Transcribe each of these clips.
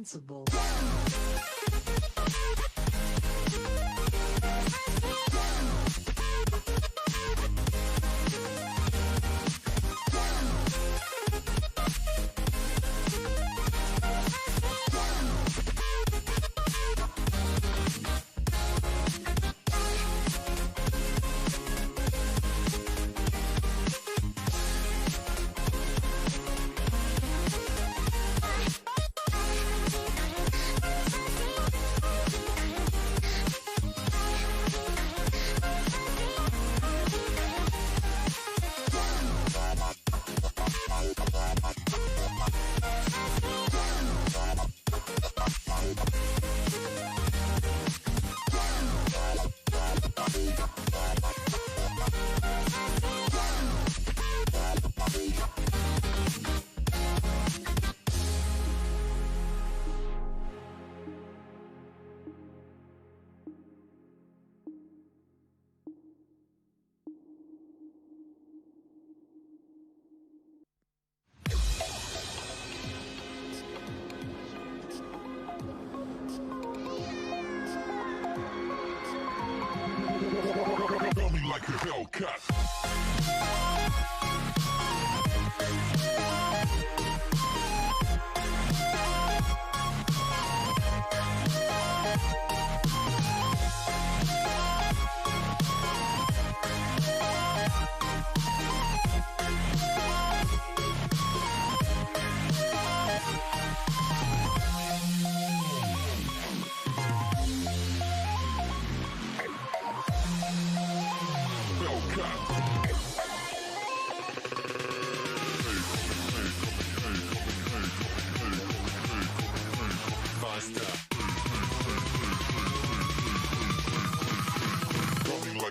invincible. Tell me like a Hellcat.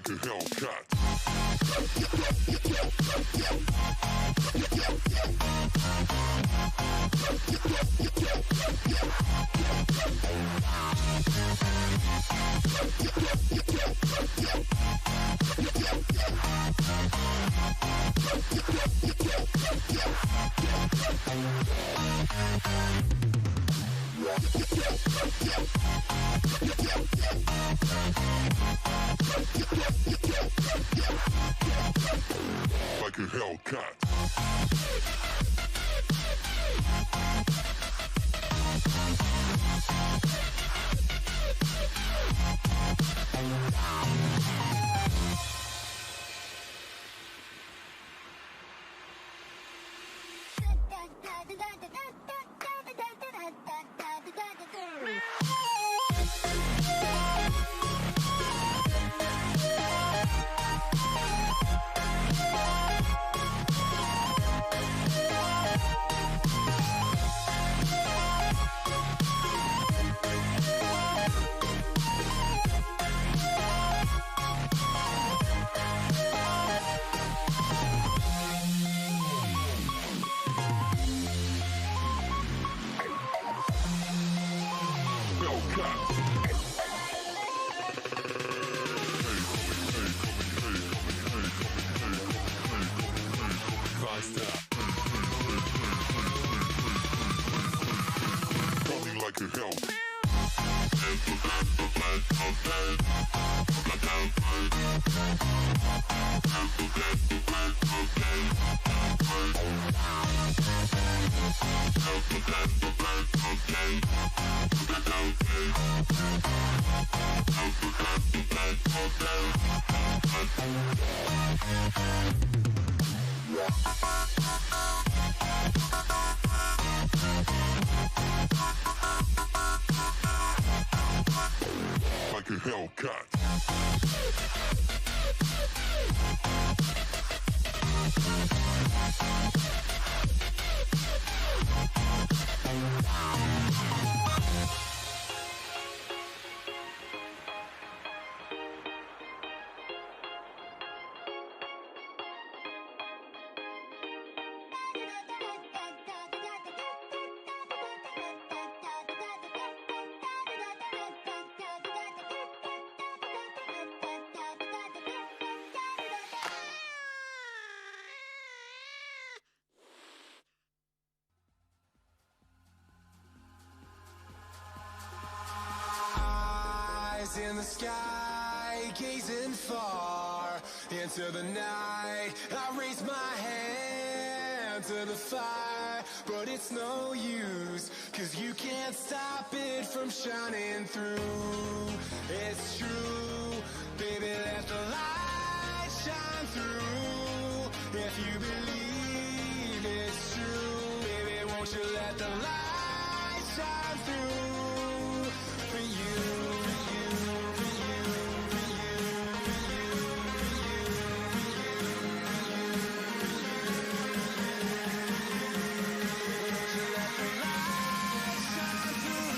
Like a Hellcat. Like a Hellcat. Like a hell. Like a Hellcat. in the sky, gazing far into the night. I raise my hand to the fire, but it's no use, 'cause you can't stop it from shining through. It's true, baby, let the light shine through. If you believe it's true, baby, won't you let the light shine through for you, for you, for you, for you, for you, for you, for you, won't you let the light shine through?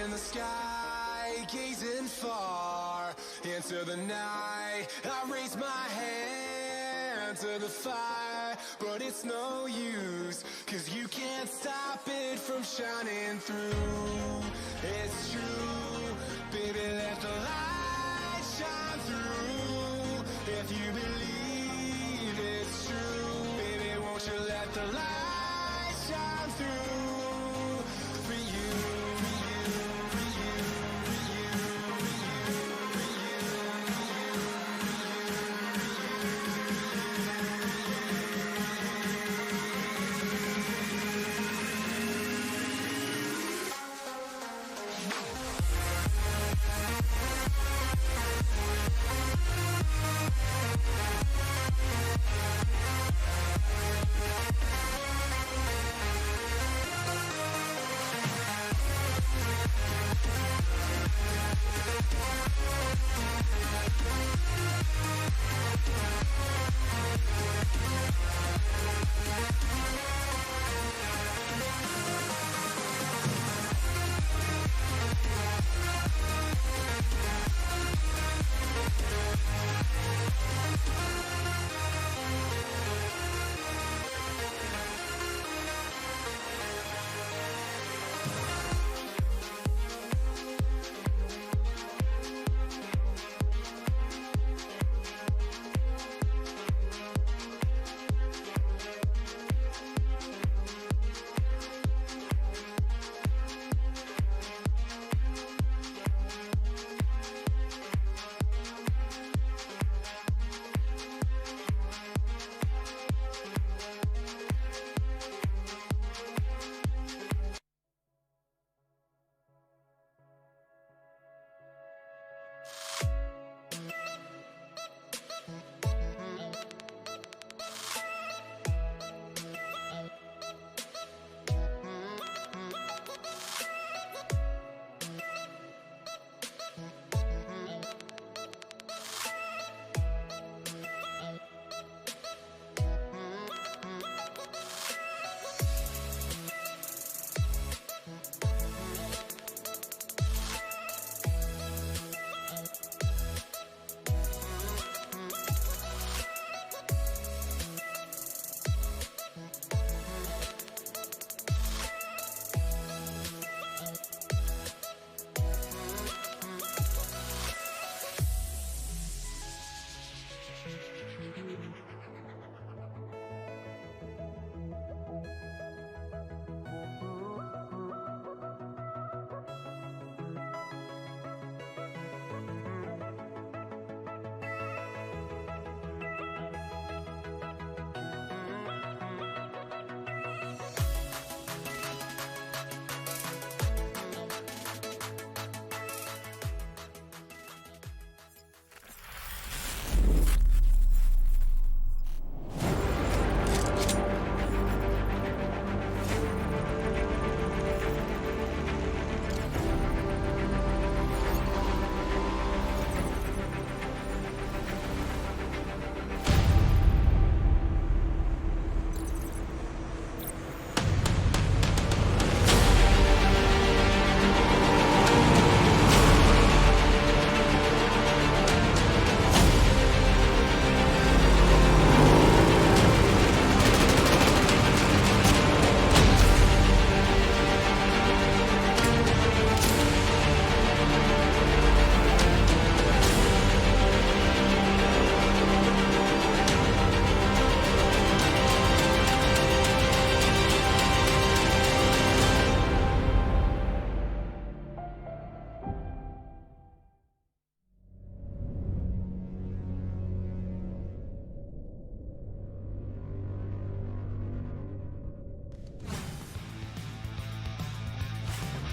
In the sky, gazing far into the night. I raise my hand to the fire, but it's no use, 'cause you can't stop it from shining through. It's true, baby, let the light shine through. If you believe it's true, baby, won't you let the light shine through for you, for you, for you, for you, for you, for you, for you.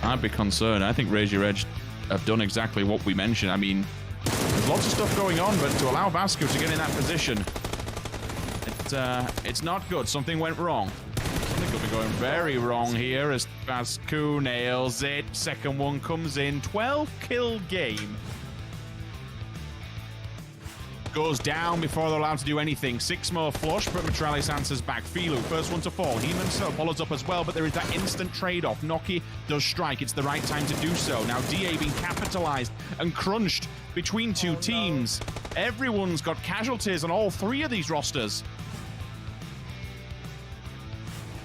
I'd be concerned. I think Raise Your Edge have done exactly what we mentioned. I mean, there's lots of stuff going on, but to allow Vasco to get in that position, it's not good. Something went wrong. Something could be going very wrong here as Vasco nails it. Second one comes in. 12-kill game. Goes down before they're allowed to do anything. 6 more flush, but Metralis answers back. Filu, first one to fall. He himself follows up as well, but there is that instant trade-off. Noki does strike. It's the right time to do so. Now DA being capitalized and crunched between two teams. Everyone's got casualties on all 3 of these rosters.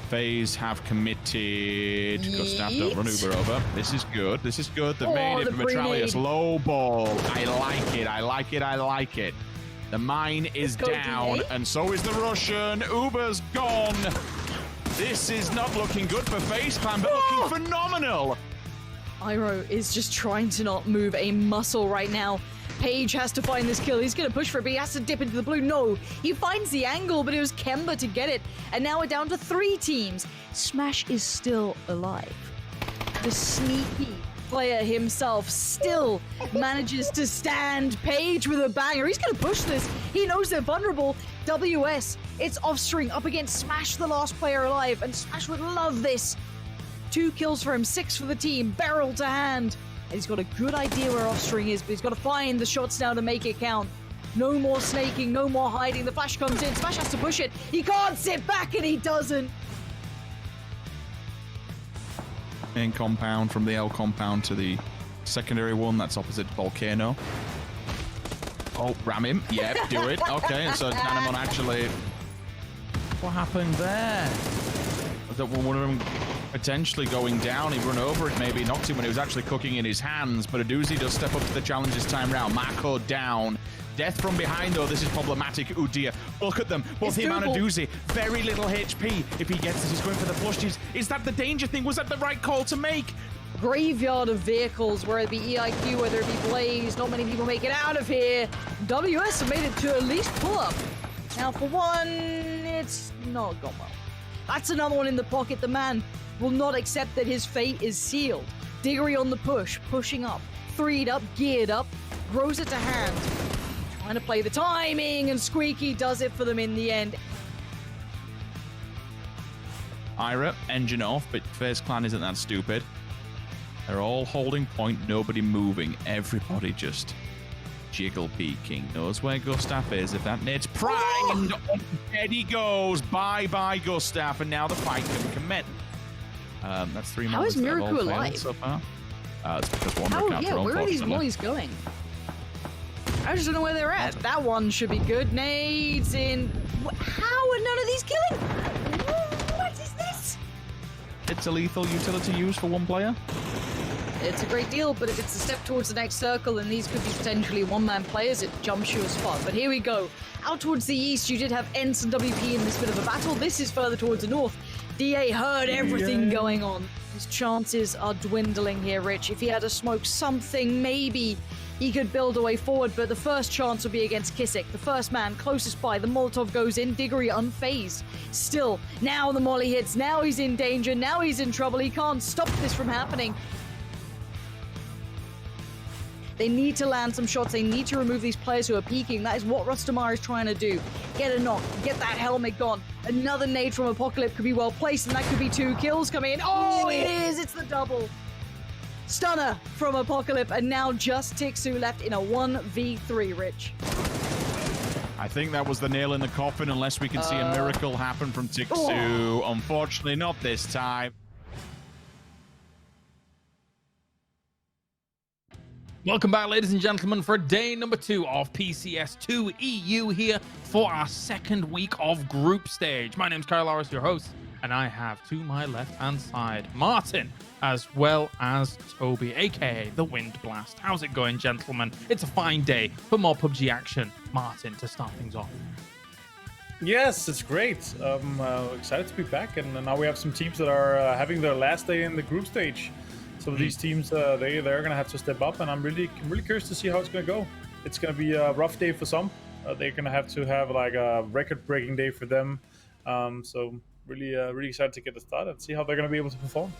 FaZe have committed. Gustav, don't run Uber over. This is good. This is good. They've made it for Metralis. Low ball. I like it. I like it. I like it. The mine is down, DA. And so is the Russian. Uber's gone. This is not looking good for FaZe Clan, but looking phenomenal. Iroh is just trying to not move a muscle right now. Page has to find this kill. He's going to push for it, but he has to dip into the blue. No, he finds the angle, but it was Kemba to get it. And now we're down to 3 teams. Smash is still alive. The sneaky player himself still manages to stand. Page with a banger. He's going to push this. He knows they're vulnerable. WS, it's Offstring up against Smash, the last player alive. And Smash would love this. 2 kills for him, 6 for the team. Barrel to hand. And he's got a good idea where Offstring is, but he's got to find the shots now to make it count. No more snaking, no more hiding. The flash comes in. Smash has to push it. He can't sit back, and he doesn't. Main compound from the L compound to the secondary one. That's opposite Volcano. Oh, ram him. Yep, do it. Okay, and so Danamon actually... What happened there? I thought one of them potentially going down. He run over it, maybe knocked him when he was actually cooking in his hands. But Aduzi does step up to the challenge this time round. Marco down. Death from behind, though. This is problematic. Oh dear. Look at them. Both him and Aduzi. Very little HP. If he gets this, he's going for the flushes. Is that the danger thing? Was that the right call to make? Graveyard of vehicles, whether it be EIQ, whether it be Blaze. Not many people make it out of here. WS have made it to at least pull up. Now, for one, it's not gone well. That's another one in the pocket. The man will not accept that his fate is sealed. Diggory on the push, pushing up, 3'd up, geared up, grows it to hand. Trying to play the timing, and Squeaky does it for them in the end. Ira, engine off, but FaZe Clan isn't that stupid. They're all holding point, nobody moving. Everybody just jiggle peeking. Knows where Gustav is. If that nade's primed, there he goes. Bye-bye, Gustav. And now the fight can commit. That's 3 How is Miracle alive? So far. It's because one where are these mollies going? I just don't know where they're at. That one should be good. Nades in. How are none of these killing? What is this? It's a lethal utility use for one player. It's a great deal, but if it's a step towards the next circle, and these could be potentially one-man players, it jumps you a spot. But here we go. Out towards the east, you did have Ents and WP in this bit of a battle. This is further towards the north. DA heard everything going on. His chances are dwindling here, Rich. If he had to smoke something, maybe he could build a way forward, but the first chance would be against Kissick. The first man closest by. The Molotov goes in. Diggory unfazed. Still, now the molly hits. Now he's in danger. Now he's in trouble. He can't stop this from happening. They need to land some shots. They need to remove these players who are peeking. That is what Rustamar is trying to do. Get a knock. Get that helmet gone. Another nade from Apocalypse could be well placed, and that could be 2 kills coming in. Oh, it is! It's the double. Stunner from Apocalypse, and now just Tixu left in a 1v3, Rich. I think that was the nail in the coffin, unless we can see a miracle happen from Tixu. Oh. Unfortunately, not this time. Welcome back, ladies and gentlemen, for day number 2 of PCS2 EU here for our second week of group stage. My name's Kyle Loris, your host, and I have to my left-hand side Martin, as well as Toby, aka the Wind Blast. How's it going, gentlemen? It's a fine day for more PUBG action. Martin, to start things off. Yes, it's great. I'm excited to be back, and now we have some teams that are having their last day in the group stage. Some of these teams, they're going to have to step up, and I'm really curious to see how it's going to go. It's going to be a rough day for some. They're going to have like a record-breaking day for them. So really excited to get the start and see how they're going to be able to perform.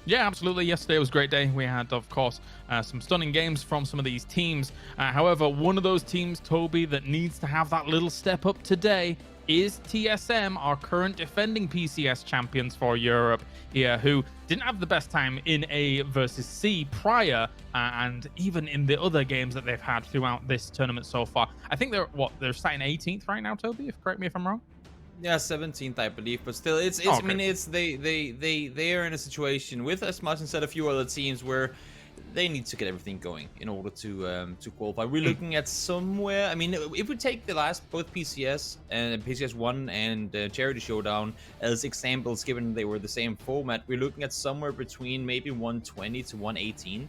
Yeah, absolutely. Yesterday was a great day. We had, of course, some stunning games from some of these teams. However, one of those teams, Toby, that needs to have that little step up today is TSM, our current defending PCS champions for Europe here, who didn't have the best time in A versus C prior, and even in the other games that they've had throughout this tournament so far. I think they're starting 18th right now, Toby, correct me if I'm wrong. Yeah, 17th, I believe, but still, it's. Oh, I mean, okay. it's they are in a situation with as much instead a few other teams where they need to get everything going in order to qualify. We're looking at somewhere. I mean, if we take the last both PCS and PCS1 and Charity Showdown as examples, given they were the same format, we're looking at somewhere between maybe 120 to 118.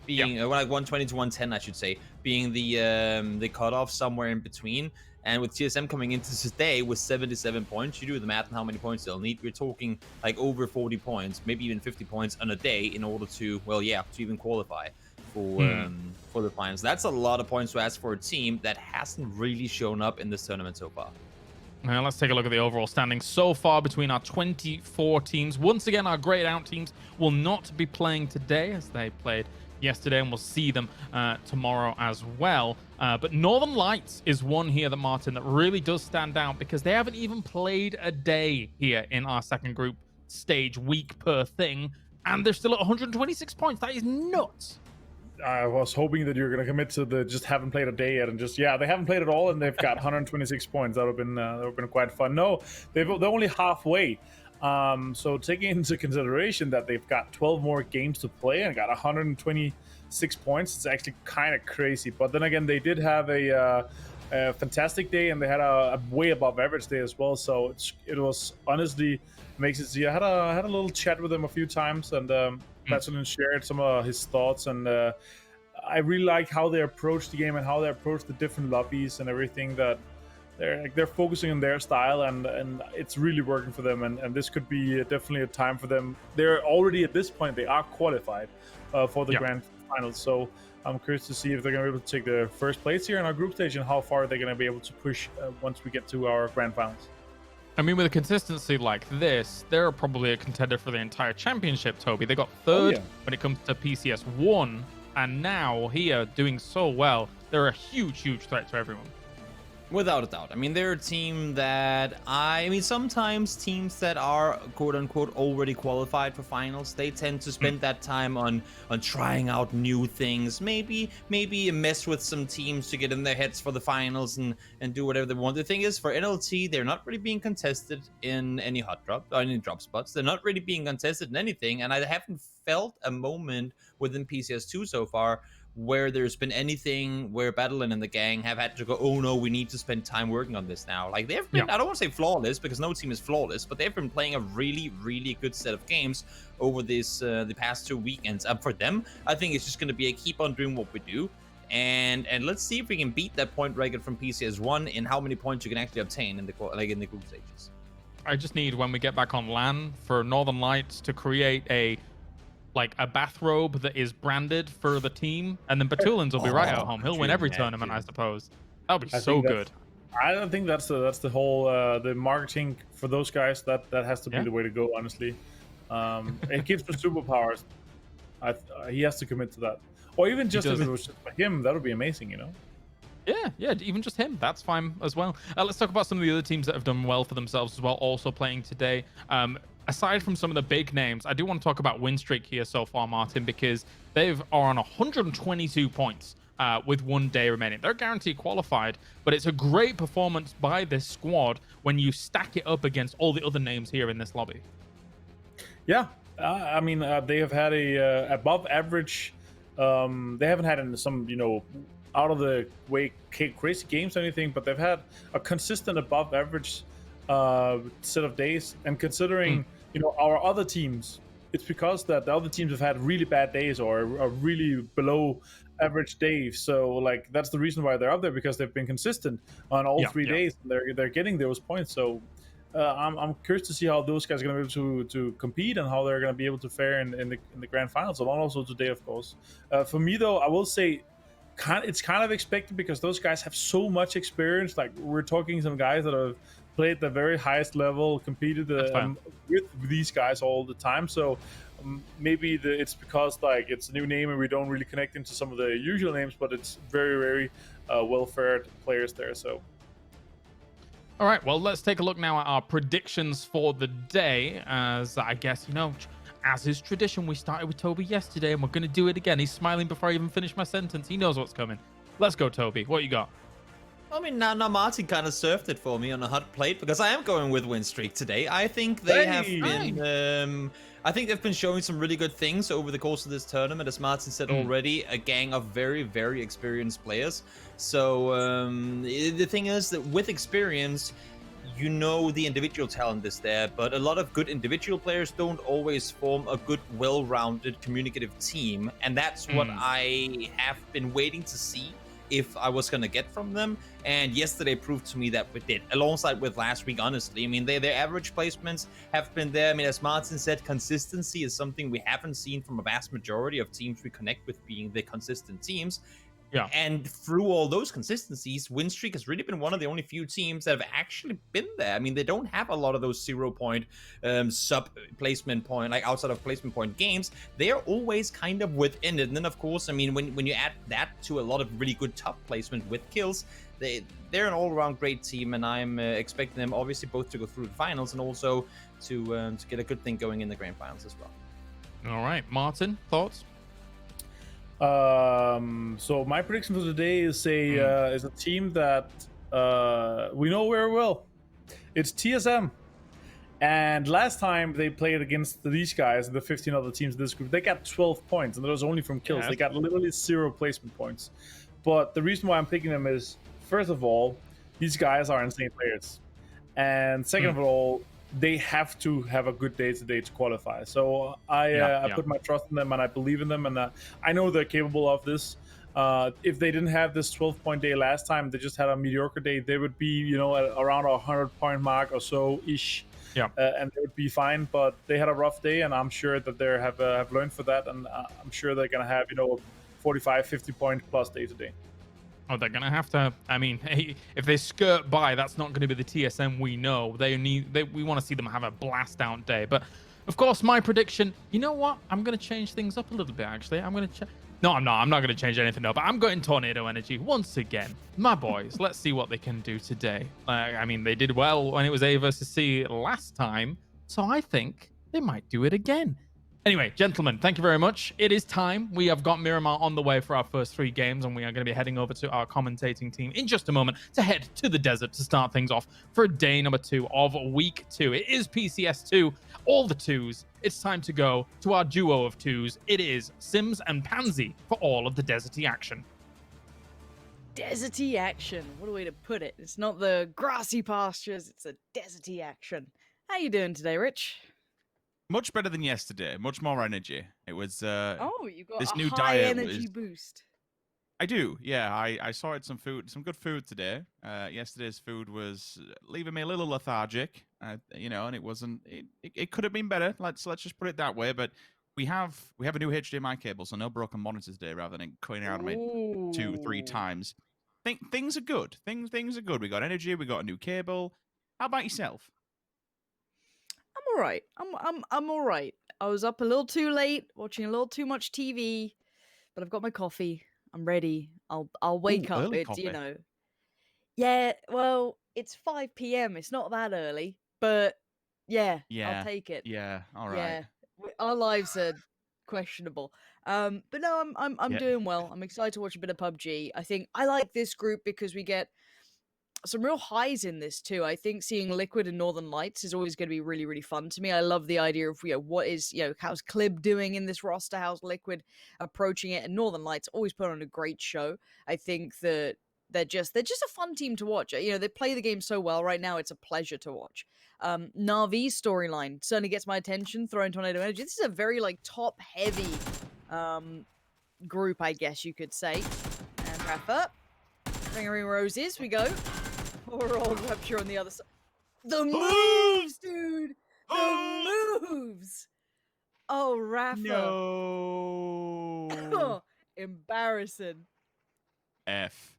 Being like 120 to 110, I should say, being the cutoff somewhere in between. And with TSM coming into today with 77 points, you do the math on how many points they'll need. We're talking like over 40 points, maybe even 50 points on a day in order to, well, yeah, to even qualify for the finals. That's a lot of points to ask for a team that hasn't really shown up in this tournament so far. Now let's take a look at the overall standings so far between our 24 teams. Once again, our grayed out teams will not be playing today as they played yesterday, and we'll see them tomorrow as well. But Northern Lights is one here, that Martin, that really does stand out because they haven't even played a day here in our second group stage week per thing, and they're still at 126 points. That is nuts. I was hoping that you're going to commit to the just haven't played a day yet, and just they haven't played at all, and they've got 126 points. That would have been quite fun. No, they're only halfway. So taking into consideration that they've got 12 more games to play and got 126 points, it's actually kind of crazy. But then again, they did have a fantastic day, and they had a way above average day as well. So it was honestly makes it see. I had a little chat with him a few times, and Platinum shared some of his thoughts, and I really like how they approach the game and how they approach the different lobbies and everything. That they're focusing on their style, and it's really working for them, and this could be definitely a time for them. They're already at this point, they are qualified for the grand finals, so I'm curious to see if they're going to be able to take the first place here in our group stage and how far they're going to be able to push once we get to our grand finals. I mean, with a consistency like this, they're probably a contender for the entire championship, Toby. They got third when it comes to PCS 1, and now here doing so well, they're a huge threat to everyone. Without a doubt. I mean, they're a team that I mean, sometimes teams that are quote unquote already qualified for finals, they tend to spend that time on trying out new things. Maybe mess with some teams to get in their heads for the finals and do whatever they want. The thing is, for NLT, they're not really being contested in any hot drop or any drop spots. They're not really being contested in anything, and I haven't felt a moment within PCS2 so far where there's been anything where Battlein and the gang have had to go, oh no, we need to spend time working on this now. Like, they've been, I don't want to say flawless, because no team is flawless, but they've been playing a really good set of games over this the past 2 weekends. For them, I think it's just going to be a keep on doing what we do, and let's see if we can beat that point record from PCS1 in how many points you can actually obtain in the group stages. I just need, when we get back on LAN, for Northern Lights to create a bathrobe that is branded for the team, and then Batulins will be right at home. He'll win every tournament, I suppose. That would be so good. I don't think that's the whole the marketing for those guys. That has to be the way to go, honestly. It gives the superpowers. He has to commit to that, or even just if it was just for him, that would be amazing, you know. Yeah, even just him. That's fine as well. Let's talk about some of the other teams that have done well for themselves as well, also playing today. Aside from some of the big names, I do want to talk about win streak here so far, Martin, because they are on 122 points with 1 day remaining. They're guaranteed qualified, but it's a great performance by this squad when you stack it up against all the other names here in this lobby. Yeah, I mean, they have had a above average. They haven't had some, out of the way crazy games or anything, but they've had a consistent above average set of days. And considering our other teams, it's because that the other teams have had really bad days or are really below average days. So like that's the reason why they're up there, because they've been consistent on all 3 days. And they're getting those points. So I'm curious to see how those guys are going to be able to compete and how they're going to be able to fare in the grand finals, and also today, of course. For me though, I will say it's kind of expected, because those guys have so much experience. Like, we're talking some guys that have played the very highest level, competed That's fair. with these guys all the time. So maybe it's because like it's a new name and we don't really connect into some of the usual names, but it's very, very well fared players there. So All right, well, let's take a look now at our predictions for the day. As I guess, as is tradition, we started with Toby yesterday and we're going to do it again. He's smiling before I even finish my sentence. He knows what's coming. Let's go, Toby. What you got? I mean, now Martin kind of served it for me on a hot plate because I am going with win streak today. I think they have been. I think they've been showing some really good things over the course of this tournament. As Martin said already, a gang of very, very experienced players. So the thing is that with experience, you know the individual talent is there, but a lot of good individual players don't always form a good, well-rounded, communicative team, and that's what I have been waiting to see if I was going to get from them. And yesterday proved to me that we did, alongside with last week, honestly. I mean, their average placements have been there. I mean, as Martin said, consistency is something we haven't seen from a vast majority of teams we connect with being the consistent teams. Yeah. And through all those consistencies, win streak has really been one of the only few teams that have actually been there. I mean, they don't have a lot of those 0-point sub placement point, like outside of placement point games. They're always kind of within it. And then, of course, I mean, when you add that to a lot of really good top placement with kills, they're an all-around great team, and I'm expecting them obviously both to go through the finals and also to get a good thing going in the grand finals as well. All right, Martin, thoughts? So my prediction for today is a team that we know very well. It's TSM. And last time they played against these guys, the 15 other teams in this group, they got 12 points, and that was only from kills. They got literally 0 placement points. But the reason why I'm picking them is, first of all, these guys are insane players. And second of all, they have to have a good day today to qualify. So I put my trust in them, and I believe in them, and I know they're capable of this. If they didn't have this 12-point day last time, they just had a mediocre day, they would be, at around a 100-point mark or so-ish. Yeah. And they would be fine, but they had a rough day, and I'm sure that they have learned for that, and I'm sure they're going to have, 45, 50-point plus day today. Oh, they're gonna have to. I mean, hey, if they skirt by, that's not going to be the TSM we know. We want to see them have a blast out day. But of course, my prediction. You know what? I'm going to change things up a little bit. Actually, I'm going to. No, I'm not. I'm not going to change anything up. I'm going Tornado Energy once again. My boys. Let's see what they can do today. I mean, they did well when it was A versus C last time, so I think they might do it again. Anyway, gentlemen, thank you very much. It is time. We have got Miramar on the way for our first 3 games, and we are going to be heading over to our commentating team in just a moment to head to the desert to start things off for day number 2 of week 2. It is PCS2, all the 2s. It's time to go to our duo of 2s. It is Sims and Pansy for all of the deserty action. Deserty action. What a way to put it. It's not the grassy pastures, it's a deserty action. How you doing today, Rich? Much better than yesterday. Much more energy. It was you got this a new high diet energy boost. I do, yeah. I sorted some good food today. Yesterday's food was leaving me a little lethargic, and it wasn't. It could have been better. Let's just put it that way. But we have a new HDMI cable, so no broken monitors today. Rather than cutting out of me 2-3 times. Things are good. Things are good. We got energy. We got a new cable. How about yourself? I'm all right. I'm all right. I was up a little too late, watching a little too much TV, but I've got my coffee. I'm ready. I'll wake up. Early It's coffee. Yeah. Well, it's 5 p.m. It's not that early, but yeah, I'll take it. Yeah. All right. Yeah, our lives are questionable. But no, I'm doing well. I'm excited to watch a bit of PUBG. I think I like this group because we get some real highs in this too. I think seeing Liquid and Northern Lights is always going to be really, really fun to me. I love the idea of what is how's Clib doing in this roster, how's Liquid approaching it, and Northern Lights always put on a great show. I think that they're just a fun team to watch. They play the game so well right now. It's a pleasure to watch. Na'Vi's storyline certainly gets my attention. Throwing Tornado Energy. This is a very top heavy group, I guess you could say. And wrap up. Ring Roses. We go. Poor old Rapture on the other side. The moves, dude! The moves! Oh, Rafa. No. Embarrassing. F.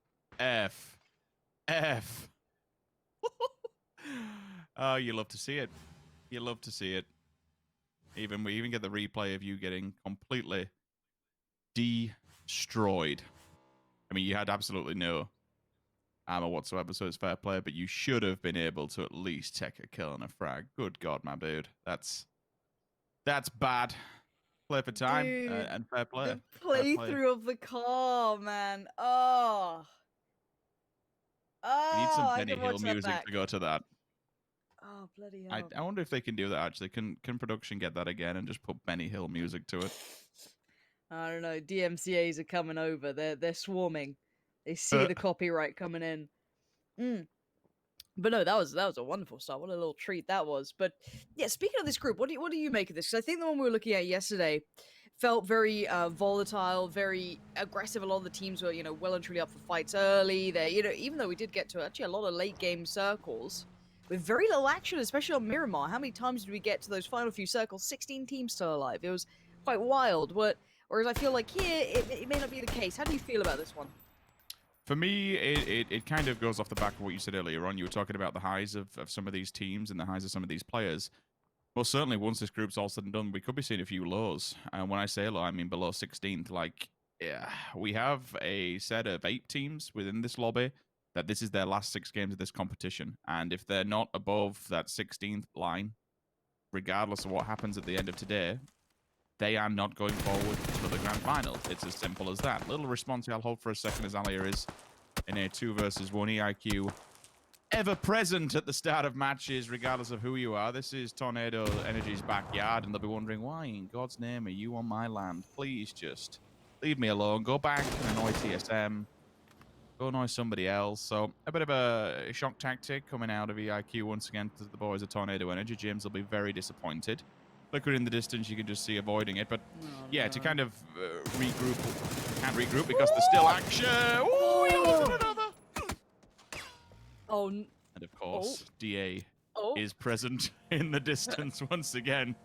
Oh, you love to see it. You love to see it. We even get the replay of you getting completely destroyed. I mean, you had absolutely no ammo whatsoever, so it's fair play, but you should have been able to at least take a kill and a frag. Good God, my dude. That's bad. Play for time Dude, and fair play. the Fair play. playthrough of the car, man. Oh. You need some I Benny can Hill watch that music back. to go to that. Oh, bloody I hell. wonder if they can do that, actually. Can production get that again and just put Benny Hill music to it? I don't know. DMCAs are coming over. They're swarming. They see the copyright coming in. But no, that was a wonderful start. What a little treat that was. But yeah, speaking of this group, what do you make of this? 'Cause I think the one we were looking at yesterday felt very volatile, very aggressive. A lot of the teams were, well and truly up for fights early. They, even though we did get to actually a lot of late game circles with very little action, especially on Miramar. How many times did we get to those final few circles? 16 teams still alive. It was quite wild. Whereas I feel like here it may not be the case. How do you feel about this one? For me, it kind of goes off the back of what you said earlier on. You were talking about the highs of some of these teams and the highs of some of these players. Well, certainly, once this group's all said and done, we could be seeing a few lows. And when I say low, I mean below 16th. Like, yeah, we have a set of 8 teams within this lobby that this is their last 6 games of this competition. And if they're not above that 16th line, regardless of what happens at the end of today, they are not going forward to the grand final. It's as simple as that. Little response I'll hold for a second as Alia is in a 2 versus 1 EIQ. Ever present at the start of matches, regardless of who you are. This is Tornado Energy's backyard, and they'll be wondering, why in God's name are you on my land? Please just leave me alone. Go back and annoy TSM. Go annoy somebody else. So a bit of a shock tactic coming out of EIQ once again to the boys of Tornado Energy. James will be very disappointed. Liquid in the distance, you can just see avoiding it. But yeah, to kind of regroup, can't regroup because there's still action. Ooh, you got another. Oh, and of course, DA is present in the distance once again.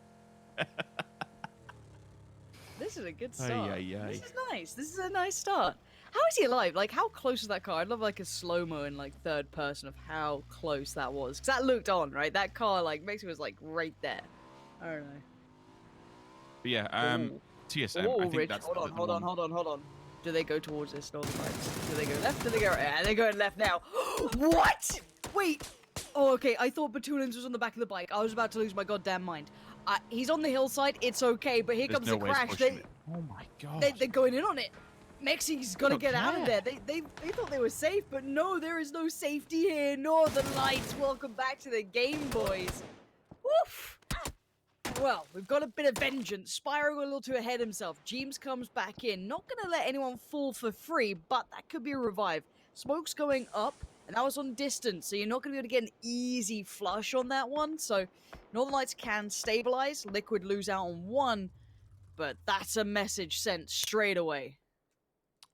this is a good start. Ay. This is nice. This is a nice start. How is he alive? Like, how close is that car? I'd love like a slow-mo in like third person of how close that was. Because that looked on, right? That car like basically was like right there. I don't know. But yeah, TSM, I think Rich. that's Hold on. Do they go towards this northern lights? Do they go left? Do they go right? Yeah, they're going left now. What? Wait. Oh, okay. I thought Batulins was on the back of the bike. I was about to lose my goddamn mind. He's on the hillside. It's okay, but here comes the crash. Oh my God. They're going in on it. Mexi's got to get out of there. They thought they were safe, but no, there is no safety here. Northern Lights, welcome back to the game, boys. Woof. Well, we've got a bit of vengeance. Spyro got a little too ahead himself. James comes back in. Not going to let anyone fall for free, but that could be a revive. Smoke's going up, and that was on distance, so you're not going to be able to get an easy flush on that one. So Northern Lights can stabilize. Liquid lose out on 1, but that's a message sent straight away.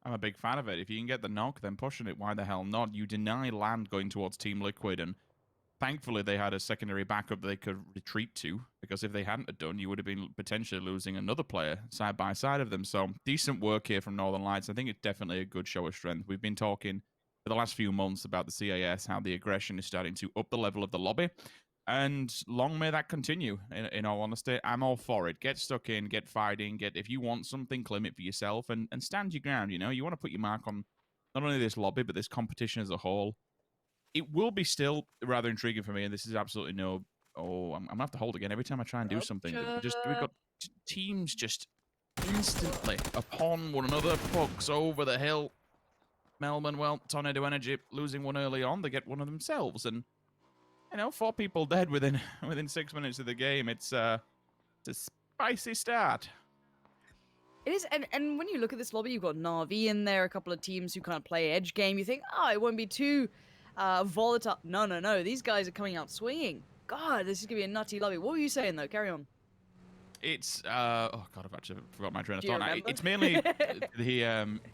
I'm a big fan of it. If you can get the knock, then pushing it, why the hell not? You deny land going towards Team Liquid, and thankfully they had a secondary backup that they could retreat to, because if they hadn't have done, you would have been potentially losing another player side by side of them. So decent work here from Northern Lights. I think it's definitely a good show of strength. We've been talking for the last few months about the CAS, how the aggression is starting to up the level of the lobby. And long may that continue, in all honesty. I'm all for it. Get stuck in, get fighting, if you want something, claim it for yourself, and stand your ground, you know? You want to put your mark on not only this lobby, but this competition as a whole. It will be still rather intriguing for me, and this is absolutely no... Oh, I'm going to have to hold again every time I try and do something. We've got teams just instantly upon one another, pucks over the hill. Melbourne, well, Tornado Energy losing one early on, they get one of themselves, and 4 people dead within 6 minutes of the game. It's a spicy start. It is, and when you look at this lobby, you've got Na'Vi in there, a couple of teams who kind of play edge game. You think, it won't be too volatile. No. These guys are coming out swinging. God, this is going to be a nutty lobby. What were you saying, though? Carry on. It's, oh, God, I've actually forgot my train of Do you thought. remember? It's mainly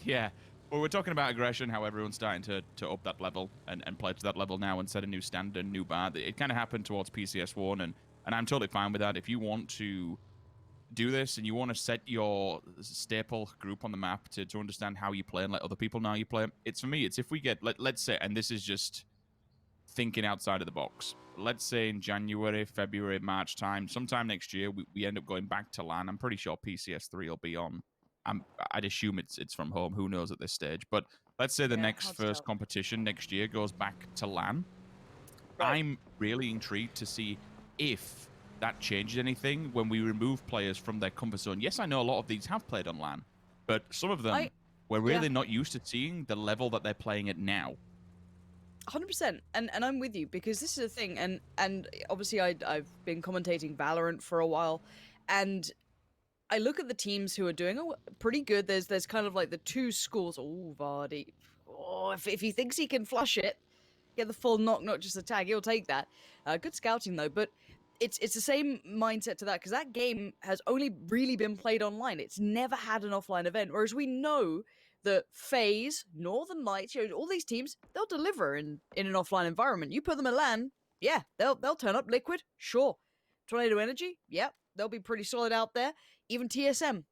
yeah. Well, we're talking about aggression, how everyone's starting to up that level and play to that level now and set a new standard, new bar. It kind of happened towards PCS1, and I'm totally fine with that. If you want to do this and you want to set your staple group on the map to understand how you play and let other people know how you play, it's for me. It's if we get, let's say, and this is just thinking outside of the box. Let's say in January, February, March time, sometime next year, we end up going back to LAN. I'm pretty sure PCS3 will be on. I'd assume it's from home. Who knows at this stage? But let's say the next hard to first tell. competition next year goes back to LAN. Right. I'm really intrigued to see if that changes anything when we remove players from their comfort zone. Yes, I know a lot of these have played on LAN, but some of them we're really not used to seeing the level that they're playing at now. 100%, and I'm with you, because this is a thing, and obviously I've been commentating Valorant for a while, and I look at the teams who are doing pretty good. There's kind of like the two schools. Oh, Vardy. Oh, if he thinks he can flush it, get the full knock, not just a tag, he'll take that. Good scouting though, but it's the same mindset to that, because that game has only really been played online. It's never had an offline event, whereas we know that FaZe, Northern Lights, all these teams, they'll deliver in an offline environment. You put them at LAN, yeah, they'll turn up. Liquid, sure. Tornado Energy, yeah, they'll be pretty solid out there. Even TSM.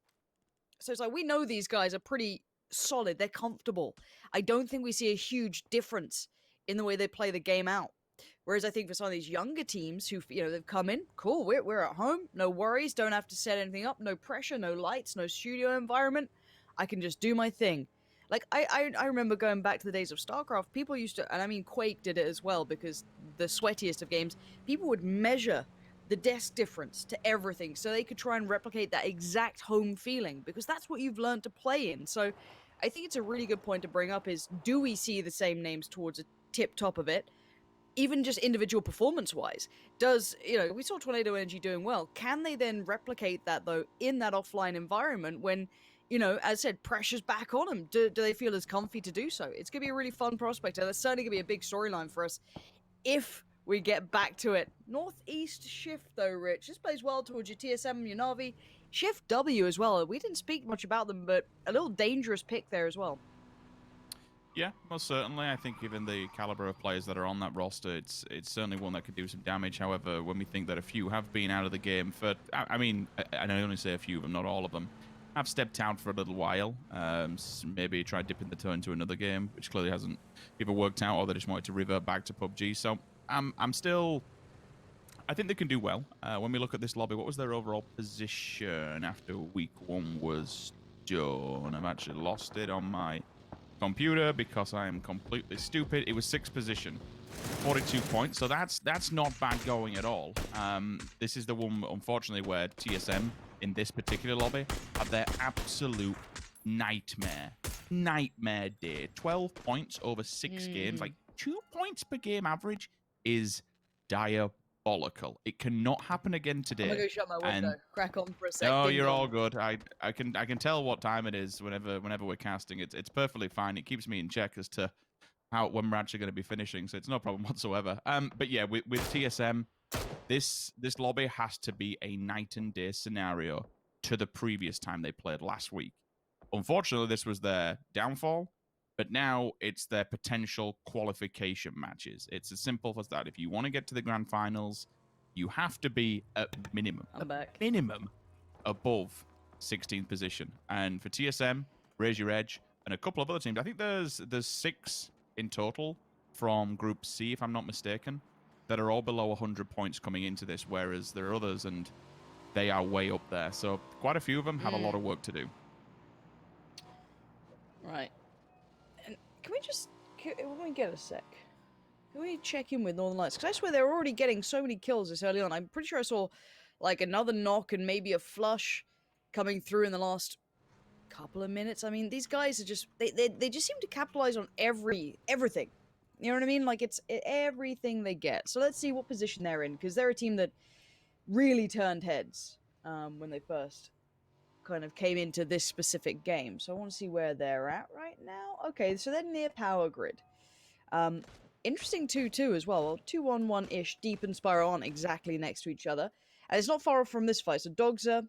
So it's like, we know these guys are pretty solid. They're comfortable. I don't think we see a huge difference in the way they play the game out. Whereas I think for some of these younger teams who, they've come in, cool, we're at home, no worries, don't have to set anything up, no pressure, no lights, no studio environment. I can just do my thing. Like, I remember going back to the days of StarCraft, people used to, and I mean Quake did it as well, because the sweatiest of games, people would measure the desk difference to everything so they could try and replicate that exact home feeling, because that's what you've learned to play in. So I think it's a really good point to bring up is, do we see the same names towards a tip top of it? Even just individual performance-wise, we saw Tornado Energy doing well. Can they then replicate that, though, in that offline environment when, as I said, pressure's back on them? Do they feel as comfy to do so? It's going to be a really fun prospect, and that's certainly going to be a big storyline for us if we get back to it. Northeast Shift, though, Rich. This plays well towards your TSM, your Na'Vi. Shift W as well. We didn't speak much about them, but a little dangerous pick there as well. Yeah, most certainly. I think given the caliber of players that are on that roster, it's certainly one that could do some damage. However, when we think that a few have been out of the game for, I mean, and I only say a few of them, not all of them, have stepped out for a little while. Maybe tried dipping the toe into another game, which clearly hasn't either worked out, or they just wanted to revert back to PUBG. So I'm still, I think they can do well. When we look at this lobby, what was their overall position after week 1 was done? I've actually lost it on my computer because I am completely stupid. It was 6th position, 42 points. So that's not bad going at all. This is the one, unfortunately, where TSM in this particular lobby had their absolute nightmare day. 12 points over 6 games, like 2 points per game average is diabolical. It cannot happen again today. I'm gonna go shut my window. Crack on for a second. No, you're all good. I can tell what time it is whenever we're casting. It's perfectly fine. It keeps me in check as to when we're actually going to be finishing, so it's no problem whatsoever. But yeah, with TSM, this lobby has to be a night and day scenario to the previous time they played last week. Unfortunately, this was their downfall, but now it's their potential qualification matches. It's as simple as that. If you want to get to the grand finals, you have to be at minimum above 16th position. And for TSM, Raise Your Edge, and a couple of other teams, I think there's 6 in total from Group C, if I'm not mistaken, that are all below 100 points coming into this, whereas there are others, and they are way up there. So quite a few of them have a lot of work to do. Right. And when we get a sec, can we check in with Northern Lights? Because I swear they're already getting so many kills this early on. I'm pretty sure I saw like another knock and maybe a flush coming through in the last couple of minutes. I mean, these guys are just, they just seem to capitalize on everything. You know what I mean? Like, it's everything they get. So let's see what position they're in, because they're a team that really turned heads when they first kind of came into this specific game. So I want to see where they're at right now. Okay, so they're near Power Grid. Interesting 2-2 as well. 2-1-1-ish, Deep and Spiral aren't exactly next to each other. And it's not far off from this fight. So Dogs are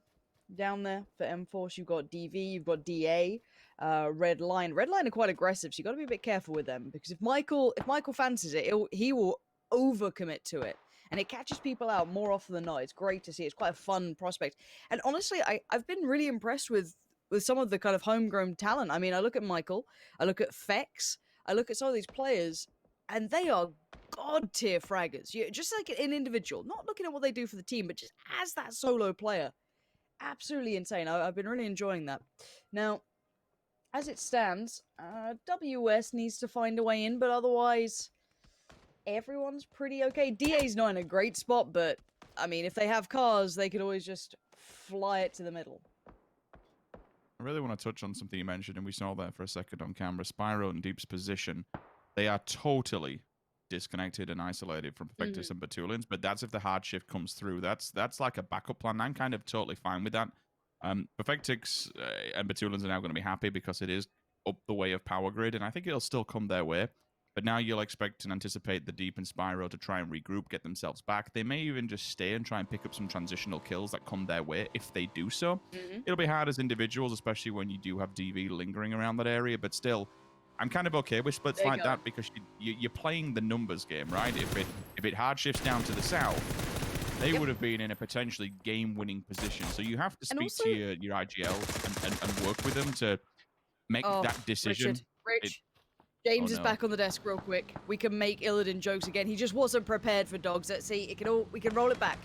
down there for M-Force. You've got DV, you've got DA, Red Line. Red Line are quite aggressive, so you got to be a bit careful with them, because if Michael fancies it, he will overcommit to it, and it catches people out more often than not. It's great to see. It's quite a fun prospect. And honestly, I've been really impressed with some of the kind of homegrown talent. I mean, I look at Michael, I look at Fex, I look at some of these players, and they are god tier fraggers. Just like an individual, not looking at what they do for the team, but just as that solo player. Absolutely insane. I've been really enjoying that. Now, as it stands, WS needs to find a way in, but otherwise, everyone's pretty okay. DA's not in a great spot, but I mean, if they have cars, they could always just fly it to the middle. I really want to touch on something you mentioned, and we saw that for a second on camera. Spyro and Deep's position, they are totally disconnected and isolated from Perfectus and Batulians, but that's if the hard shift comes through. That's like a backup plan. I'm kind of totally fine with that. Perfectix and Batulians are now going to be happy because it is up the way of Power Grid, and I think it'll still come their way. But now you'll expect and anticipate the Deep and Spyro to try and regroup, get themselves back. They may even just stay and try and pick up some transitional kills that come their way if they do so. It'll be hard as individuals, especially when you do have DV lingering around that area, but still, I'm kind of okay with splits like that because you're playing the numbers game, right? If it hard shifts down to the south, they would have been in a potentially game-winning position. So you have to speak also, to your IGL and work with them to make that decision. Rich. James is back on the desk real quick. We can make Illidan jokes again. He just wasn't prepared for dogs. Let's see. We can roll it back.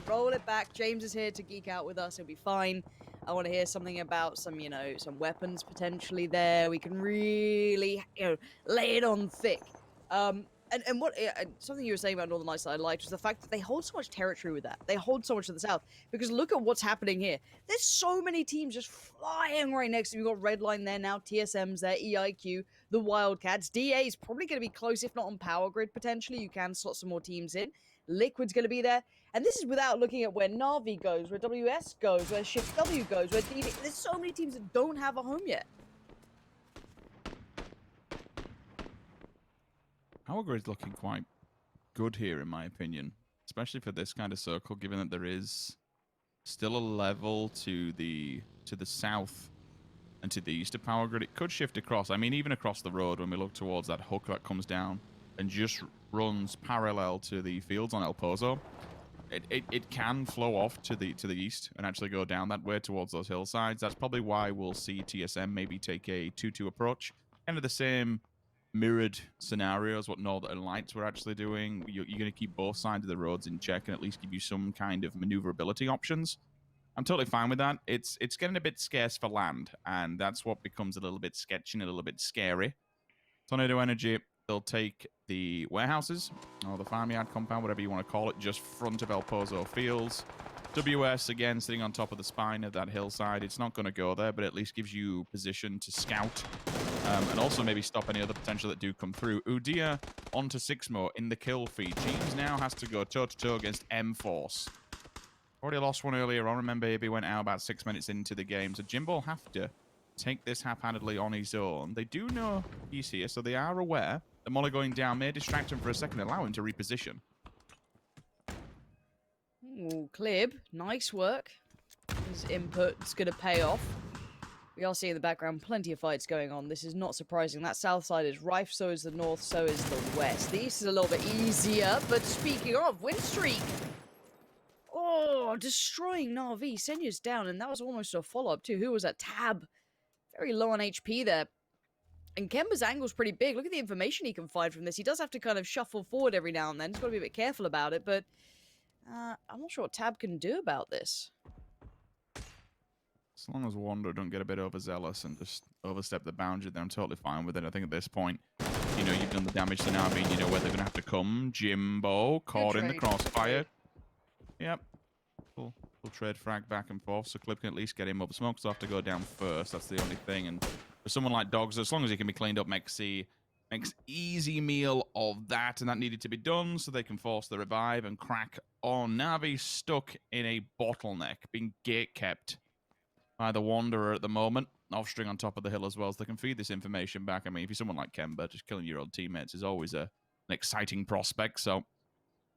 Roll it back. James is here to geek out with us. He'll be fine. I want to hear something about some weapons potentially there. We can really, lay it on thick. And what something you were saying about Northern Lights that I liked was the fact that they hold so much territory with that. They hold so much to the south. Because look at what's happening here. There's so many teams just flying right next to you. We've got Redline there now, TSM's there, EIQ, the Wildcats. DA is probably going to be close, if not on Power Grid, potentially. You can slot some more teams in. Liquid's going to be there. And this is without looking at where Na'Vi goes, where WS goes, where Shift W goes, where DD... There's so many teams that don't have a home yet. Power Grid's looking quite good here, in my opinion, especially for this kind of circle, given that there is still a level to the south and to the east of Power Grid. It could shift across. I mean, even across the road when we look towards that hook that comes down and just runs parallel to the fields on El Pozo. It can flow off to the east and actually go down that way towards those hillsides. That's probably why we'll see TSM maybe take a 2-2 approach. Kind of the same mirrored scenarios what Northern Lights were actually doing. You're going to keep both sides of the roads in check and at least give you some kind of maneuverability options. I'm totally fine with that. It's getting a bit scarce for land, and that's what becomes a little bit sketchy and a little bit scary. Tornado Energy, they'll take the warehouses or the farmyard compound, whatever you want to call it, just front of El Pozo Fields. WS, again, sitting on top of the spine of that hillside. It's not going to go there, but at least gives you position to scout and also maybe stop any other potential that do come through. Udia onto Sixmo in the kill feed. James now has to go toe-to-toe against M-Force. Already lost one earlier on. Remember, he went out about 6 minutes into the game. So Jimbo will have to take this haphazardly on his own. They do know he's here, so they are aware that Molly going down may distract him for a second, allow him to reposition. Ooh, Clib, nice work. His input's going to pay off. We are seeing in the background plenty of fights going on. This is not surprising. That south side is rife, so is the north, so is the west. The east is a little bit easier, but speaking of, win streak! Oh, destroying Na'Vi. Senya's down, and that was almost a follow-up too. Who was that? Tab. Very low on HP there. And Kemba's angle's pretty big. Look at the information he can find from this. He does have to kind of shuffle forward every now and then. He's got to be a bit careful about it, but I'm not sure what Tab can do about this. As long as Wander don't get a bit overzealous and just overstep the boundary, then I'm totally fine with it. I think at this point, you've done the damage to Na'Vi, and you know where they're going to have to come. Jimbo, caught in the crossfire. Yep. We'll trade frag back and forth, so Clip can at least get him up. Smokes will have to go down first. That's the only thing. And for someone like Dogs, as long as he can be cleaned up, makes easy meal of that, and that needed to be done so they can force the revive and crack on. Na'Vi stuck in a bottleneck, being gate kept by the Wanderer at the moment. Offstring on top of the hill as well, so they can feed this information back. I mean, if you're someone like Kemba, just killing your old teammates is always an exciting prospect, so...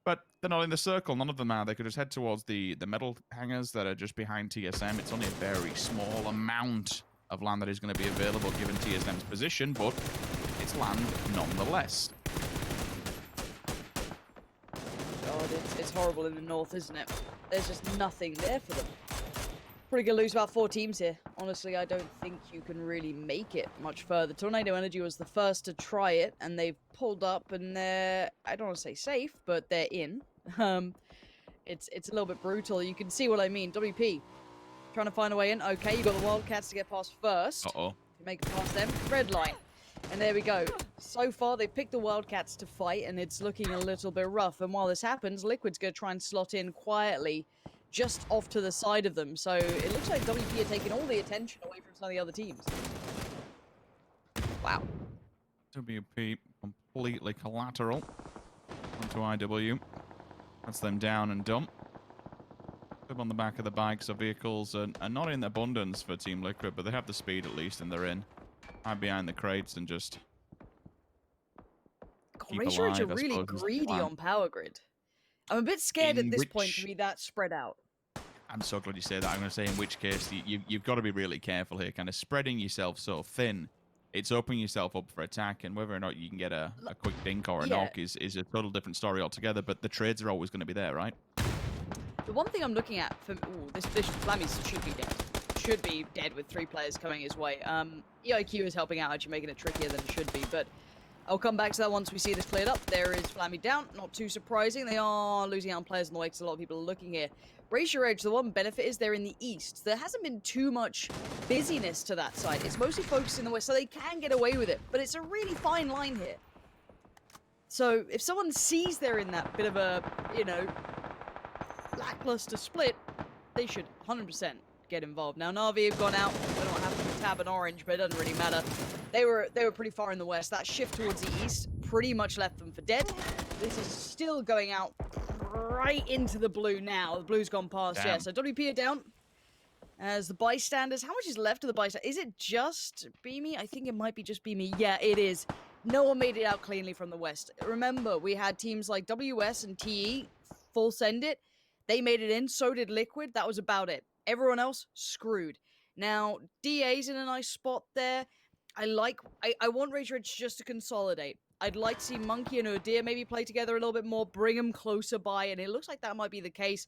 But they're not in the circle. None of them are. They could just head towards the metal hangars that are just behind TSM. It's only a very small amount of land that is going to be available given TSM's position, but it's land nonetheless. God, it's horrible in the north, isn't it? There's just nothing there for them. Probably gonna lose about 4 teams here. Honestly, I don't think you can really make it much further. Tornado Energy was the first to try it, and they've pulled up, and they're, I don't want to say safe, but they're in. It's a little bit brutal. You can see what I mean. WP, trying to find a way in. Okay, you got the Wildcats to get past first. Uh-oh. You make it past them. Red line. And there we go. So far, they picked the Wildcats to fight, and it's looking a little bit rough. And while this happens, Liquid's going to try and slot in quietly just off to the side of them. So it looks like WP are taking all the attention away from some of the other teams. Wow. WP completely collateral onto IW. That's them down and dump. Them on the back of the bike, so vehicles are not in abundance for Team Liquid, but they have the speed at least, and they're in. Hide behind the crates and just keep Ratio alive, are I really suppose, is the greedy plan. on Power Grid. I'm a bit scared In at this point which- to be that spread out. I'm so glad you say that. I'm going to say in which case you've got to be really careful here. Kind of spreading yourself so thin, it's opening yourself up for attack, and whether or not you can get a quick dink or a knock is a total different story altogether, but the trades are always going to be there, right? The one thing I'm looking at for this Flammy's should be dead. Should be dead with 3 players coming his way. EIQ is helping out, actually making it trickier than it should be, but I'll come back to that once we see this cleared up. There is Flammy down, not too surprising. They are losing out on players in the way because a lot of people are looking here. Raise your edge, the one benefit is they're in the east. There hasn't been too much busyness to that side. It's mostly focused in the west, so they can get away with it, but it's a really fine line here. So if someone sees they're in that bit of a, you know, lackluster split, they should 100% get involved. Now Na'Vi have gone out. I don't have to tab an orange, but it doesn't really matter. They were pretty far in the west. That shift towards the east pretty much left them for dead. This is still going out right into the blue now. The blue's gone past. Damn. Yeah, so WP are down. As the bystanders, how much is left of the bystanders? Is it just Beamy? I think it might be just Beamy. Yeah, it is. No one made it out cleanly from the west. Remember, we had teams like WS and TE full send it. They made it in, so did Liquid. That was about it. Everyone else, screwed. Now, DA's in a nice spot there. I want Rage Ridge just to consolidate. I'd like to see Monkey and Odir maybe play together a little bit more, bring them closer by, and it looks like that might be the case.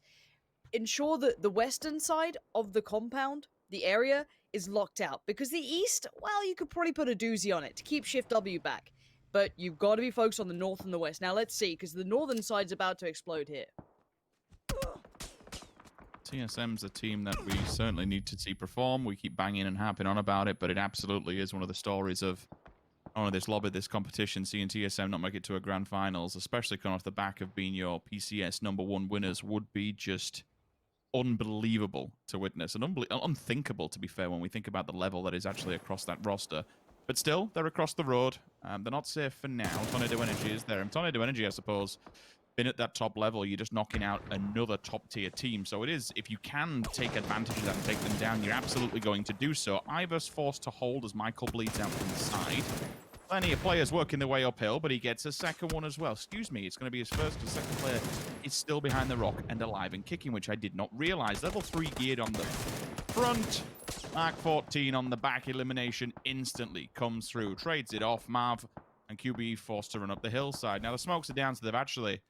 Ensure that the western side of the compound, the area, is locked out. Because the east, well, you could probably put a doozy on it to keep Shift W back. But you've got to be focused on the north and the west. Now, let's see, because the northern side's about to explode here. TSM's a team that we certainly need to see perform. We keep banging and harping on about it, but it absolutely is one of the stories of only this lobby, this competition, seeing TSM not make it to a grand finals, especially coming off the back of being your PCS #1 winners, would be just unbelievable to witness and unthinkable, to be fair, when we think about the level that is actually across that roster. But still, they're across the road. They're not safe for now. Tornado Energy is there. And Tornado Energy, I suppose, been at that top level, you're just knocking out another top-tier team. So it is, if you can take advantage of that and take them down, you're absolutely going to do so. Ivor's forced to hold as Michael bleeds out inside. Plenty of players working their way uphill, but he gets a second one as well. Excuse me, it's going to be his first. The second player is still behind the rock and alive and kicking, which I did not realize. Level 3 geared on the front. Mark 14 on the back. Elimination instantly comes through. Trades it off. Marv and QB forced to run up the hillside. Now the smokes are down, so they've actually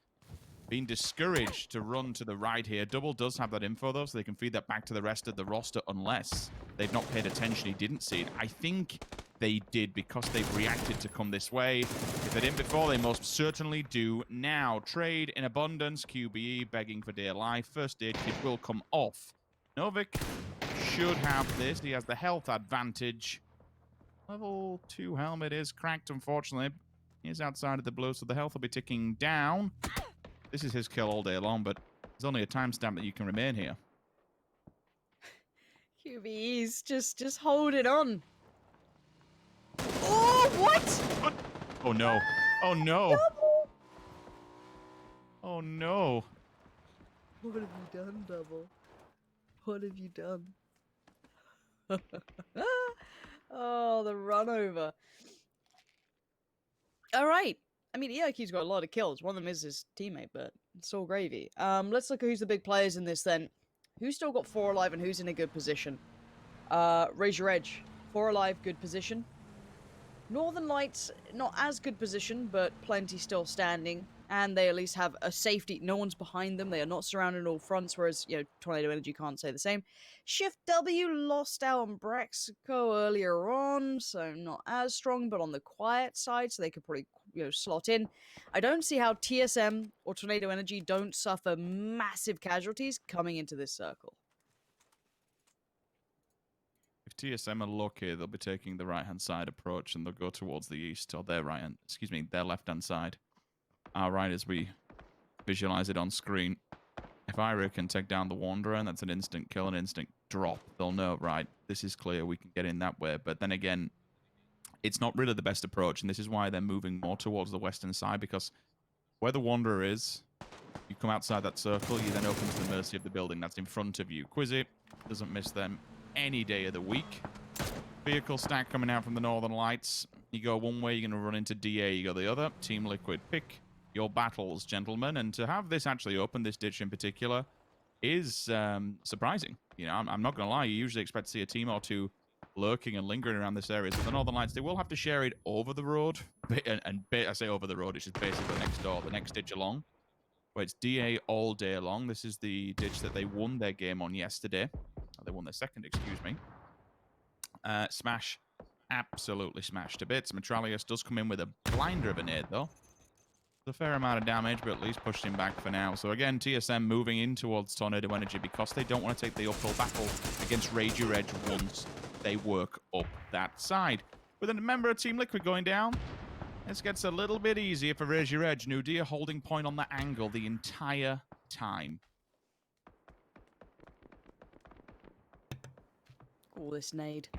been discouraged to run to the right here. Double does have that info, though, so they can feed that back to the rest of the roster unless they've not paid attention. He didn't see it. I think they did because they've reacted to come this way. If they didn't before, they most certainly do now. Trade in abundance. QBE begging for dear life. First aid kit will come off. Novik should have this. He has the health advantage. Level 2 helmet is cracked, unfortunately. He's outside of the blue, so the health will be ticking down. This is his kill all day long, but there's only a timestamp that you can remain here. QBE's just hold it on. Oh, what? Oh, no. Oh, no. Oh, no. What have you done, Double? What have you done? Oh, the run over. All right. I mean, EIQ's got a lot of kills. One of them is his teammate, but it's all gravy. Let's look at who's the big players in this then. Who's still got 4 alive and who's in a good position? Raise your edge. 4 alive, good position. Northern Lights, not as good position, but plenty still standing. and they at least have a safety. No one's behind them. They are not surrounded on all fronts, whereas, you know, Tornado Energy can't say the same. Shift W lost out on Braxico earlier on, so not as strong, but on the quiet side, so they could probably, you know, slot in. I don't see how TSM or Tornado Energy don't suffer massive casualties coming into this circle. If TSM are lucky, they'll be taking the right-hand side approach, and they'll go towards the east, or their their left-hand side. Our right, as we visualize it on screen. If Ira can take down the Wanderer, and that's an instant kill, an instant drop, they'll know, right, this is clear, we can get in that way. But then again, it's not really the best approach, and this is why they're moving more towards the western side, because where the Wanderer is, you come outside that circle, you then open to the mercy of the building that's in front of you. Quizzy doesn't miss them any day of the week. Vehicle stack coming out from the Northern Lights. You go one way, you're going to run into DA. You go the other. Team Liquid, pick your battles, gentlemen. And to have this actually open, this ditch in particular, is surprising. You know, I'm not going to lie. You usually expect to see a team or two lurking and lingering around this area. So the Northern Lights, they will have to share it over the road. And I say over the road, it's just basically next door, the next ditch along. Where it's DA all day long. This is the ditch that they won their game on yesterday. They won their second, excuse me. Smash. Absolutely smashed to bits. Metralius does come in with a blinder of a nade, though. A fair amount of damage, but at least pushed him back for now. So again, TSM moving in towards Tornado Energy because they don't want to take the uphill battle against Ragey Edge once they work up that side. With a member of Team Liquid going down, this gets a little bit easier for Ragey Edge. Nudia holding point on the angle the entire time. Oh, this nade.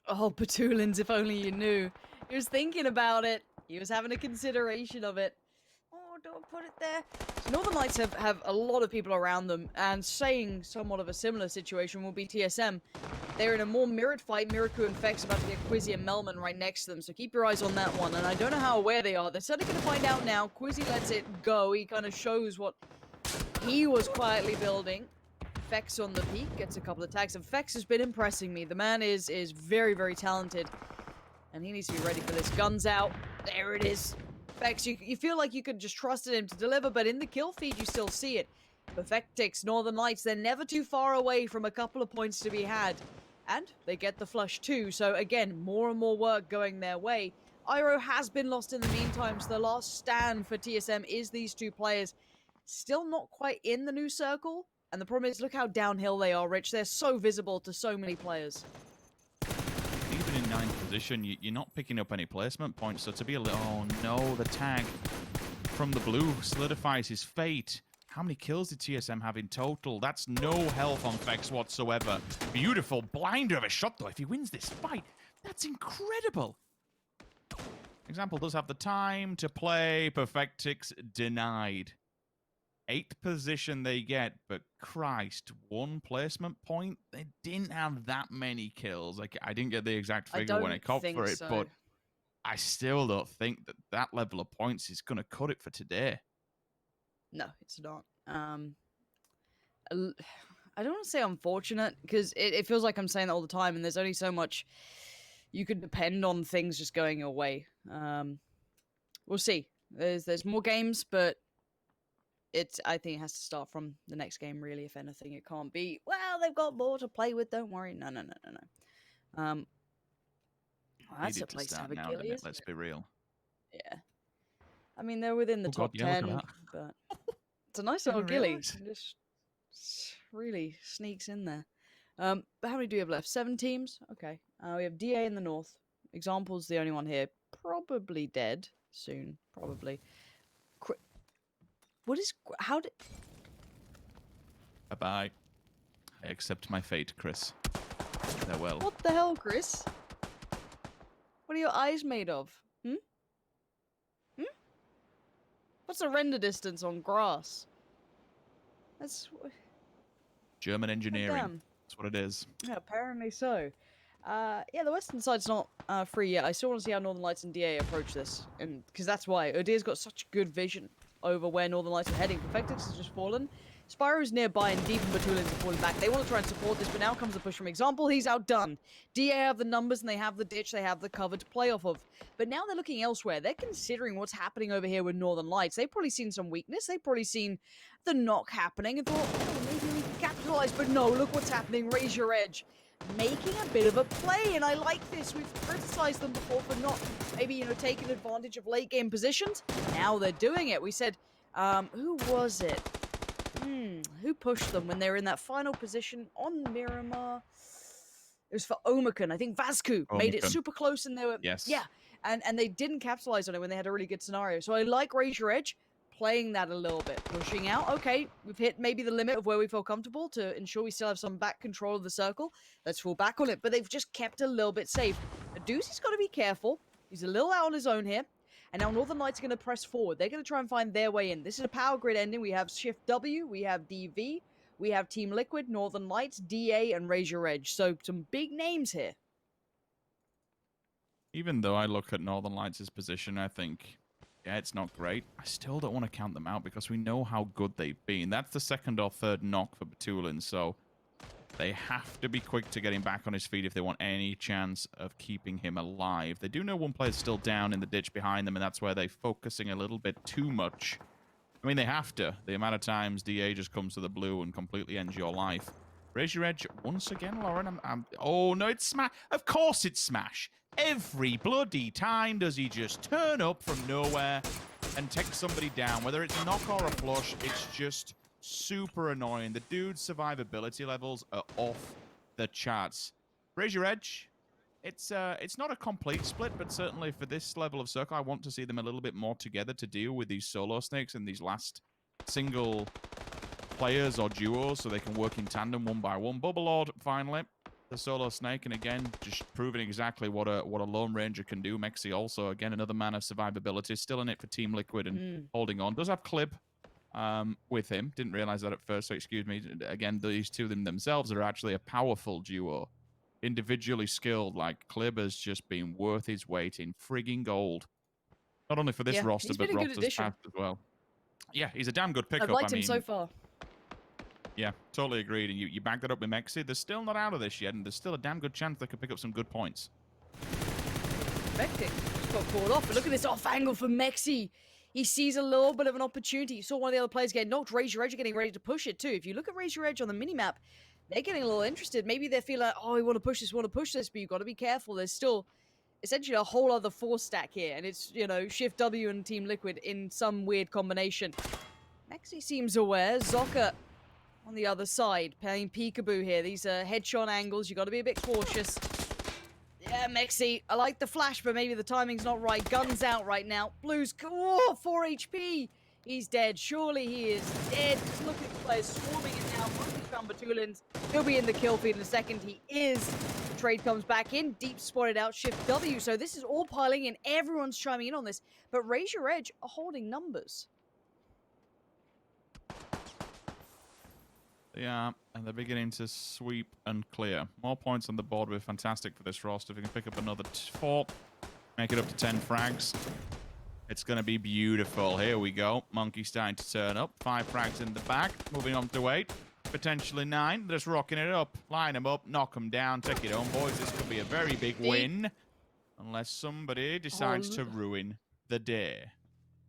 Oh, Petulins, if only you knew. He was thinking about it. He was having a consideration of it. Oh, don't put it there. So Northern Lights have a lot of people around them, and saying somewhat of a similar situation will be TSM. They're in a more mirrored fight. Miraku and Fex about to get Quizzy and Melman right next to them, so keep your eyes on that one. And I don't know how aware they are. They're certainly going to find out now. Quizzy lets it go. He kind of shows what he was quietly building. Fex on the peak, gets a couple of tags, and Fex has been impressing me. The man is very, very talented, and he needs to be ready for this. Guns out. There it is. Fex, you feel like you could just trust him to deliver, but in the kill feed, you still see it. Perfectix, Northern Lights, they're never too far away from a couple of points to be had, and they get the flush too, so again, more and more work going their way. Iroh has been lost in the meantime, so the last stand for TSM is these two players. Still not quite in the new circle. And the problem is, look how downhill they are, Rich. They're so visible to so many players. Even in 9th position, you're not picking up any placement points. So to be a little... Oh, no. The tag from the blue solidifies his fate. How many kills did TSM have in total? That's no health on Fex whatsoever. Beautiful blinder of a shot, though. If he wins this fight, that's incredible. Example does have the time to play. Perfectix denied. 8th position they get, but Christ, 1 placement point? They didn't have that many kills. Like, I didn't get the exact figure when I caught for it, but I still don't think that that level of points is going to cut it for today. No, it's not. I don't want to say unfortunate, because it feels like I'm saying that all the time, and there's only so much you could depend on things just going your way. We'll see. There's more games, but I think it has to start from the next game, really, if anything. It can't be, well, they've got more to play with, don't worry. No. Well, that's a place to have a gilly, isn't Let's be real. Yeah. I mean, they're within the top 10, but it's a nice little gilly. Just really sneaks in there. But how many do we have left? 7 teams? Okay. We have DA in the north. Example's the only one here. Probably dead soon. Probably. How did... Bye-bye. I accept my fate, Chris. Farewell. What the hell, Chris? What are your eyes made of? What's the render distance on grass? That's... German engineering. Oh, That's what it is. Yeah, apparently so. Yeah, the western side's not free yet. I still want to see how Northern Lights and DA approach this, and because that's why Odea's got such good vision over where Northern Lights are heading. Perfectix has just fallen, Spyro's nearby and Deep and Batulins are falling back. They want to try and support this, but now comes the push from Example. He's outdone. DA have the numbers and they have the ditch, they have the cover to play off of. But now they're looking elsewhere. They're considering what's happening over here with Northern Lights. They've probably seen some weakness. They've probably seen the knock happening and thought, oh, maybe we can capitalize. But no, look what's happening. Raise your edge. Making a bit of a play, and I like this. We've criticized them before for not maybe, taking advantage of late game positions. Now they're doing it. We said, who was it? Who pushed them when they were in that final position on Miramar? It was for Omicron. I think Vascu made it super close and they were... Yes. Yeah, and they didn't capitalize on it when they had a really good scenario. So I like Raise Your Edge, playing that a little bit. Pushing out. Okay, we've hit maybe the limit of where we feel comfortable to ensure we still have some back control of the circle. Let's fall back on it. But they've just kept a little bit safe. Deuce's got to be careful. He's a little out on his own here. And now Northern Lights are going to press forward. They're going to try and find their way in. This is a power grid ending. We have Shift W, we have DV, we have Team Liquid, Northern Lights, DA, and Raise Your Edge. So some big names here. Even though I look at Northern Lights' position, I think, yeah, it's not great. I still don't want to count them out because we know how good they've been. That's the second or third knock for Batulin, so they have to be quick to get him back on his feet if they want any chance of keeping him alive. They do know one player's still down in the ditch behind them, and that's where they're focusing a little bit too much. I mean, they have to. The amount of times DA just comes to the blue and completely ends your life. Raise your edge once again, Lauren. Oh, no, it's Smash. Of course it's Smash. Every bloody time does he just turn up from nowhere and take somebody down. Whether it's a knock or a flush, it's just super annoying. The dude's survivability levels are off the charts. Raise your edge. It's not a complete split, but certainly for this level of circle, I want to see them a little bit more together to deal with these solo snakes and these last single players or duos so they can work in tandem one by one. Bubble Lord, finally, the solo snake, and again, just proving exactly what a Lone Ranger can do. Mexi also, again, another man of survivability, still in it for Team Liquid and holding on. Does have Clip with him. Didn't realize that at first, so excuse me. Again, these two of them themselves are actually a powerful duo. Individually skilled, like Clib has just been worth his weight in frigging gold. Not only for this roster, but rosters past as well. Yeah, he's a damn good pickup. I've liked him so far. Yeah, totally agreed. And you back that up with Mexi. They're still not out of this yet, and there's still a damn good chance they could pick up some good points. Mexi just got caught off, but look at this off angle for Mexi. He sees a little bit of an opportunity. You saw one of the other players get knocked. Raise Your Edge are getting ready to push it too. If you look at Raise Your Edge on the minimap, they're getting a little interested. Maybe they feel like, oh, we want to push this, but you've got to be careful. There's still essentially a whole other force stack here, and it's, Shift W and Team Liquid in some weird combination. Mexi seems aware. Zoka on the other side, playing peekaboo here. These are headshot angles. You got to be a bit cautious. Yeah, Mexi, I like the flash, but maybe the timing's not right. Gun's out right now. Blue's, 4 HP. He's dead. Surely he is dead. Just look at the players swarming it now. Mostly found Batulins. He'll be in the kill feed in a second. He is. The trade comes back in. Deep spotted out. Shift W. So this is all piling in. Everyone's chiming in on this. But Raise Your Edge are holding numbers. Yeah, and they're beginning to sweep and clear. More points on the board would be fantastic for this roster. If we can pick up another 4, make it up to 10 frags. It's going to be beautiful. Here we go. Monkey starting to turn up. 5 frags in the back. Moving on to 8. Potentially 9. Just rocking it up. Line them up. Knock them down. Take it home, boys. This could be a very big win. Unless somebody decides to ruin the day.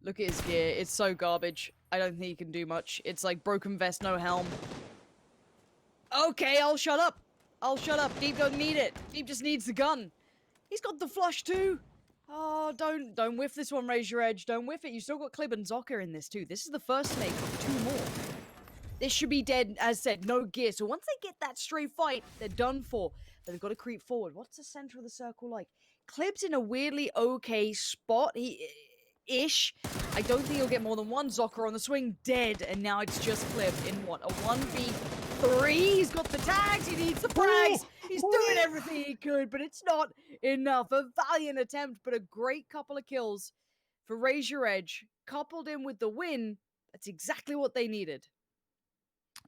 Look at his gear. It's so garbage. I don't think he can do much. It's like broken vest, no helm. Okay, I'll shut up. I'll shut up. Deep don't need it. Deep just needs the gun. He's got the flush too. Oh, don't whiff this one, Raise Your Edge. Don't whiff it. You still got Clib and Zoka in this too. This is the first snake of 2 more. This should be dead, as said, no gear. So once they get that stray fight, they're done for. But they've got to creep forward. What's the center of the circle like? Clib's in a weirdly okay spot. Ish. I don't think he'll get more than 1. Zoka on the swing, dead. And now it's just Clib in what? A 1v3. He's got the tags. He needs the frags. He's doing everything he could, but it's not enough. A valiant attempt, but a great couple of kills for Raise Your Edge. Coupled in with the win, that's exactly what they needed.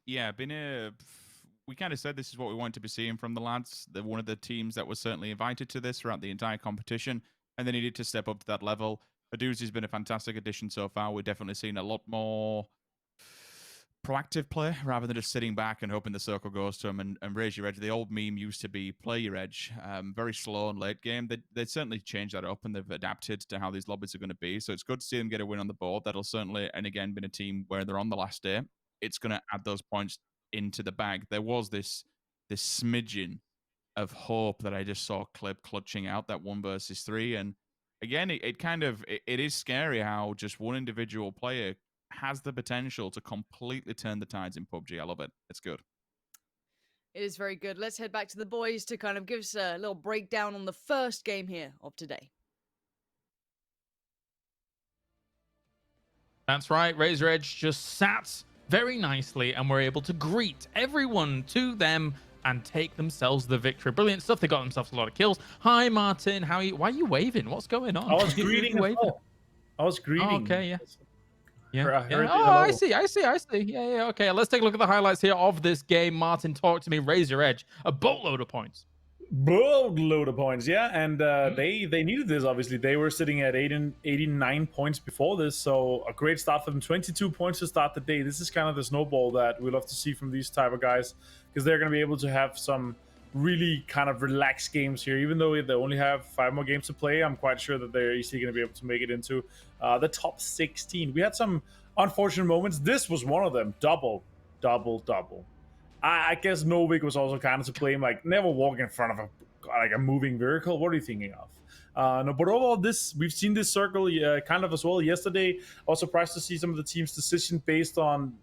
Yeah, we kind of said this is what we want to be seeing from the lads. They're one of the teams that was certainly invited to this throughout the entire competition, and they needed to step up to that level. Aduzi's been a fantastic addition so far. We've definitely seen a lot more proactive play rather than just sitting back and hoping the circle goes to them and raise your edge. The old meme used to be play your edge, very slow and late game. They certainly changed that up and they've adapted to how these lobbies are going to be. So it's good to see them get a win on the board. That'll certainly, and again, been a team where they're on the last day. It's going to add those points into the bag. There was this smidgen of hope that I just saw Clip clutching out that 1 versus 3. And again, it is scary how just one individual player has the potential to completely turn the tides in PUBG. I love it. It's good. It is very good. Let's head back to the boys to kind of give us a little breakdown on the first game here of today. That's right. Razor Edge just sat very nicely and were able to greet everyone to them and take themselves the victory. Brilliant stuff. They got themselves a lot of kills. Hi, Martin. Why are you waving? What's going on? I was greeting. I was greeting. Oh, okay, yeah. Yeah. Yeah. Oh, I see. Yeah. Okay, let's take a look at the highlights here of this game. Martin, talk to me. Razor Edge, a boatload of points. Boatload of points, yeah. And they needed this, obviously. They were sitting at 89 points before this, so a great start for them. 22 points to start the day. This is kind of the snowball that we love to see from these type of guys, because they're going to be able to have some really kind of relaxed games here. Even though they only have 5 more games to play, I'm quite sure that they're easily going to be able to make it into the top 16. We had some unfortunate moments. This was one of them. Double. I guess Novik was also kind of to blame, like never walk in front of a moving vehicle. What are you thinking of? No, but overall, we've seen this circle kind of as well yesterday. I was surprised to see some of the team's decision based on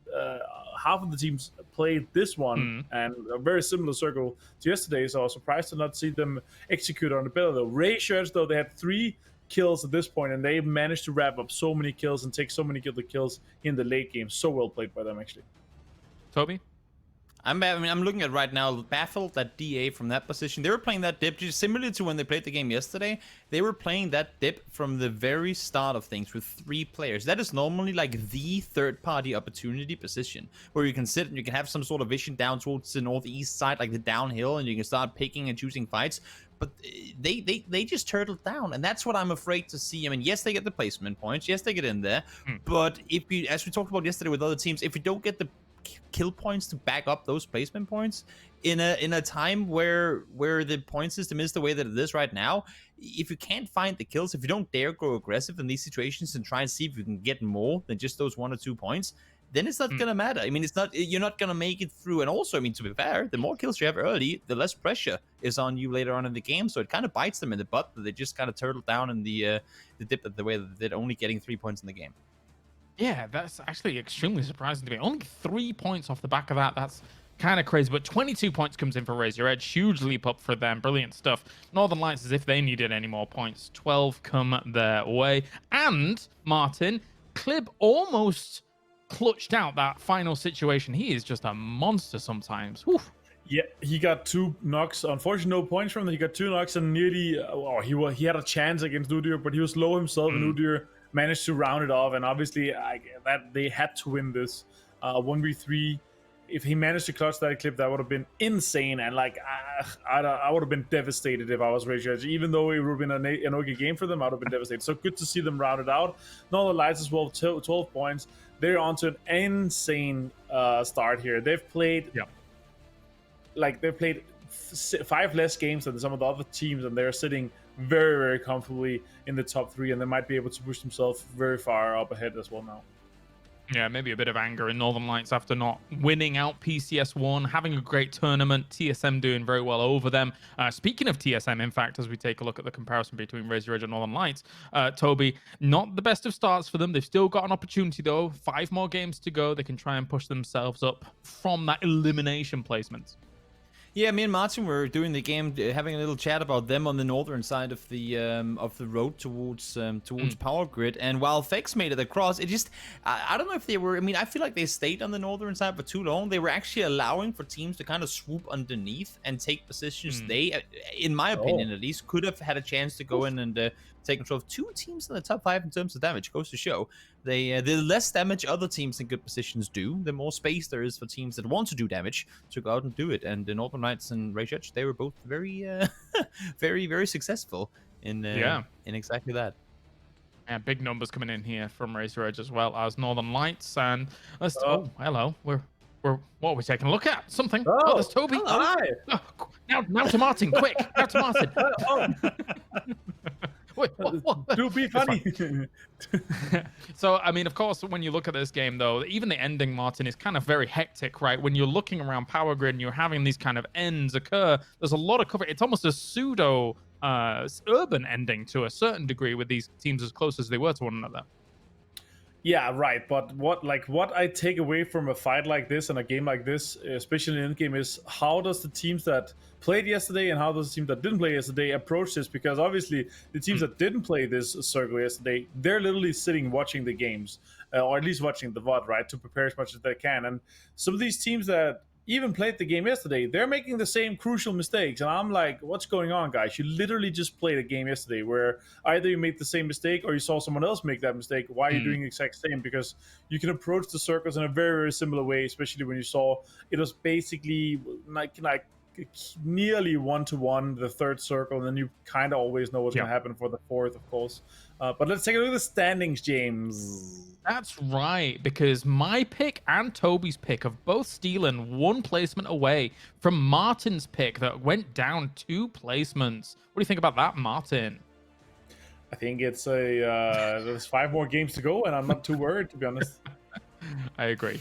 half of the teams played this one and a very similar circle to yesterday. So I was surprised to not see them execute on it better though. Ray Shirts though, they had 3 kills at this point, and they managed to wrap up so many kills and take so many good kills in the late game. So well played by them, actually. Toby? I'm looking at right now, baffled that DA from that position. They were playing that dip just similar to when they played the game yesterday. They were playing that dip from the very start of things with 3 players. That is normally like the third-party opportunity position where you can sit and you can have some sort of vision down towards the northeast side, like the downhill, and you can start picking and choosing fights. But they just turtled down, and that's what I'm afraid to see. I mean, yes, they get the placement points. Yes, they get in there. But if you, as we talked about yesterday with other teams, if you don't get the kill points to back up those placement points in a time where the point system is the way that it is right now, if you can't find the kills, if you don't dare go aggressive in these situations and try and see if you can get more than just those 1 or 2 points, then it's not gonna matter. I mean, you're not gonna make it through. And also, I mean, to be fair, the more kills you have early, the less pressure is on you later on in the game. So it kind of bites them in the butt that they just kind of turtle down in the dip the way that they're only getting 3 points in the game. Yeah, that's actually extremely surprising to me. Only 3 points off the back of that. That's kind of crazy. But 22 points comes in for Razor Edge. Huge leap up for them. Brilliant stuff. Northern Lights, as if they needed any more points. 12 come their way. And, Martin, Clib almost clutched out that final situation. He is just a monster sometimes. Whew. Yeah, he got 2 knocks. Unfortunately, no points from them. He got 2 knocks and nearly... he had a chance against Udyr, but he was low himself, and Udyr managed to round it off, and obviously that they had to win this 1v3. If he managed to clutch that clip, that would have been insane, and like I would have been devastated if I was Razor Edge. Even though it would have been an okay game for them, I would have been devastated. So good to see them round it out. Northern Lights as well, 12 points. They're on to an insane start here. They've played they've played 5 less games than some of the other teams, and they're sitting very, very comfortably in the top 3, and they might be able to push themselves very far up ahead as well now. Yeah, maybe a bit of anger in Northern Lights after not winning out PCS1, having a great tournament, TSM doing very well over them. Speaking of TSM, in fact, as we take a look at the comparison between Razor Edge and Northern Lights, Toby, not the best of starts for them. They've still got an opportunity, though. 5 more games to go. They can try and push themselves up from that elimination placement. Yeah, me and Martin were doing the game, having a little chat about them on the northern side of the road towards Power Grid. And while Fex made it across, it just I don't know if they were. I mean, I feel like they stayed on the northern side for too long. They were actually allowing for teams to kind of swoop underneath and take positions. They, in my opinion, at least, could have had a chance to go in and take control of 2 teams in the top 5 in terms of damage. Goes to show the less damage other teams in good positions do, the more space there is for teams that want to do damage to go out and do it. And the Northern Knights and Razor Edge, they were both very very, very successful in exactly that. And big numbers coming in here from Razor Edge as well as Northern Lights. And let's. Uh, Oh, hello. We're what are we taking a look at? Something. Oh, there's oh, Toby. hi. Oh, now to Martin, quick! Now to Martin. Oh, Wait, what? do be It's funny. fine. So, I mean, of course, when you look at this game, though, even the ending, Martin, is kind of very hectic, right? When you're looking around Power Grid and you're having these kind of ends occur, there's a lot of cover. It's almost a pseudo urban ending to a certain degree with these teams as close as they were to one another. Yeah, right. But what I take away from a fight like this and a game like this, especially in endgame, is how does the teams that played yesterday and how does the team that didn't play yesterday approach this? Because obviously the teams that didn't play this circle yesterday, they're literally sitting watching the games, or at least watching the VOD, right, to prepare as much as they can. And some of these teams that even played the game yesterday, they're making the same crucial mistakes. And I'm like, what's going on, guys? You literally just played a game yesterday where either you made the same mistake or you saw someone else make that mistake. Why are you doing the exact same? Because you can approach the circles in a very, very similar way, especially when you saw it was basically like nearly 1-to-1 the third circle, and then you kind of always know what's going to happen for the fourth, of course. But let's take a look at the standings, James. That's right, because my pick and Toby's pick have both stealing one placement away from Martin's pick that went down 2 placements. What do you think about that, Martin? I think it's there's 5 more games to go, and I'm not too worried, to be honest. I agree.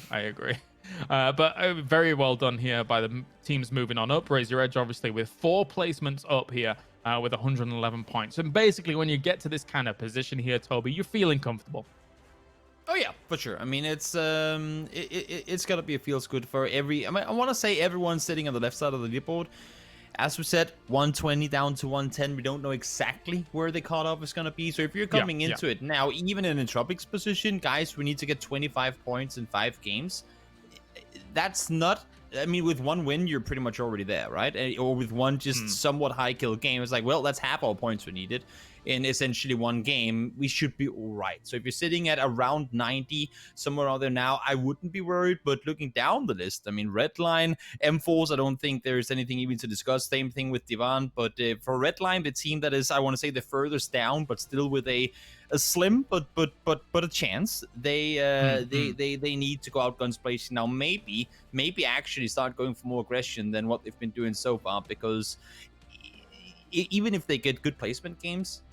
But very well done here by the teams moving on up. Razor Edge, obviously, with 4 placements up here with 111 points. And basically, when you get to this kind of position here, Toby, you're feeling comfortable. Oh yeah, for sure. I mean, it's gotta be a feels good for every. I mean, I want to say everyone sitting on the left side of the leaderboard. As we said, 120 down to 110. We don't know exactly where the cutoff is gonna be. So if you're coming into it now, even in a Tropics position, guys, we need to get 25 points in 5 games. That's not. I mean, with 1 win, you're pretty much already there, right? Or with 1 just somewhat high kill game, it's like, well, that's half our points we needed. In essentially 1 game, we should be all right. So if you're sitting at around 90, somewhere out there now, I wouldn't be worried. But looking down the list, I mean, Redline, M4s, I don't think there's anything even to discuss. Same thing with Divan. But for Redline, the team that is, I want to say, the furthest down, but still with a slim but a chance. They need to go out guns blazing now. Maybe actually start going for more aggression than what they've been doing so far, because even if they get good placement games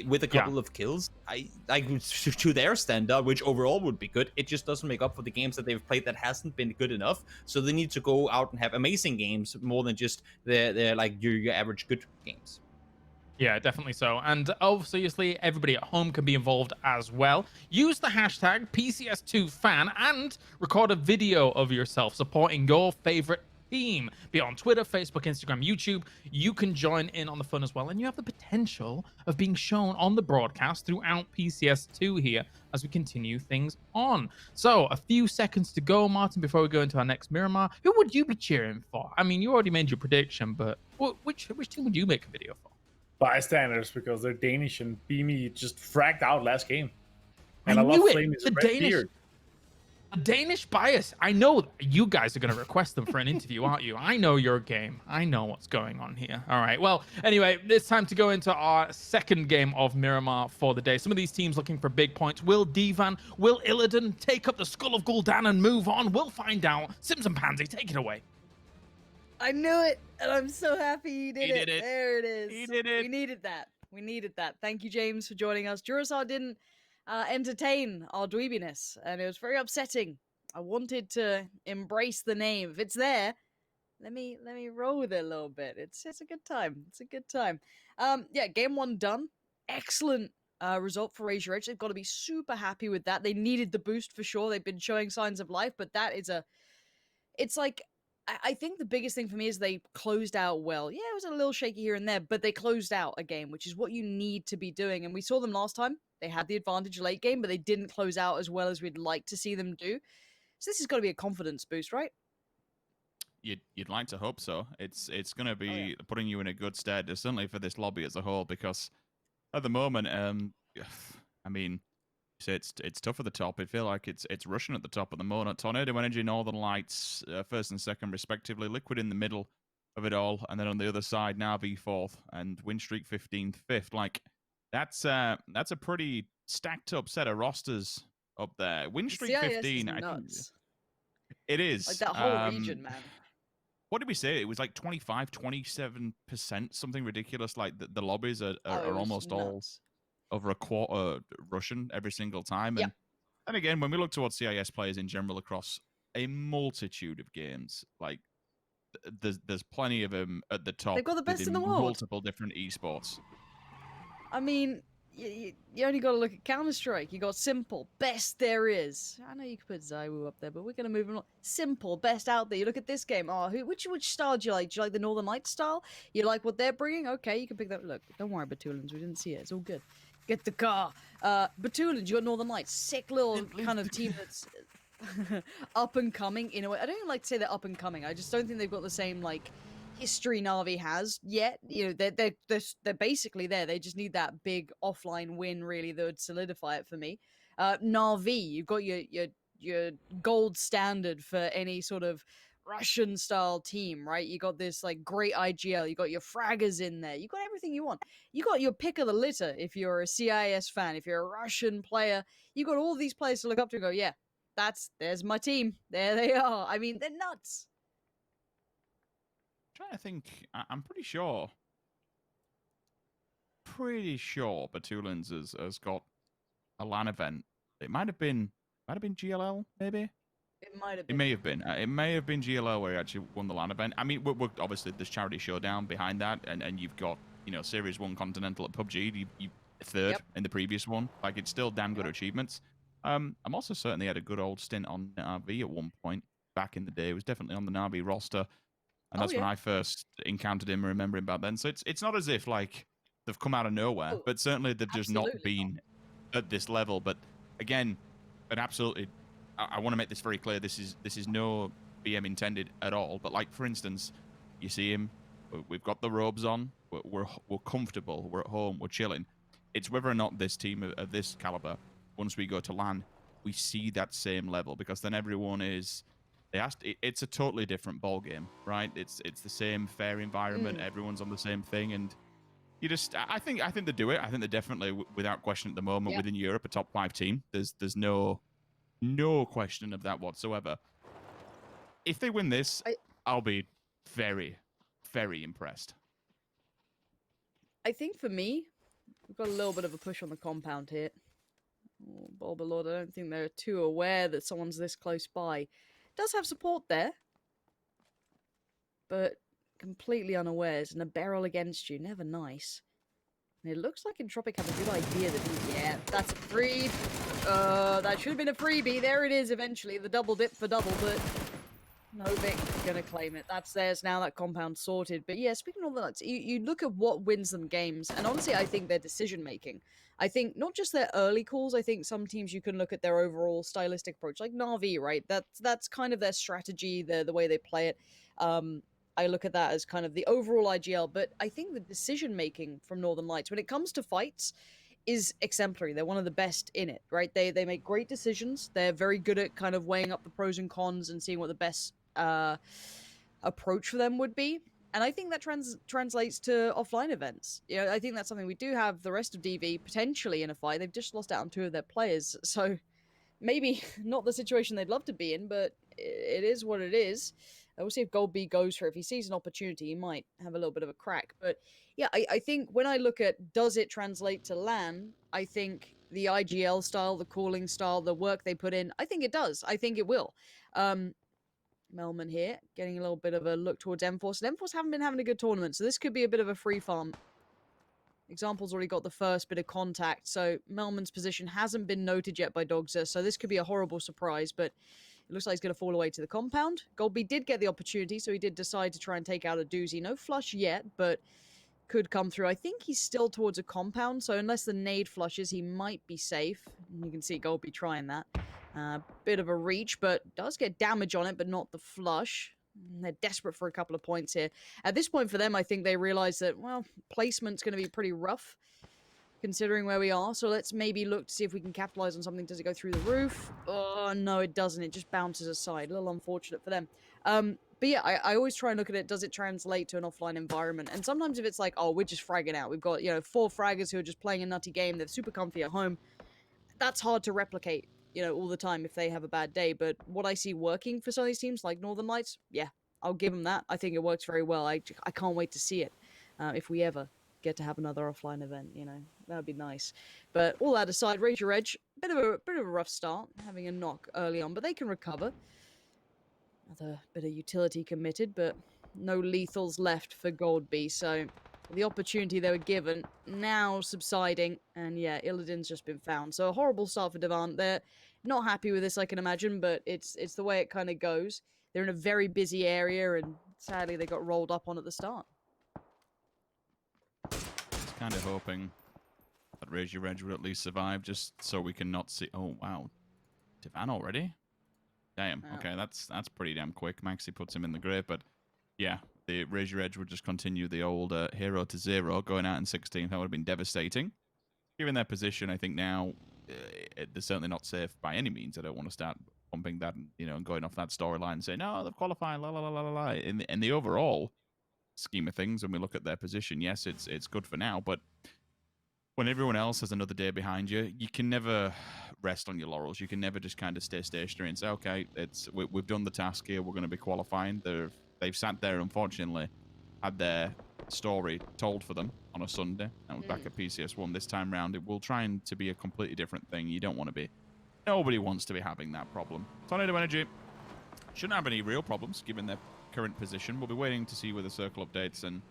with a couple of kills, I to their standard, which overall would be good, it just doesn't make up for the games that they've played that hasn't been good enough. So they need to go out and have amazing games more than just their like your average good games. Yeah, definitely so. And obviously, everybody at home can be involved as well. Use the hashtag PCS2fan and record a video of yourself supporting your favorite team. Be it on Twitter, Facebook, Instagram, YouTube. You can join in on the fun as well. And you have the potential of being shown on the broadcast throughout PCS2 here as we continue things on. So, a few seconds to go, Martin, before we go into our next Miramar. Who would you be cheering for? I mean, you already made your prediction, but which team would you make a video for? Bystanders, because they're Danish and Beamy just fragged out last game. And I love knew it. Flamey's The red beard. Danish bias. I know you guys are going to request them for an interview, aren't you? I know your game. I know what's going on here. All right. Well, anyway, it's time to go into our second game of Miramar for the day. Some of these teams looking for big points. Will Divan, will Illidan take up the Skull of Gul'dan and move on? We'll find out. Sims and Pansy, take it away. I knew it, and I'm so happy you did it. it. There it is. He did it. We needed that. Thank you, James, for joining us. Durasar didn't entertain our dweebiness, and it was very upsetting. I wanted to embrace the name. If it's there, let me roll with it a little bit. It's a good time. It's a good time. Yeah, game 1 done. Excellent result for Razor Edge. They've got to be super happy with that. They needed the boost for sure. They've been showing signs of life, but that is it's like, I think the biggest thing for me is they closed out well. Yeah, it was a little shaky here and there, but they closed out a game, which is what you need to be doing. And we saw them last time. They had the advantage late game, but they didn't close out as well as we'd like to see them do. So this has got to be a confidence boost, right? You'd like to hope so. It's going to be putting you in a good stead, certainly for this lobby as a whole, because at the moment, I mean, it's tough at the top. I feel like it's Russian at the top at the moment. Tornado Energy, Northern Lights, first and second respectively. Liquid in the middle of it all, and then on the other side, Navi fourth, and Win Streak 15th, fifth. Like that's a pretty stacked up set of rosters up there. Win streak CIS 15, is I think nuts. it is. Like that whole region, man. What did we say? It was like 25, 27%, something ridiculous. Like the lobbies are It was almost all nuts. over a quarter Russian every single time. Yep. And again, when we look towards CIS players in general across a multitude of games, like there's plenty of them at the top. They've got the best within in the world. multiple different esports. I mean, you only got to look at Counter-Strike. You got Simple, best there is. I know you could put Zywoo up there, but we're going to move on. Simple, best out there. You look at this game. Oh, which style do you like? Do you like the Northern Lights style? You like what they're bringing? Okay, you can pick that. Look, don't worry, Batulins. We didn't see it. It's all good. Get the car. Batulins, you got Northern Lights. Sick little kind of team that's up and coming in a way. I don't even like to say they're up and coming. I just don't think they've got the same, like, history Na'Vi has yet. You know, they're basically there. They just need that big offline win, really, that would solidify it for me. Na'Vi, you've got your gold standard for any sort of Russian style team, right? You got this like great IGL, you got your fraggers in there, you got everything you want. You got your pick of the litter if you're a CIS fan, if you're a Russian player, you got all these players to look up to and go, yeah, there's my team. There they are. I mean, they're nuts. Trying to think, I'm pretty sure Batulins has got a LAN event. It might have been GLL, maybe. It might have been. It may have been. It may have been GLL where he actually won the LAN event. I mean, we're obviously there's Charity Showdown behind that, and you've got Series 1 Continental at PUBG. You third in the previous one. Like, it's still damn good achievements. I'm also certain he had a good old stint on Na'Vi at one point back in the day. He was definitely on the Na'Vi roster. And that's when I first encountered him and remember him back then. So it's not as if, like, they've come out of nowhere, but certainly they've just not been at this level. But again, I want to make this very clear. This is no BM intended at all. But, like, for instance, you see him, we've got the robes on, we're comfortable, we're at home, we're chilling. It's whether or not this team of this caliber, once we go to LAN, we see that same level, because then everyone is... It's a totally different ball game, right? It's the same fair environment. Everyone's on the same thing, and you just I think they do it. I think they're definitely, without question, at the moment within Europe, a top 5 team. There's no question of that whatsoever. If they win this, I'll be very, very impressed. I think for me, we've got a little bit of a push on the compound here. Oh, Bulbalord, I don't think they're too aware that someone's this close by. Does have support there, but completely unawares, and a barrel against you, never nice. And it looks like Entropic have a good idea that that's a free. That should have been a freebie. There it is eventually, the double dip for double, but Novik gonna claim it. That's theirs now, that compound sorted. But yeah, speaking of all that, you look at what wins them games, and honestly, I think their decision making. I think not just their early calls. I think some teams you can look at their overall stylistic approach, like Na'Vi, right? That's kind of their strategy, the way they play it. I look at that as kind of the overall IGL, but I think the decision making from Northern Lights when it comes to fights is exemplary. They're one of the best in it, right? They make great decisions. They're very good at kind of weighing up the pros and cons and seeing what the best approach for them would be. And I think that translates to offline events. You know, I think that's something we do have the rest of DV potentially in a fight. They've just lost out on 2 of their players, so maybe not the situation they'd love to be in, but it is what it is. We'll see if Gold B goes for it. If he sees an opportunity, he might have a little bit of a crack. But yeah, I think when I look at does it translate to LAN, I think the IGL style, the calling style, the work they put in, I think it does. I think it will. Melman here, getting a little bit of a look towards M-Force. And M-Force haven't been having a good tournament, so this could be a bit of a free farm. Example's already got the first bit of contact, so Melman's position hasn't been noted yet by Dogza, so this could be a horrible surprise, but it looks like he's going to fall away to the compound. Goldby did get the opportunity, so he did decide to try and take out a doozy. No flush yet, but could come through. I think he's still towards a compound, so unless the nade flushes, he might be safe. You can see Goldby trying that. Bit of a reach, but does get damage on it, but not the flush. They're desperate for a couple of points here. At this point for them, I think they realize that, well, placement's going to be pretty rough considering where we are. So let's maybe look to see if we can capitalize on something. Does it go through the roof? Oh, no, it doesn't. It just bounces aside. A little unfortunate for them. But yeah, I always try and look at it. Does it translate to an offline environment? And sometimes if it's like, oh, we're just fragging out. We've got, 4 fraggers who are just playing a nutty game. They're super comfy at home. that's hard to replicate, all the time if they have a bad day. But what I see working for some of these teams, like Northern Lights, yeah, I'll give them that. I think it works very well. I can't wait to see it if we ever get to have another offline event. That would be nice. But all that aside, Raise Your Edge, bit of a rough start, having a knock early on, but they can recover. Another bit of utility committed, but no lethals left for Gold B. So the opportunity they were given now subsiding, and yeah, Illidan's just been found. So a horrible start for Devant. They're not happy with this, I can imagine, but it's the way it kind of goes. They're in a very busy area, and sadly they got rolled up on at the start. Just kind of hoping that Raise Your Edge would at least survive, just so we can not see. Oh wow, Devant already. Damn. Wow. Okay, that's pretty damn quick. Maxi puts him in the grave, but yeah, the Raise Your Edge would just continue the old hero to zero, going out in 16th. That would have been devastating. Given their position, I think now they're certainly not safe by any means. I don't want to start pumping that, and going off that storyline and saying, no, they've qualified, la la la la la la. In the overall scheme of things, when we look at their position, yes, it's good for now, but when everyone else has another day behind you, you can never rest on your laurels. You can never just kind of stay stationary and say, okay, we've done the task here, we're going to be qualifying. They've sat there, unfortunately, had their story told for them on a Sunday. That was back at PCS1. This time round, it will try to be a completely different thing. You don't want to be... Nobody wants to be having that problem. Tornado Energy shouldn't have any real problems, given their current position. We'll be waiting to see where the circle updates and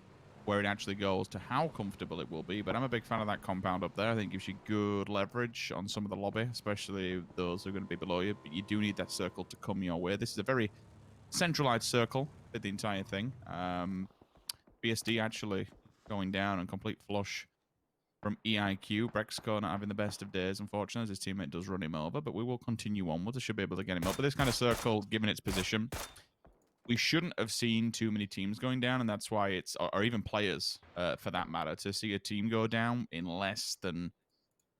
where it actually goes to how comfortable it will be. But I'm a big fan of that compound up there. I think it gives you good leverage on some of the lobby, especially those who are going to be below you. But you do need that circle to come your way. This is a very centralized circle for the entire thing. BSD actually going down and complete flush from EIQ. Brexco not having the best of days, unfortunately, as his teammate does run him over. But we will continue onwards. I should be able to get him up. But this kind of circle, given its position, we shouldn't have seen too many teams going down, and that's why it's, or even players for that matter, to see a team go down in less than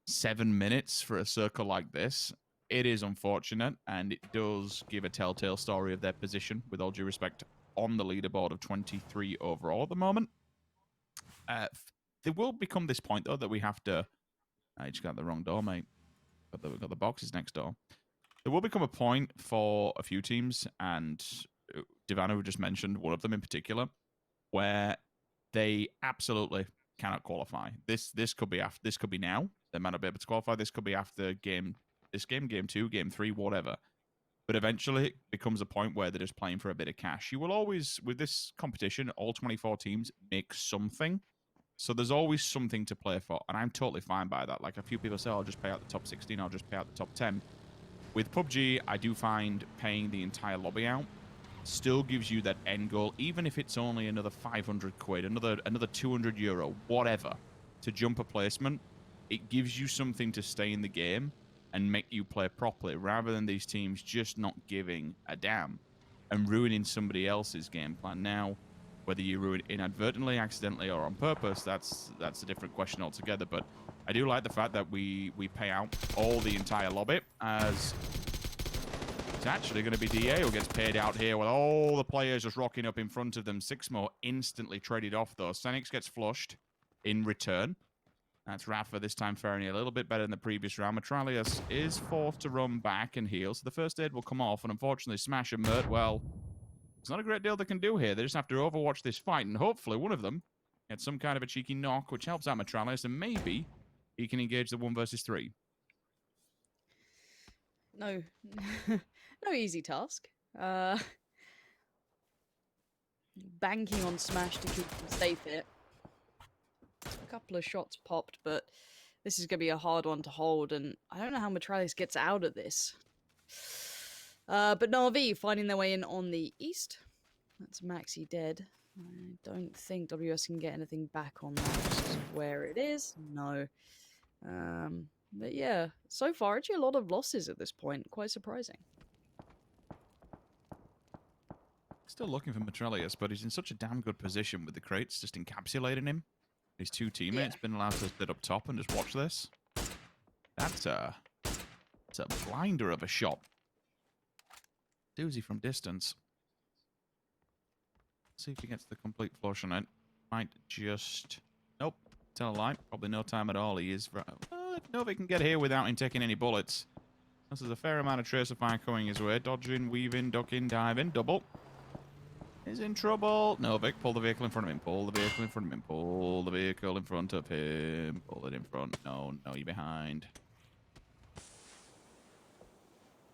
7 minutes for a circle like this. It is unfortunate, and it does give a telltale story of their position, with all due respect, on the leaderboard of 23 overall at the moment. There will become this point, though, that we have to... I just got the wrong door, mate. We've got the boxes next door. There will become a point for a few teams, and Divano just mentioned one of them in particular, where they absolutely cannot qualify. This could be after. This could be now. They might not be able to qualify. This could be after game 2, game 3, whatever. But eventually, it becomes a point where they're just playing for a bit of cash. You will always, with this competition, all 24 teams make something. So there's always something to play for, and I'm totally fine by that. Like, a few people say, I'll just pay out the top 16, I'll just pay out the top 10. With PUBG, I do find paying the entire lobby out still gives you that end goal, even if it's only another 500 quid, another €200, whatever, to jump a placement. It gives you something to stay in the game and make you play properly, rather than these teams just not giving a damn and ruining somebody else's game plan. Now, whether you ruin it inadvertently, accidentally, or on purpose, that's a different question altogether. But I do like the fact that we pay out all the entire lobby, as it's actually going to be DA who gets paid out here with all the players just rocking up in front of them. Sixmo instantly traded off, though. Senix gets flushed in return. That's Rafa this time faring a little bit better than the previous round. Metralius is forced to run back and heal, so the first aid will come off, and unfortunately Smash and Mert, well, there's not a great deal they can do here. They just have to overwatch this fight, and hopefully one of them gets some kind of a cheeky knock, which helps out Metralius, and maybe he can engage the 1 versus 3. No, no easy task. Banking on Smash to keep them safe here. A couple of shots popped, but this is going to be a hard one to hold, and I don't know how Metralius gets out of this. But Na'Vi finding their way in on the east. That's Maxi dead. I don't think WS can get anything back on that, just where it is. No. But yeah, so far, actually a lot of losses at this point. Quite surprising. Still looking for Metralius, but he's in such a damn good position with the crates just encapsulating him. His two teammates been allowed to sit up top and just watch this. It's a blinder of a shot. Doozy from distance. See if he gets the complete flush on it. Might just... Nope. Tell a lie. Probably no time at all. He is... if Novi can get here without him taking any bullets. This is a fair amount of tracer fire coming his way. Dodging, weaving, ducking, diving, double. He's in trouble. Novik, pull the vehicle in front of him. Pull the vehicle in front of him. Pull the vehicle in front of him. Pull it in front. No, you're behind.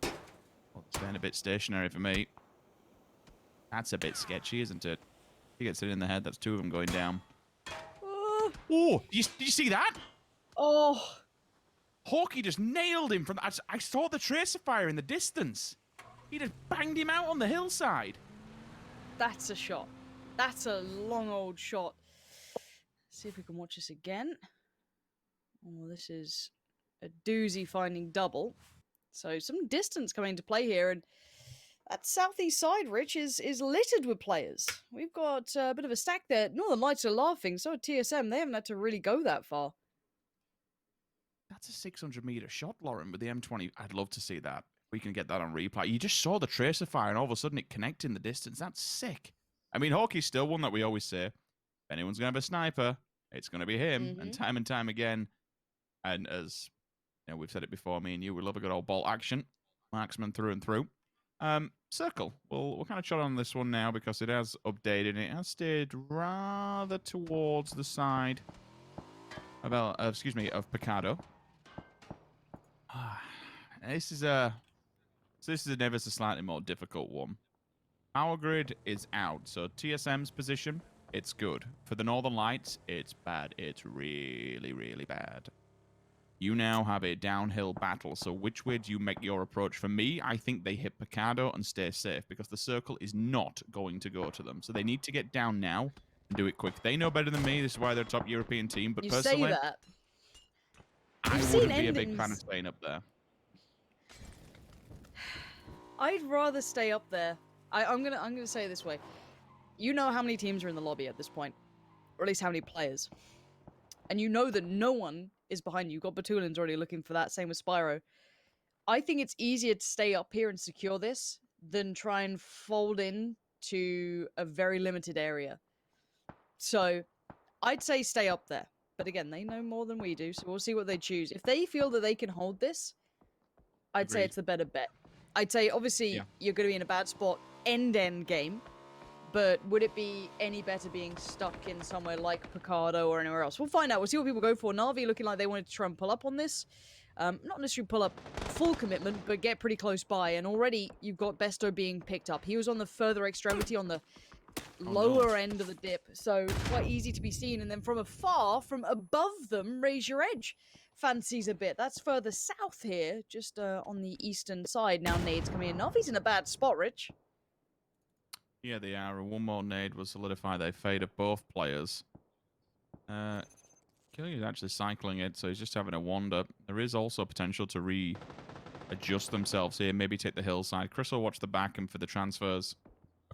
Well, it's been a bit stationary for me. That's a bit sketchy, isn't it? He gets it in the head. That's 2 of them going down. Oh, did you see that? Oh. Hawkeye just nailed him from. I saw the tracer fire in the distance. He just banged him out on the hillside. That's a shot. That's a long old shot. See if we can watch this again. Oh, this is a doozy finding double. So some distance coming into play here, and that southeast side, Rich, is littered with players. We've got a bit of a stack there. Northern Lights are laughing, so are TSM. They haven't had to really go that far. That's a 600-meter shot, Lauren, with the M20. I'd love to see that. We can get that on replay. You just saw the tracer fire, and all of a sudden it connected in the distance. That's sick. I mean, Hawkeye's still one that we always say, if anyone's going to have a sniper, it's going to be him. And time again, and as you know, we've said it before, me and you, we love a good old bolt action. Marksman through and through. Circle. We'll kind of shot on this one now because it has updated. It has stayed rather towards the side of Picado. This is a never so slightly more difficult one. Power grid is out, so TSM's position, it's good. For the Northern Lights, it's bad. It's really, really bad. You now have a downhill battle, so which way do you make your approach? For me, I think they hit Picado and stay safe, because the circle is not going to go to them. So they need to get down now and do it quick. They know better than me, this is why they're a top European team, but you personally, say that. I wouldn't be a big fan of staying up there. I'd rather stay up there. I'm gonna say it this way. You know how many teams are in the lobby at this point, or at least how many players, and you know that no one is behind you. You've got Batulin's already looking for that. Same with Spyro. I think it's easier to stay up here and secure this than try and fold in to a very limited area. So I'd say stay up there. But again, they know more than we do, so we'll see what they choose. If they feel that they can hold this, I'd say it's the better bet. I'd say, obviously, you're going to be in a bad spot end game, but would it be any better being stuck in somewhere like Picado or anywhere else? We'll find out. We'll see what people go for. Na'Vi looking like they wanted to try and pull up on this. Not necessarily pull up full commitment, but get pretty close by. And already you've got Besto being picked up. He was on the further extremity, on the lower end of the dip, so quite easy to be seen. And then from afar, from above them, Raise Your Edge fancies a bit. That's further south here, just on the eastern side. Now nades coming in. Na'Vi's in a bad spot, Rich. Yeah, they are. One more nade will solidify their fate of both players. Killian's actually cycling it, so he's just having a wander. There is also potential to readjust themselves here, maybe take the hillside. Chris will watch the back and for the transfers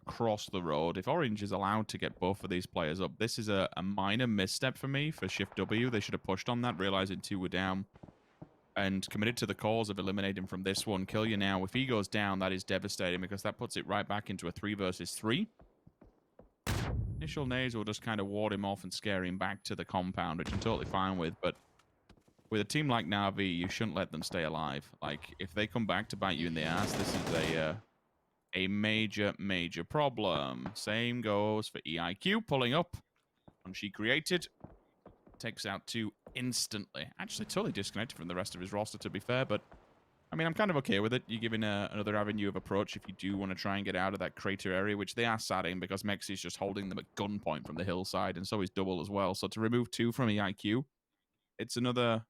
across the road. If Orange is allowed to get both of these players up, this is a minor misstep for me for Shift W. They should have pushed on that, realizing 2 were down, and committed to the cause of eliminating from this one. Killian now, if he goes down, that is devastating, because that puts it right back into a 3 versus 3. Initial nades will just kind of ward him off and scare him back to the compound, which I'm totally fine with, but with a team like Na'Vi, you shouldn't let them stay alive. Like, if they come back to bite you in the ass, this is a major problem. Same goes for EIQ, pulling up. When she created, takes out 2 instantly. Actually, totally disconnected from the rest of his roster, to be fair, but I mean, I'm kind of okay with it. You're giving another avenue of approach if you do want to try and get out of that crater area, which they are sat in because Mexi's just holding them at gunpoint from the hillside, and so is Double as well. So to remove 2 from EIQ, it's another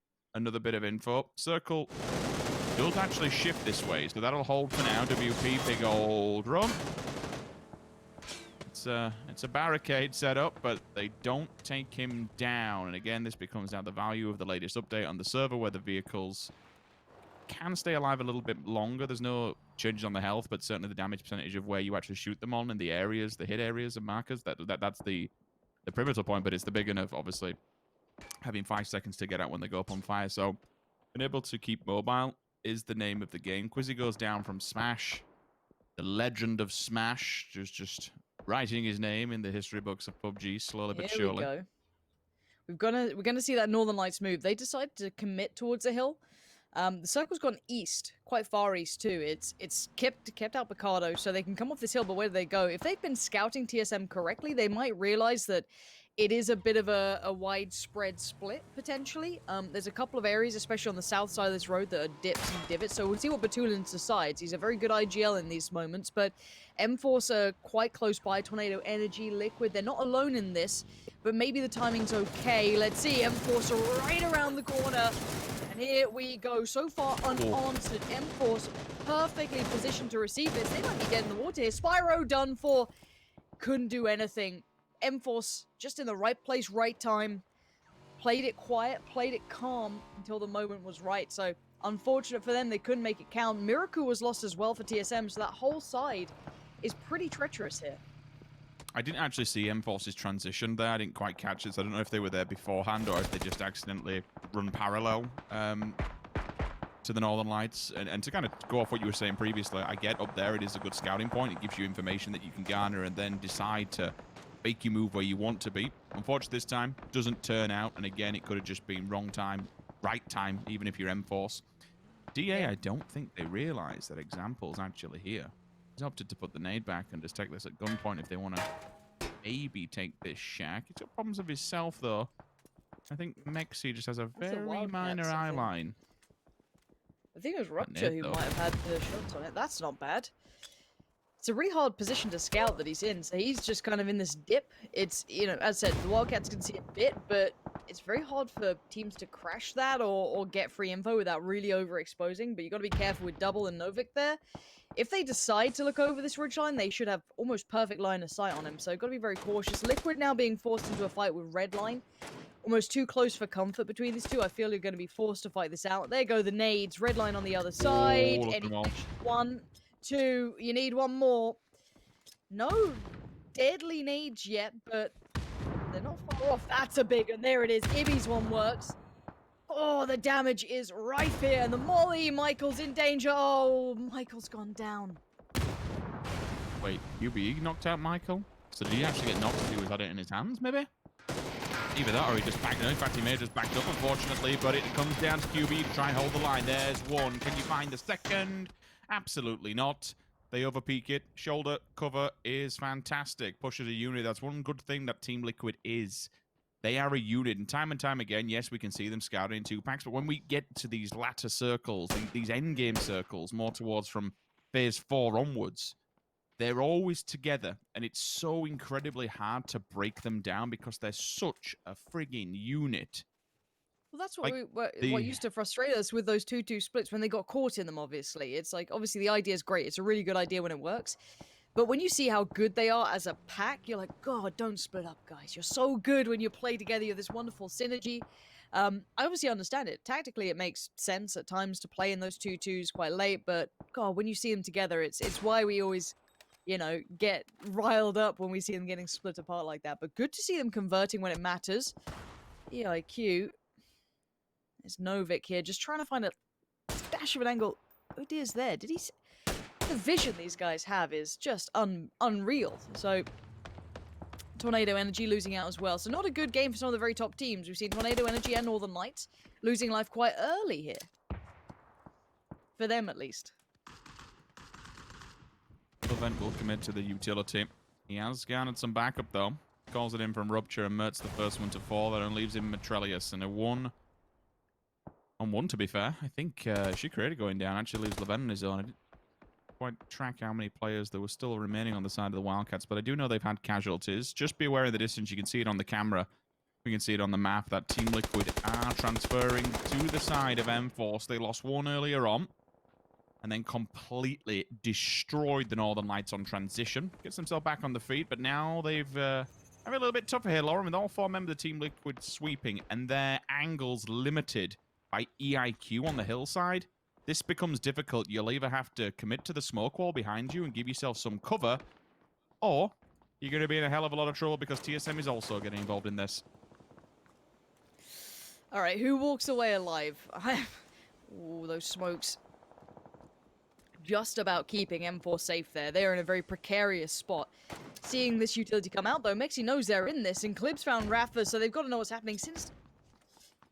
bit of info. Circle does actually shift this way, so that'll hold for now. WP, big old run. It's a barricade set up, but they don't take him down. And again, this becomes now the value of the latest update on the server, where the vehicles can stay alive a little bit longer. There's no changes on the health, but certainly the damage percentage of where you actually shoot them on, and the areas, the hit areas and markers, that's the pivotal point. But it's the big one of obviously having 5 seconds to get out when they go up on fire. So being able to keep mobile is the name of the game. Quizzy goes down from Smash, the legend of Smash, just writing his name in the history books of PUBG slowly but surely. Here we go. We're gonna see that Northern Lights move. They decided to commit towards the hill. The circle's gone east, quite far east too. It's kept out Picardo, so they can come off this hill. But where do they go? If they've been scouting TSM correctly, they might realize that it is a bit of a widespread split potentially. There's a couple of areas, especially on the south side of this road, that are dips and divots. So we'll see what Batulin decides. He's a very good IGL in these moments, but M-Force are quite close by. Tornado Energy, Liquid, they're not alone in this, but maybe the timing's okay. Let's see, M-Force are right around the corner. And here we go. So far unanswered. M-Force perfectly positioned to receive this. They might be dead in the water here. Spyro done for. Couldn't do anything. M-Force just in the right place, right time. Played it quiet, played it calm until the moment was right. So unfortunate for them, they couldn't make it count. Miracle was lost as well for TSM, so that whole side is pretty treacherous here. I didn't actually see M-Force's transition there. I didn't quite catch it, so I don't know if they were there beforehand or if they just accidentally run parallel to the Northern Lights. And to kind of go off what you were saying previously, I get up there, it is a good scouting point. It gives you information that you can garner and then decide to make you move where you want to be. Unfortunately, this time, doesn't turn out. And again, it could have just been wrong time, right time, even if you're M-Force. DA, I don't think they realize that Example's actually here. He's opted to put the nade back and just take this at gunpoint if they want to maybe take this shack. He's got problems with himself, though. I think Mexi just has a very minor eye line. I think it was Rupture who might have had the shots on it. That's not bad. It's a really hard position to scout that he's in, so he's just kind of in this dip. It's, you know, as I said, the Wildcats can see a bit, but it's very hard for teams to crash that or get free info without really overexposing, but you got to be careful with Double and Novik there. If they decide to look over this ridgeline, they should have almost perfect line of sight on him, so got to be very cautious. Liquid now being forced into a fight with Redline. Almost too close for comfort between these two. I feel you're going to be forced to fight this out. There go the nades. Redline on the other side. Oh, Any connection? 1, 2. You need one more. No deadly nades yet, but they're not far off. That's a big one. There it is. Ibby's one works. Oh, the damage is rife here. And the molly. Michael's in danger. Oh, Michael's gone down. Wait, QB knocked out Michael? So did he actually get knocked if he had it in his hands, maybe? Either that or he just backed. In fact, he may have just backed up, unfortunately, but it comes down to QB to try and hold the line. There's one. Can you find the second? Absolutely not. They overpeak it. Shoulder cover is fantastic. Pushes a unit. That's one good thing that Team Liquid is. They are a unit, and time again, yes, we can see them scouting in 2-packs, but when we get to these latter circles, these endgame circles, more towards from Phase 4 onwards, they're always together, and it's so incredibly hard to break them down because they're such a frigging unit. Well, that's what what used to frustrate us with those 2-2 splits when they got caught in them, obviously. It's like, obviously, the idea is great. It's a really good idea when it works. But when you see how good they are as a pack, you're like, God, don't split up, guys. You're so good when you play together. You have this wonderful synergy. I obviously understand it. Tactically, it makes sense at times to play in those 2-2s quite late. But, God, when you see them together, it's why we always, you know, get riled up when we see them getting split apart like that. But good to see them converting when it matters. EIQ. There's Novik here, just trying to find a dash of an angle. Oh dear's there. Did he... The vision these guys have is just unreal. So, Tornado Energy losing out as well. So not a good game for some of the very top teams. We've seen Tornado Energy and Northern Lights losing life quite early here. For them, at least. Event will commit to the utility. He has garnered some backup, though. Calls it in from Rupture and Mert's the first one to fall. That only leaves him Metrelius and a 1 on 1, to be fair. I think she created going down. Actually leaves Leven on his own. I didn't quite track how many players there were still remaining on the side of the Wildcats, but I do know they've had casualties. Just be aware of the distance. You can see it on the camera. We can see it on the map that Team Liquid are transferring to the side of M-Force. They lost 1 earlier on and then completely destroyed the Northern Lights on transition. Gets themselves back on the feet, but now they've having a little bit tougher here, Lauren, with all 4 members of Team Liquid sweeping and their angles limited by EIQ on the hillside. This becomes difficult. You'll either have to commit to the smoke wall behind you and give yourself some cover, or you're going to be in a hell of a lot of trouble because TSM is also getting involved in this. All right, who walks away alive? Ooh, those smokes. just about keeping M4 safe there. They are in a very precarious spot. Seeing this utility come out, though, Mexi knows they're in this, and Clib's found Rafa, so they've got to know what's happening. Since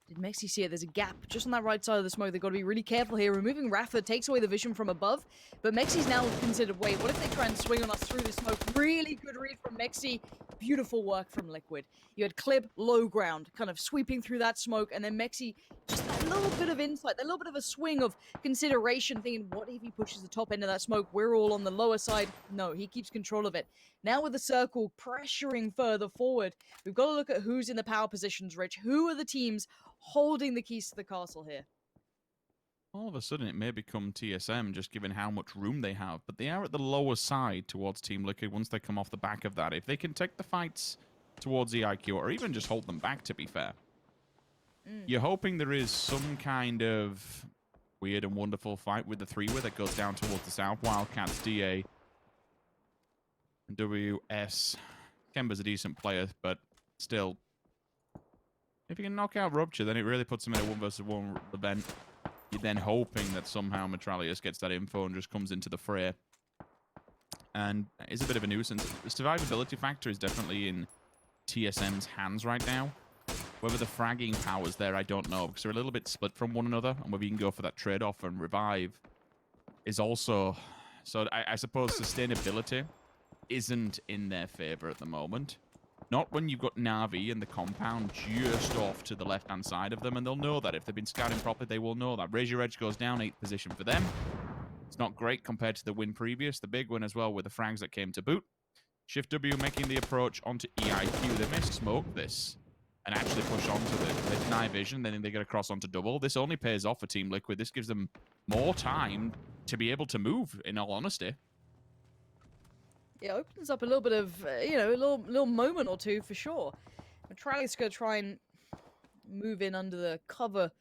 did Mexi see it? There's a gap just on that right side of the smoke. They've got to be really careful here. Removing Rafa takes away the vision from above, but Mexi's now considered, wait, what if they try and swing on us through the smoke? Really good read from Mexi. Beautiful work from Liquid. You had Clib, low ground, kind of sweeping through that smoke, and then Mexi, just that little bit of insight, that little bit of a swing of consideration, thinking, what if he pushes the top end of that smoke? We're all on the lower side. No, he keeps control of it. Now with the circle pressuring further forward, we've got to look at who's in the power positions, Rich. Who are the teams holding the keys to the castle here? All of a sudden, it may become TSM, just given how much room they have. But they are at the lower side towards Team Liquid once they come off the back of that. If they can take the fights towards EIQ, or even just hold them back, to be fair. You're hoping there is some kind of weird and wonderful fight with the 3-way that goes down towards the south. Wildcats, DA, and WS. Kemba's a decent player, but still, if you can knock out Rupture, then it really puts him in a 1v1 event. You're then hoping that somehow Metralius gets that info and just comes into the fray. And it's a bit of a nuisance. The survivability factor is definitely in TSM's hands right now. Whether the fragging power's there, I don't know, because they're a little bit split from one another, and whether you can go for that trade-off and revive is also... So I suppose sustainability isn't in their favor at the moment. Not when you've got Na'Vi and the compound just off to the left-hand side of them, and they'll know that. If they've been scouting properly, they will know that. Raise Your Edge goes down, 8th position for them. It's not great compared to the win previous. The big win as well with the frags that came to boot. Shift W making the approach onto EIQ. They may smoke this and actually push onto they deny vision, then they get across onto double. This only pays off for Team Liquid. This gives them more time to be able to move, in all honesty. It opens up a little bit of, a little moment or two for sure. Metralius going to try and move in under the cover.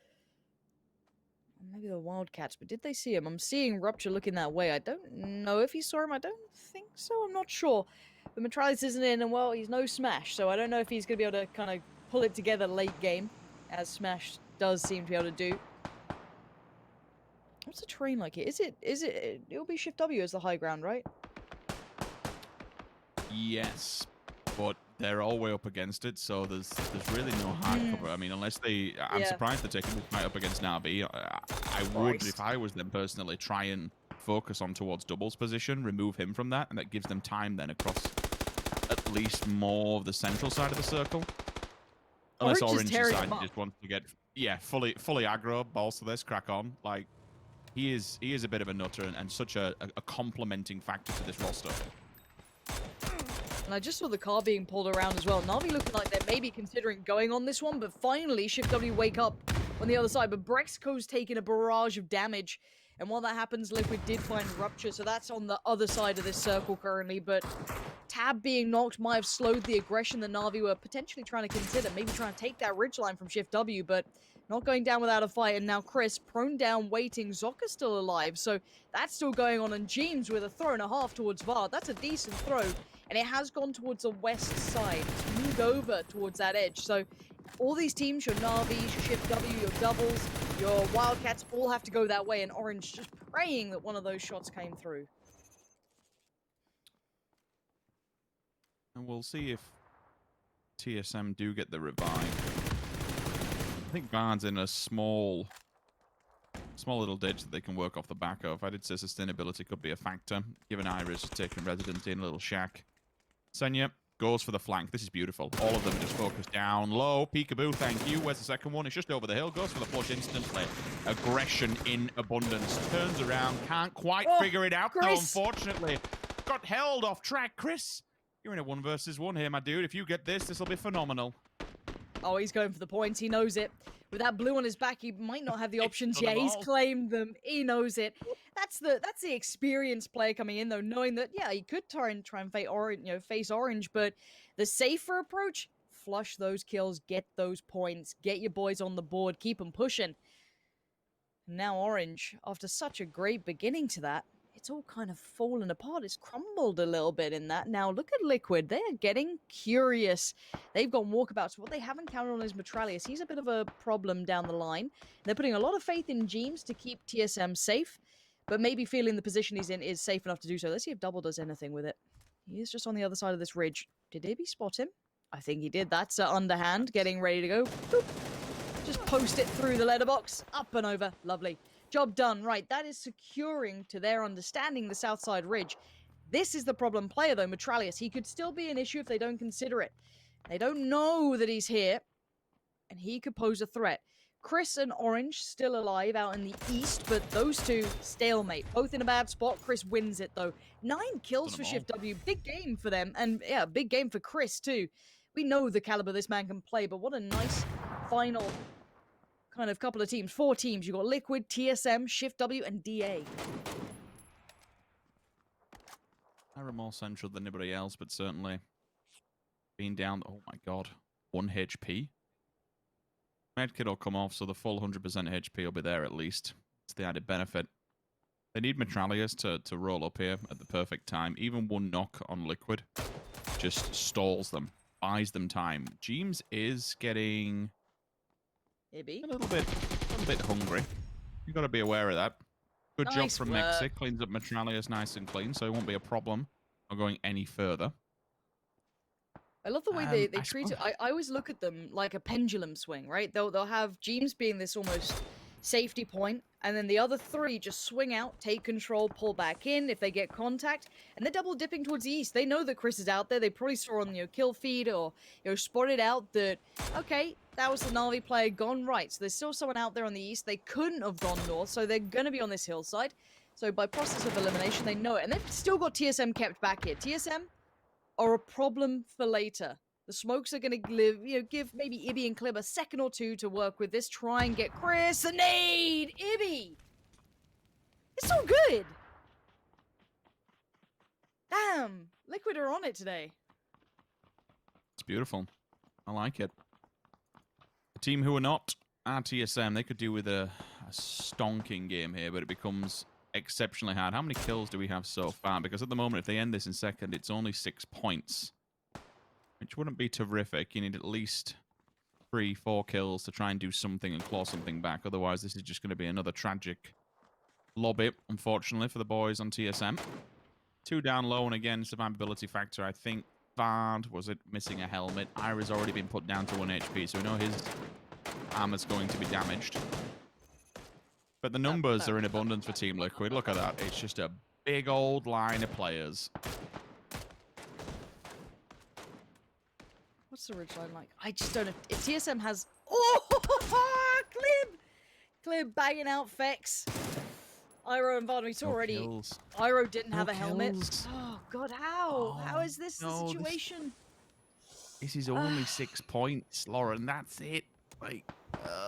Maybe the Wildcats, but did they see him? I'm seeing Rupture looking that way. I don't know if he saw him. I don't think so. I'm not sure. But Metralius isn't in, and well, he's no Smash, so I don't know if he's going to be able to kind of pull it together late game, as Smash does seem to be able to do. What's the terrain like here? It'll be Shift W as the high ground, right? Yes, but they're all way up against it, so there's really no hard cover. I mean, unless they... I'm surprised they're taking this fight up against Na'Vi. I would, if I was them personally, try and focus on towards doubles position, remove him from that, and that gives them time then across at least more of the central side of the circle. Unless Orange decides just wants to get, fully aggro, balls to this, crack on. Like, he is a bit of a nutter and such a complementing factor to this roster. And I just saw the car being pulled around as well. Na'Vi looking like they're maybe considering going on this one, but finally Shift W wake up on the other side. But Brexco's taking a barrage of damage. And while that happens, Liquid did find Rupture, so that's on the other side of this circle currently. But Tab being knocked might have slowed the aggression that Na'Vi were potentially trying to consider. Maybe trying to take that ridgeline from Shift W, but not going down without a fight. And now Chris, prone down, waiting. Zocca's still alive, so that's still going on. And James with a throw and a half towards Vard. That's a decent throw. And it has gone towards the west side. It's moved over towards that edge. So all these teams, your Na'Vi, your Shift W, your doubles, your Wildcats, all have to go that way. And Orange just praying that one of those shots came through. And we'll see if TSM do get the revive. I think Vard's in a small little ditch that they can work off the back of. I did say sustainability could be a factor, given Iris taking residency in a little shack. Senya goes for the flank. This is beautiful. All of them just focus down low. Peekaboo, thank you. Where's the second one? It's just over the hill. Goes for the flush instantly. Aggression in abundance. Turns around. Can't quite figure it out, though, unfortunately. Got held off track. Chris, you're in a 1 versus 1 here, my dude. If you get this, this will be phenomenal. Oh, he's going for the points. He knows it. With that blue on his back, he might not have the options yet. He's claimed them. He knows it. That's the experienced player coming in, though, knowing that, yeah, he could try and face Orange, but the safer approach, flush those kills, get those points, get your boys on the board, keep them pushing. Now Orange, after such a great beginning to that, it's all kind of fallen apart. It's crumbled a little bit in that. Now, look at Liquid. They're getting curious. They've gone walkabouts. What they haven't counted on is Metralius. He's a bit of a problem down the line. They're putting a lot of faith in James to keep TSM safe. but maybe feeling the position he's in is safe enough to do so. Let's see if Double does anything with it. He is just on the other side of this ridge. Did Ibby spot him? I think he did. That's underhand, getting ready to go. Boop. Just post it through the letterbox. Up and over. Lovely. Job done. Right, that is securing, to their understanding, the south side ridge. This is the problem player, though, Metralius. He could still be an issue if they don't consider it. They don't know that he's here, and he could pose a threat. Chris and Orange still alive out in the east, but those two stalemate. Both in a bad spot. Chris wins it, though. 9 kills for Shift W. Big game for them, and yeah, big game for Chris, too. We know the caliber this man can play, but what a nice final kind of couple of teams. 4 teams. You got Liquid, TSM, Shift W, and DA. They're more central than anybody else, but certainly being down, oh my god, 1 HP. Medkit will come off, so the full 100% HP will be there at least. It's the added benefit. They need Metralius to roll up here at the perfect time. Even 1 knock on Liquid just stalls them, buys them time. Jeems is getting Ibby. a little bit hungry. You've got to be aware of that. Good job Nice from work. Mexi. Cleans up Metralius nice and clean, so it won't be a problem of going any further. I love the way they treat it. I always look at them like a pendulum swing, right? They'll have Jeems being this almost safety point, and then the other 3 just swing out, take control, pull back in if they get contact, and they're double dipping towards the east. They know that Chris is out there. They probably saw on kill feed or spotted out that, okay, that was the Na'Vi player gone right. So there's still someone out there on the east. They couldn't have gone north, so they're going to be on this hillside. So by process of elimination, they know it. And they've still got TSM kept back here. TSM are a problem for later. The smokes are going to give maybe Ibby and Clib a second or 2 to work with this. Try and get Chris a nade. Ibby! It's so good! Damn! Liquid are on it today. It's beautiful. I like it. The team who are not TSM, they could do with a stonking game here, but it becomes exceptionally hard. How many kills do we have so far? Because at the moment, if they end this in second, it's only 6 points, which wouldn't be terrific. You need at least 3-4 kills to try and do something and claw something back. Otherwise, this is just going to be another tragic lobby, unfortunately, for the boys on TSM. 2 down low, and again, survivability factor. I think Vard, was it missing a helmet? Ira's already been put down to 1 HP, so we know his armor's going to be damaged. But the numbers are in abundance for Team Liquid. Look at that. It's just a big old line of players. What's the ridgeline like? I just don't know. If TSM has... Oh! Clib bagging out Fex. Iro and Vard, we saw already. Kills. Iro didn't have a kills. helmet. Oh, God, how? Oh, How is this the no, situation? This is only 6 points, Lauren. That's it. Like,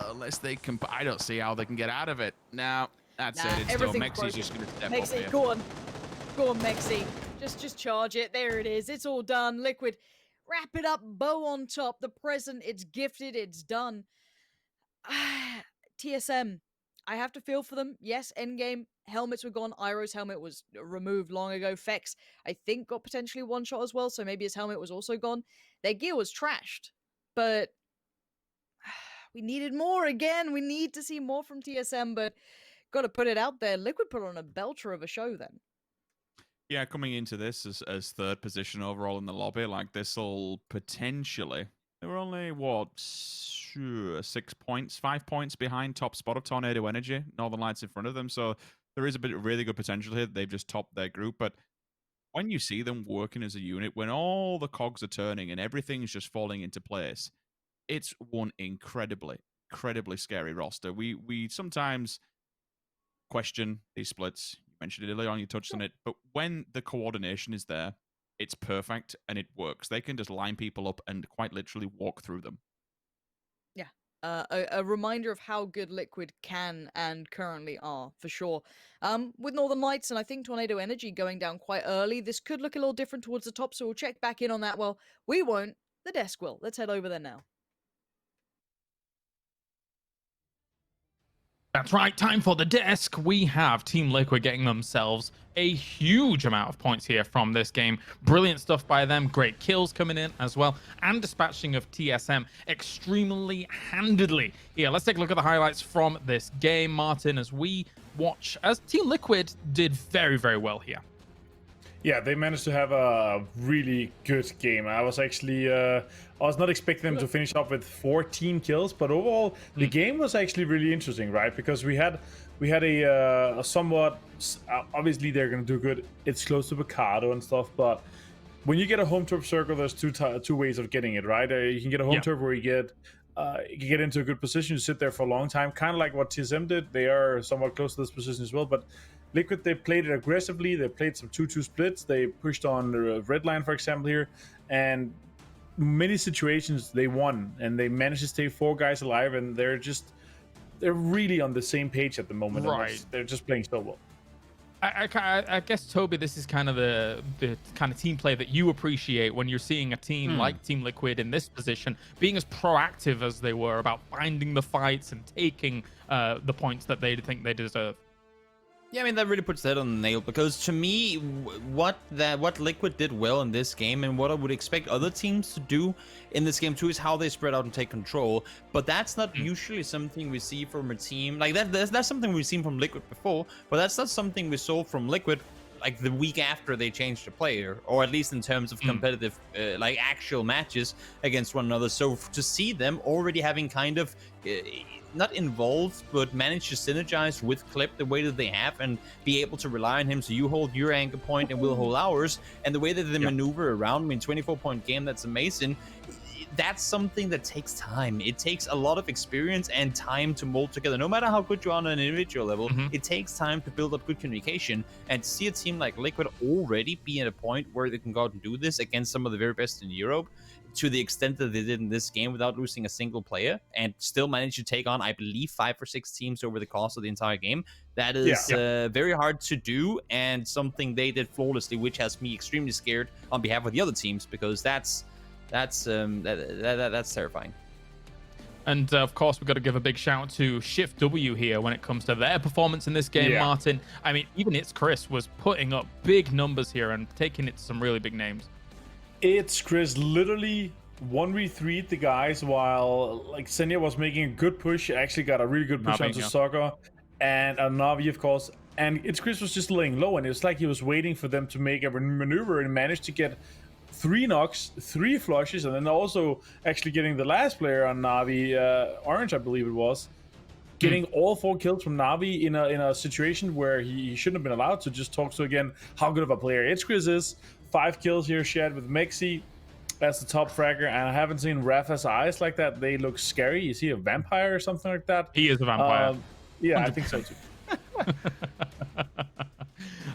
unless they can... I don't see how they can get out of it. No, that's it. It's done. everything's Mexi's broken. just going to step Mexi, up here. go on. Go on, Mexi. Just charge it. There it is. It's all done. Liquid. Wrap it up. Bow on top. The present. It's gifted. It's done. TSM. I have to feel for them. Yes, endgame. Helmets were gone. Iro's helmet was removed long ago. Fex, I think, got potentially 1 shot as well, so maybe his helmet was also gone. Their gear was trashed, but we needed more again. We need to see more from TSM, but got to put it out there. Liquid put on a belter of a show then. Yeah, coming into this as 3rd position overall in the lobby, like this will potentially... They were only, what, 6 points, 5 points behind top spot of Tornado Energy. Northern Lights in front of them, so there is a bit of really good potential here. They've just topped their group, but when you see them working as a unit, when all the cogs are turning and everything's just falling into place, it's one incredibly scary roster. We sometimes question these splits. You mentioned it earlier on, you touched on it, but when the coordination is there, it's perfect and it works. They can just line people up and quite literally walk through them. Yeah. A reminder of how good Liquid can and currently are, for sure. With Northern Lights and I think Tornado Energy going down quite early, this could look a little different towards the top, so we'll check back in on that. Well, we won't. The desk will. Let's head over there now. That's right, time for the desk. We have Team Liquid getting themselves a huge amount of points here from this game. Brilliant stuff by them. Great kills coming in as well. And dispatching of TSM extremely handedly. Yeah, let's take a look at the highlights from this game, Martin, as we watch as Team Liquid did very, very well here. Yeah, they managed to have a really good game. I was actually, I was not expecting them to finish up with 14 kills, but overall, the game was actually really interesting, right? Because we had a somewhat, obviously they're gonna do good. It's close to Picardo and stuff, but when you get a home turf circle, there's two ways of getting it, right? You can get a home turf where you can get into a good position, you sit there for a long time, kind of like what TSM did. They are somewhat close to this position as well, but Liquid, they played it aggressively. They played some 2-2 splits. They pushed on the red line, for example, here. And many situations they won. And they managed to stay 4 guys alive. And they're really on the same page at the moment. Right. They're just playing so well. I guess, Toby, this is kind of the kind of team play that you appreciate when you're seeing a team like Team Liquid in this position being as proactive as they were about finding the fights and taking the points that they think they deserve. Yeah, I mean, that really puts that on the nail, because to me, what Liquid did well in this game and what I would expect other teams to do in this game too is how they spread out and take control. But that's not usually something we see from a team like that. That's something we've seen from Liquid before, but that's not something we saw from Liquid like the week after they changed the player, or at least in terms of competitive like actual matches against one another. So to see them already having kind of not involved, but manage to synergize with Clip the way that they have and be able to rely on him. So you hold your anchor point and we'll hold ours. And the way that they maneuver around, I mean, 24-point game, that's amazing. That's something that takes time. It takes a lot of experience and time to mold together. No matter how good you are on an individual level, it takes time to build up good communication. And to see a team like Liquid already be at a point where they can go out and do this against some of the very best in Europe, to the extent that they did in this game without losing a single player, and still managed to take on, I believe, 5 or 6 teams over the course of the entire game. That is very hard to do, and something they did flawlessly, which has me extremely scared on behalf of the other teams, because that's terrifying. And of course, we've got to give a big shout out to Shift W here when it comes to their performance in this game, Martin. I mean, even It's Chris was putting up big numbers here and taking it to some really big names. It's Chris literally 1v3'd the guys while like Senya was making a good push. Actually got a really good push onto Soccer and Navi, of course. And It's Chris was just laying low, and it was like he was waiting for them to make a maneuver and managed to get 3 knocks, 3 flushes, and then also actually getting the last player on Navi, Orange, I believe it was, getting all 4 kills from Navi in a situation where he shouldn't have been allowed to. Just talk to again how good of a player It's Chris is. 5 kills here shared with Mexi as the top fragger, and I haven't seen Rafa's eyes like that. They look scary. Is he a vampire or something like that? He is a vampire. Yeah, I think so too.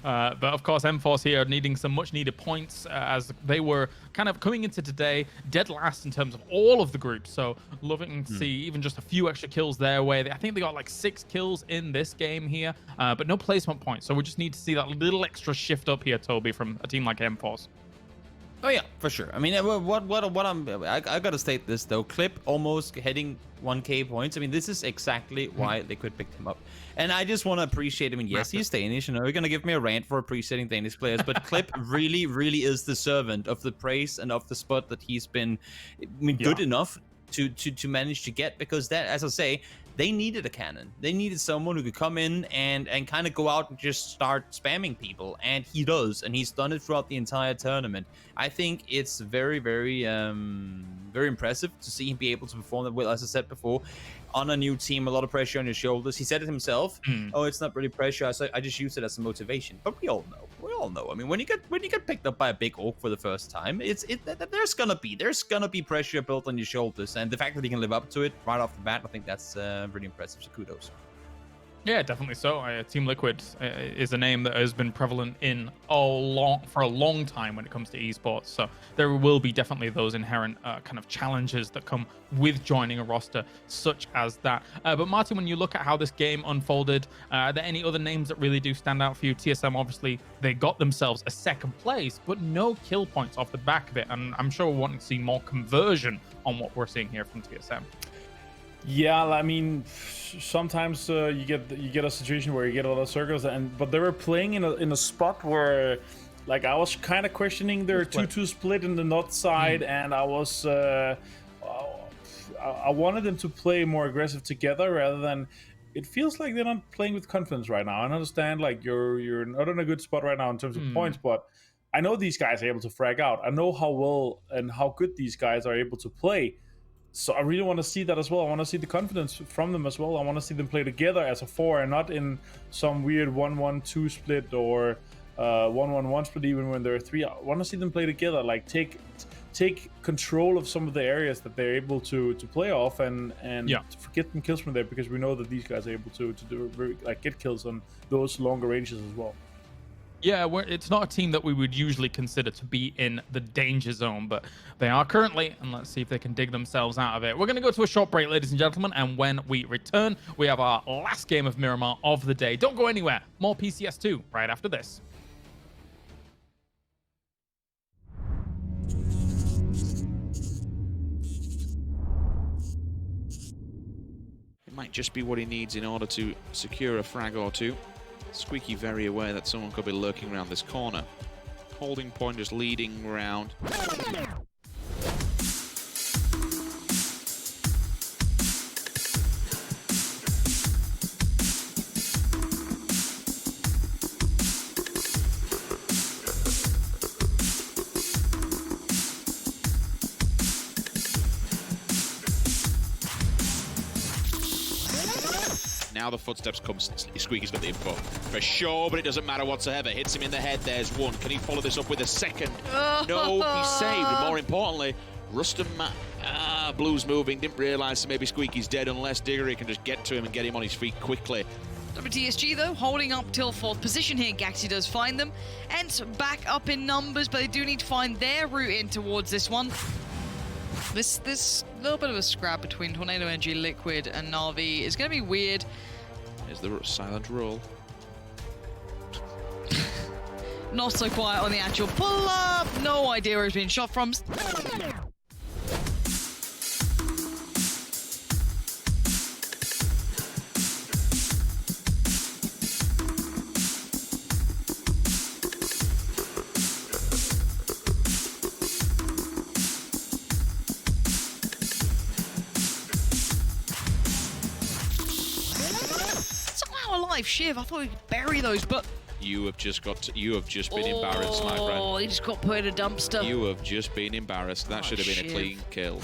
But of course, M-Force here needing some much needed points as they were kind of coming into today dead last in terms of all of the groups. So loving to see even just a few extra kills their way. I think they got like 6 kills in this game here, but no placement points. So we just need to see that little extra shift up here, Toby, from a team like M-Force. Oh yeah, for sure. I mean, I gotta state this though. Clip almost hitting 1k points. I mean, this is exactly why Liquid picked him up. And I just want to appreciate him. I mean, yes, he's Danish. You know, you're gonna give me a rant for appreciating Danish players, but Clip really, really is the servant of the praise and of the spot that he's been, good enough to manage to get, because that, as I say, they needed a cannon. They needed someone who could come in and kind of go out and just start spamming people. And he does. And he's done it throughout the entire tournament. I think it's very, very, very impressive to see him be able to perform that well, as I said before. On a new team, a lot of pressure on your shoulders. He said it himself. Oh, it's not really pressure. I just use it as a motivation. But we all know. I mean, when you get picked up by a big orc for the first time, there's gonna be pressure built on your shoulders, and the fact that he can live up to it right off the bat, I think that's really impressive. So kudos. Yeah, definitely so. Team Liquid is a name that has been prevalent for a long time when it comes to esports. So there will be definitely those inherent kind of challenges that come with joining a roster such as that. But Martin, when you look at how this game unfolded, are there any other names that really do stand out for you? TSM, obviously, they got themselves a 2nd place, but no kill points off the back of it. And I'm sure we're wanting to see more conversion on what we're seeing here from TSM. Yeah, I mean, sometimes you get a situation where you get a lot of circles, but they were playing in a spot where, like, I was kind of questioning their 2-2 split in the north side, and I was I wanted them to play more aggressive together rather than it feels like they're not playing with confidence right now. I understand like you're not in a good spot right now in terms of points, but I know these guys are able to frag out. I know how well and how good these guys are able to play. So I really want to see that as well. I want to see the confidence from them as well. I want to see them play together as a 4 and not in some weird 1-1-2 split or 1-1-1 split even when they're 3. I want to see them play together, like take control of some of the areas that they're able to play off and get them kills from there, because we know that these guys are able to do like get kills on those longer ranges as well. Yeah, it's not a team that we would usually consider to be in the danger zone, but they are currently, and let's see if they can dig themselves out of it. We're going to go to a short break, ladies and gentlemen, and when we return, we have our last game of Miramar of the day. Don't go anywhere. More PCS2 right after this. It might just be what he needs in order to secure a frag or two. Squeaky very aware that someone could be lurking around this corner. Holding point just leading round. Now the footsteps come. Squeaky's got the info for sure, but it doesn't matter whatsoever. Hits him in the head. There's one. Can he follow this up with a second? No, he's saved. And more importantly, Rustum, Blue's moving. Didn't realise that maybe Squeaky's dead unless Diggory can just get to him and get him on his feet quickly. WTSG though holding up till 4th position here. Gaxi does find them and back up in numbers, but they do need to find their route in towards this one. This little bit of a scrap between Tornado Energy, Liquid, and Na'Vi is going to be weird. There's the silent roll. Not so quiet on the actual pull-up. No idea where he's being shot from. Shiv, I thought we'd bury those, but you have just been embarrassed, my friend. Oh, he just got put in a dumpster. You have just been embarrassed. That should have been a clean kill.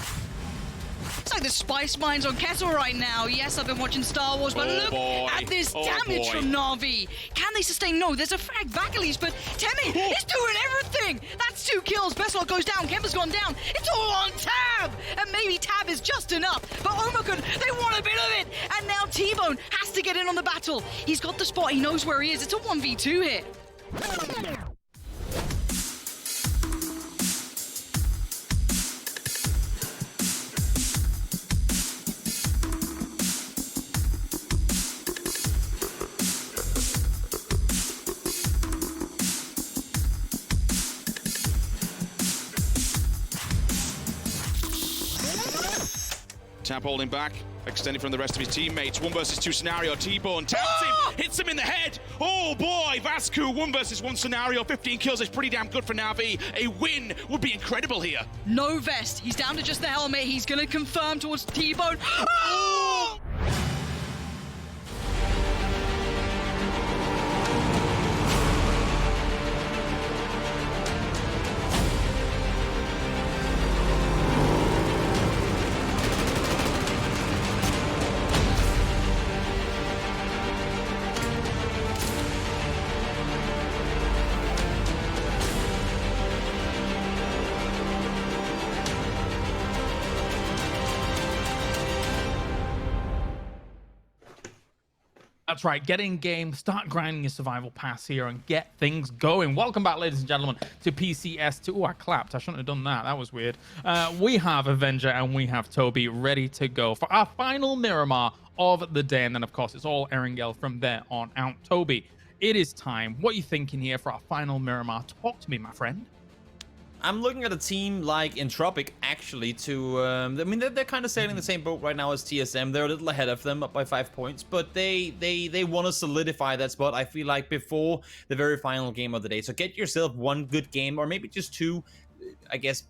It's like the spice mines on Kettle right now. Yes, I've been watching Star Wars, but look at this damage from Na'Vi. Can they sustain? No, there's a frag back at least, but Temi is doing everything. That's 2 kills. Bestlock goes down. Kemba's gone down. It's all on Tab, and maybe Tab is just enough. But Omicron, they want a bit of it, and now T-Bone has to get in on the battle. He's got the spot. He knows where he is. It's a 1v2 here. Tap holding back, extending from the rest of his teammates. 1 versus 2 scenario. T-Bone taps him, hits him in the head. Oh boy, Vascu, 1 versus 1 scenario. 15 kills is pretty damn good for Na'Vi. A win would be incredible here. No vest. He's down to just the helmet. He's going to confirm towards T-Bone. Oh! That's right, get in game, start grinding your survival pass here and get things going. Welcome back, ladies and gentlemen, to PCS2. Oh, I clapped. I shouldn't have done that. That was weird. We have Avenger and we have Toby ready to go for our final Miramar of the day. And then, of course, it's all Erangel from there on out. Toby, it is time. What are you thinking here for our final Miramar? Talk to me, my friend. I'm looking at a team like Entropic, actually, to... I mean, they're kind of sailing the same boat right now as TSM. They're a little ahead of them, up by 5 points, but they want to solidify that spot, I feel like, before the very final game of the day. So get yourself 1 good game, or maybe just 2, I guess,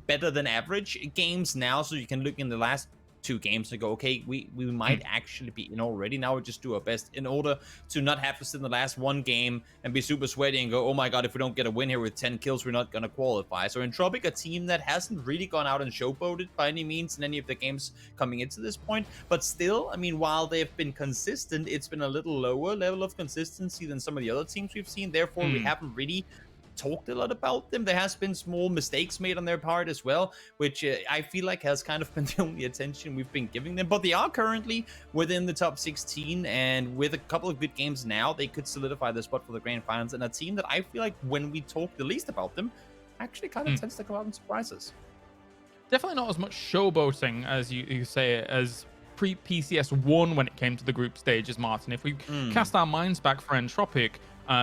better than average games now, so you can look in the last 2 games and go, okay, we might actually be in already. Now we just do our best in order to not have to sit in the last 1 game and be super sweaty and go, oh my god, if we don't get a win here with 10 kills, we're not going to qualify. So Entropic, a team that hasn't really gone out and showboated by any means in any of the games coming into this point, but still, I mean, while they've been consistent, it's been a little lower level of consistency than some of the other teams we've seen. Therefore, we haven't really talked a lot about them. There has been small mistakes made on their part as well, which I feel like has kind of been the only attention we've been giving them. But they are currently within the top 16, and with a couple of good games now, they could solidify their spot for the grand finals. And a team that I feel like when we talk the least about them, actually kind of tends to come out and surprise us. Definitely not as much showboating as you say as pre-PCS1 when it came to the group stages, Martin. If we cast our minds back for Entropic,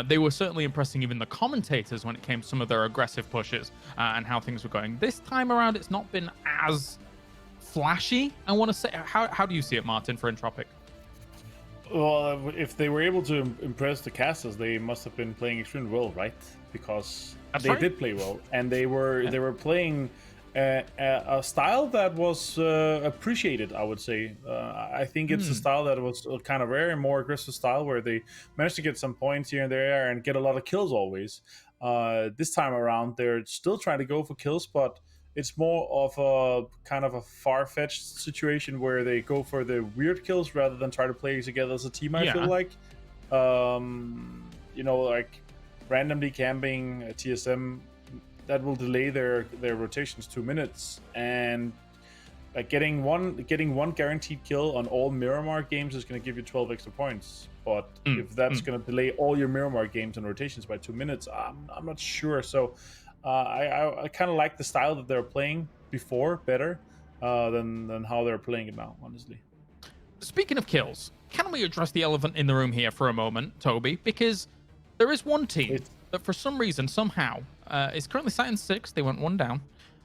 they were certainly impressing even the commentators when it came to some of their aggressive pushes and how things were going. This time around, it's not been as flashy, I want to say. How do you see it, Martin, for Entropic? Well, if they were able to impress the casters, they must have been playing extremely well, right? Because they did play well, and they were playing a style that was appreciated, I would say. I think it's a style that was kind of rare, and more aggressive style where they managed to get some points here and there and get a lot of kills always. This time around, they're still trying to go for kills, but it's more of a kind of a far-fetched situation where they go for the weird kills rather than try to play together as a team, I feel like. You know, like randomly camping a TSM, that will delay their rotations 2 minutes, and like getting one guaranteed kill on all Miramar games is going to give you 12 extra points. But if that's going to delay all your Miramar games and rotations by 2 minutes, I'm not sure. So I kind of like the style that they're playing before better than how they're playing it now, honestly. Speaking of kills, can we address the elephant in the room here for a moment, Toby? Because there is one team that for some reason, somehow, is currently sat in 6th. They went 1 down.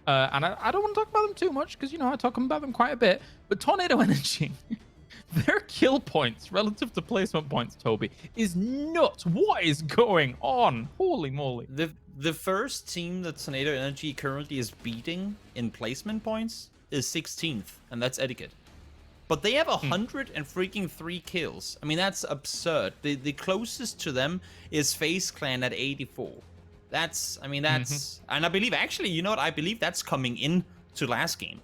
And I don't want to talk about them too much because, you know, I talk about them quite a bit. But Tornado Energy, their kill points relative to placement points, Toby, is nuts. What is going on? Holy moly. The first team that Tornado Energy currently is beating in placement points is 16th, and that's Etiquette. But they have 103 kills. I mean, that's absurd. The closest to them is FaZe Clan at 84. And I believe, actually, you know what? I believe that's coming in to last game.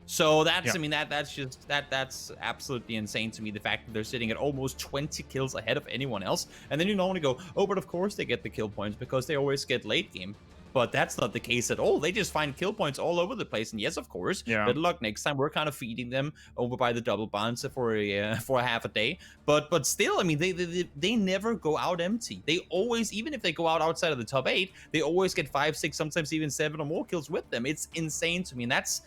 So that's, I mean, that's absolutely insane to me. The fact that they're sitting at almost 20 kills ahead of anyone else. And then you normally go, oh, but of course they get the kill points because they always get late game. But that's not the case at all. They just find kill points all over the place. And yes, of course, good luck next time. We're kind of feeding them over by the double bounce for a half a day. But still, I mean, they never go out empty. They always, even if they go out outside of the top 8, they always get 5, 6, sometimes even 7 or more kills with them. It's insane to me. And that's,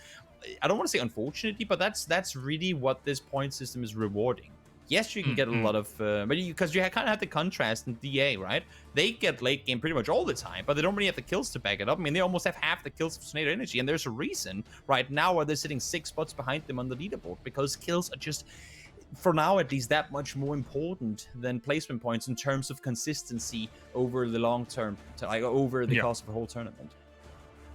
I don't want to say unfortunately, but that's really what this point system is rewarding. Yes, you can get a lot of, but because you kind of have the contrast in DA, right? They get late game pretty much all the time, but they don't really have the kills to back it up. I mean, they almost have half the kills of Tornado Energy, and there's a reason right now why they're sitting 6 spots behind them on the leaderboard, because kills are just, for now at least, that much more important than placement points in terms of consistency over the long term, like over the course of a whole tournament.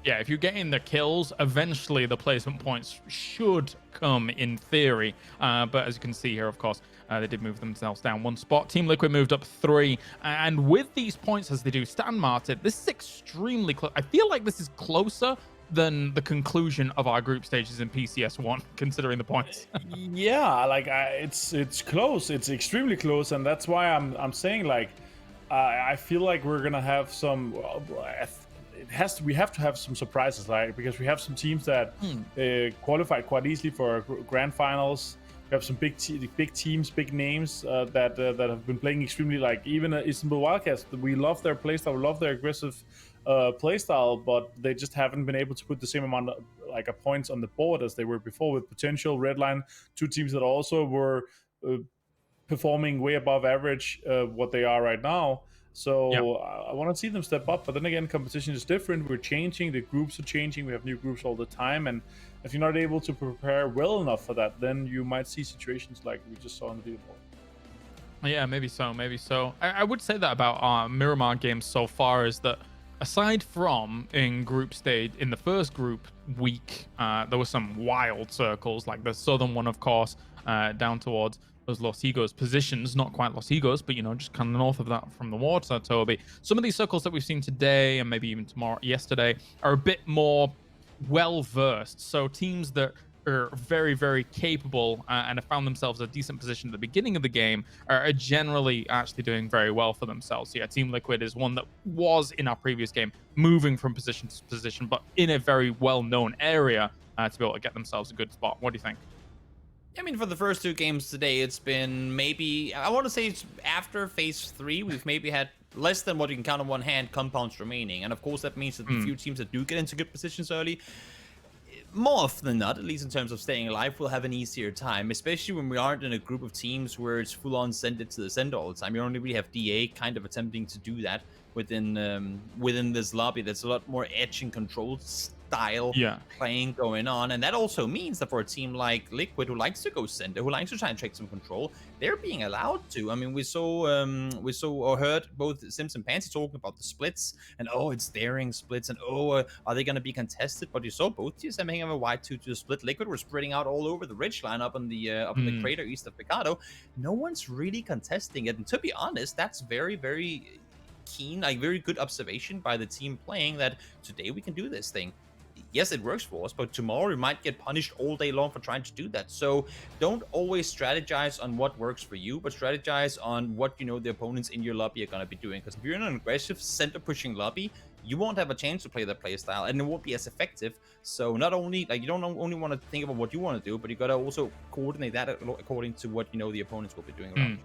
Yeah, if you're getting the kills, eventually the placement points should come in theory. But as you can see here, of course, they did move themselves down 1 spot. Team Liquid moved up 3. And with these points as they do stand, Martin, this is extremely close. I feel like this is closer than the conclusion of our group stages in PCS1, considering the points. Yeah, like it's close. It's extremely close. And that's why I'm saying, like, I feel like we're going to have some... we have to have some surprises, like, because we have some teams that qualified quite easily for grand finals. We have some big teams, big names that have been playing extremely, like even Istanbul Wildcats. We love their playstyle, we love their aggressive playstyle, but they just haven't been able to put the same amount of points on the board as they were before. With Potential, Redline, 2 teams that also were performing way above average what they are right now. So I want to see them step up, but then again, competition is different. We're changing, the groups are changing, we have new groups all the time, and if you're not able to prepare well enough for that, then you might see situations like we just saw in the leaderboard. Yeah, maybe so. I would say that about our Miramar games so far, is that aside from in group stage, in the first group week, there were some wild circles, like the southern one, of course, down towards those Los Higos positions, not quite Los Higos, but, you know, just kind of north of that from the water, Toby. Some of these circles that we've seen today and maybe even yesterday, are a bit more well-versed. So teams that are very, very capable and have found themselves a decent position at the beginning of the game are generally actually doing very well for themselves. So yeah, Team Liquid is one that was in our previous game, moving from position to position, but in a very well-known area to be able to get themselves a good spot. What do you think? I mean, for the first 2 games today, it's been maybe, I want to say it's after phase 3, we've maybe had less than what you can count on one hand compounds remaining. And of course, that means that the few teams that do get into good positions early, more often than not, at least in terms of staying alive, will have an easier time, especially when we aren't in a group of teams where it's full-on send it to the center all the time. You only really have DA kind of attempting to do that within this lobby. There's a lot more edge and control style playing going on, and that also means that for a team like Liquid, who likes to go center, who likes to try and take some control, they're being allowed to. I mean, we saw or heard both Sims and Pansy talking about the splits, and it's daring splits, and are they going to be contested? But you saw both TSM having a wide 2-2 split. Liquid were spreading out all over the ridge line up in the crater east of Picado. No one's really contesting it, and to be honest, that's very, very keen, like very good observation by the team playing that today we can do this thing. Yes, it works for us, but tomorrow we might get punished all day long for trying to do that. So don't always strategize on what works for you, but strategize on what you know the opponents in your lobby are going to be doing. Because if you're in an aggressive center pushing lobby, you won't have a chance to play that play style, and it won't be as effective. So not only, like, you don't only want to think about what you want to do, but you got to also coordinate that according to what you know the opponents will be doing around.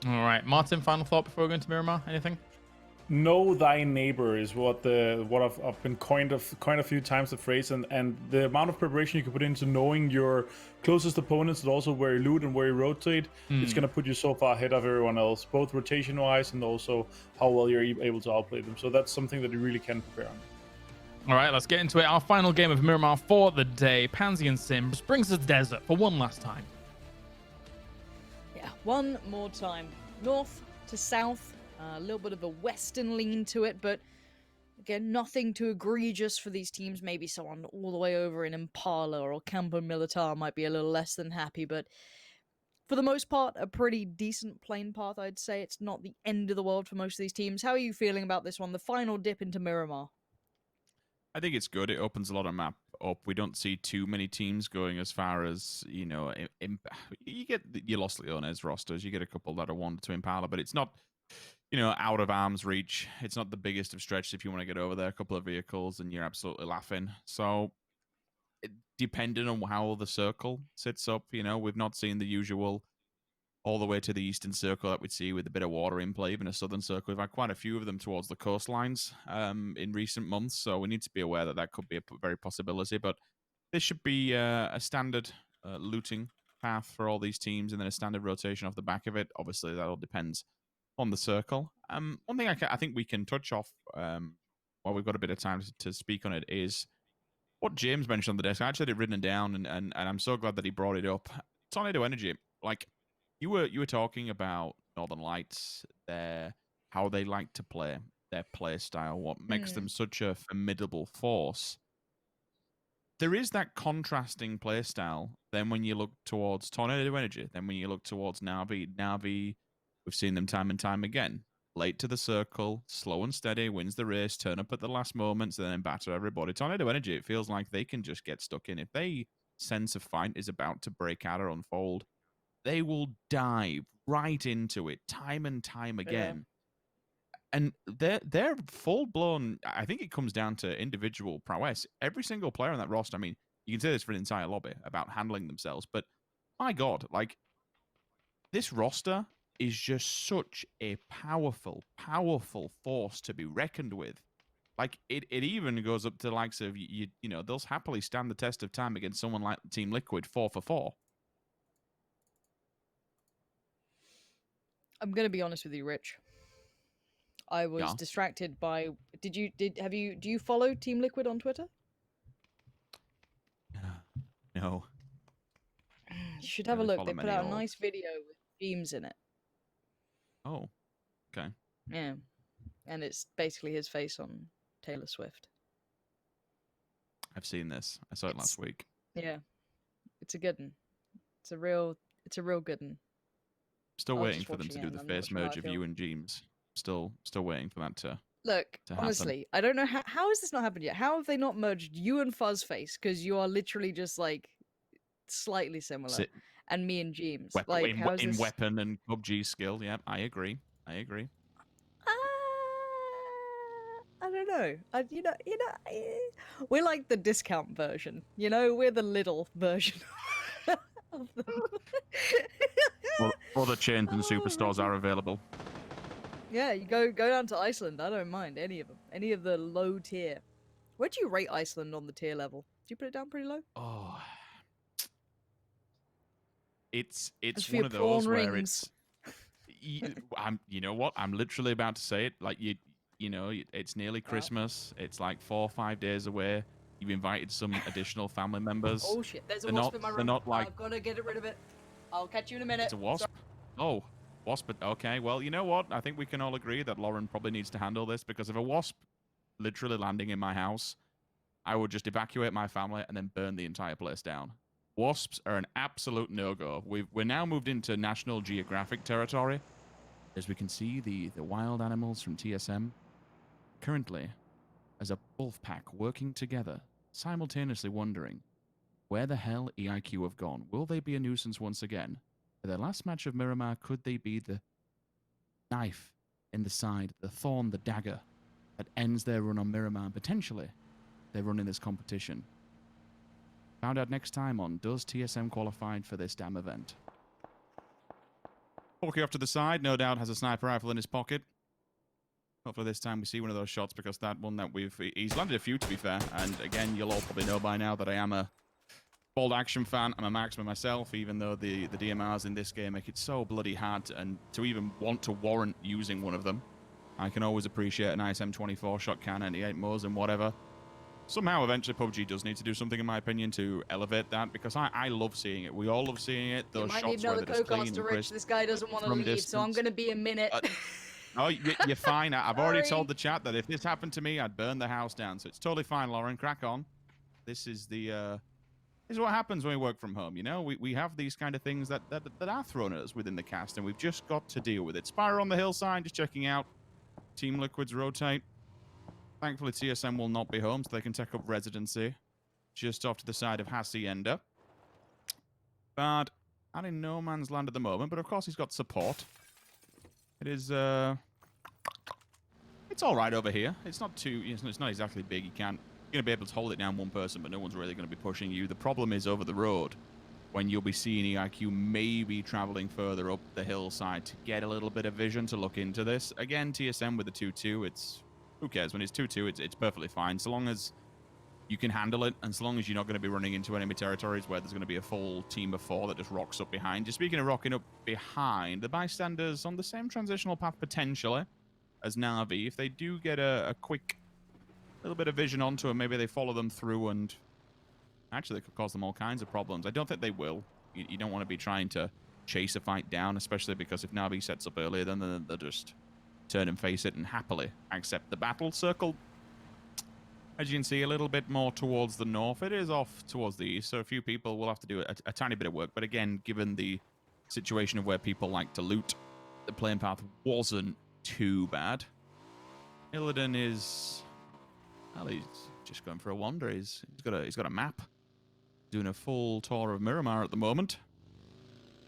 All right, Martin, final thought before we go into Miramar? Anything? Know thy neighbor is what I've been coined a few times, the phrase, and the amount of preparation you can put into knowing your closest opponents, and also where you loot and where you rotate, it's gonna put you so far ahead of everyone else, both rotation wise and also how well you're able to outplay them. So that's something that you really can prepare on. All right, let's get into it. Our final game of Miramar for the day, Pansy and Sims, brings us desert for one last time. Yeah, one more time. North to south. A little bit of a western lean to it, but again, nothing too egregious for these teams. Maybe someone all the way over in Impala or Campo Militar might be a little less than happy, but for the most part, a pretty decent plane path, I'd say. It's not the end of the world for most of these teams. How are you feeling about this one, the final dip into Miramar? I think it's good. It opens a lot of map up. We don't see too many teams going as far as, you know, you get your Los Leones rosters, you get a couple that are wanted to Impala, but it's not, you know, out of arm's reach. It's not the biggest of stretches if you want to get over there. A couple of vehicles and you're absolutely laughing. So, depending on how the circle sits up, you know, we've not seen the usual all the way to the eastern circle that we'd see with a bit of water in play, even a southern circle. We've had quite a few of them towards the coastlines in recent months, so we need to be aware that that could be a very possibility. But this should be a standard looting path for all these teams, and then a standard rotation off the back of it. Obviously, that all depends on the circle. One thing I think we can touch off while we've got a bit of time to speak on it is what James mentioned on the desk. I actually had it written down, and I'm so glad that he brought it up. Tornado Energy, like you were talking about Northern Lights, how they like to play, their play style, what makes them such a formidable force. There is that contrasting play style. Then when you look towards Tornado Energy, then when you look towards Na'Vi, we've seen them time and time again. Late to the circle, slow and steady, wins the race, turn up at the last moments, and then batter everybody. Tornado Energy, it feels like they can just get stuck in. If they sense a fight is about to break out or unfold, they will dive right into it time and time again. And they're full blown. I think it comes down to individual prowess. Every single player on that roster. I mean, you can say this for an entire lobby about handling themselves, but my God, like this roster is just such a powerful, powerful force to be reckoned with. Like it even goes up to the likes of you know they'll happily stand the test of time against someone like Team Liquid 4-for-4. I'm gonna be honest with you, Rich. I was distracted by. Do you follow Team Liquid on Twitter? No. You should have a look. They put out a nice video with themes in it. Oh, okay. Yeah. and it's basically his face on Taylor Swift. I've seen this. I saw it last week. Yeah, it's a good one. It's a real good one. Still I was waiting just for them to watching do it the and I'm not face sure how merge I of feel. you and James. Still waiting for that to Look, happen. honestly, I don't know how has this not happened yet. How have they not merged you and Fuzzface? Because you are literally just like slightly similar, and me and James. Like, how is in this? weapon and PUBG skill. Yep, I agree. I don't know. We're like the discount version. You know, we're the little version of them. Well, other chains and superstores are available. Yeah, you go down to Iceland. I don't mind any of them. Any of the low tier. Where do you rate Iceland on the tier level? Do you put it down pretty low? Oh, it's As for one your of those prawn where rings. you know what? I'm literally about to say it. Like you know, it's nearly Christmas. It's like 4 or 5 days away. You've invited some additional family members. Oh shit! There's a They're wasp not- in my room. they're not like- I've got to get rid of it. I'll catch you in a minute. It's a wasp. Oh, wasp. Okay. Well, you know what? I think we can all agree that Lauren probably needs to handle this, because if a wasp literally landing in my house, I would just evacuate my family and then burn the entire place down. Wasps are an absolute no-go. We're now moved into National Geographic territory. As we can see, the wild animals from TSM currently as a wolf pack working together, simultaneously wondering where the hell EIQ have gone. Will they be a nuisance once again? For their last match of Miramar, could they be the knife in the side, the thorn, the dagger that ends their run on Miramar? Potentially, they run in this competition. Found out next time on Does TSM Qualified for this damn event? Walking off to the side, no doubt has a sniper rifle in his pocket. Hopefully this time we see one of those shots, because that one that he's landed a few, to be fair. And again, you'll all probably know by now that I am a bold action fan. I'm a marksman myself, even though the DMRs in this game make it so bloody hard to even want to warrant using one of them. I can always appreciate a nice M24 shotgun, 98 Mo's and whatever. Somehow, eventually, PUBG does need to do something, in my opinion, to elevate that, because I love seeing it. We all love seeing it. Those might shots need where another they're just clean and co-caster, Rich. crisp This guy doesn't want to from leave, so I'm distance. going to be a minute. Oh, you're fine. I've already Sorry. told the chat that if this happened to me, I'd burn the house down. So it's totally fine, Lauren. Crack on. This is this is what happens when we work from home. You know, we have these kind of things that are thrown at us within the cast, and we've just got to deal with it. Spire on the hillside, just checking out. Team Liquids rotate. Thankfully, TSM will not be home, so they can take up residency just off to the side of Hacienda. Bard out in no man's land at the moment, but of course he's got support. It is, it's all right over here. It's not too, it's not exactly big. You're going to be able to hold it down one person, but no one's really going to be pushing you. The problem is over the road, when you'll be seeing EIQ maybe traveling further up the hillside to get a little bit of vision to look into this. Again, TSM with the 2-2, who cares? When it's 2-2, it's perfectly fine, so long as you can handle it, and so long as you're not going to be running into enemy territories where there's going to be a full team of 4 that just rocks up behind. Just speaking of rocking up behind, the bystanders on the same transitional path potentially as Na'Vi. If they do get a quick little bit of vision onto them, maybe they follow them through, and actually it could cause them all kinds of problems. I don't think they will. You don't want to be trying to chase a fight down, especially because if Na'Vi sets up earlier, then they'll just turn and face it and happily accept the battle. Circle, as you can see, a little bit more towards the north. It is off towards the east, so a few people will have to do a tiny bit of work. But again, given the situation of where people like to loot, the playing path wasn't too bad. Illidan is, well, he's just going for a wander. He's got a map. Doing a full tour of Miramar at the moment.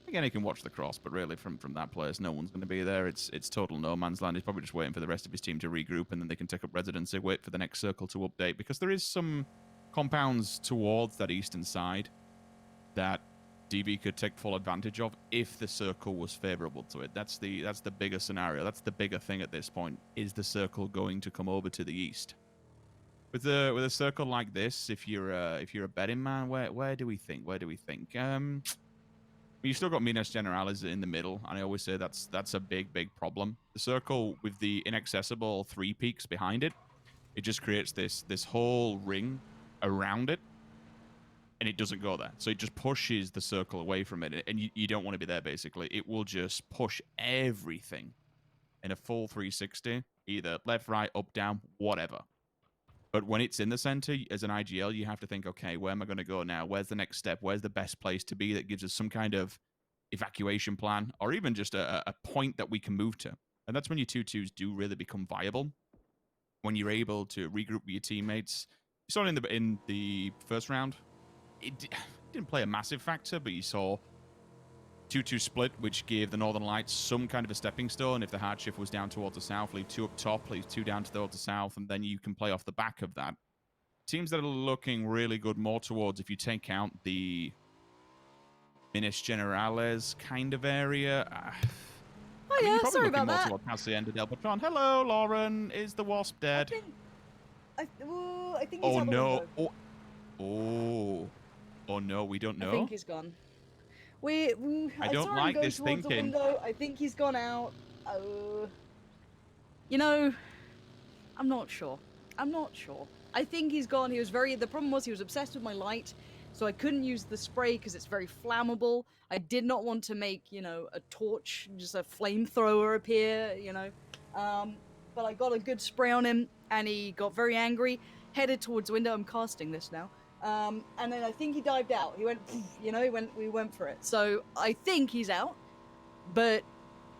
Again, he can watch the cross, but really from that place, no one's going to be there. It's total no man's land. He's probably just waiting for the rest of his team to regroup, and then they can take up residency, wait for the next circle to update, because there is some compounds towards that eastern side that DV could take full advantage of if the circle was favorable to it. That's the bigger scenario. That's the bigger thing at this point. Is the circle going to come over to the east? With a circle like this, if you're a betting man, where do we think? You've still got Minas Generalis in the middle, and I always say that's a big problem. The circle with the inaccessible 3 peaks behind it, it just creates this whole ring around it, and it doesn't go there. So it just pushes the circle away from it, and you don't want to be there, basically. It will just push everything in a full 360, either left, right, up, down, whatever. But when it's in the center, as an IGL, you have to think, okay, where am I going to go now? Where's the next step? Where's the best place to be that gives us some kind of evacuation plan, or even just a point that we can move to? And that's when your 2-2s do really become viable. When you're able to regroup with your teammates. You saw it in the first round. It didn't play a massive factor, but you saw 2-2 split, which gave the Northern Lights some kind of a stepping stone. If the hard shift was down towards the south, leave 2 up top, leave 2 down towards the south, and then you can play off the back of that. Teams that are looking really good more towards, if you take out the Minas Generales kind of area. Oh yeah, sorry about that. Past the end of Del Patron. Hello, Lauren. Is the wasp dead? I think he's Oh out the no! window. Oh no! We don't know. I think he's gone. I don't saw him like go this towards the thinking. window. I think he's gone out. You know, I'm not sure. I think he's gone. The problem was he was obsessed with my light, so I couldn't use the spray because it's very flammable. I did not want to make, a torch, just a flamethrower appear, But I got a good spray on him, and he got very angry, headed towards the window. I'm casting this now. And then I think he dived out. He went, we went for it. So I think he's out, but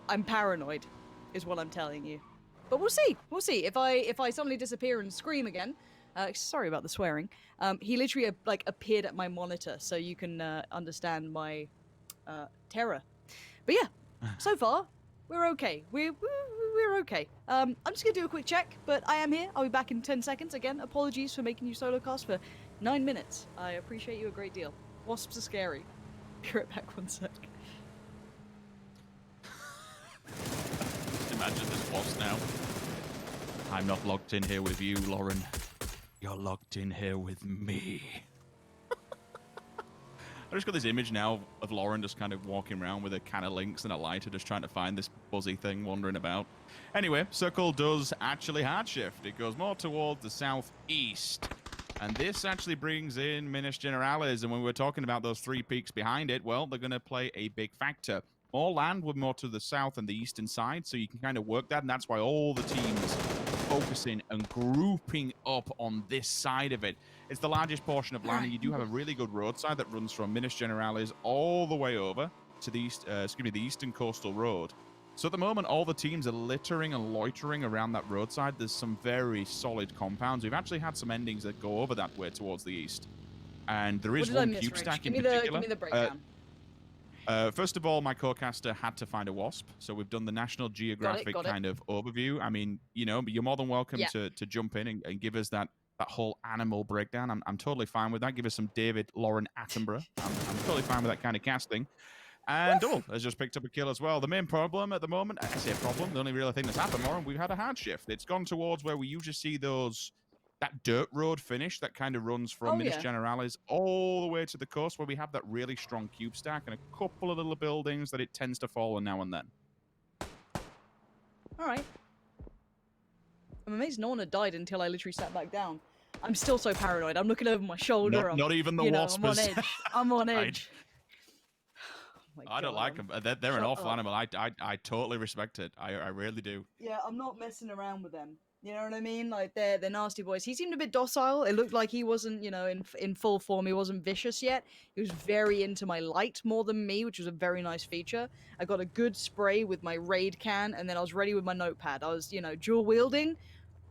I'm paranoid, is what I'm telling you. But we'll see. If I suddenly disappear and scream again, sorry about the swearing. He literally appeared at my monitor, so you can understand my terror. But yeah, so far we're okay. We're okay. I'm just gonna do a quick check, but I am here. I'll be back in 10 seconds. Again, apologies for making you solo cast for 9 minutes. I appreciate you a great deal. Wasps are scary. Be right back 1 sec. Just imagine this wasp now. I'm not locked in here with you, Lauren. You're locked in here with me. I just got this image now of Lauren just kind of walking around with a can of Lynx and a lighter, just trying to find this buzzy thing wandering about. Anyway, Circle does actually hard shift. It goes more towards the southeast. And this actually brings in Minas Generales. And when we were talking about those 3 peaks behind it, well, they're going to play a big factor. More land with more to the south and the eastern side, so you can kind of work that. And that's why all the teams focusing and grouping up on this side of it. It's the largest portion of land, and you do have a really good roadside that runs from Minas Generales all the way over to the the eastern coastal road. So at the moment, all the teams are littering and loitering around that roadside. There's some very solid compounds. We've actually had some endings that go over that way towards the east. And there is one cube stack in particular. Give me the breakdown. First of all, my co-caster had to find a wasp, so we've done the National Geographic kind of overview. I mean, you're more than welcome to jump in and give us that whole animal breakdown. I'm totally fine with that. Give us some David Lauren Attenborough. I'm totally fine with that kind of casting. And has just picked up a kill as well. The main problem at the moment, I say problem, the only real thing that's happened, Lauren, we've had a hard shift. It's gone towards where we usually see that dirt road finish that kind of runs from Minas Generales all the way to the coast, where we have that really strong cube stack and a couple of little buildings that it tends to fall on now and then. All right. I'm amazed no one had died until I literally sat back down. I'm still so paranoid. I'm looking over my shoulder. Not even the wasp. I'm on edge. I'm on edge. I don't like them. They're an awful animal. I totally respect it. I really do. Yeah, I'm not messing around with them. You know what I mean? Like, they're nasty boys. He seemed a bit docile. It looked like he wasn't, in full form. He wasn't vicious yet. He was very into my light more than me, which was a very nice feature. I got a good spray with my raid can, and then I was ready with my notepad. I was, dual wielding.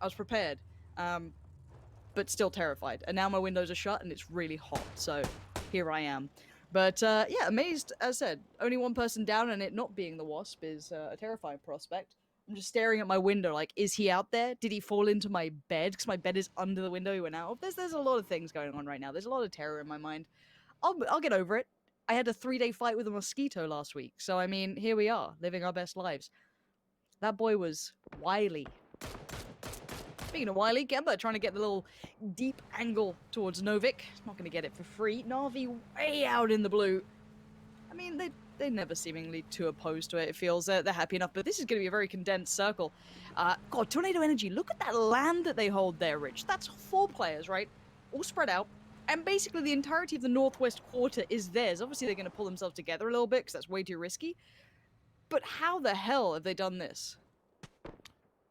I was prepared. But still terrified. And now my windows are shut, and it's really hot. So here I am. But, yeah, amazed, as I said, only one person down, and it not being the wasp is a terrifying prospect. I'm just staring at my window like, is he out there? Did he fall into my bed? Because my bed is under the window he went out of. There's a lot of things going on right now. There's a lot of terror in my mind. I'll get over it. I had a 3-day fight with a mosquito last week. So, I mean, here we are, living our best lives. That boy was wily. Speaking of wily, Kemba trying to get the little deep angle towards Novik. Not going to get it for free. Na'Vi way out in the blue. I mean, they're never seemingly too opposed to it. It feels they're happy enough, but this is going to be a very condensed circle. God, Tornado Energy, look at that land that they hold there, Rich. That's 4 players, right? All spread out. And basically the entirety of the northwest quarter is theirs. Obviously they're going to pull themselves together a little bit because that's way too risky. But how the hell have they done this?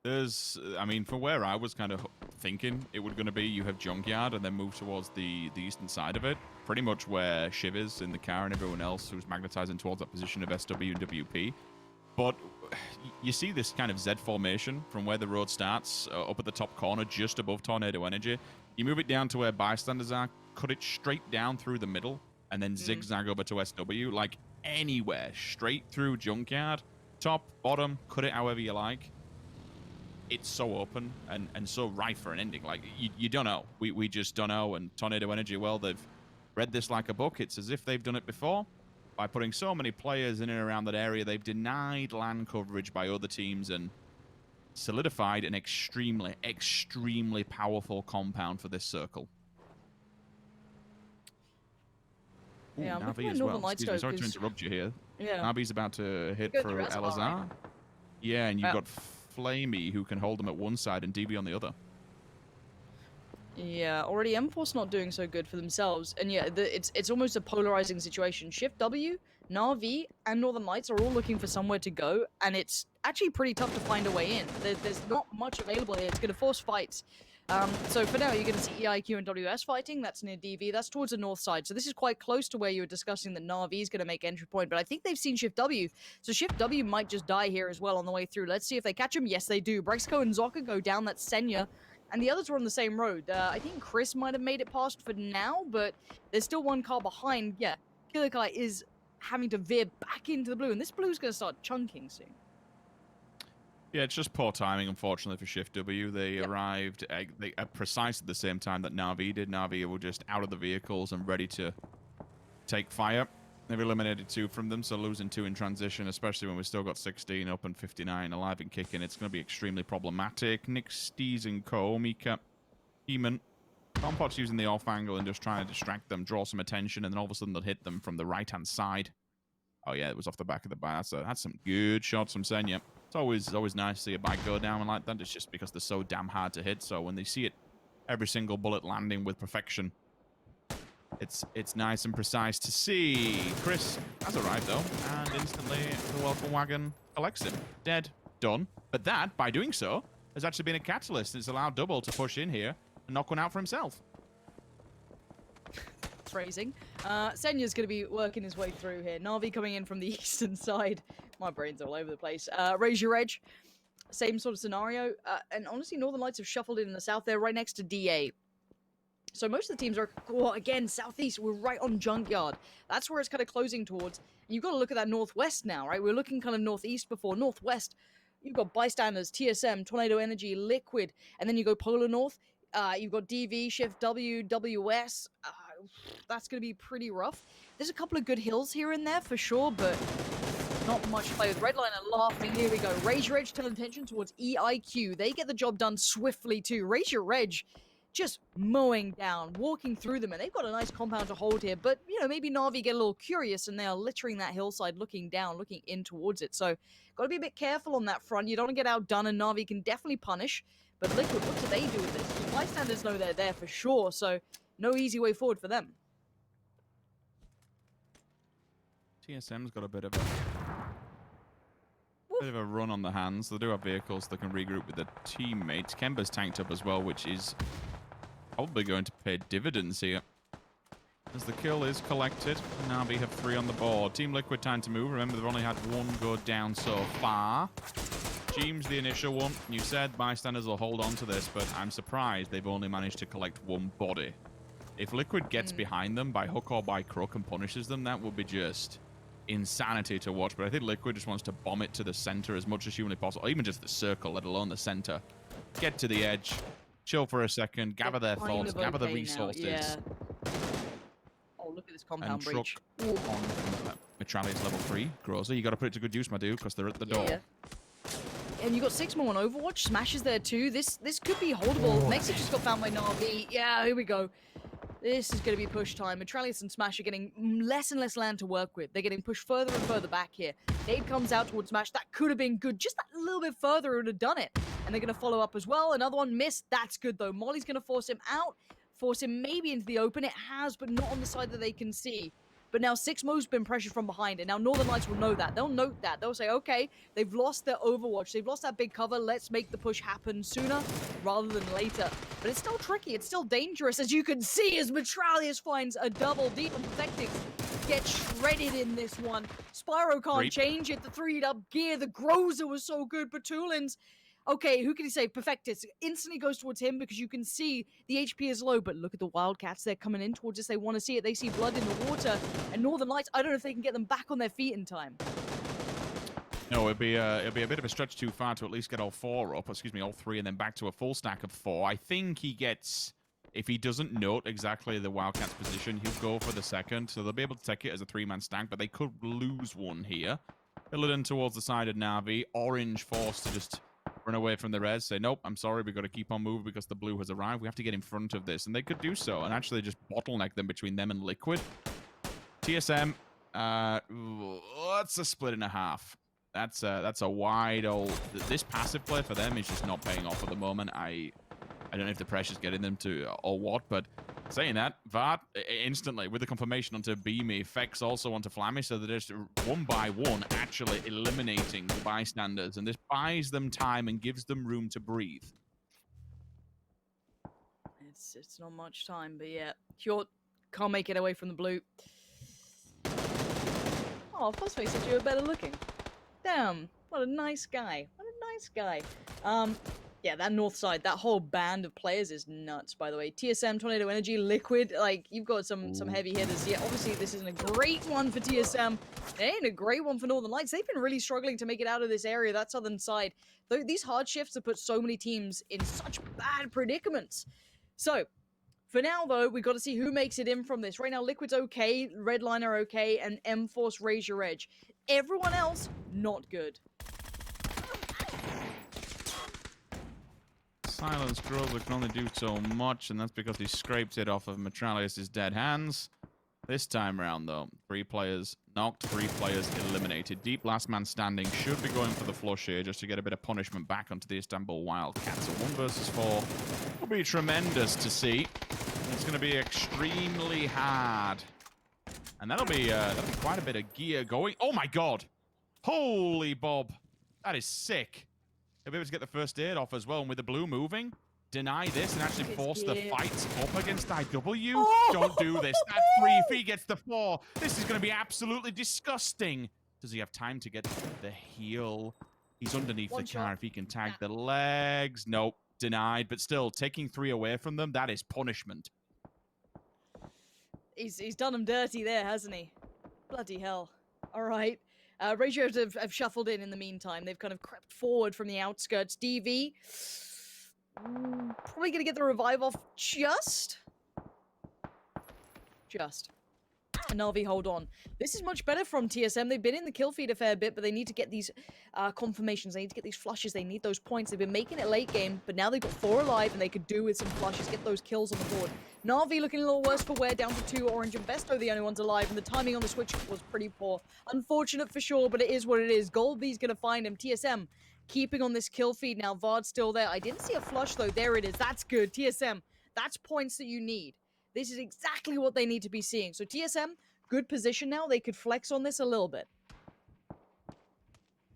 I mean, from where I was kind of thinking it would going to be, you have Junkyard and then move towards the eastern side of it, pretty much where Shiv is in the car and everyone else who's magnetizing towards that position of SW and WP. But you see this kind of Z formation from where the road starts, up at the top corner, just above Tornado Energy. You move it down to where bystanders are, cut it straight down through the middle, and then zigzag over to SW, like anywhere, straight through Junkyard, top, bottom, cut it however you like. It's so open and so rife for an ending. Like, you don't know. We just don't know. And Tornado Energy, well, they've read this like a book. It's as if they've done it before. By putting so many players in and around that area, they've denied land coverage by other teams and solidified an extremely, extremely powerful compound for this circle. Ooh, Yeah, I'm Navi looking at as well. Northern Lights, Excuse me, though, sorry to 'cause- interrupt you here. Yeah. Navi's about to hit Good, for that's all Elazar. right. Yeah, and you've Well- got Flamey, who can hold them at one side and DB on the other. Yeah, already M-Force not doing so good for themselves, and yeah, it's almost a polarizing situation. Shift W, Na'Vi, and Northern Lights are all looking for somewhere to go, and it's actually pretty tough to find a way in. There's not much available here. It's going to force fights. So for now, you're going to see EIQ and WS fighting. That's near DV. That's towards the north side. So this is quite close to where you were discussing that Na'Vi is going to make entry point. But I think they've seen Shift W. So Shift W might just die here as well on the way through. Let's see if they catch him. Yes, they do. Brexco and Zoka go down. That's Senya. And the others were on the same road. I think Chris might have made it past for now, but there's still one car behind. Yeah, Killer Kai is having to veer back into the blue. And this blue's going to start chunking soon. Yeah, it's just poor timing, unfortunately, for Shift W. They arrived at precisely the same time that Na'Vi did. Na'Vi were just out of the vehicles and ready to take fire. They've eliminated 2 from them, so losing 2 in transition, especially when we've still got 16 up and 59 alive and kicking, it's going to be extremely problematic. Nick Stees and Co, Mika, Eamon, Compot's using the off angle and just trying to distract them, draw some attention, and then all of a sudden they'll hit them from the right-hand side. Oh yeah, it was off the back of the bar, so that's some good shots from Senya. It's always nice to see a bike go down like that. It's just because they're so damn hard to hit. So when they see it, every single bullet landing with perfection, it's nice and precise to see. Chris has arrived though, and instantly the welcome wagon collects him. Dead, done. But that, by doing so, has actually been a catalyst. It's allowed Double to push in here and knock one out for himself. Phrasing. Senya's going to be working his way through here. Na'Vi coming in from the eastern side. My brain's all over the place. Raise your edge. Same sort of scenario. And honestly, Northern Lights have shuffled in the south. They're right next to DA. So most of the teams are, well, again, southeast. We're right on Junkyard. That's where it's kind of closing towards. And you've got to look at that northwest now, right? We're looking kind of northeast before. Northwest, you've got Bystanders, TSM, Tornado Energy, Liquid. And then you go Polar North. You've got DV, Shift W, WS. That's going to be pretty rough. There's a couple of good hills here and there for sure, but not much to play with. Redliner laughing. Here we go. Raise your edge, turn attention towards EIQ. They get the job done swiftly too. Raise your edge, just mowing down, walking through them, and they've got a nice compound to hold here. But, you know, maybe Na'Vi get a little curious and they are littering that hillside, looking down, looking in towards it. So, got to be a bit careful on that front. You don't want to get outdone, and Na'Vi can definitely punish. But Liquid, what do they do with this? The bystanders know they're there for sure, so no easy way forward for them. TSM's got a bit of a run on the hands. They do have vehicles that can regroup with their teammates. Kemba's tanked up as well, which is probably going to pay dividends here. As the kill is collected, Na'Vi have 3 on the board. Team Liquid time to move. Remember, they've only had 1 go down so far. Jeems, the initial one. You said bystanders will hold on to this, but I'm surprised they've only managed to collect 1 body. If Liquid gets behind them by hook or by crook and punishes them, that would be just insanity to watch. But I think Liquid just wants to bomb it to the center as much as humanly possible, or even just the circle, let alone the center. Get to the edge, chill for a second, gather their thoughts, gather the resources. Yeah. Oh, look at this compound And breach. truck on Metralius level 3. Groza, you got to put it to good use, my dude, because they're at the door. Yeah. And you got 6 more on Overwatch. Smash is there too. This could be holdable. Mexi just got found by Na'Vi. Yeah, here we go. This is going to be push time. Metralius and Smash are getting less and less land to work with. They're getting pushed further and further back here. Nade comes out towards Smash. That could have been good. Just that little bit further, it would have done it. And they're going to follow up as well. Another one missed. That's good, though. Molly's going to force him out. Force him maybe into the open. It has, but not on the side that they can see. But now 6mo's been pressured from behind, and now Northern Lights will know that. They'll note that. They'll say, okay, they've lost their Overwatch. They've lost that big cover. Let's make the push happen sooner rather than later. But it's still tricky. It's still dangerous, as you can see, as Metralius finds a double. Deep and Perfectix get shredded in this one. Spyro can't change it. The 3'd-up gear. The Groza was so good. Petulins. Okay, who can he say? Perfectus instantly goes towards him because you can see the HP is low, but look at the Wildcats. They're coming in towards us. They want to see it. They see blood in the water. And Northern Lights, I don't know if they can get them back on their feet in time. No, it'd be a bit of a stretch too far to at least get all 4 up. Excuse me, all 3, and then back to a full stack of 4. I think he gets... If he doesn't note exactly the Wildcats' position, he'll go for the second. So they'll be able to take it as a 3-man stack, but they could lose one here. Illidan towards the side of Na'Vi. Orange forced to just run away from the res. Say, nope, I'm sorry, we've got to keep on moving because the blue has arrived. We have to get in front of this. And they could do so and actually just bottleneck them between them and Liquid. TSM, that's a split in a half. That's a wide old... This passive play for them is just not paying off at the moment. I don't know if the pressure's getting them to or what, but saying that, Vart instantly with the confirmation onto Beamy, Fex also onto Flammy, so they're just one by one actually eliminating the bystanders, and this buys them time and gives them room to breathe. It's not much time, but yeah, Hjort can't make it away from the blue. Oh, Fuzzface said you were better looking. Damn, what a nice guy. What a nice guy. Yeah, that north side, that whole band of players is nuts, by the way. TSM, Tornado Energy, Liquid, like, you've got some heavy hitters. Yeah, obviously, this isn't a great one for TSM. It ain't a great one for Northern Lights. They've been really struggling to make it out of this area, that southern side. These hard shifts have put so many teams in such bad predicaments. So, for now, though, we've got to see who makes it in from this. Right now, Liquid's okay, Redline are okay, and M-Force raise your edge. Everyone else, not good. Silence Groza can only do so much, and that's because he scraped it off of Metralius' dead hands. This time around, though, 3 players knocked, 3 players eliminated. Deep last man standing should be going for the flush here just to get a bit of punishment back onto the Istanbul Wildcats. So 1 versus 4 will be tremendous to see. It's going to be extremely hard. And that'll be quite a bit of gear going. Oh my god! Holy Bob! That is sick. They'll be able to get the first aid off as well, and with the blue moving, deny this and actually force the fight up against IW. Oh! Don't do this. That 3, if he gets the 4, this is going to be absolutely disgusting. Does he have time to get the heal? He's underneath the car. If he can tag the legs. Nope, denied. But still, taking 3 away from them, that is punishment. He's done him dirty there, hasn't he? Bloody hell. All right. Ratios have shuffled in the meantime. They've kind of crept forward from the outskirts. DV, probably going to get the revive off just. And Na'Vi hold on. This is much better from TSM. They've been in the kill feed a fair bit, but they need to get these confirmations. They need to get these flushes. They need those points. They've been making it late game, but now they've got 4 alive, and they could do with some flushes, get those kills on the board. Na'Vi looking a little worse for wear, down to 2. Orange and Besto the only ones alive, and the timing on the switch was pretty poor. Unfortunate for sure, but it is what it is. Goldbee's going to find him. TSM keeping on this kill feed now. Vard's still there. I didn't see a flush, though. There it is. That's good. TSM, that's points that you need. This is exactly what they need to be seeing. So TSM, good position now. They could flex on this a little bit.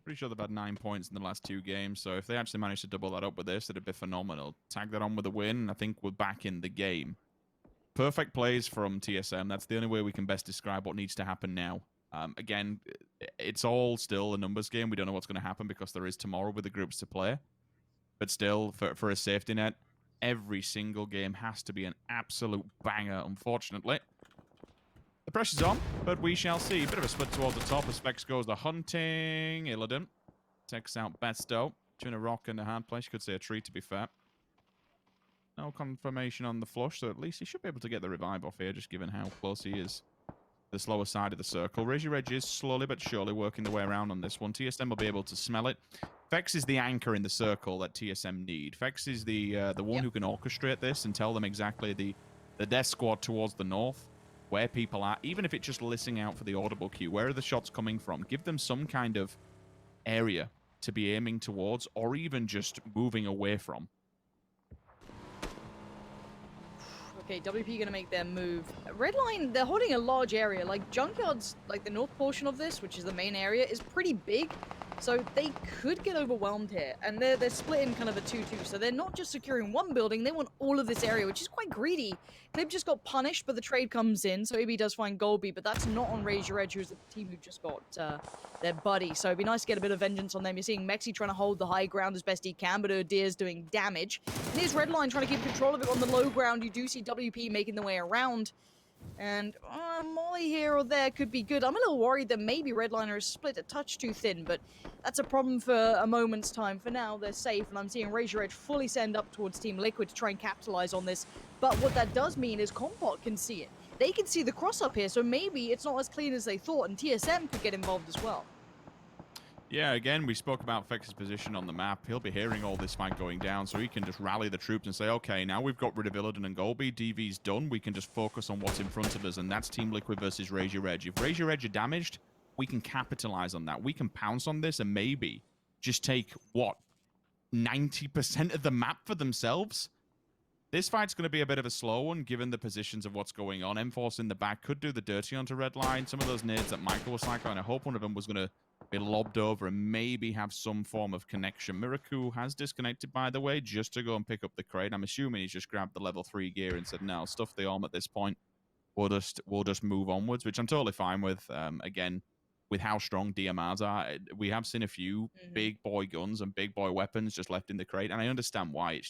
Pretty sure they've had 9 points in the last 2 games, so if they actually manage to double that up with this, it'd be phenomenal. Tag that on with a win, I think we're back in the game. Perfect plays from TSM. That's the only way we can best describe what needs to happen now. Again, it's all still a numbers game. We don't know what's going to happen because there is tomorrow with the groups to play. But still, for a safety net, every single game has to be an absolute banger, unfortunately. The pressure's on, but we shall see. Bit of a split towards the top as Vex goes the hunting. Illidan takes out Besto. Between a rock and a hard place. You could say a tree, to be fair. No confirmation on the flush, so at least he should be able to get the revive off here, just given how close he is. The slower side of the circle. Reggie Reg is slowly but surely working the way around on this one. TSM will be able to smell it. Vex is the anchor in the circle that TSM need. Vex is the one who can orchestrate this and tell them exactly the death squad towards the north, where people are, even if it's just listening out for the audible cue. Where are the shots coming from? Give them some kind of area to be aiming towards, or even just moving away from. Okay, WP gonna make their move. Redline, they're holding a large area. Like, Junkyard's, like, the north portion of this, which is the main area, is pretty big. So they could get overwhelmed here. And they're split in kind of a 2-2. So they're not just securing one building, they want all of this area, which is quite greedy. Clip just got punished, but the trade comes in. So AB does find Golby, but that's not on Raise Your Edge, who's the team who just got their buddy. So it'd be nice to get a bit of vengeance on them. You're seeing Mexi trying to hold the high ground as best he can, but Urdir's doing damage. And here's Redline trying to keep control of it on the low ground. You do see WP making the way around. And Molly here or there could be good. I'm a little worried that maybe Redliner is split a touch too thin, but that's a problem for a moment's time. For now, they're safe, and I'm seeing Raise Your Edge fully send up towards Team Liquid to try and capitalize on this. But what that does mean is Compot can see it. They can see the cross up here, so maybe it's not as clean as they thought, and TSM could get involved as well. Yeah, again, we spoke about Fex's position on the map. He'll be hearing all this fight going down, so he can just rally the troops and say, okay, now we've got rid of Illidan and Golby, DV's done, we can just focus on what's in front of us, and that's Team Liquid versus Raise Your Edge. If Raise Your Edge are damaged, we can capitalize on that. We can pounce on this and maybe just take, what, 90% of the map for themselves? This fight's going to be a bit of a slow one, given the positions of what's going on. M-Force in the back could do the dirty onto Redline. Some of those nades that Michael was cycling, I hope one of them was going to be lobbed over and maybe have some form of connection. Miraku has disconnected, by the way, just to go and pick up the crate. I'm assuming he's just grabbed the level 3 gear and said, no, stuff the arm at this point. We'll just move onwards, which I'm totally fine with. Again, with how strong DMRs are, we have seen a few big boy guns and big boy weapons just left in the crate, and I understand why.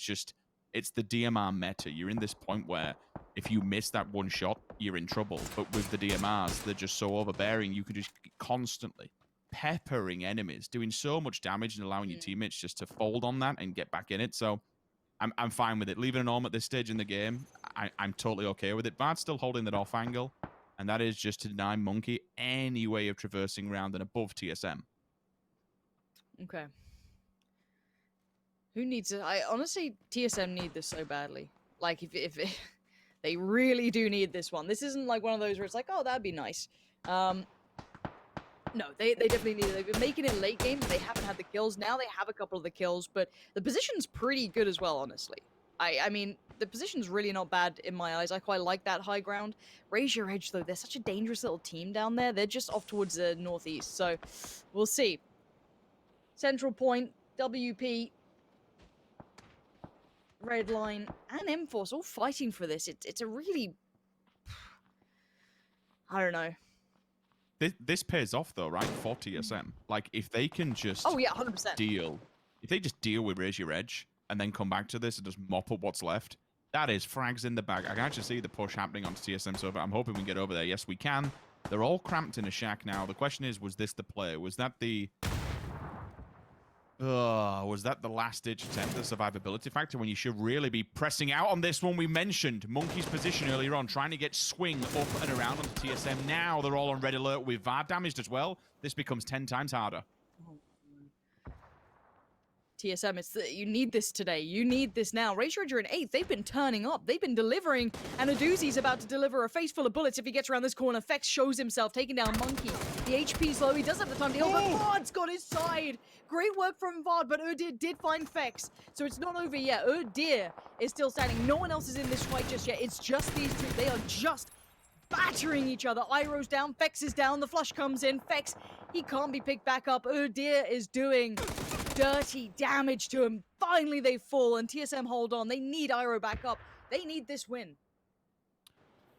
It's the DMR meta. You're in this point where if you miss that one shot, you're in trouble. But with the DMRs, they're just so overbearing, you can just constantly peppering enemies, doing so much damage and allowing your teammates just to fold on that and get back in it. So I'm fine with it. Leaving an arm at this stage in the game, I'm totally okay with it. Bard's still holding that off angle, and that is just to deny Monkey any way of traversing around and above TSM. Okay. Who needs it? I honestly, TSM need this so badly. Like, if they really do need this one. This isn't like one of those where it's like, oh, that'd be nice. No, they definitely need it. They've been making it late game, but they haven't had the kills. Now they have a couple of the kills, but the position's pretty good as well, honestly. I mean, the position's really not bad in my eyes. I quite like that high ground. Raise Your Edge, though. They're such a dangerous little team down there. They're just off towards the northeast, so we'll see. Central point, WP, Redline, and M-Force all fighting for this. It's a really... I don't know. This pays off, though, right, for TSM. Like, if they can just... Oh, yeah, 100%. If they just deal with Raise Your Edge and then come back to this and just mop up what's left, that is frags in the bag. I can actually see the push happening onto TSM, so I'm hoping we can get over there. Yes, we can. They're all cramped in a shack now. The question is, was this the play? Was that the... was that the last-ditch attempt, the survivability factor, when you should really be pressing out on this one? We mentioned Monkey's position earlier on, trying to get swing up and around onto TSM. Now they're all on red alert with VAR damaged as well. This becomes 10 times harder. TSM, you need this today. You need this now. Raise Your Edge are in 8th. They've been turning up. They've been delivering. And Aduzi's about to deliver a face full of bullets if he gets around this corner. Fex shows himself, taking down Monkey. The HP's low. He doesn't have the time to heal, but Vard's got his side. Great work from Vard, but Urdir did find Fex. So it's not over yet. Urdir is still standing. No one else is in this fight just yet. It's just these two. They are just battering each other. Iroh's down. Fex is down. The flush comes in. Fex, he can't be picked back up. Urdir is doing dirty damage to him. Finally they fall, and TSM hold on. They need Iroh back up. They need this win.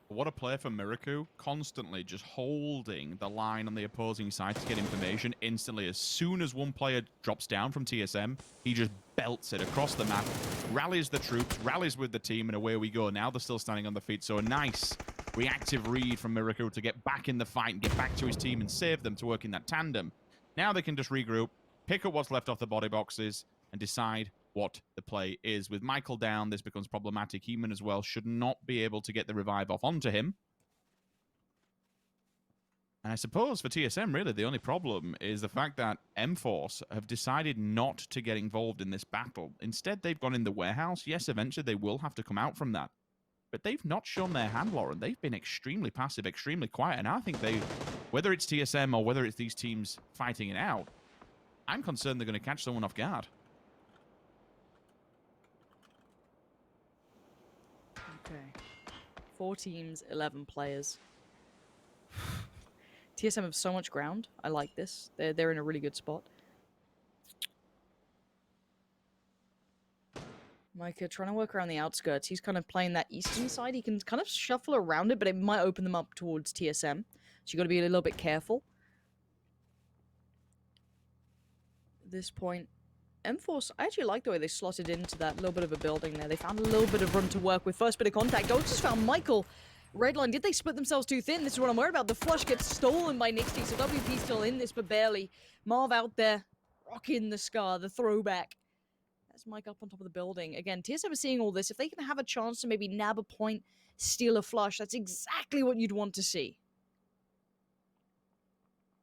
What a play from Miraku, constantly just holding the line on the opposing side to get information instantly. As soon as one player drops down from TSM, he just belts it across the map, rallies the troops, rallies with the team, and away we go. Now they're still standing on their feet, so a nice reactive read from Miraku to get back in the fight and get back to his team and save them to work in that tandem. Now they can just regroup, pick up what's left off the body boxes, and decide what the play is. With Michael down, this becomes problematic. Heeman as well should not be able to get the revive off onto him. And I suppose for TSM, really, the only problem is the fact that M-Force have decided not to get involved in this battle. Instead, they've gone in the warehouse. Yes, eventually they will have to come out from that. But they've not shown their hand, Lauren. They've been extremely passive, extremely quiet. And I think whether it's TSM or whether it's these teams fighting it out, I'm concerned they're going to catch someone off guard. Okay. 4 teams, 11 players. TSM have so much ground. I like this. They're in a really good spot. Micah trying to work around the outskirts. He's kind of playing that eastern side. He can kind of shuffle around it, but it might open them up towards TSM. So you got to be a little bit careful. At this point, M-Force, I actually like the way they slotted into that little bit of a building there. They found a little bit of room to work with. First bit of contact. Dogs just found Michael. Redline, did they split themselves too thin? This is what I'm worried about. The flush gets stolen by Nixie, so WP still in this, but barely. Marv out there, rocking the Scar, the throwback. That's Mike up on top of the building. Again, TSM is seeing all this. If they can have a chance to maybe nab a point, steal a flush, that's exactly what you'd want to see.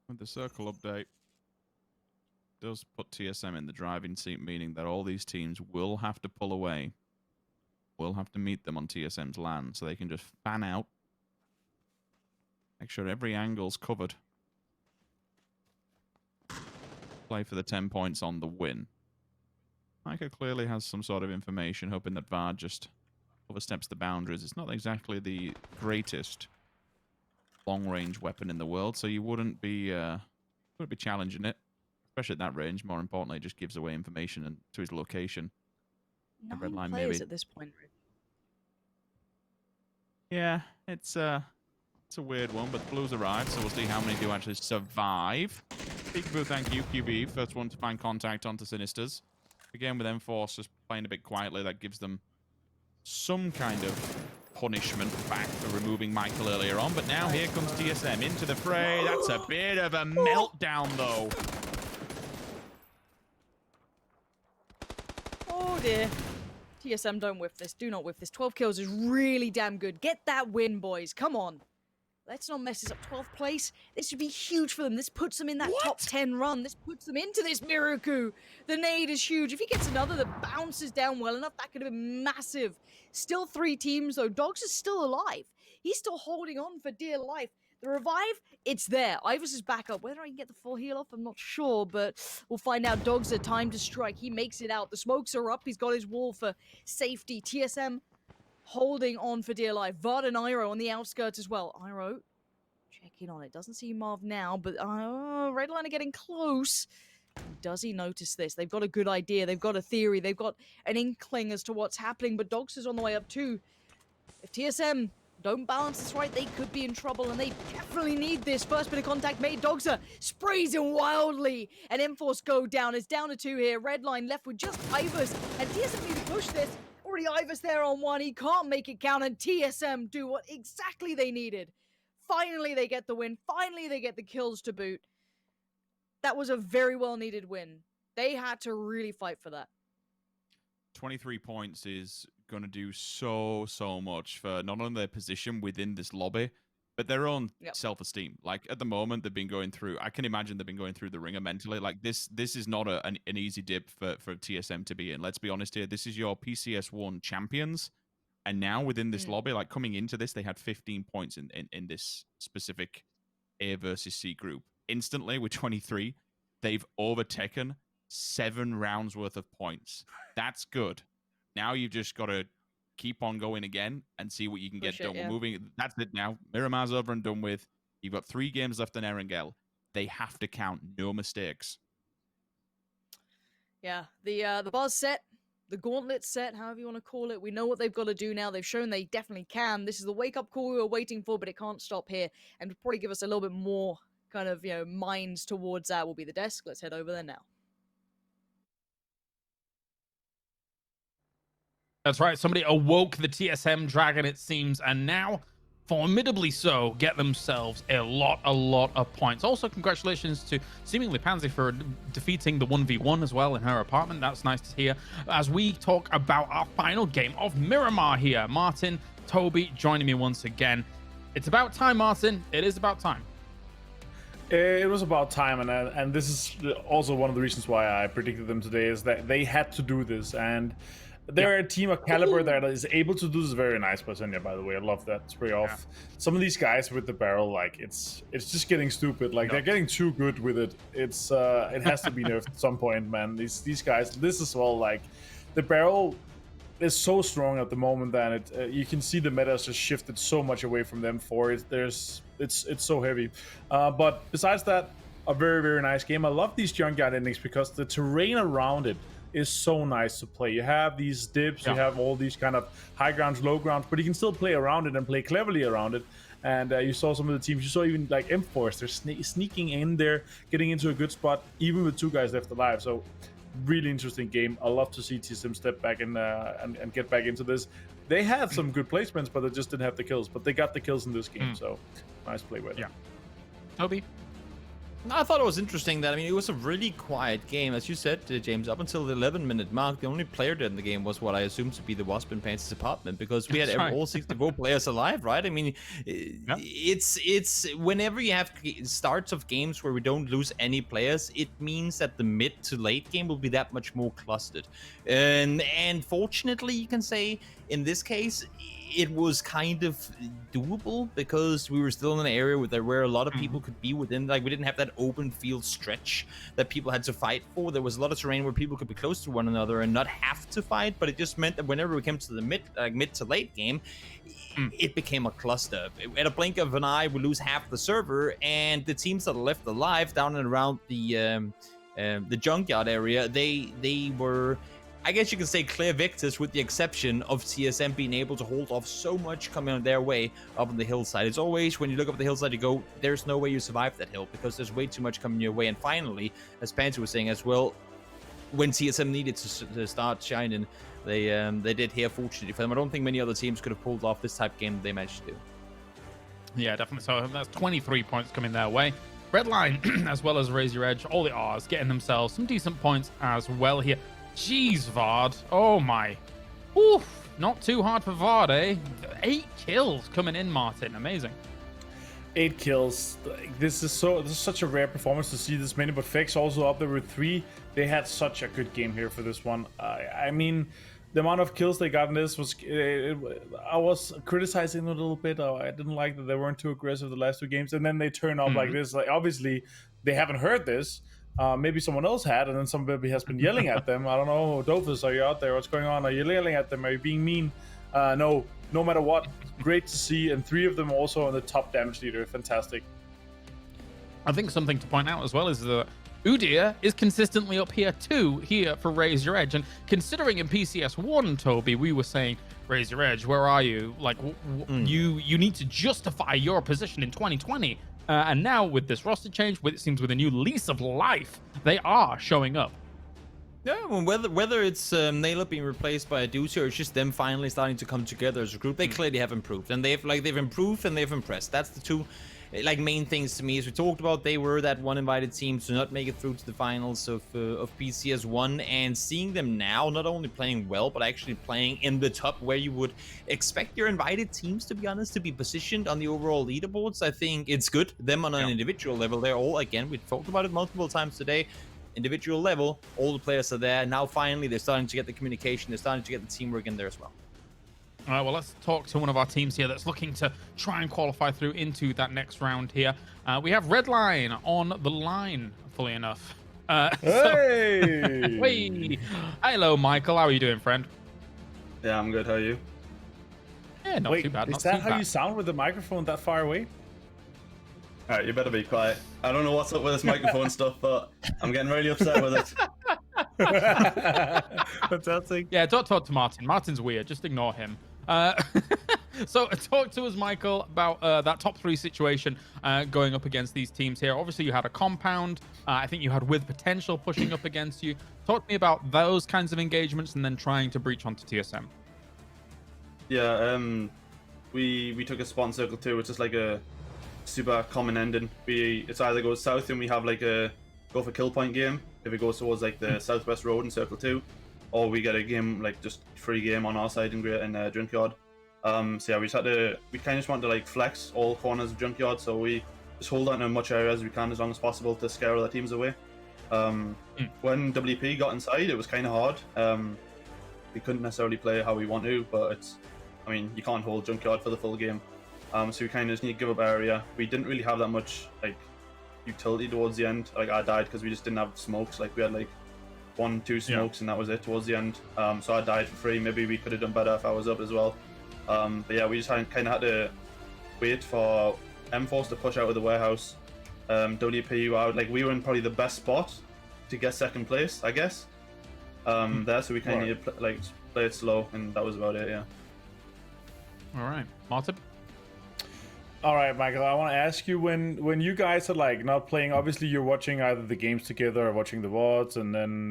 With the circle update, does put TSM in the driving seat, meaning that all these teams will have to pull away, will have to meet them on TSM's land, so they can just fan out, make sure every angle's covered, play for the 10 points on the win. Micah clearly has some sort of information, hoping that VAR just oversteps the boundaries. It's not exactly the greatest long-range weapon in the world, so you wouldn't be challenging it. Especially at that range, more importantly, it just gives away information and to his location. 9 red line players maybe. at this point. Yeah, it's a weird one, but the Blues arrived, so we'll see how many do actually survive. Peekaboo, thank you, QB. First one to find contact onto Sinisters. Again, with M-Force just playing a bit quietly, that gives them some kind of punishment back for removing Michael earlier on. But now here comes TSM into the fray. That's a bit of a meltdown, though. Oh dear. TSM, don't whiff this. Do not whiff this. 12 kills is really damn good. Get that win, boys. Come on. Let's not mess this up. 12th place. This would be huge for them. This puts them in that top 10 run. This puts them into this Miracle. The nade is huge. If he gets another that bounces down well enough, that could have been massive. Still 3 teams, though. Dogs is still alive. He's still holding on for dear life. The revive, it's there. Ivers is back up. Whether I can get the full heal off, I'm not sure, but we'll find out. Dogs are time to strike. He makes it out. The smokes are up. He's got his wall for safety. TSM holding on for dear life. Vard and Iro on the outskirts as well. Iro checking on it. Doesn't see Marv now, but Redline are getting close. Does he notice this? They've got a good idea. They've got a theory. They've got an inkling as to what's happening, but Dogs is on the way up too. If TSM don't balance this right, they could be in trouble, and they definitely need this. First bit of contact made. Dogser sprays him wildly, and M-Force go down. It's down to 2 here. Redline left with just Ivers, and TSM need to push this. Already Ivers there on 1. He can't make it count, and TSM do what exactly they needed. Finally, they get the win. Finally, they get the kills to boot. That was a very well-needed win. They had to really fight for that. 23 points is going to do so much for not only their position within this lobby, but their own self-esteem. Like, at the moment, they've been going through, I can imagine they've been going through the ringer mentally. Like, this is not an easy dip for TSM to be in. Let's be honest here. This is your PCS1 champions. And now within this lobby, like coming into this, they had 15 points in this specific A versus C group. Instantly, with 23, they've overtaken 7 rounds worth of points. That's good. Now you've just got to keep on going again and see what you can get done. We're moving. That's it now. Miramar's over and done with. You've got 3 games left in Erangel. They have to count. No mistakes. Yeah, the buzz set. The gauntlet set, however you want to call it. We know what they've got to do now. They've shown they definitely can. This is the wake-up call we were waiting for, but it can't stop here. And probably give us a little bit more kind of, minds towards that will be the desk. Let's head over there now. That's right. Somebody awoke the TSM dragon, it seems, and now, formidably so, get themselves a lot of points. Also, congratulations to seemingly Pansy for defeating the 1v1 as well in her apartment. That's nice to hear. As we talk about our final game of Miramar here, Martin, Toby joining me once again. It's about time, Martin. It is about time. It was about time, and this is also one of the reasons why I predicted them today, is that they had to do this, and they're a team of caliber that is able to do this. Very nice, Pasenia, by the way. I love that spray off. Some of these guys with the barrel, like it's just getting stupid. Like they're getting too good with it. It's it has to be nerfed at some point, man. These guys, this as well. Like the barrel is so strong at the moment that you can see the meta has just shifted so much away from them for it. It's so heavy. But besides that, a very, very nice game. I love these junkyard endings because the terrain around it is so nice to play. You have these dips, you have all these kind of high grounds, low grounds, but you can still play around it and play cleverly around it. And you saw some of the teams, you saw even like M-Force, they're sneaking in there, getting into a good spot, even with 2 guys left alive. So really interesting game. I love to see TSM step back and get back into this. They had some good placements, but they just didn't have the kills. But they got the kills in this game, so nice play with them. Toby? I thought it was interesting that, I mean, it was a really quiet game. As you said, James, up until the 11-minute mark, the only player dead in the game was what I assumed to be the Wasp and Pants' apartment, because we had all 64 players alive, right? I mean, it's whenever you have starts of games where we don't lose any players, it means that the mid to late game will be that much more clustered. And fortunately, you can say, in this case, it was kind of doable because we were still in an area where a lot of people could be within. Like, we didn't have that open field stretch that people had to fight for. There was a lot of terrain where people could be close to one another and not have to fight, but it just meant that whenever we came to the mid to late game, it became a cluster. At a blink of an eye, we lose half the server, and the teams that are left alive down and around the junkyard area, they were, I guess you can say, clear victors, with the exception of TSM being able to hold off so much coming on their way up on the hillside. It's always, when you look up the hillside, you go, there's no way you survive that hill because there's way too much coming your way. And finally, as Pansy was saying as well, when TSM needed to start shining, they did here, fortunately for them. I don't think many other teams could have pulled off this type of game that they managed to do. Yeah, definitely. So that's 23 points coming their way. Redline, as well as Raise Your Edge, all the R's getting themselves some decent points as well here. Jeez, Vard. Oh my. Oof. Not too hard for Vard, eh? 8 kills coming in, Martin. Amazing. 8 kills. This is such a rare performance to see this many, but Fex also up there with 3. They had such a good game here for this one. I mean, the amount of kills they got in this was... I was criticizing a little bit. I didn't like that they weren't too aggressive the last 2 games, and then they turn up like this. Like, obviously, they haven't heard this. Maybe someone else had, and then somebody has been yelling at them. I don't know. Dofus, are you out there? What's going on? Are you yelling at them? Are you being mean? No matter what. Great to see. And 3 of them also on the top damage leader. Fantastic. I think something to point out as well is that Udyr is consistently up here too, here for Raise Your Edge. And considering in PCS1, Toby, we were saying, Raise Your Edge, where are you? Like, you need to justify your position in 2020. And now with this roster change, it seems with a new lease of life, they are showing up. Yeah, well, whether it's Naylor being replaced by a Duty or it's just them finally starting to come together as a group, they clearly have improved, and they've improved and they've impressed. That's the 2 main things to me. As we talked about, they were that one invited team to not make it through to the finals of PCS1, and seeing them now not only playing well but actually playing in the top where you would expect your invited teams, to be honest, to be positioned on the overall leaderboards. I think it's good. Them on an individual level, they're all, again, we've talked about it multiple times today, individual level, all the players are there. Now finally they're starting to get the communication, they're starting to get the teamwork in there as well. All right, well, let's talk to one of our teams here that's looking to try and qualify through into that next round here. We have Redline on the line, fully enough. Hey! Hey! Hello, Michael. How are you doing, friend? Yeah, I'm good. How are you? Yeah, not too bad. Is that how you sound with the microphone that far away? All right, you better be quiet. I don't know what's up with this microphone stuff, but I'm getting really upset with it. Fantastic. Yeah, don't talk to Martin. Martin's weird. Just ignore him. So talk to us, Michael, about that top 3 situation going up against these teams here. Obviously, you had a compound. I think you had with potential pushing up against you. Talk to me about those kinds of engagements and then trying to breach onto TSM. Yeah, we took a spot in Circle 2, which is like a super common ending. It's either goes south and we have like a go for kill point game if it goes towards like the southwest road in Circle 2, or we get a game like just free game on our side in Junkyard. So yeah, we kind of just want to like flex all corners of Junkyard, so we just hold on to as much area as we can as long as possible to scare other teams away. When WP got inside, it was kind of hard. We couldn't necessarily play how we want to, but I mean, you can't hold Junkyard for the full game. So we kind of just need to give up area. We didn't really have that much like utility towards the end. Like I died because we just didn't have smokes. Like we had like 1-2 smokes, and that was it towards the end. So I died for free. Maybe we could have done better if I was up as well. But yeah, we just kind of had to wait for M-Force to push out of the warehouse. WPU out, like we were in probably the best spot to get second place, I guess. There, so we kind of needed to play it slow, and that was about it. Yeah. All right, Martin. All right, Michael, I want to ask you, when you guys are like not playing, obviously you're watching either the games together or watching the VODs and then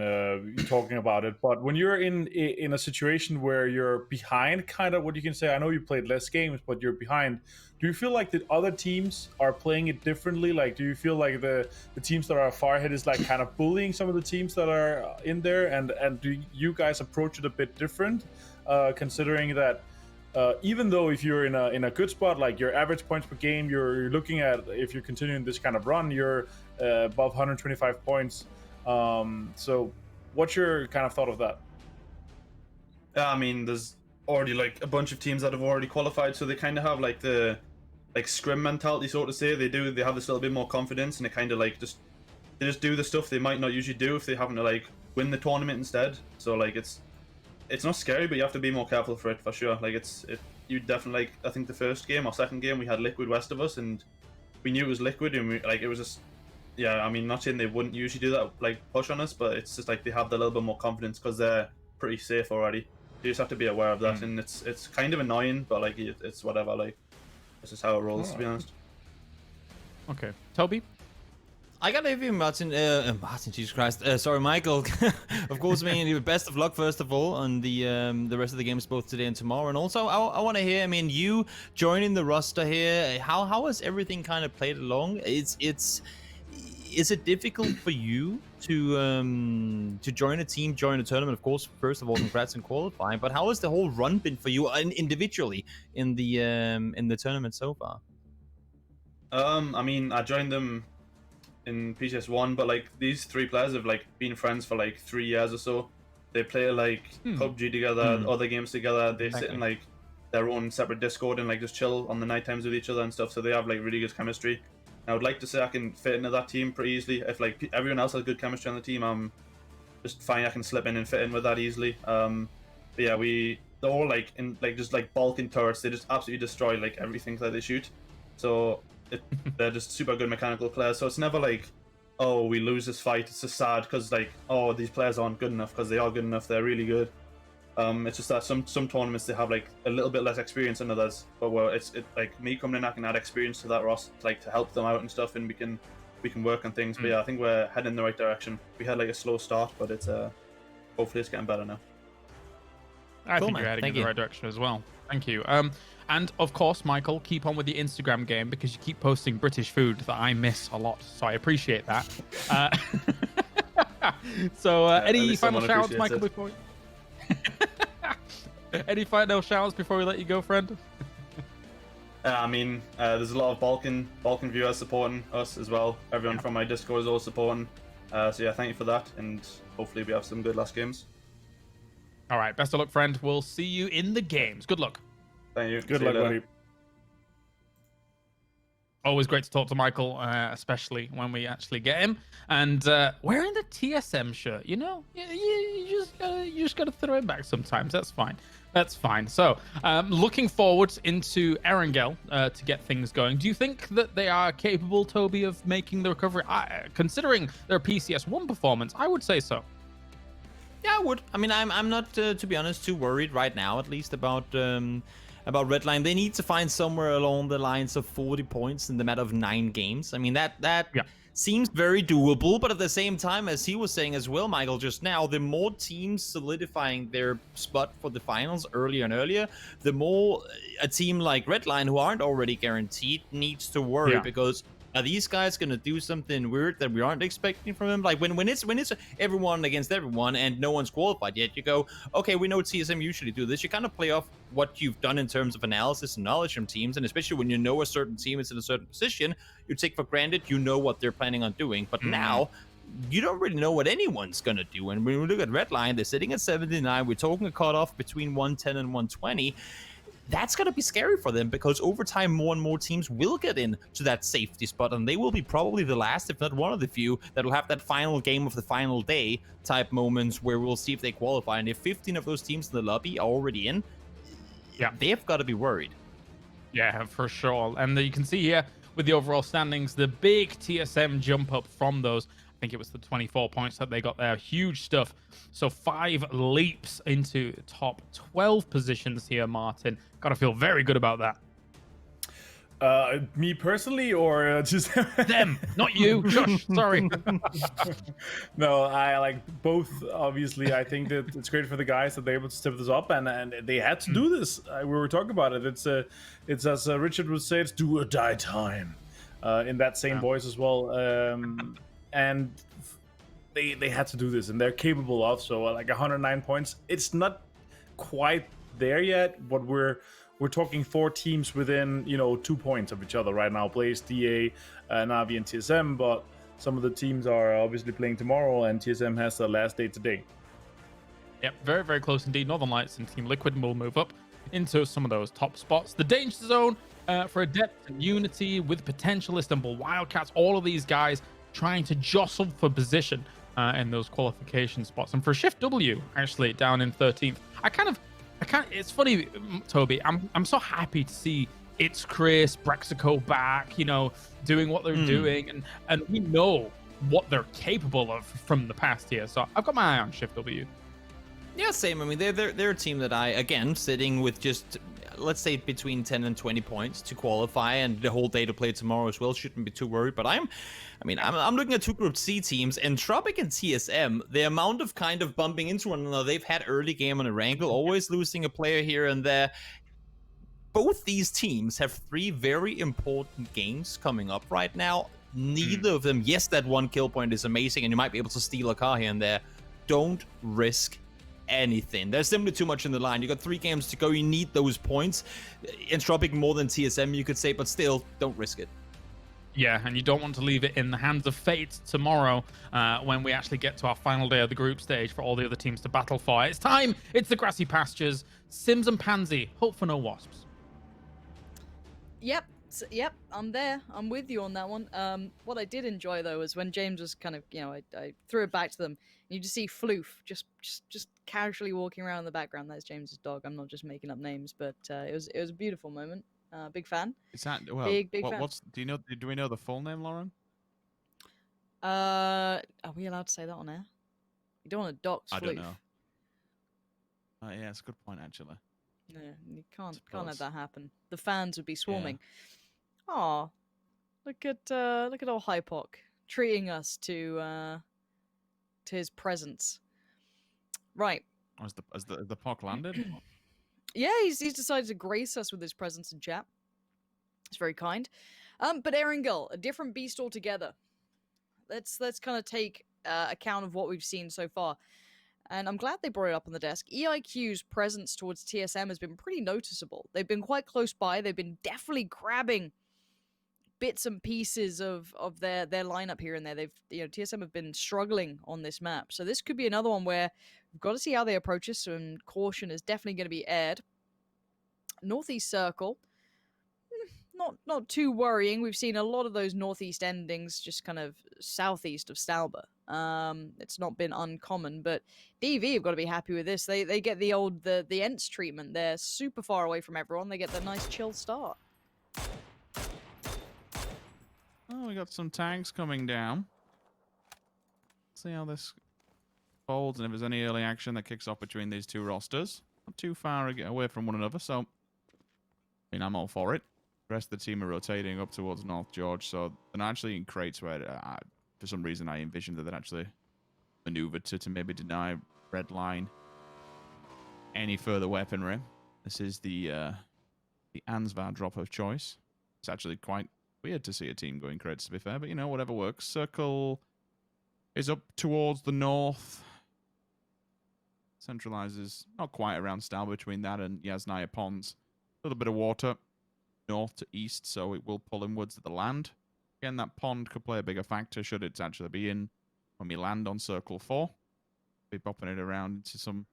you're talking about it. But when you're in a situation where you're behind, kind of what you can say, I know you played less games, but you're behind. Do you feel like the other teams are playing it differently? Like, do you feel like the teams that are far ahead is like kind of bullying some of the teams that are in there? And do you guys approach it a bit different, considering that even though if you're in a good spot, like your average points per game, you're looking at, if you're continuing this kind of run, you're above 125 points. So what's your kind of thought of that? Yeah, I mean, there's already like a bunch of teams that have already qualified, so they kind of have like the scrim mentality, so to say. They have this little bit more confidence, and they kind of like they just do the stuff they might not usually do if they happen to like win the tournament instead. So like it's not scary, but you have to be more careful for it, for sure. Like you definitely, like, I think the first game or second game we had Liquid west of us, and we knew it was Liquid, and it was just, yeah, I mean, not saying they wouldn't usually do that, like push on us, but it's just like they have the little bit more confidence because they're pretty safe already. You just have to be aware of that, and it's kind of annoying, but like it's whatever. Like, this is how it rolls, to be honest. Okay, Toby. I gotta give you Martin, Jesus Christ, sorry, Michael. Of course, I mean, best of luck first of all on the rest of the games, both today and tomorrow. And also, I want to hear, I mean, you joining the roster here. How has everything kind of played along? Is it difficult for you to join a team, join a tournament? Of course, first of all, congrats on qualifying. But how has the whole run been for you individually in the tournament so far? I mean, I joined them in PCS1, but like these three players have like been friends for like 3 years or so. They play like PUBG together, other games together. They sit in like their own separate Discord and like just chill on the night times with each other and stuff. So they have like really good chemistry. I would like to say I can fit into that team pretty easily. If like everyone else has good chemistry on the team, I'm just fine. I can slip in and fit in with that easily. But yeah, they're all like in like just like Balkan turrets. They just absolutely destroy like everything that they shoot. So they're just super good mechanical players. So it's never like, oh, we lose this fight. It's just sad because like, oh, these players aren't good enough, because they are good enough. They're really good. It's just that some tournaments they have like a little bit less experience than others. But well, it's like me coming in, I can add experience to that roster, like to help them out and stuff, and we can work on things. But yeah, I think we're heading in the right direction. We had like a slow start, but it's hopefully it's getting better now. I think you're heading in the right direction as well. Thank you. And of course, Michael, keep on with the Instagram game, because you keep posting British food that I miss a lot. So I appreciate that. So any final shout-outs, Michael, before any final shout-outs before we let you go, friend? I mean, there's a lot of Balkan viewers supporting us as well. Everyone from my Discord is all supporting. So yeah, thank you for that, and hopefully we have some good last games. All right, best of luck, friend. We'll see you in the games. Good luck. Thank you. Good luck, buddy. Always great to talk to Michael, especially when we actually get him. And wearing the TSM shirt, you know, you just gotta throw it back sometimes. That's fine. That's fine. So, looking forward into Erangel to get things going. Do you think that they are capable, Toby, of making the recovery? Considering their PCS1 performance, I would say so. Yeah, I would. I mean, I'm not, to be honest, too worried right now, at least about Redline. They need to find somewhere along the lines of 40 points in the matter of 9 games. I mean, that seems very doable, but at the same time, as he was saying as well, Michael, just now, the more teams solidifying their spot for the finals earlier and earlier, the more a team like Redline, who aren't already guaranteed, needs to worry, because are these guys gonna do something weird that we aren't expecting from them? Like when it's everyone against everyone and no one's qualified yet, you go, okay, we know TSM usually do this. You kind of play off what you've done in terms of analysis and knowledge from teams, and especially when you know a certain team is in a certain position, you take for granted you know what they're planning on doing. But now you don't really know what anyone's gonna do. And when we look at Redline, they're sitting at 79. We're talking a cutoff between 110 and 120. that's going to be scary for them, because over time, more and more teams will get in to that safety spot, and they will be probably the last, if not one of the few, that will have that final game of the final day type moments where we'll see if they qualify. And if 15 of those teams in the lobby are already in, Yeah. they've got to be worried. Yeah, for sure. And you can see here with the overall standings, the big TSM jump up from those. I think it was the 24 points that they got there. Huge stuff. So 5 leaps into top 12 positions here, Martin. Got to feel very good about that. Me personally, or just Them, not you. Josh, sorry. No, I like both. Obviously, I think that it's great for the guys that they're able to step this up, and they had to do this. We were talking about it. It's as Richard would say, it's do or die time, in that same voice as well. And they had to do this, and they're capable of. So like 109 points. It's not quite there yet, but we're talking 4 teams within 2 points of each other right now. Blaze, DA, Navi, and TSM. But some of the teams are obviously playing tomorrow, and TSM has the last day today. Yep, very, very close indeed. Northern Lights and Team Liquid will move up into some of those top spots. The danger zone for Adept and Unity with potential Istanbul Wildcats. All of these guys trying to jostle for position in those qualification spots. And for Shift W, actually down in 13th, I can't. It's funny, Toby. I'm so happy to see It's Chris, Brexico back, doing what they're doing, and we know what they're capable of from the past here. So I've got my eye on Shift W. Yeah, same. I mean, they're a team that again, sitting with just, let's say, between 10 and 20 points to qualify, and the whole day to play tomorrow as well. Shouldn't be too worried. But I'm looking at 2 Group C teams, Entropic and TSM. The amount of kind of bumping into one another they've had early game on Erangel, always losing a player here and there. Both these teams have 3 very important games coming up right now. Neither of them, yes, that 1 kill point is amazing, and you might be able to steal a car here and there. Don't risk anything. There's simply too much in the line. You got 3 games to go. You need those points. Entropic more than TSM, you could say, but still, don't risk it. Yeah, and you don't want to leave it in the hands of fate tomorrow when we actually get to our final day of the group stage for all the other teams to battle for. It's time. It's the grassy pastures. Sims and Pansy. Hope for no wasps. Yep, I'm there. I'm with you on that one. What I did enjoy though was when James was kind of, I threw it back to them. And you just see Floof just casually walking around in the background. That's James's dog. I'm not just making up names, but it was a beautiful moment. Big fan. Is that big fan. Do we know the full name, Lauren? Are we allowed to say that on air? You don't want to dox Floof. I don't know. Yeah, it's a good point actually. No, you can't let that happen. The fans would be swarming. Aw, look at old Hypoc treating us to his presence. Right. Has the POC landed? Yeah, he's decided to grace us with his presence in chat. It's very kind. But Erangel, a different beast altogether. Let's kind of take account of what we've seen so far. And I'm glad they brought it up on the desk. EIQ's presence towards TSM has been pretty noticeable. They've been quite close by. They've been definitely grabbing bits and pieces of their lineup here and there. TSM have been struggling on this map. So this could be another one where we've got to see how they approach this, and caution is definitely going to be aired. Northeast Circle. Not too worrying. We've seen a lot of those northeast endings just kind of southeast of Stalba. It's not been uncommon, but DV have got to be happy with this. They get the Ents treatment. They're super far away from everyone. They get the nice chill start. Oh, we got some tanks coming down. See how this folds, and if there's any early action that kicks off between these 2 rosters. Not too far away from one another, so I'm all for it. The rest of the team are rotating up towards North George, so they're actually in crates where, for some reason, I envisioned that they'd actually maneuver to maybe deny Red Line any further weaponry. This is the Ansvar drop of choice. It's actually quite weird to see a team going crates, to be fair, but whatever works. Circle is up towards the north. Centralizes not quite around Stal between that and Yasnaya Ponds. A little bit of water north to east, so it will pull inwards to the land. Again, that pond could play a bigger factor should it actually be in when we land on Circle 4. Be bopping it around into some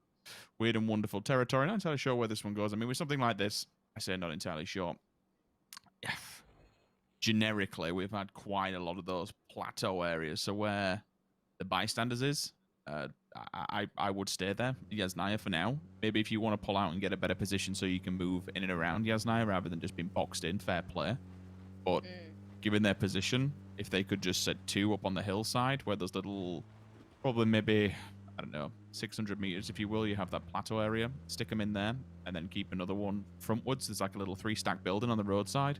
weird and wonderful territory. Not entirely sure where this one goes. I mean, with something like this, I say not entirely sure. Generically, we've had quite a lot of those plateau areas. So where the bystanders is, I would stay there, Yasnaya, for now. Maybe if you want to pull out and get a better position so you can move in and around Yasnaya rather than just being boxed in, fair play. But given their position, if they could just set 2 up on the hillside where there's little, probably maybe, I don't know, 600 meters, if you will, you have that plateau area, stick them in there, and then keep another one frontwards. There's like a little 3-stack building on the roadside.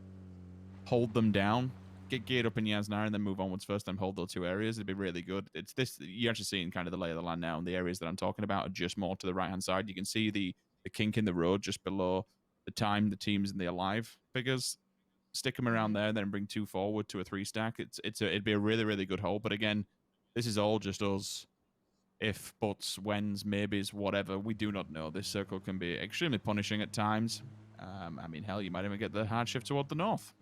Hold them down, get geared up in Yasnar, and then move onwards first time, hold those 2 areas. It'd be really good. It's this, you're actually seeing kind of the lay of the land now, and the areas that I'm talking about are just more to the right-hand side. You can see the kink in the road just below the teams, and the alive figures. Stick them around there, and then bring 2 forward to a 3-stack. It'd be a really, really good hold. But again, this is all just us. If, buts, whens, maybes, whatever, we do not know. This circle can be extremely punishing at times. I mean, hell, you might even get the hard shift toward the north.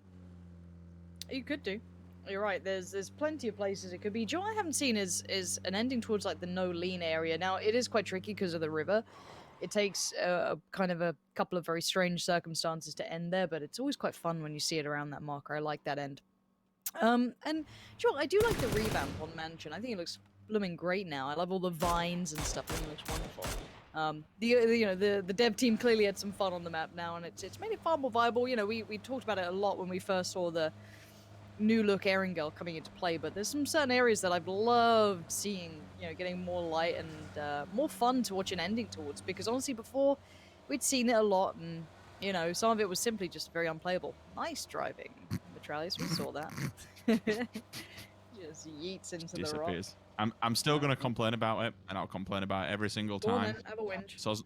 You could do. You're right. There's plenty of places it could be. Joe, I haven't seen is an ending towards like the no lean area. Now it is quite tricky because of the river. It takes kind of a couple of very strange circumstances to end there, but it's always quite fun when you see it around that marker. I like that end. And Joe, I do like the revamp on Mansion. I think it looks blooming great now. I love all the vines and stuff. I think it looks wonderful. The dev team clearly had some fun on the map now, and it's made it far more viable. You know, we talked about it a lot when we first saw the new look Erangel coming into play, but there's some certain areas that I've loved seeing, you know, getting more light and more fun to watch an ending towards, because honestly before we'd seen it a lot and, you know, some of it was simply just very unplayable. Nice driving, Metralius, we saw that. Just yeets into the rock. I'm still going to complain about it, and I'll complain about it every single time. Have a whinge.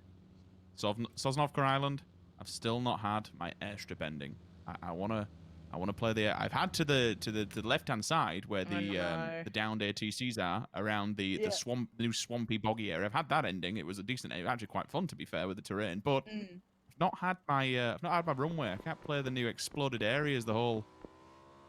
Sosnovka Island, I've still not had my airstrip ending. I want to play the. I've had to the left hand side where the downed ATCs are around the swamp, the new swampy boggy area. I've had that ending. It was a decent. It was actually quite fun, to be fair, with the terrain. But I've not had my runway. I can't play the new exploded areas. The whole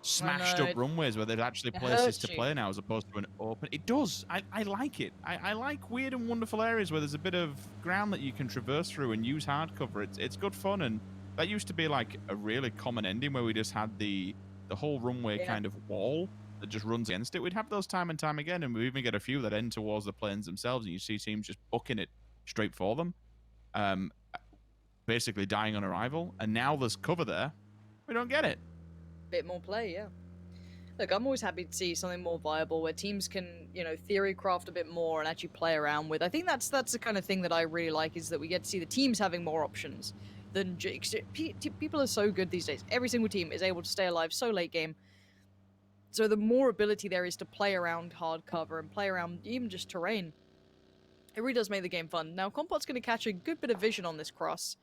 smashed up runways where there's actually places to play now as opposed to an open. It does. I like it. I like weird and wonderful areas where there's a bit of ground that you can traverse through and use hardcover. It's good fun, and that used to be like a really common ending where we just had the whole runway kind of wall that just runs against it. We'd have those time and time again, and we even get a few that end towards the planes themselves, and you see teams just booking it straight for them, basically dying on arrival. And now there's cover there. We don't get it. Bit more play, yeah. Look, I'm always happy to see something more viable where teams can, you know, theory craft a bit more and actually play around with. I think that's the kind of thing that I really like, is that we get to see the teams having more options than people are so good these days. Every single team is able to stay alive so late game. So the more ability there is to play around hard cover and play around even just terrain, it really does make the game fun. Now, Compot's going to catch a good bit of vision on this cross.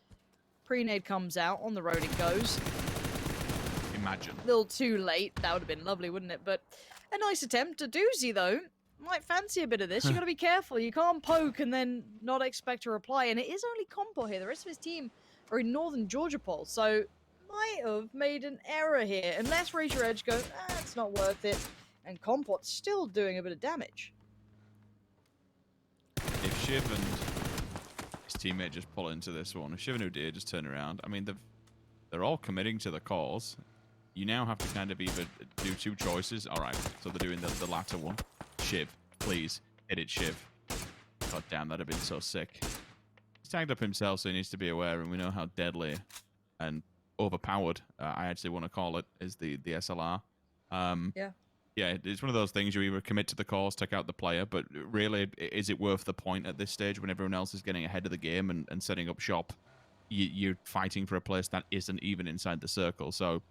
Pre-nade comes out, on the road it goes. Imagine. A little too late. That would have been lovely, wouldn't it? But a nice attempt. A doozy, though. Might fancy a bit of this. You got to be careful. You can't poke and then not expect a reply. And it is only Compot here. The rest of his team are in northern Georgia Pole, so might have made an error here. Unless Raise Your Edge goes, it's not worth it. And Compot's still doing a bit of damage. If Shiv and his teammate just pull into this one, if Shiv and Udyr just turn around, I mean, they're all committing to the cause. You now have to kind of either do 2 choices. All right, so they're doing the latter one. Shiv, please, hit it, Shiv. God damn, that'd have been so sick. He's tagged up himself, so he needs to be aware, and we know how deadly and overpowered, I actually want to call it, is the SLR. Yeah, it's one of those things you either commit to the cause, take out the player, but really, is it worth the point at this stage when everyone else is getting ahead of the game and setting up shop? You're fighting for a place that isn't even inside the circle, so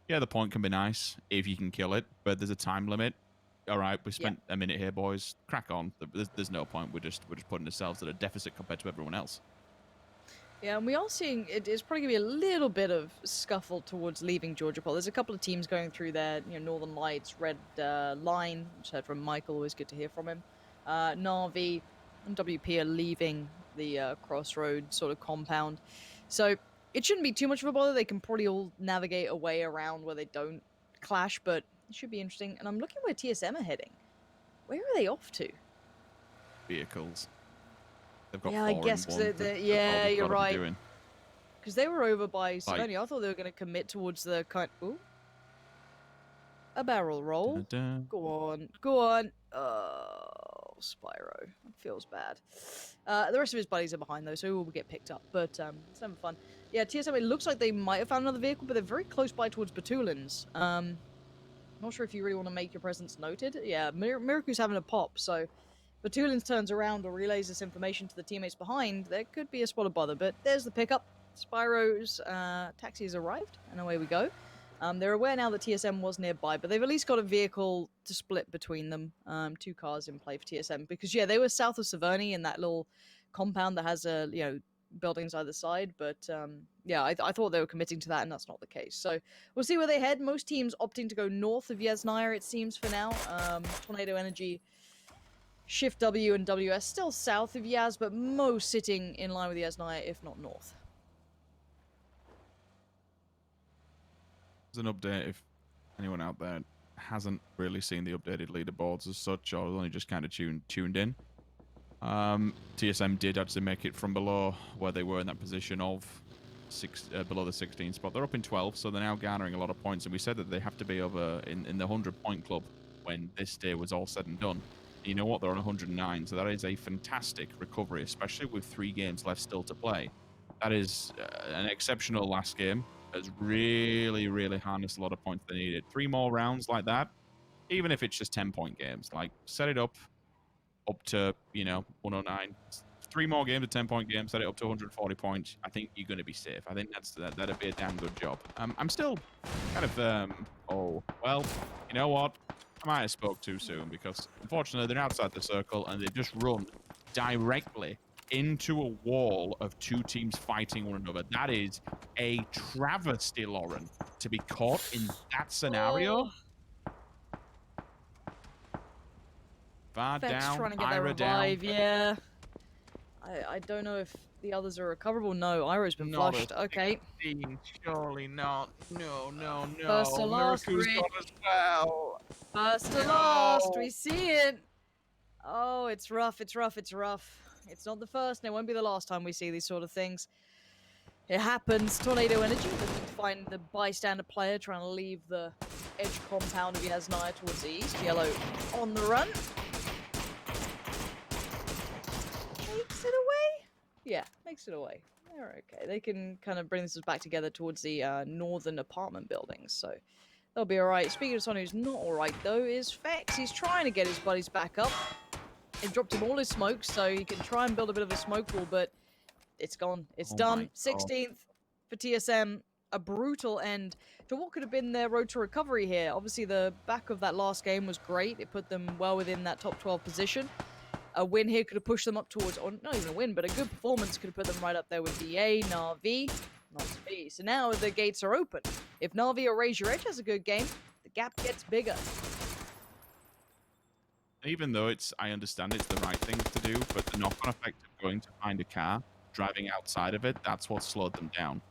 yeah, the point can be nice if you can kill it, but there's a time limit. All right, we spent a minute here, boys. Crack on. There's no point. We're just putting ourselves at a deficit compared to everyone else. Yeah, and we are seeing it's probably gonna be a little bit of scuffle towards leaving Georgia Pole. There's a couple of teams going through there. You know, Northern Lights, Red Line. Just heard from Michael. Always good to hear from him. Na'Vi and WP are leaving the Crossroad sort of compound. So it shouldn't be too much of a bother. They can probably all navigate a way around where they don't clash, but it should be interesting. And I'm looking where TSM are heading. Where are they off to? Vehicles. They've got I guess you're right. Because they were over by Savannah. I thought they were going to commit towards the kind. Ooh. A barrel roll. Dun-dun. Go on. Go on. Oh, Spyro. It feels bad. The rest of his buddies are behind, though, so he will get picked up. But it's having fun. Yeah, TSM, it looks like they might have found another vehicle, but they're very close by towards Batulins. Not sure if you really want to make your presence noted. Yeah, Miraku's having a pop, so Batulins turns around or relays this information to the teammates behind. There could be a spot of bother, but there's the pickup. Spyro's taxi has arrived, and away we go. They're aware now that TSM was nearby, but they've at least got a vehicle to split between them. 2 cars in play for TSM, because yeah, they were south of Saverny in that little compound that has buildings either side. But yeah, I thought they were committing to that, and that's not the case. So we'll see where they head. Most teams opting to go north of Yasnaya, it seems, for now. Tornado Energy, Shift W, and WS still south of Yaz, but most sitting in line with Yasnaya, if not north. As an update, if anyone out there hasn't really seen the updated leaderboards as such, or only just kind of tuned in, TSM did actually make it from below where they were in that position of below the 16 spot. They're up in 12, so they're now garnering a lot of points, and we said that they have to be over in the 100-point club when this day was all said and done. And you know what? They're on 109, so that is a fantastic recovery, especially with 3 games left still to play. That is an exceptional last game. Has really, really harnessed a lot of points they needed. 3 more rounds like that, even if it's just 10-point games, like set it up to 109. 3 more games of 10-point games, set it up to 140 points. I think you're going to be safe. I think that'd be a damn good job. I'm still kind of oh well, you know what? I might have spoke too soon, because unfortunately they're outside the circle and they've just run directly into a wall of 2 teams fighting one another. That is a travesty, Lauren, to be caught in that scenario. Far down, trying to get Ira that revive, down. yeah. I don't know if the others are recoverable. No, Ira's been flushed. Okay. 16, surely not. No. First to last, Miracu's Rick. got as well. First to last, we see it. Oh, it's rough. It's not the first, and it won't be the last time we see these sort of things. It happens. Tornado Energy looking to find the bystander player, trying to leave the edge compound of Yasnaya towards the east. Yellow on the run. Makes it away? Yeah, makes it away. They're okay. They can kind of bring this back together towards the northern apartment buildings, so they'll be alright. Speaking of someone who's not alright, though, is Fex. He's trying to get his buddies back up. It dropped him all his smokes, so he can try and build a bit of a smoke wall, but it's gone. It's done. 16th for TSM. A brutal end to what could have been their road to recovery here. Obviously, the back of that last game was great. It put them well within that top 12 position. A win here could have pushed them up towards, or not even a win, but a good performance could have put them right up there with DA, Na'Vi, not to be. So now the gates are open. If Na'Vi or Raise Your Edge has a good game, the gap gets bigger. Even though I understand it's the right thing to do, but the knock-on effect of going to find a car, driving outside of it, that's what slowed them down.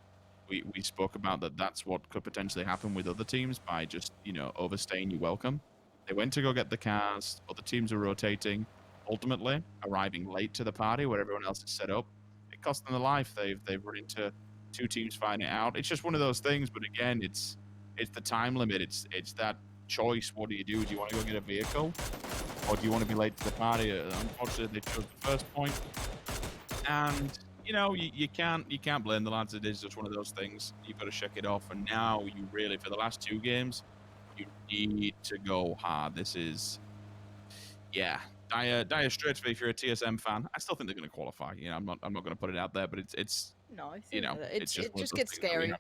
We spoke about that. That's what could potentially happen with other teams by just, overstaying your welcome. They went to go get the cars, other teams are rotating, ultimately arriving late to the party where everyone else is set up. It cost them their life. They've run into 2 teams fighting it out. It's just one of those things, but again, it's the time limit. It's that choice. What do? Do you want to go get a vehicle? Or do you want to be late to the party? Unfortunately, they chose the first point. And, you can't blame the lads. It is just one of those things. You've got to check it off. And now you really, for the last 2 games, you need to go hard. This is, dire straits if you're a TSM fan. I still think they're going to qualify. I'm not going to put it out there, but it's no, I think it just gets scary.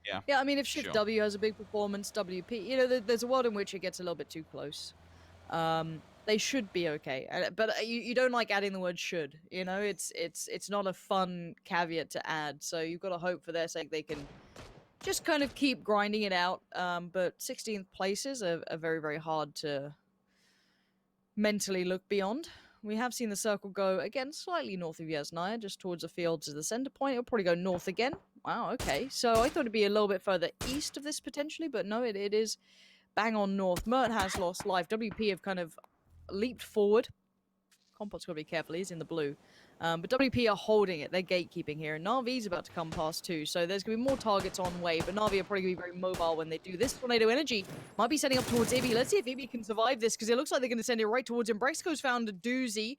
Yeah. Yeah, I mean, if Shift W has a big performance, WP, there's a world in which it gets a little bit too close. They should be okay, but you don't like adding the word should. It's not a fun caveat to add. So you've got to hope for their sake they can just kind of keep grinding it out. But 16th places are very, very hard to mentally look beyond. We have seen the circle go again slightly north of Yasnaya, just towards the fields as the center point. It'll probably go north again. Wow, okay. So I thought it'd be a little bit further east of this potentially, but no, it is bang on north. Mert has lost life. WP have kind of leaped forward Compot's got to be careful. He's in the blue. But WP are holding it. They're gatekeeping here. And Na'Vi's about to come past too. So there's going to be more targets on way. But Na'Vi are probably going to be very mobile when they do this. Tornado Energy might be sending up towards Ibby. Let's see if Ibby can survive this, because it looks like they're going to send it right towards him. Brexco's found a doozy.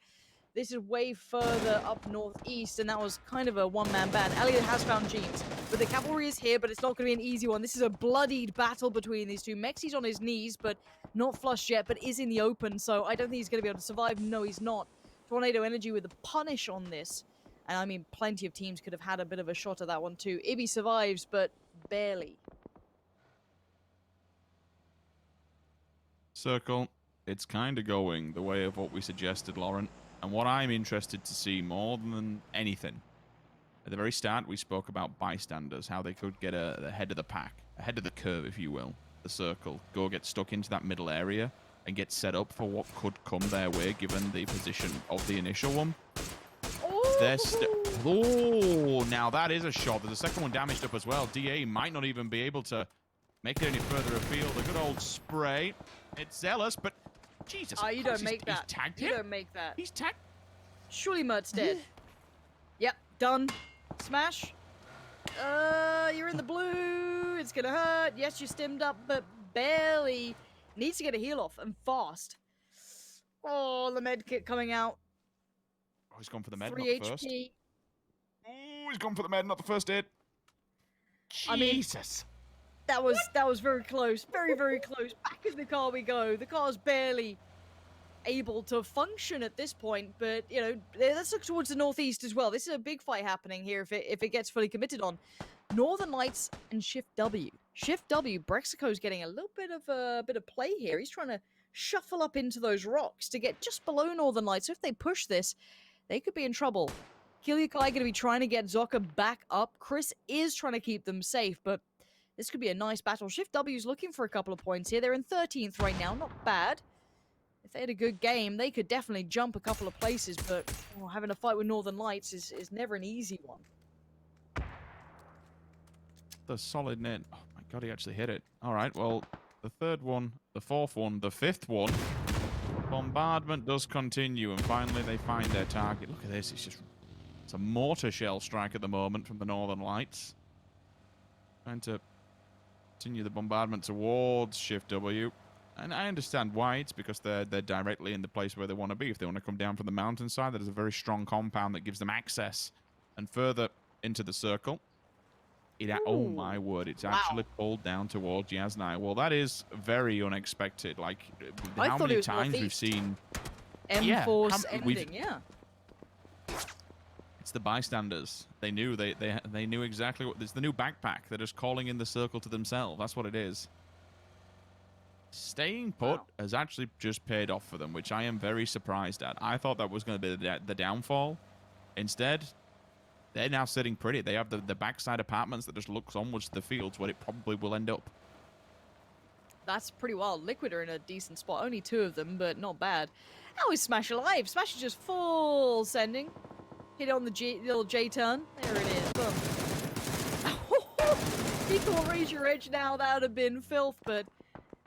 This is way further up northeast, and that was kind of a one-man band. Elliot has found Jeeves, but the cavalry is here, but it's not going to be an easy one. This is a bloodied battle between these two. Mexi's on his knees, but not flushed yet, but is in the open, so I don't think he's going to be able to survive. No, he's not. Tornado Energy with the punish on this. And I mean, plenty of teams could have had a bit of a shot at that one too. Ibby survives, but barely. Circle, it's kind of going the way of what we suggested, Lauren. And what I'm interested to see more than anything, at the very start, we spoke about bystanders, how they could get ahead of the pack, ahead of the curve, if you will, the circle, go get stuck into that middle area and get set up for what could come their way, given the position of the initial one. Oh, now that is a shot. There's a second one damaged up as well. DA might not even be able to make it any further afield. A good old spray. It's zealous, but Jesus. Oh, you don't make that. He's tagged you him. don't make that. He's tagged. Surely Murt's dead. Yep, done. Smash. You're in the blue. It's gonna hurt. Yes, you stemmed up, but barely. Needs to get a heal off, and fast. Oh, the med kit coming out. Oh, he's gone for the med, 3 not the first. HP. Oh, he's gone for the med, not the first aid. Jesus. I mean, that was very close. Very, very close. Back in the car we go. The car's barely able to function at this point, but, you know, let's look towards the northeast as well. This is a big fight happening here if it gets fully committed on. Northern Lights and Shift W. Shift W, Brexico's getting a little bit of play here. He's trying to shuffle up into those rocks to get just below Northern Lights. So if they push this, they could be in trouble. Kilyakai going to be trying to get Zoka back up. Chris is trying to keep them safe, but this could be a nice battle. Shift W's looking for a couple of points here. They're in 13th right now. Not bad. If they had a good game, they could definitely jump a couple of places, but having a fight with Northern Lights is never an easy one. The solid net. Oh my god, he actually hit it. All right, well, the third one, the fourth one, the fifth one. Bombardment does continue, and finally they find their target. Look at this. It's a mortar shell strike at the moment from the Northern Lights. Trying to continue the bombardment towards Shift W. And I understand why. It's because they're directly in the place where they want to be. If they want to come down from the mountainside, that is a very strong compound that gives them access and further into the circle. Oh my word, it's actually pulled down towards Yasnai. Well, that is very unexpected. Like, how many times we've seen M-Force ending, yeah. It's the bystanders. They knew they knew exactly what. It's the new backpack. They're just calling in the circle to themselves. That's what it is. Staying put has actually just paid off for them, which I am very surprised at. I thought that was going to be the downfall. Instead, they're now sitting pretty. They have the backside apartments that just looks onwards to the fields where it probably will end up. That's pretty wild. Liquid are in a decent spot. Only 2 of them, but not bad. How is Smash alive? Smash is just full sending. Hit on the little J turn. There it is. Boom. He thought raise your edge now. That would have been filth, but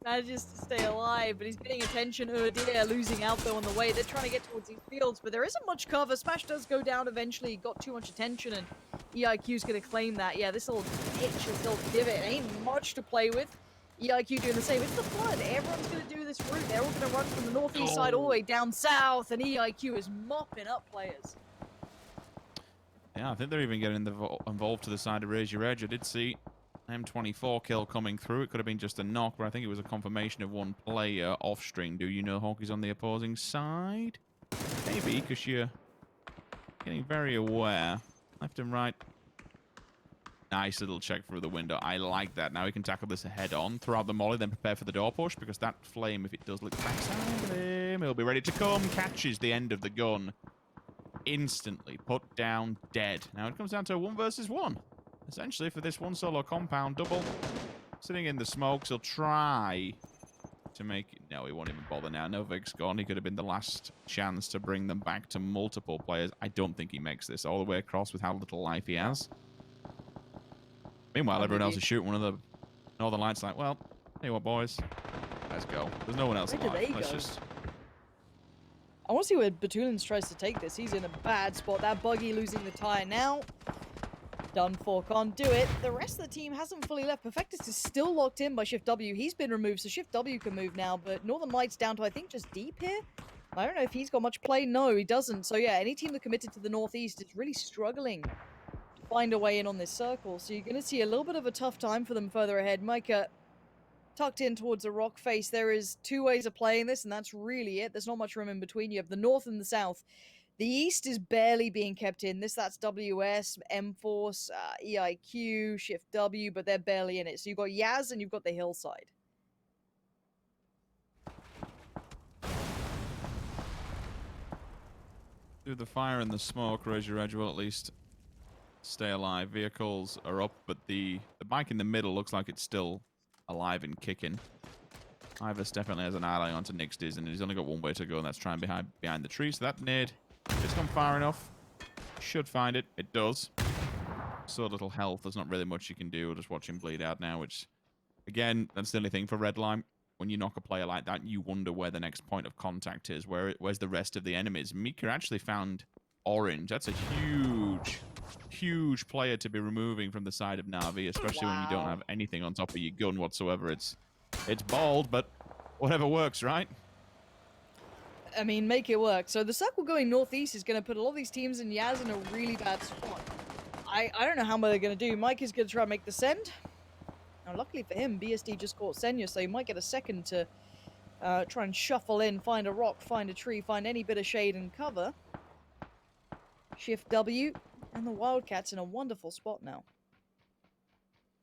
manages to stay alive. But he's getting attention. Oh dear, losing out though on the way. They're trying to get towards these fields, but there isn't much cover. Smash does go down eventually. Got too much attention, and EIQ's going to claim that. Yeah, this little pitch, this little divot, ain't much to play with. EIQ doing the same. It's the flood. Everyone's going to do this route. They're all going to run from the northeast side all the way down south, and EIQ is mopping up players. Yeah, I think they're even getting involved to the side of Raise Your Edge. I did see M24 kill coming through. It could have been just a knock, but I think it was a confirmation of one player off string. Do you know Hawk is on the opposing side? Maybe, because you're getting very aware. Left and right. Nice little check through the window. I like that. Now we can tackle this head on. Throw out the molly, then prepare for the door push, because that flame, if it does look backside of him, he'll be ready to come. Catches the end of the gun. Instantly put down dead. Now it comes down to a 1 versus 1. Essentially, for this one solo compound double. Sitting in the smokes, he'll try to make it. No, he won't even bother now. Novic's gone. He could have been the last chance to bring them back to multiple players. I don't think he makes this all the way across with how little life he has. Meanwhile, everyone else is shooting one of the Northern Lights like, well, hey what, boys? Let's go. There's no one else alive. Let's just... I want to see where Batulins tries to take this. He's in a bad spot. That buggy losing the tire now. Done for, can't do it. The rest of the team hasn't fully left. Perfectus is still locked in by Shift W. He's been removed, so Shift W can move now, but Northern Lights down to, I think, just Deep here? I don't know if he's got much play. No, he doesn't. So yeah, any team that committed to the Northeast is really struggling to find a way in on this circle. So you're going to see a little bit of a tough time for them further ahead. Micah tucked in towards a rock face. There is two ways of playing this, and that's really it. There's not much room in between. You have the North and the South. The East is barely being kept in. That's WS, M-Force, EIQ, Shift W, but they're barely in it. So you've got Yaz and you've got the Hillside. Through the fire and the smoke, Raise Your Edge will at least stay alive. Vehicles are up, but the bike in the middle looks like it's still alive and kicking. Ivers definitely has an ally onto Nixties, and he's only got one way to go, and that's trying behind the tree. So that nade, if it's gone far enough, should find it. It does. So little health, there's not really much you can do. We'll just watch him bleed out now, which, again, that's the only thing for Redline. When you knock a player like that, you wonder where the next point of contact is. Where's the rest of the enemies? Mika actually found Orange. That's a huge player to be removing from the side of Na'Vi, especially when you don't have anything on top of your gun whatsoever. It's bold, but whatever works, right? I mean, make it work. So the circle going northeast is going to put a lot of these teams and Yaz in a really bad spot. I don't know how they're going to do. Mike is going to try and make the send. Now, luckily for him, BSD just caught Senya, so he might get a second to try and shuffle in, find a rock, find a tree, find any bit of shade and cover. Shift W, and the Wildcats in a wonderful spot now.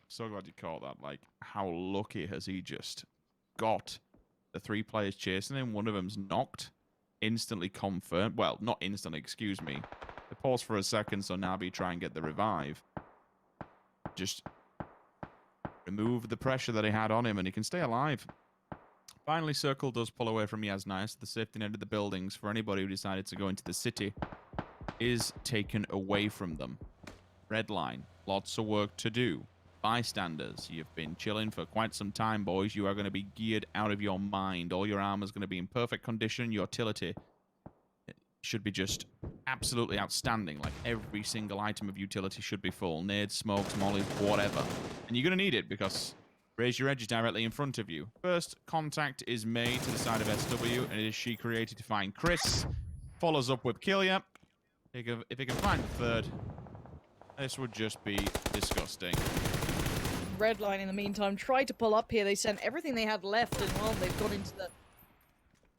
So glad you caught that. Like, how lucky has he just got? The three players chasing him, one of them's knocked, instantly confirmed. Well, not instantly, excuse me. They pause for a second, so Nabi try and get the revive. Just remove the pressure that he had on him, and he can stay alive. Finally, Circle does pull away from Yasnice. The safety net of the buildings for anybody who decided to go into the city is taken away from them. Redline, lots of work to do. Bystanders, you've been chilling for quite some time, boys. You are going to be geared out of your mind. All your armor is going to be in perfect condition. Your utility should be just absolutely outstanding. Like, every single item of utility should be full. Nades, smokes, mollies, whatever. And you're going to need it because Raise Your Edge is directly in front of you. First contact is made to the side of SW, and it is she created to find Chris. Follows up with Killia. If he can find the third, this would just be disgusting. Redline, in the meantime, tried to pull up here. They sent everything they had left, and, well, they've got into the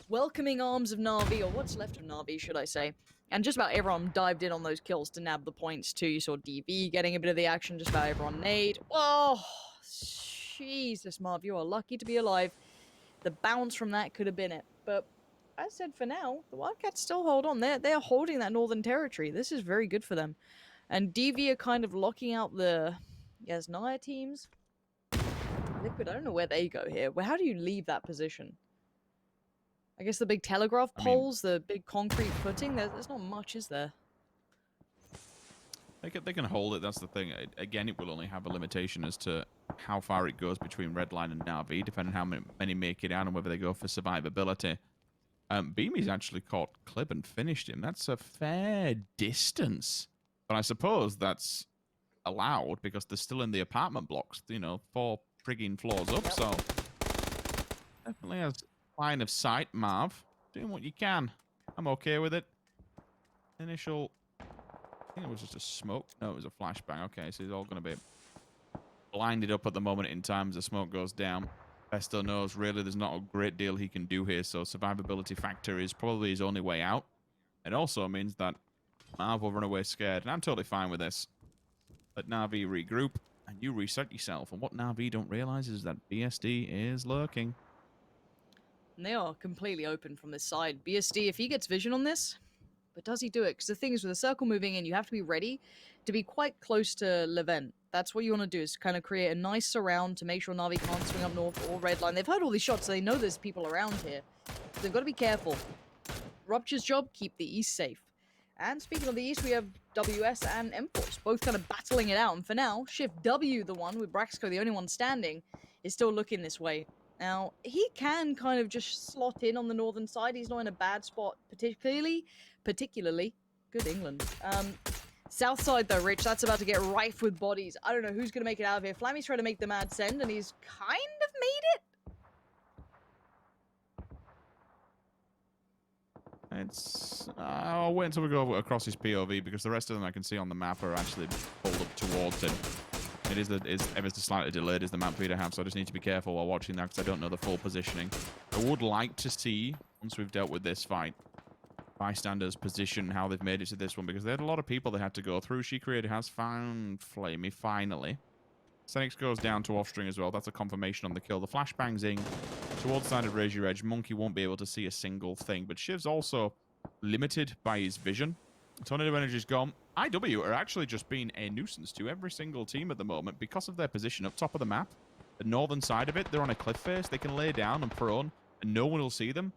welcoming arms of Na'Vi, or what's left of Na'Vi, should I say. And just about everyone dived in on those kills to nab the points, too. You saw DV getting a bit of the action, just about everyone nade. Oh, Jesus, Marv, you are lucky to be alive. The bounce from that could have been it. But as I said, for now, the Wildcats still hold on. They're holding that northern territory. This is very good for them. And DV are kind of locking out the Yasnaya teams. Liquid, I don't know where they go here. How do you leave that position? I guess the big telegraph poles, the big concrete footing, there's not much, is there? They can hold it, that's the thing. Again, it will only have a limitation as to how far it goes between Redline and Na'Vi, depending on how many make it out and whether they go for survivability. Beamy's actually caught Clib and finished him. That's a fair distance. But I suppose that's allowed because they're still in the apartment blocks, 4 frigging floors up, so definitely has line of sight. Marv, doing what you can. I'm okay with it. Initial, I think it was just a smoke. No, it was a flashbang. Okay, so he's all going to be blinded up at the moment in time as the smoke goes down. Pesto knows really there's not a great deal he can do here, so survivability factor is probably his only way out. It also means that Marv will run away scared, and I'm totally fine with this. Let Na'Vi regroup, and you reset yourself. And what Na'Vi don't realize is that BSD is lurking. And they are completely open from this side. BSD, if he gets vision on this, but does he do it? Because the thing is, with the circle moving in, you have to be ready to be quite close to Levent. That's what you want to do, is kind of create a nice surround to make sure Na'Vi can't swing up north or red line. They've heard all these shots, so they know there's people around here. So they've got to be careful. Rupture's job, keep the east safe. And speaking of the east, we have WS and M-Force, both kind of battling it out. And for now, Shift W, the one with Braxco, the only one standing, is still looking this way. Now, he can kind of just slot in on the northern side. He's not in a bad spot, particularly, good England. South side though, Rich, that's about to get rife with bodies. I don't know who's going to make it out of here. Flammy's trying to make the mad send, and he's kind of made it. It's... I'll wait until we go across his POV, because the rest of them I can see on the map are actually pulled up towards him. It is ever so slightly delayed as the map reader have, so I just need to be careful while watching that, because I don't know the full positioning. I would like to see, once we've dealt with this fight, bystanders position how they've made it to this one, because they had a lot of people they had to go through. She Creator has found Flamey, finally. Senix goes down to offstring as well. That's a confirmation on the kill. The flashbang's in towards the side of Raise Your Edge. Monkey won't be able to see a single thing, but Shiv's also limited by his vision. Tornado Energy's gone. IW are actually just being a nuisance to every single team at the moment because of their position up top of the map. The northern side of it, they're on a cliff face. They can lay down and prone, and no one will see them.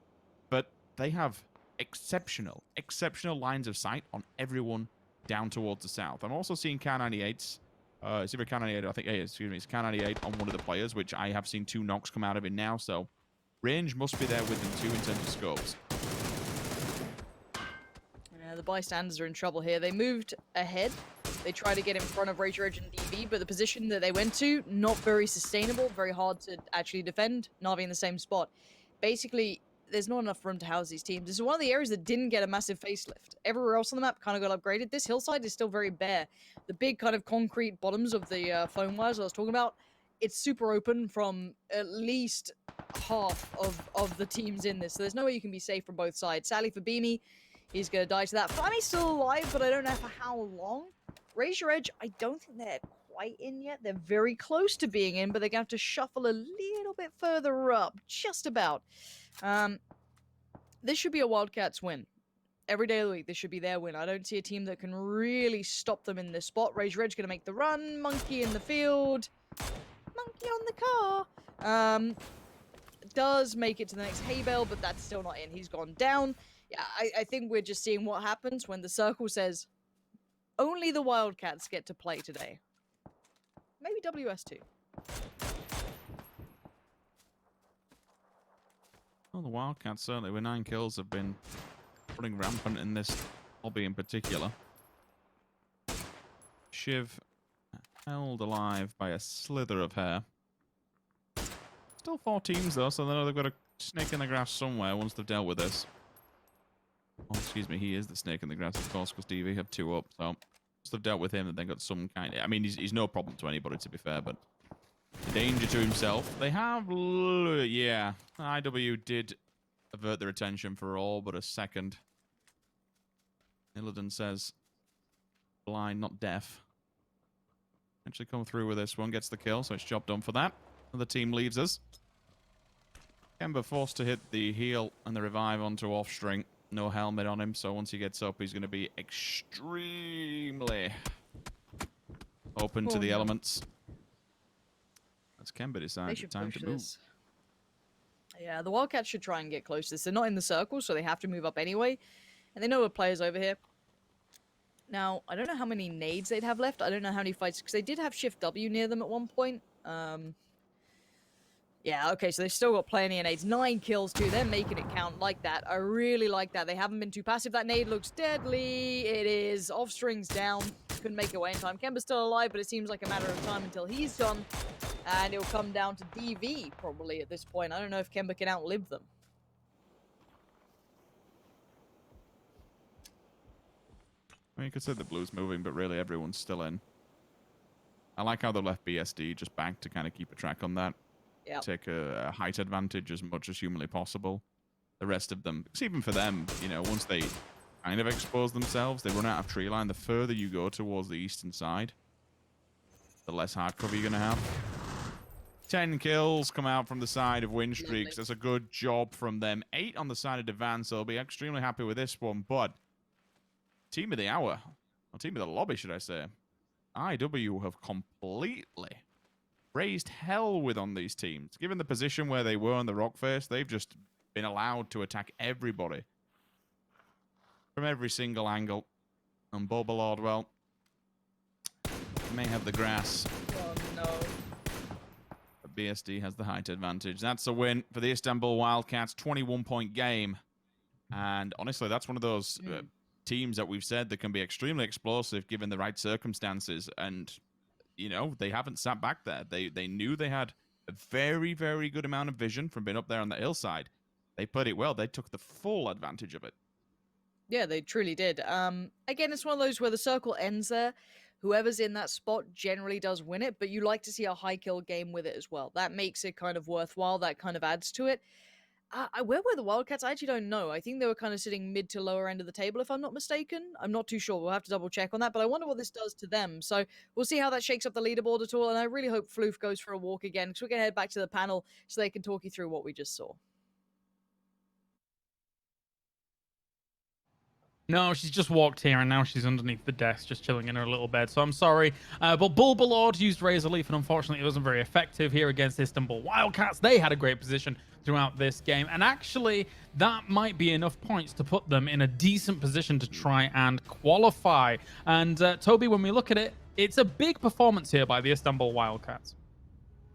But they have exceptional lines of sight on everyone down towards the south. I'm also seeing K98s. It's either K98, I think, excuse me, it's K98 on one of the players, which I have seen 2 knocks come out of it now, so range must be there with them too in terms of scopes. Yeah, the bystanders are in trouble here. They moved ahead. They tried to get in front of Razor Edge and DV, but the position that they went to, not very sustainable, very hard to actually defend. Na'Vi in the same spot. Basically, there's not enough room to house these teams. This is one of the areas that didn't get a massive facelift. Everywhere else on the map kind of got upgraded. This hillside is still very bare. The big kind of concrete bottoms of the foam wires I was talking about, it's super open from at least half of the teams in this. So there's no way you can be safe from both sides. Sadly for Beamy, he's going to die to that. Flammy's still alive, but I don't know for how long. Raise Your Edge, I don't think they're quite in yet. They're very close to being in, but they're going to have to shuffle a little bit further up. Just about. This should be a Wildcats win. Every day of the week, this should be their win. I don't see a team that can really stop them in this spot. Raise Your Edge going to make the run. Monkey in the field. Monkey on the car. Does make it to the next hay bale, but that's still not in. He's gone down. Yeah, I think we're just seeing what happens when the circle says, only the Wildcats get to play today. Maybe WS2. Well, the Wildcats certainly with 9 kills have been running rampant in this lobby in particular. Shiv held alive by a slither of hair. Still 4 teams though, so they know they've got a snake in the grass somewhere once they've dealt with this. Oh, excuse me, he is the snake in the grass, of course, because DV have 2 up, so once they've dealt with him, they've then got some kind of... I mean, he's no problem to anybody, to be fair, but... danger to himself. They have... yeah, IW did avert their attention for all but a second. Illidan says... blind, not deaf. Actually come through with this one, gets the kill, so it's job done for that. Another team leaves us. Kemba forced to hit the heal and the revive onto offstring. No helmet on him, so once he gets up, he's going to be extremely open to the elements. As Kemba decides it's time to move. This. Yeah, the Wildcats should try and get close to this. They're not in the circle, so they have to move up anyway. And they know what players over here. Now, I don't know how many nades they'd have left. I don't know how many fights, because they did have Shift W near them at one point. Yeah, okay, so they've still got plenty of nades. 9 kills, too. They're making it count like that. I really like that. They haven't been too passive. That nade looks deadly. It is. Offstring's down. Couldn't make it away in time. Kemba's still alive, but it seems like a matter of time until he's done. And it'll come down to DV, probably, at this point. I don't know if Kemba can outlive them. I mean, you could say the blue's moving, but really everyone's still in. I like how they left BSD just back to kind of keep a track on that. Yep. Take a height advantage as much as humanly possible. The rest of them, because even for them, you know, once they kind of expose themselves, they run out of tree line. The further you go towards the eastern side, the less hard cover you're going to have. 10 kills come out from the side of Win Streaks. That's a good job from them. 8 on the side of Devan, so I'll be extremely happy with this one. But team of the hour, or team of the lobby, should I say, IW have completely raised hell with on these teams. Given the position where they were on the rock face, they've just been allowed to attack everybody from every single angle. And Boba Lord, well, may have the grass. Oh, no. BSD has the height advantage. That's a win for the Istanbul Wildcats, 21-point game. And honestly, that's one of those teams that we've said that can be extremely explosive given the right circumstances. And, you know, they haven't sat back there. They knew they had a very, very good amount of vision from being up there on the hillside. They played it well. They took the full advantage of it. Yeah, they truly did. Again, it's one of those where the circle ends there. Whoever's in that spot generally does win it, but you like to see a high kill game with it as well. That makes it kind of worthwhile. That kind of adds to it. Where were the Wildcats? I actually don't know. I think they were kind of sitting mid to lower end of the table, if I'm not mistaken. I'm not too sure. We'll have to double check on that, but I wonder what this does to them. So we'll see how that shakes up the leaderboard at all, and I really hope Floof goes for a walk again, because we're going to head back to the panel so they can talk you through what we just saw. No, she's just walked here and now she's underneath the desk, just chilling in her little bed. So I'm sorry. But Bulbalord used Razor Leaf, and unfortunately it wasn't very effective here against Istanbul Wildcats. They had a great position throughout this game. And actually, that might be enough points to put them in a decent position to try and qualify. And Toby, when we look at it, it's a big performance here by the Istanbul Wildcats.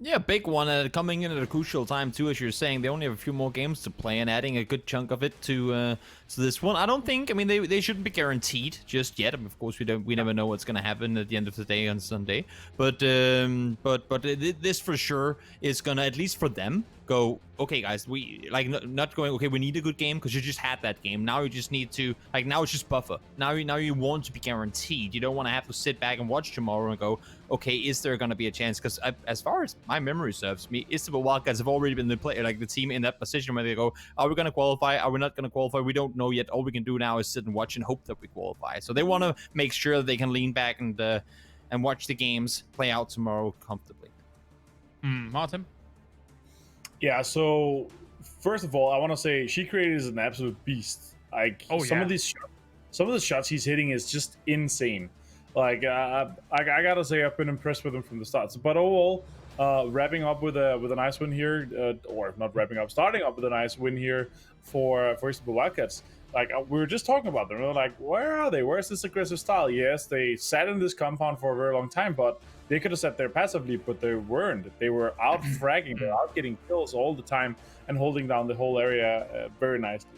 Yeah, big one, coming in at a crucial time too, as you're saying. They only have a few more games to play, and adding a good chunk of it to this one. I don't think, I mean, they shouldn't be guaranteed just yet. Of course, we never know what's going to happen at the end of the day on Sunday. But this for sure is going to, at least for them, go, okay, guys, we like not going, okay, we need a good game because you just had that game. Now you just need to, like, now it's just buffer. Now you want to be guaranteed. You don't want to have to sit back and watch tomorrow and go, okay, is there going to be a chance? Because as far as my memory serves me, Istanbul Wildcats have already been the player, like the team in that position where they go, are we going to qualify? Are we not going to qualify? We don't know yet. All we can do now is sit and watch and hope that we qualify. So they want to make sure that they can lean back and watch the games play out tomorrow comfortably. Martin? Yeah, so first of all, I want to say She Created is an absolute beast. Like, some of the shots he's hitting is just insane. Like, I gotta say, I've been impressed with him from the start. But overall, wrapping up with a nice win here, or not wrapping up, starting up with a nice win here for Istanbul Wildcats. Like, we were just talking about them. We were like, where are they? Where's this aggressive style? Yes, they sat in this compound for a very long time, but they could have sat there passively, but they weren't. They were out fragging, they were out getting kills all the time and holding down the whole area very nicely.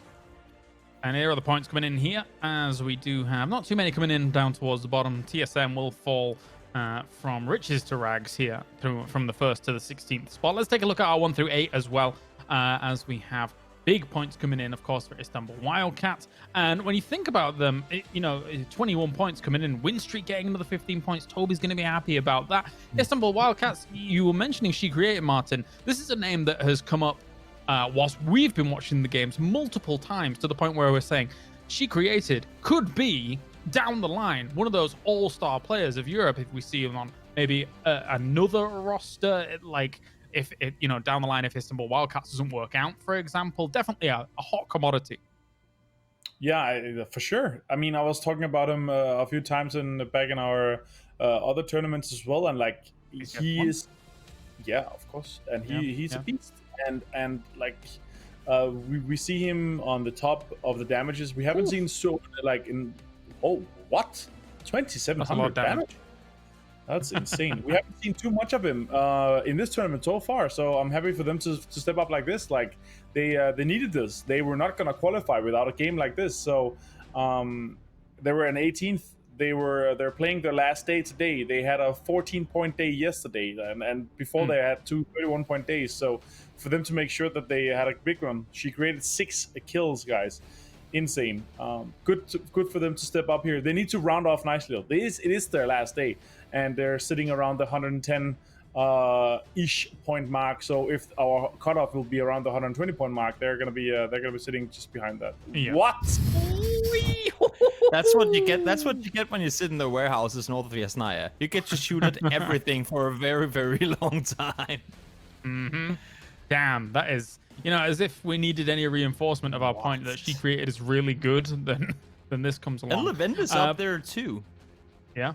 And here are the points coming in here, as we do have not too many coming in down towards the bottom. TSM will fall from riches to rags here, from the 1st to the 16th spot. Let's take a look at our 1 through 8 as well, as we have big points coming in, of course, for Istanbul Wildcats. And when you think about them, 21 points coming in, win streak getting another 15 points. Toby's going to be happy about that. Istanbul Wildcats, you were mentioning She Created, Martin. This is a name that has come up whilst we've been watching the games multiple times, to the point where we're saying She Created could be, down the line, one of those all-star players of Europe if we see him on maybe another roster, like, if it, down the line, if Istanbul Wildcats doesn't work out, for example. Definitely a hot commodity. Yeah, for sure. I mean, I was talking about him a few times back in our other tournaments as well, and like he is, yeah, of course, and he's a beast, and like we see him on the top of the damages. We haven't seen so like in 2,700 damage. That's insane. We haven't seen too much of him in this tournament so far, so I'm happy for them to step up like this. Like, they needed this. They were not going to qualify without a game like this. So they were in 18th. They're playing their last day today. They had a 14-point day yesterday, and before they had 2 31-point days. So for them to make sure that they had a big one, She Created 6 kills, guys. Insane. Good for them to step up here. They need to round off nicely. It is their last day, and they're sitting around the 110 ish point mark. So if our cutoff will be around the 120 point mark, they're gonna be sitting just behind that. Yeah. What? That's what you get. That's what you get when you sit in the warehouses north of Yasnaya. You get to shoot at everything for a very, very long time. Damn, that is, as if we needed any reinforcement of our point that She Created is really good, then this comes along. And Levenda's up there too. Yeah.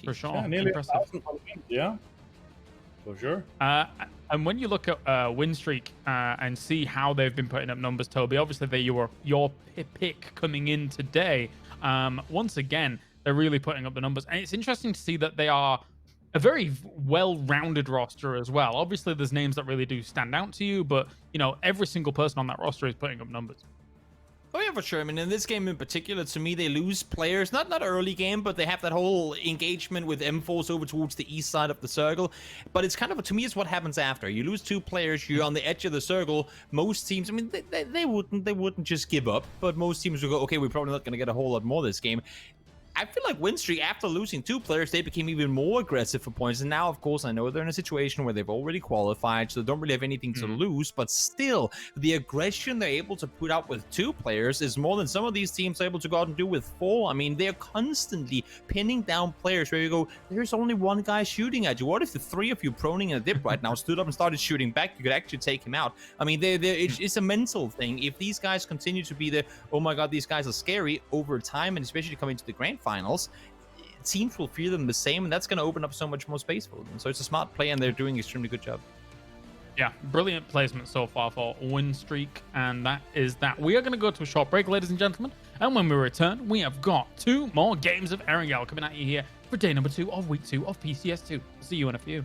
For sure. Yeah, nearly impressive. 1,000 yeah, for sure. And when you look at win streak and see how they've been putting up numbers, Toby, obviously they were your pick coming in today. Once again, they're really putting up the numbers. And it's interesting to see that they are a very well-rounded roster as well. Obviously, there's names that really do stand out to you, but you know, every single person on that roster is putting up numbers. Oh yeah, for sure. I mean, in this game in particular, to me, they lose players, not early game, but they have that whole engagement with M4s over towards the east side of the circle. But it's kind of, to me, it's what happens after. You lose 2 players, you're on the edge of the circle. Most teams, I mean, they wouldn't just give up, but most teams would go, okay, we're probably not going to get a whole lot more this game. I feel like Winstreak, after losing 2 players, they became even more aggressive for points. And now, of course, I know they're in a situation where they've already qualified, so they don't really have anything to lose. But still, the aggression they're able to put out with 2 players is more than some of these teams are able to go out and do with 4. I mean, they're constantly pinning down players where you go, there's only 1 guy shooting at you. What if the 3 of you proning in a dip right now stood up and started shooting back? You could actually take him out. I mean, it's a mental thing. If these guys continue to be the, oh my god, these guys are scary over time, and especially coming to the grand finals, teams will feel them the same, and that's going to open up so much more space for them. So it's a smart play, and they're doing an extremely good job. Yeah, brilliant placement so far for Winstreak, and that is that. We are going to go to a short break, ladies and gentlemen, and when we return, we have got 2 more games of Erangel coming at you here for day number 2 of week 2 of PCS2. See you in a few.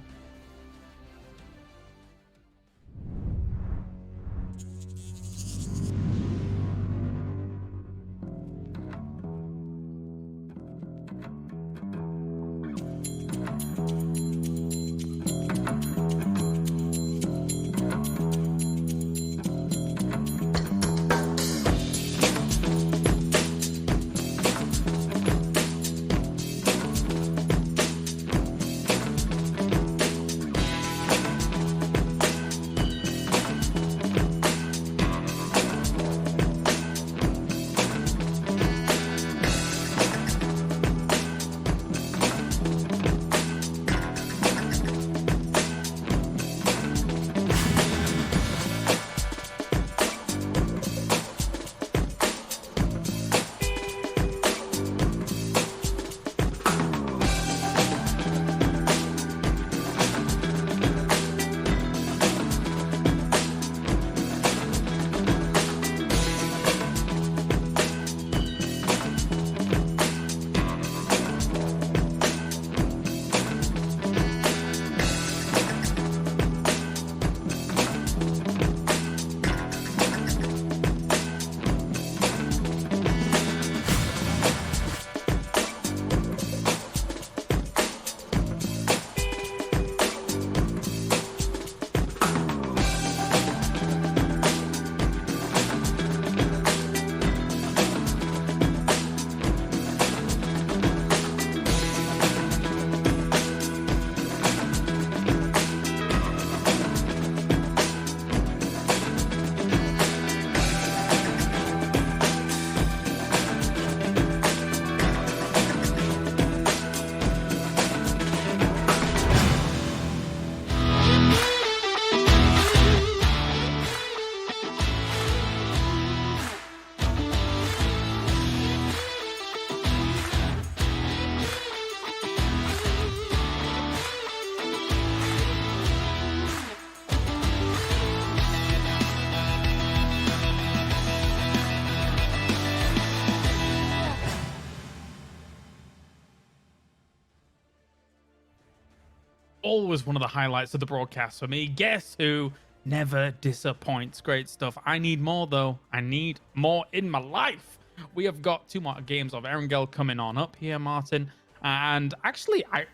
Always one of the highlights of the broadcast for me. Guess who never disappoints? Great stuff. I need more, though. I need more in my life. We have got 2 more games of Erangel coming on up here, Martin. And actually, I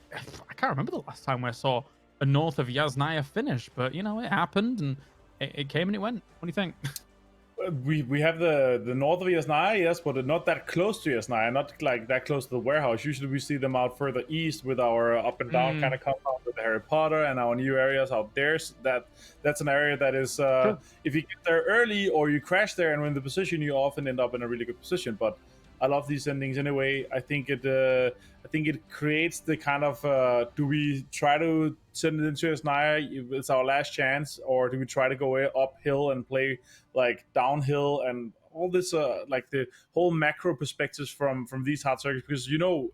can't remember the last time I saw a North of Yasnaya finish, but you know, it happened and it came and it went. What do you think? We have the north of Yasnaya, yes, but not that close to Yasnaya, not like that close to the warehouse. Usually we see them out further east with our up and down kind of compound with the Harry Potter and our new areas out there. So that's an area that is, if you get there early or you crash there and win the position, you often end up in a really good position. But I love these endings anyway. I think it creates the kind of do we try to send it into Yasnaya? It's our last chance, or do we try to go uphill and play like downhill and all this like the whole macro perspectives from these hard circuits? Because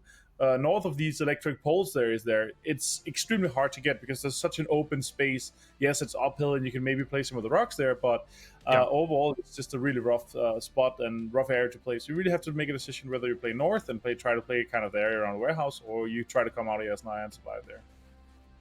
north of these electric poles it's extremely hard to get because there's such an open space. Yes, it's uphill and you can maybe play some of the rocks there, but overall it's just a really rough spot and rough area to play. So you really have to make a decision whether you play north and try to play kind of the area around the warehouse, or you try to come out of Yasnaya and survive there.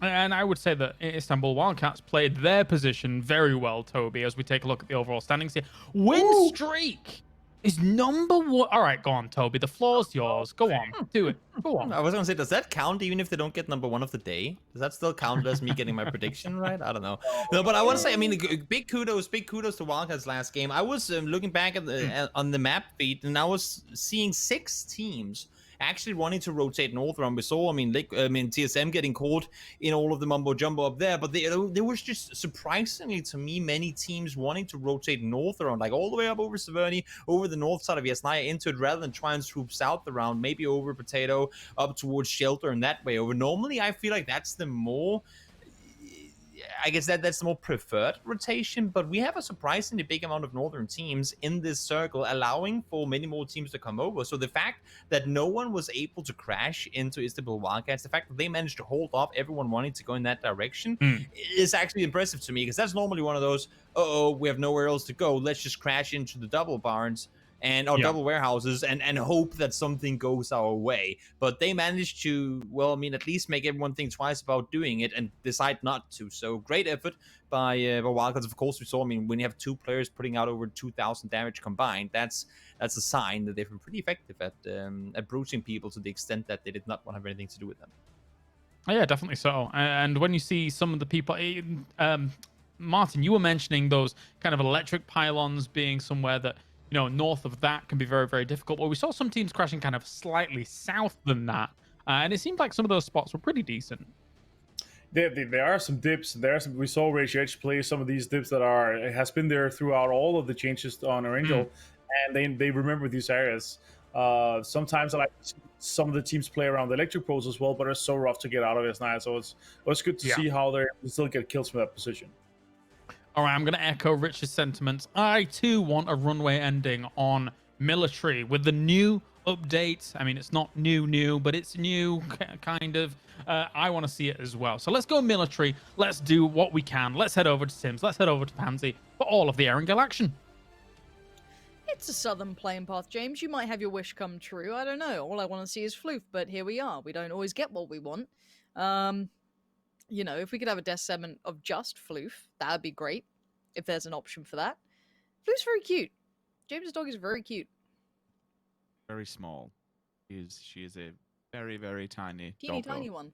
And I would say that Istanbul Wildcats played their position very well, Toby, as we take a look at the overall standings here. Win streak is number one. All right, go on, Toby. The floor's yours. Go on. Do it. Go on. I was gonna say, does that count even if they don't get number one of the day? Does that still count as me getting my prediction right? I don't know. No, but I want to say, I mean, big kudos to Wildcats last game. I was looking back at the on the map feed, and I was seeing 6 teams actually wanting to rotate north around. We saw, I mean, TSM getting caught in all of the mumbo jumbo up there, but there was just surprisingly to me many teams wanting to rotate north around, like all the way up over Severny, over the north side of Yasnaya into it, rather than try and swoop south around, maybe over Potato, up towards Shelter, and that way over. Normally, I feel like that's the more, I guess that's the more preferred rotation, but we have a surprisingly big amount of northern teams in this circle, allowing for many more teams to come over. So the fact that no one was able to crash into Istanbul Wildcats, the fact that they managed to hold off everyone wanting to go in that direction is actually impressive to me, because that's normally one of those, we have nowhere else to go, let's just crash into the double barns and our double warehouses and hope that something goes our way. But they managed to, well, I mean, at least make everyone think twice about doing it and decide not to. So great effort by Wildcats. Of course, we saw, I mean, when you have 2 players putting out over 2,000 damage combined, that's a sign that they've been pretty effective at bruising people to the extent that they did not want to have anything to do with them. Oh, yeah, definitely so. And when you see some of the people, Martin, you were mentioning those kind of electric pylons being somewhere that, you know, north of that can be very, very difficult. Well, we saw some teams crashing kind of slightly south than that. And it seemed like some of those spots were pretty decent. There are some dips. We saw Rage Edge play some of these dips that has been there throughout all of the changes on Erangel, and they remember these areas. Sometimes I like to see some of the teams play around the electric poles as well, but it's so rough to get out of it now. So it's good to see how they still get kills from that position. All right, I'm going to echo Rich's sentiments. I, too, want a runway ending on military with the new update. I mean, it's not new, but it's new, kind of. I want to see it as well. So let's go military. Let's do what we can. Let's head over to Sims. Let's head over to Pansy for all of the Erangel action. It's a southern playing path, James. You might have your wish come true. I don't know. All I want to see is Floof, but here we are. We don't always get what we want. You know, if we could have a death segment of just Floof, that would be great, if there's an option for that. Floof's very cute. James' dog is very cute. Very small. She is a very, very tiny Teeny doggo, tiny one.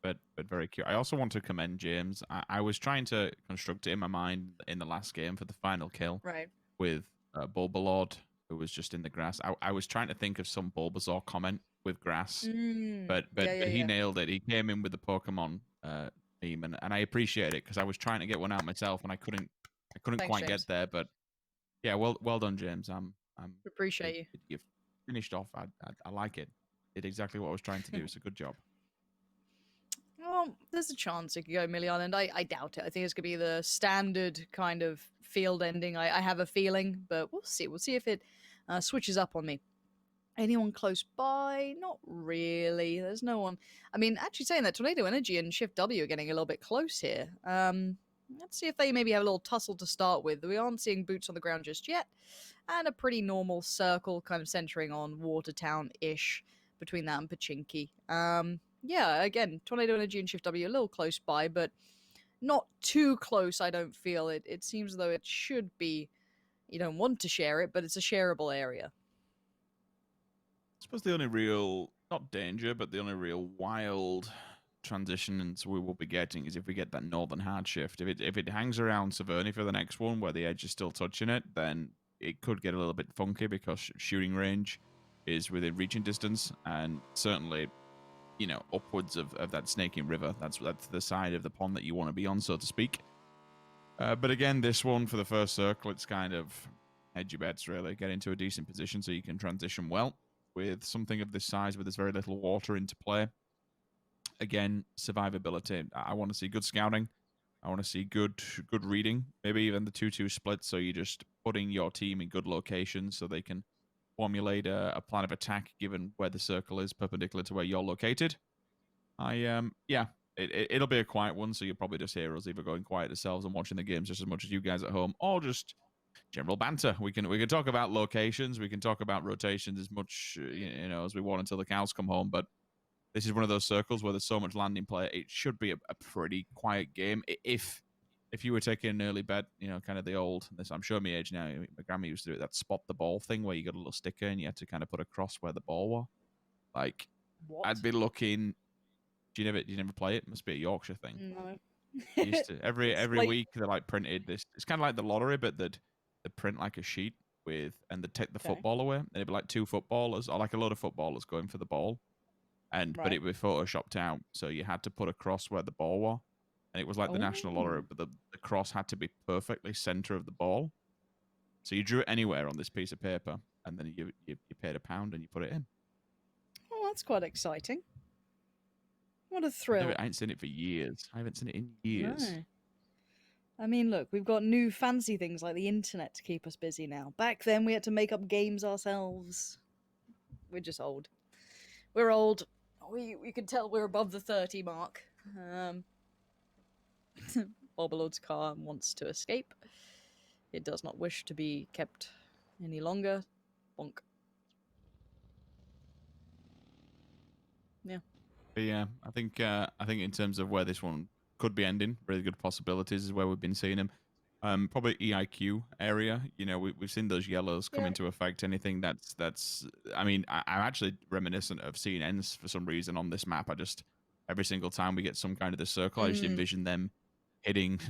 but very cute. I also want to commend James. I was trying to construct it in my mind in the last game for the final kill, Right. with Bulbalord, who was just in the grass. I was trying to think of some Bulbasaur comment with grass, but he nailed it. He came in with the Pokemon theme, and I appreciate it, because I was trying to get one out myself and I couldn't Thanks, quite James. get there. But yeah, well done, James. I'm Appreciate you. You've finished off. I like it. Did exactly what I was trying to do. So good job. Well, there's a chance it could go Millie Island. I doubt it. I think it's going to be the standard kind of field ending. I have a feeling, but we'll see. We'll see if it switches up on me. Anyone close by? Not really. There's no one. I mean, actually saying that, Tornado Energy and Shift W are getting a little bit close here. Let's see if they maybe have a little tussle to start with. We aren't seeing boots on the ground just yet. And a pretty normal circle kind of centering on Watertown-ish between that and Pachinki. Yeah, again, Tornado Energy and Shift W a little close by, but not too close, I don't feel. It seems as though it should be. You don't want to share it, but it's a shareable area. I suppose the only real, not danger, but the only real wild transitions we will be getting is if we get that northern hard shift. If it hangs around Severny for the next one, where the edge is still touching it, then it could get a little bit funky, because shooting range is within reaching distance, and certainly, you know, upwards of that snaking river. That's the side of the pond that you want to be on, so to speak. But again, this one, for the first circle, it's kind of hedge your bets, really. Get into a decent position so you can transition well with something of this size, with this very little water into play. Again, survivability. I want to see good scouting. I want to see good reading. Maybe even the 2-2 split, so you're just putting your team in good locations so they can formulate a plan of attack given where the circle is perpendicular to where you're located. It'll be a quiet one, so you'll probably just hear us either going quiet ourselves and watching the games just as much as you guys at home, or just general banter. We can talk about locations, we can talk about rotations as much as we want until the cows come home, but this is one of those circles where there's so much landing play. It should be a pretty quiet game. If you were taking an early bet, you know, kind of the old, this I'm showing my age now. My grandma used to do it, that spot the ball thing where you got a little sticker and you had to kind of put a cross where the ball was. Like, What? I'd be looking. Do you never play it? It must be a Yorkshire thing. No. Used to every like... week they're like printed this. It's kind of like the lottery, but they'd print like a sheet and they'd take the football away, and it'd be like two footballers or like a load of footballers going for the ball, but it would be photoshopped out, so you had to put a cross where the ball was, and it was like the national lottery, but the cross had to be perfectly center of the ball, so you drew it anywhere on this piece of paper, and then you paid £1 and you put it in. Oh, that's quite exciting. What a thrill. I ain't seen it for years. I haven't seen it in years. No. I mean, look, we've got new fancy things like the internet to keep us busy now. Back then, we had to make up games ourselves. We're just old. We're old. We can tell we're above the 30 mark. Bobbleod's car wants to escape. It does not wish to be kept any longer. Bonk. Yeah. But yeah, I think in terms of where this one could be ending, really good possibilities is where we've been seeing them. Probably EIQ area. You know, we've seen those yellows come into effect. Anything that's. I mean, I'm actually reminiscent of seeing ends for some reason on this map. Every single time we get some kind of the circle, I just envision them hitting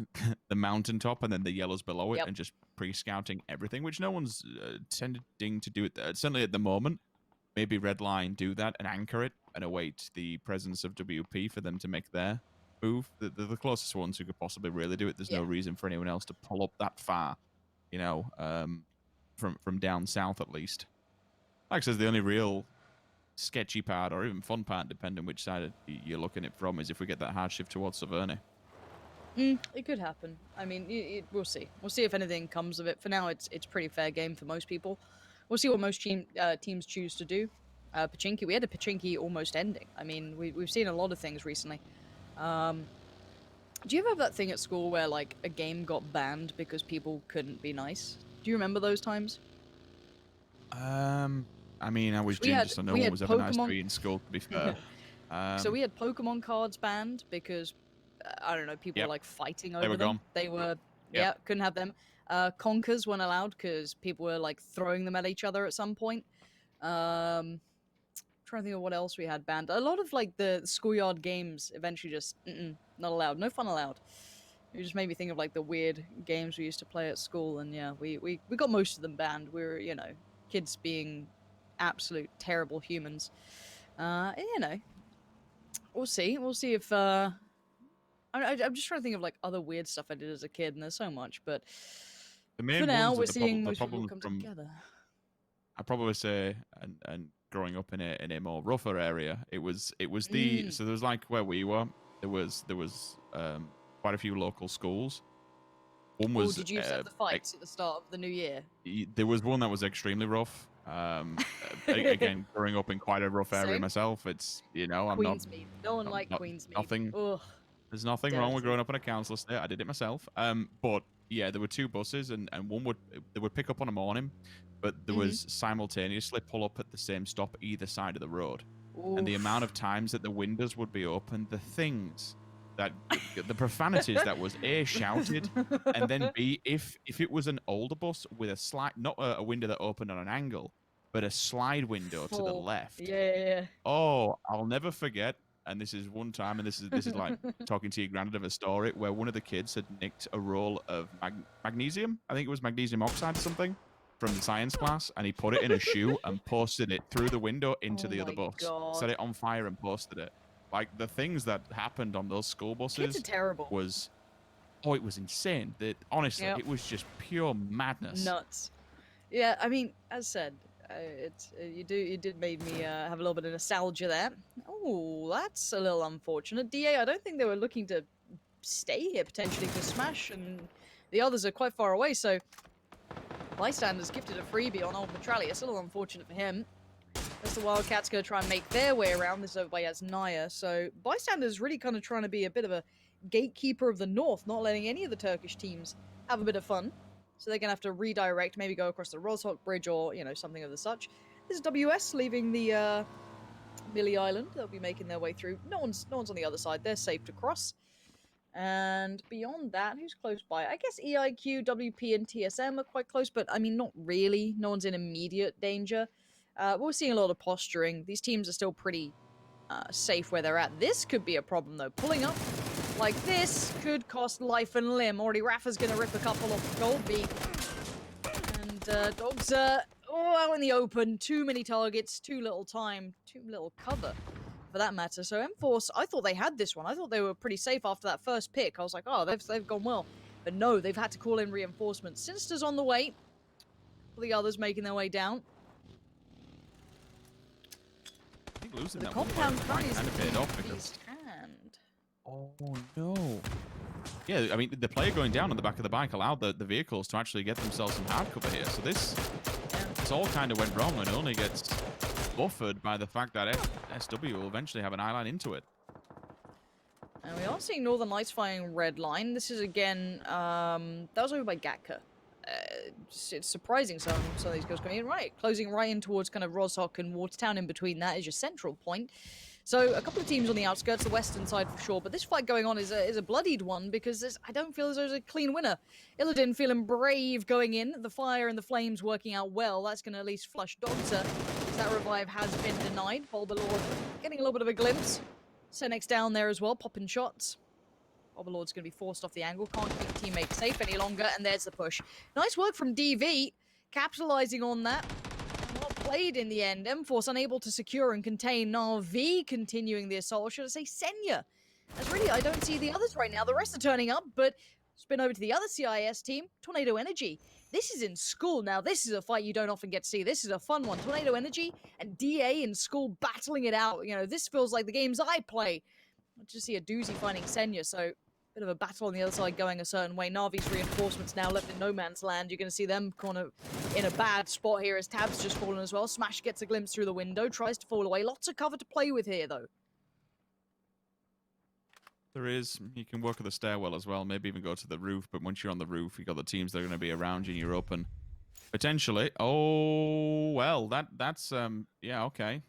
the mountaintop and then the yellows below it and just pre-scouting everything, which no one's tending to do it. Certainly at the moment. Maybe Redline do that and anchor it and await the presence of WP for them to make their move. They're the closest ones who could possibly really do it. There's no reason for anyone else to pull up that far, you know, from down south at least. Like I said, the only real sketchy part or even fun part, depending which side you're looking at it from, is if we get that hard shift towards Savernah. It could happen. I mean, we'll see. We'll see if anything comes of it. For now, it's pretty fair game for most people. We'll see what most teams choose to do. Pachinki, we had a Pachinki almost ending. I mean, we've seen a lot of things recently. Do you ever have that thing at school where, like, a game got banned because people couldn't be nice? Do you remember those times? I mean, I was genius, so no one was ever nice to me in school, to be fair. So we had Pokemon cards banned because, I don't know, people were, like, fighting over them. They were, couldn't have them. Conkers weren't allowed because people were like throwing them at each other at some point. Trying to think of what else we had banned. A lot of like the schoolyard games eventually just not allowed. No fun allowed. It just made me think of like the weird games we used to play at school, and yeah, we got most of them banned. We were, you know, kids being absolute terrible humans. You know, we'll see. We'll see if I'm just trying to think of like other weird stuff I did as a kid, and there's so much, but the main for now, ones we're the seeing the most people problems come together. I probably say, and growing up in a more rougher area, it was the so there was like where we were, there was quite a few local schools. One was. Did you have the fights at the start of the new year? There was one that was extremely rough. Again, growing up in quite a rough area myself, it's, you know, I'm not. Queensmead. No one liked Queensmead. Nothing. Ugh. There's nothing wrong with growing up in a council estate. I did it myself. But yeah, there were two buses, and one would pick up on a morning, but there was simultaneously pull up at the same stop either side of the road. Oof. And the amount of times that the windows would be open, the things that the profanities that was A, shouted, and then B, if it was an older bus with a slide, not a window that opened on an angle, but a slide window to the left. Yeah. Oh, I'll never forget. And this is one time, and this is like talking to your granddad of a story where one of the kids had nicked a roll of magnesium. I think it was magnesium oxide or something from the science class, and he put it in a shoe and posted it through the window into the other bus. God. Set it on fire and posted it. Like, the things that happened on those school buses Kids are terrible. it was insane. Honestly, it was just pure madness. Nuts. Yeah, I mean, as said, you did make me have a little bit of nostalgia there. Oh, that's a little unfortunate. DA, I don't think they were looking to stay here potentially for Smash, and the others are quite far away, so Bystander's gifted a freebie on old Petralius. A little unfortunate for him. As the Wildcats going to try and make their way around, this over by Naya, so Bystander's really kind of trying to be a bit of a gatekeeper of the north, not letting any of the Turkish teams have a bit of fun. So they're going to have to redirect, maybe go across the Roshok Bridge or, you know, something of the such. This is WS leaving the Millie Island. They'll be making their way through. No one's on the other side. They're safe to cross. And beyond that, who's close by? I guess EIQ, WP, and TSM are quite close, but I mean, not really. No one's in immediate danger. We're seeing a lot of posturing. These teams are still pretty safe where they're at. This could be a problem, though. Pulling up like this could cost life and limb. Already, Rafa's going to rip a couple off Gold Beak. And Dogs are out in the open. Too many targets, too little time, too little cover. For that matter. So M-Force, I thought they had this one. I thought they were pretty safe after that first pick. I was like, oh, they've gone well. But no, they've had to call in reinforcements. Sinister's on the way. All the others making their way down. I think losing The that one compound might is kind of paid off because... hand. Oh, no. Yeah, I mean, the player going down on the back of the bike allowed the vehicles to actually get themselves some hard cover here. So this all kind of went wrong and only gets buffered by the fact that SW will eventually have an eye line into it. And we are seeing Northern Lights firing red line. This is again, that was over by Gatka. It's surprising some of these guys going in right, closing right in towards kind of Roshok and Watertown. In between that is your central point. So a couple of teams on the outskirts, the western side for sure. But this fight going on is a bloodied one because I don't feel as though there's a clean winner. Illidan feeling brave going in. The fire and the flames working out well. That's going to at least flush Dogza. That revive has been denied. Bulbalord getting a little bit of a glimpse. Senex down there as well, popping shots. Bulbalord's going to be forced off the angle. Can't keep teammates safe any longer. And there's the push. Nice work from DV. Capitalizing on that. Well played in the end. M-Force unable to secure and contain Na'Vi, continuing the assault. Or should I say Senya? As really, I don't see the others right now. The rest are turning up, but spin over to the other CIS team, Tornado Energy. This is in school now. This is a fight you don't often get to see. This is a fun one. Tornado Energy and DA in school battling it out. You know, this feels like the games I play. I just see a doozy finding Senya, so bit of a battle on the other side going a certain way. Navi's reinforcements now left in no man's land. You're going to see them kind of in a bad spot here as Tab's just fallen as well. Smash gets a glimpse through the window, tries to fall away. Lots of cover to play with here, though. There is. You can work at the stairwell as well, maybe even go to the roof, but once you're on the roof, you've got the teams that are going to be around you and you're open. Potentially. Oh, well, that's, yeah, okay.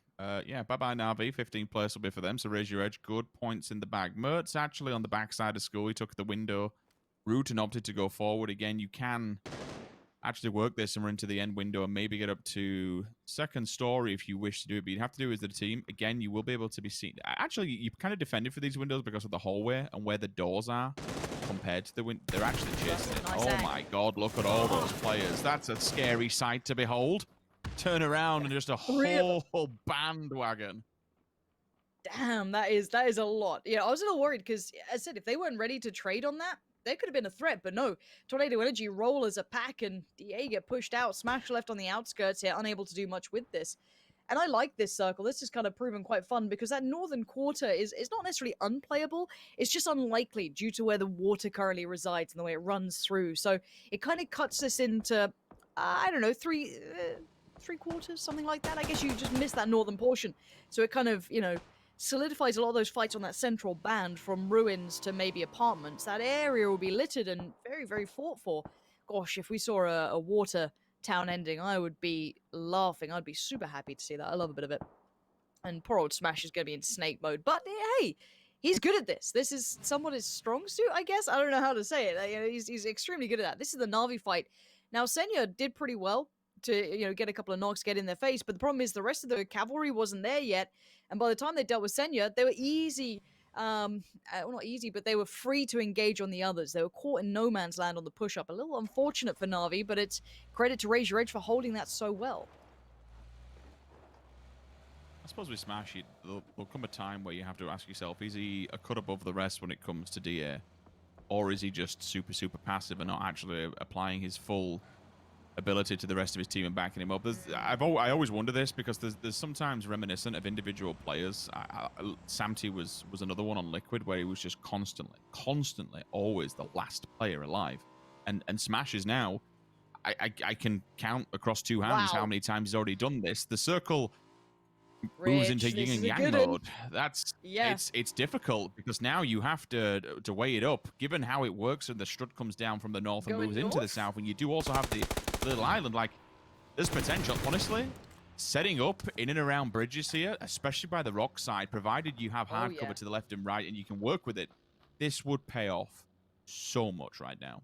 Yeah, bye-bye, Navi. 15 place will be for them, so raise your edge. Good points in the bag. Mert's actually on the backside of school. He took the window route and opted to go forward. Again, you can actually work this and run to the end window and maybe get up to second story if you wish to do it, but you'd have to do it as the team. Again, you will be able to be seen. Actually, you kind of defended for these windows because of the hallway and where the doors are compared to the window. They're actually chasing it. Oh my god, look at all those players. That's a scary sight to behold. Turn around and just a whole bandwagon. Damn, that is a lot. Yeah, I was a little worried because, as I said, if they weren't ready to trade on that, there could have been a threat, but no. Tornado Energy roll as a pack and DA get pushed out. Smash left on the outskirts here, unable to do much with this. And I like this circle. This has kind of proven quite fun because that northern quarter is not necessarily unplayable. It's just unlikely due to where the water currently resides and the way it runs through. So it kind of cuts us into, I don't know, three quarters, something like that. I guess you just miss that northern portion. So it kind of, you know, solidifies a lot of those fights on that central band from ruins to maybe apartments. That area will be littered and very, very fought for. Gosh, if we saw a water town ending, I would be laughing. I'd be super happy to see that. I love a bit of it. And poor old Smash is going to be in snake mode. But hey, he's good at this. This is somewhat his strong suit, I guess. I don't know how to say it. You know, he's extremely good at that. This is the Na'Vi fight. Now, Senya did pretty well to, you know, get a couple of knocks, get in their face. But the problem is the rest of the cavalry wasn't there yet. And by the time they dealt with Senya, they were easy. Well, not easy, but they were free to engage on the others. They were caught in no man's land on the push-up. A little unfortunate for Na'Vi, but it's credit to Raise Your Edge for holding that so well. I suppose with Smash, there'll come a time where you have to ask yourself, is he a cut above the rest when it comes to DA? Or is he just super, super passive and not actually applying his full ability to the rest of his team and backing him up? I always wonder this because there's sometimes reminiscent of individual players. Samty was another one on Liquid where he was just constantly always the last player alive. And Smash is now, I can count across two hands how many times he's already done this. The circle moves into yin and yang mode. It's difficult because now you have to weigh it up. Given how it works and the strut comes down from the north and moves into the south, and you do also have the little island, like there's potential. Honestly, setting up in and around bridges here, especially by the rock side, provided you have hard cover to the left and right and you can work with it, this would pay off so much right now.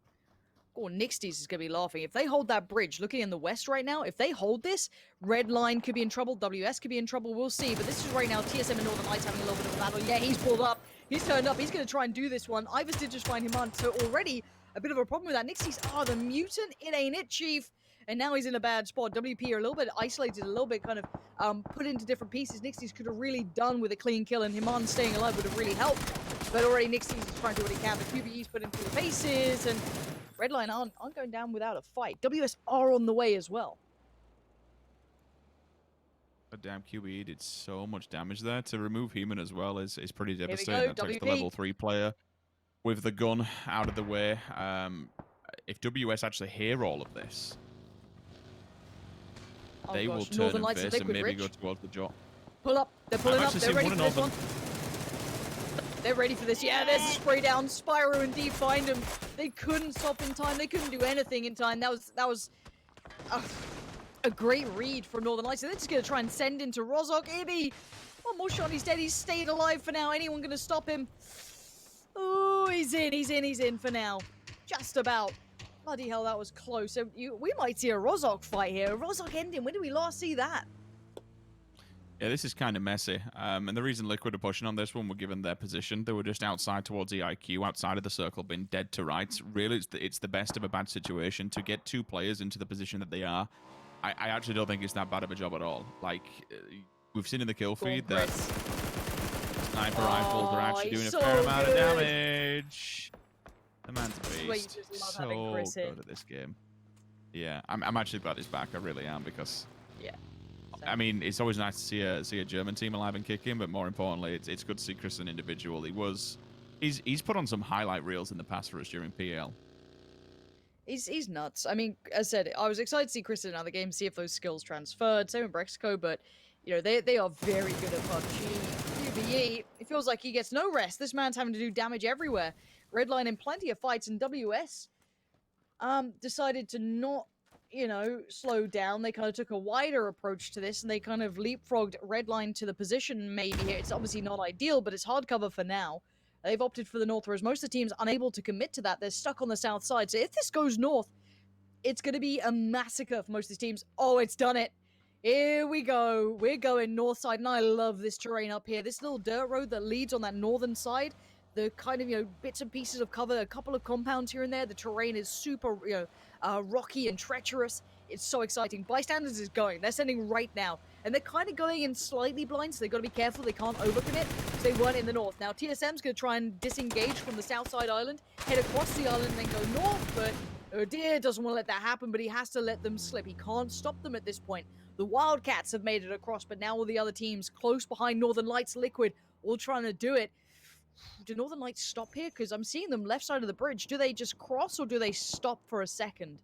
Oh, Nixties is going to be laughing. If they hold that bridge, looking in the west right now, if they hold this, Red Line could be in trouble, WS could be in trouble, we'll see. But this is right now TSM and Northern Lights having a little bit of a battle. Yeah, he's pulled up, he's turned up, he's going to try and do this one. Ivers did just find him on, so already a bit of a problem with that. Nixties, the mutant, it ain't it, Chief. And now he's in a bad spot. WP are a little bit isolated, a little bit kind of put into different pieces. Nixties could have really done with a clean kill, and Himan staying alive would have really helped. But already Nixties is trying to do what he can. The QBE's put into the faces, and Redline aren't going down without a fight. WS are on the way as well. But damn, QBE did so much damage there. To remove Heman as well is pretty devastating. That takes the level 3 player with the gun out of the way. If WS actually hear all of this, they will turn and face and maybe go towards the jaw. Pull up. They're pulling up. They're ready for this one. They're ready for this. Yeah, there's a spray down. Spyro and D find him. They couldn't stop in time. They couldn't do anything in time. That was a great read from Northern Lights. So they're just going to try and send into Rozok. Ibby. One more shot. He's dead. He's stayed alive for now. Anyone going to stop him? Oh, he's in for now. Just about. Bloody hell, that was close. So we might see a Rozok fight here. A Rozok ending. When did we last see that? Yeah, this is kind of messy. And the reason Liquid are pushing on this one were given their position. They were just outside towards EIQ, outside of the circle, being dead to rights. Really, it's the best of a bad situation to get 2 players into the position that they are. I actually don't think it's that bad of a job at all. Like, we've seen in the kill feed that sniper rifles are actually doing a fair amount of damage. The man's a beast. So good at this game. Yeah, I'm actually glad he's back. I really am, because... Yeah. I mean, it's always nice to see a German team alive and kicking, but more importantly, it's good to see Chris an individual. He's put on some highlight reels in the past for us during PL. He's nuts. I mean, as I said, I was excited to see Chris in another game, see if those skills transferred. Same with Brexco, but you know they are very good at PUBG. QBE, it feels like he gets no rest. This man's having to do damage everywhere. Redline in plenty of fights, and WS decided to not, slow down. They kind of took a wider approach to this, and they kind of leapfrogged Redline to the position maybe here. It's obviously not ideal, but it's hard cover for now. They've opted for the north, whereas most of the teams unable to commit to that. They're stuck on the south side. So if this goes north, it's going to be a massacre for most of these teams. Oh, it's done it. Here we go. We're going north side, and I love this terrain up here. This little dirt road that leads on that northern side, the kind of, bits and pieces of cover, a couple of compounds here and there. The terrain is super, rocky and treacherous. It's so exciting. Bystanders is going. They're sending right now. And they're kind of going in slightly blind, so they've got to be careful. They can't overcommit, because they weren't in the north. Now, TSM's going to try and disengage from the south side island, head across the island, and then go north, but Erangel doesn't want to let that happen, but he has to let them slip. He can't stop them at this point. The Wildcats have made it across, but now all the other teams close behind Northern Lights, Liquid, all trying to do it. Do Northern Lights stop here? Because I'm seeing them left side of the bridge. Do they just cross, or do they stop for a second?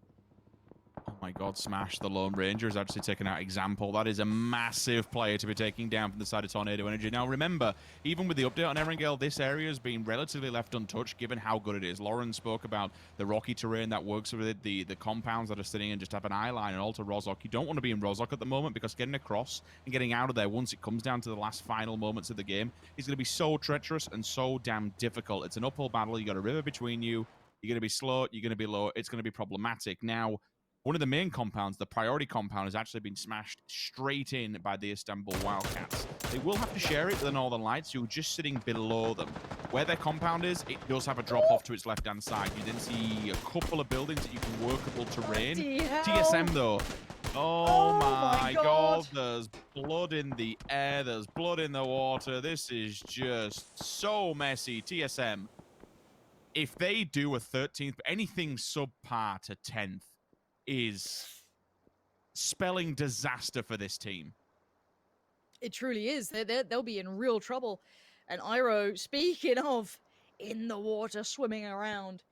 Oh my god, Smash, the Lone Ranger, is actually taking out Example. That is a massive player to be taking down from the side of Tornado Energy. Now remember, even with the update on Erangel, this area has been relatively left untouched given how good it is. Lauren spoke about the rocky terrain that works with it, the compounds that are sitting in just have an eye line and all to Rozok. You don't want to be in Rozok at the moment, because getting across and getting out of there once it comes down to the last final moments of the game is going to be so treacherous and so damn difficult. It's an uphill battle. You got a river between you. You're going to be slow. You're going to be low. It's going to be problematic. Now, one of the main compounds, the priority compound, has actually been smashed straight in by the Istanbul Wildcats. They will have to share it with the Northern Lights, who are just sitting below them. Where their compound is, it does have a drop-off to its left-hand side. You then see a couple of buildings that you can workable terrain. TSM, though. Oh my god, there's blood in the air, there's blood in the water. This is just so messy. TSM, if they do a 13th, anything subpar to 10th, is spelling disaster for this team. It truly is. They'll be in real trouble. And Iroh, speaking of in the water, swimming around,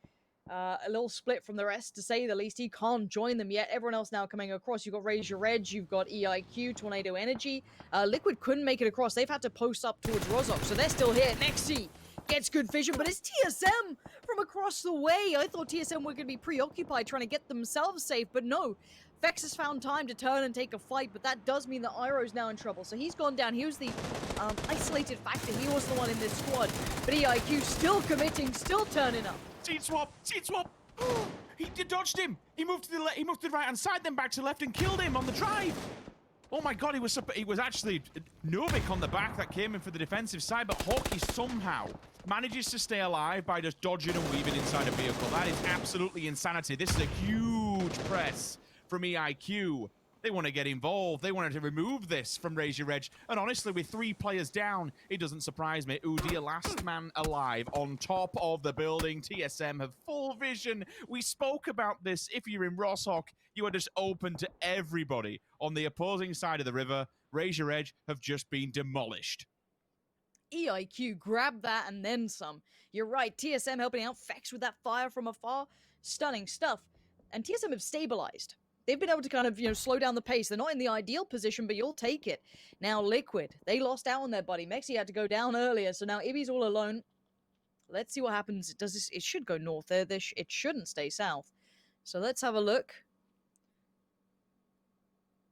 a little split from the rest, to say the least. He can't join them yet. Everyone else now coming across. You've got Raise Your Edge, you've got EIQ, Tornado Energy. Liquid couldn't make it across. They've had to post up towards Rozok, so they're still here. Nexi gets good vision, but it's TSM from across the way. I thought TSM were going to be preoccupied trying to get themselves safe, but no. Vex has found time to turn and take a fight, but that does mean that Iroh's now in trouble. So he's gone down. He was the isolated factor. He was the one in this squad. But EIQ still committing, still turning up. Seed swap! Seed swap! He dodged him! He moved to the he moved to the right-hand side, then back to the left and killed him on the drive! Oh my god, he was actually Novik on the back that came in for the defensive side, but Hawkeye somehow manages to stay alive by just dodging and weaving inside a vehicle. That is absolutely insanity. This is a huge press from EIQ. They want to get involved. They wanted to remove this from Raise Your Edge. And honestly, with 3 players down, it doesn't surprise me. Udyr, last man alive on top of the building. TSM have full vision. We spoke about this. If you're in Rosshok, you are just open to everybody on the opposing side of the river. Raise Your Edge have just been demolished. EIQ grabbed that and then some. You're right, TSM helping out Vex with that fire from afar. Stunning stuff. And TSM have stabilized. They've been able to kind of, slow down the pace. They're not in the ideal position, but you'll take it. Now, Liquid, they lost out on their buddy. Mexi had to go down earlier, so now Ibby's all alone. Let's see what happens. It should go north. It shouldn't stay south. So let's have a look.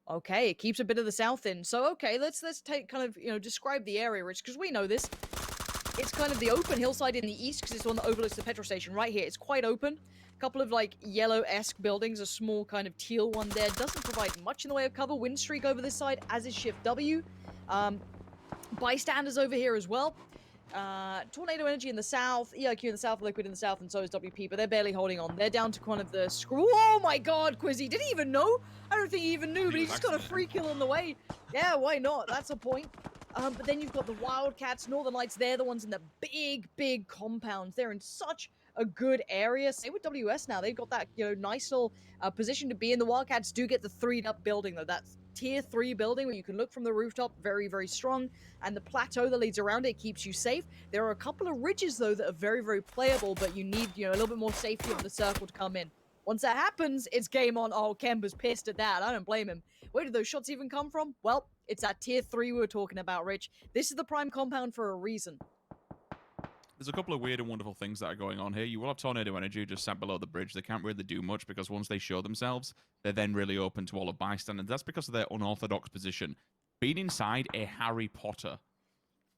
Okay, it keeps a bit of the south in. So, okay, let's take kind of, describe the area, Rich, because we know this. It's kind of the open hillside in the east, because it's the one that overlooks the petrol station right here. It's quite open. A couple of, yellow-esque buildings, a small kind of teal one there. Doesn't provide much in the way of cover. Wind streak over this side, as is Shift W. Bystanders over here as well. Tornado Energy in the south, EIQ in the south, Liquid in the south, and so is WP, but they're barely holding on. They're down to kind of the screw. Oh my god, Quizzy, did he even know? I don't think he even knew, but he just got a free kill on the way. Yeah, why not? That's a point. But then you've got the Wildcats, Northern Lights, they're the ones in the big compounds. They're in such a good area. Same with WS now. They've got that, nice little position to be in. The Wildcats do get the 3'd-up building, though. That's tier 3 building where you can look from the rooftop, very, very strong. And the plateau that leads around it keeps you safe. There are a couple of ridges, though, that are very, very playable, but you need, a little bit more safety of the circle to come in. Once that happens, it's game on. Oh, Kemba's pissed at that. I don't blame him. Where did those shots even come from? Well, it's that tier 3 we were talking about, Rich. This is the prime compound for a reason. There's a couple of weird and wonderful things that are going on here. You will have Tornado Energy just sat below the bridge. They can't really do much because once they show themselves, they're then really open to all of bystanders. That's because of their unorthodox position. Being inside a Harry Potter.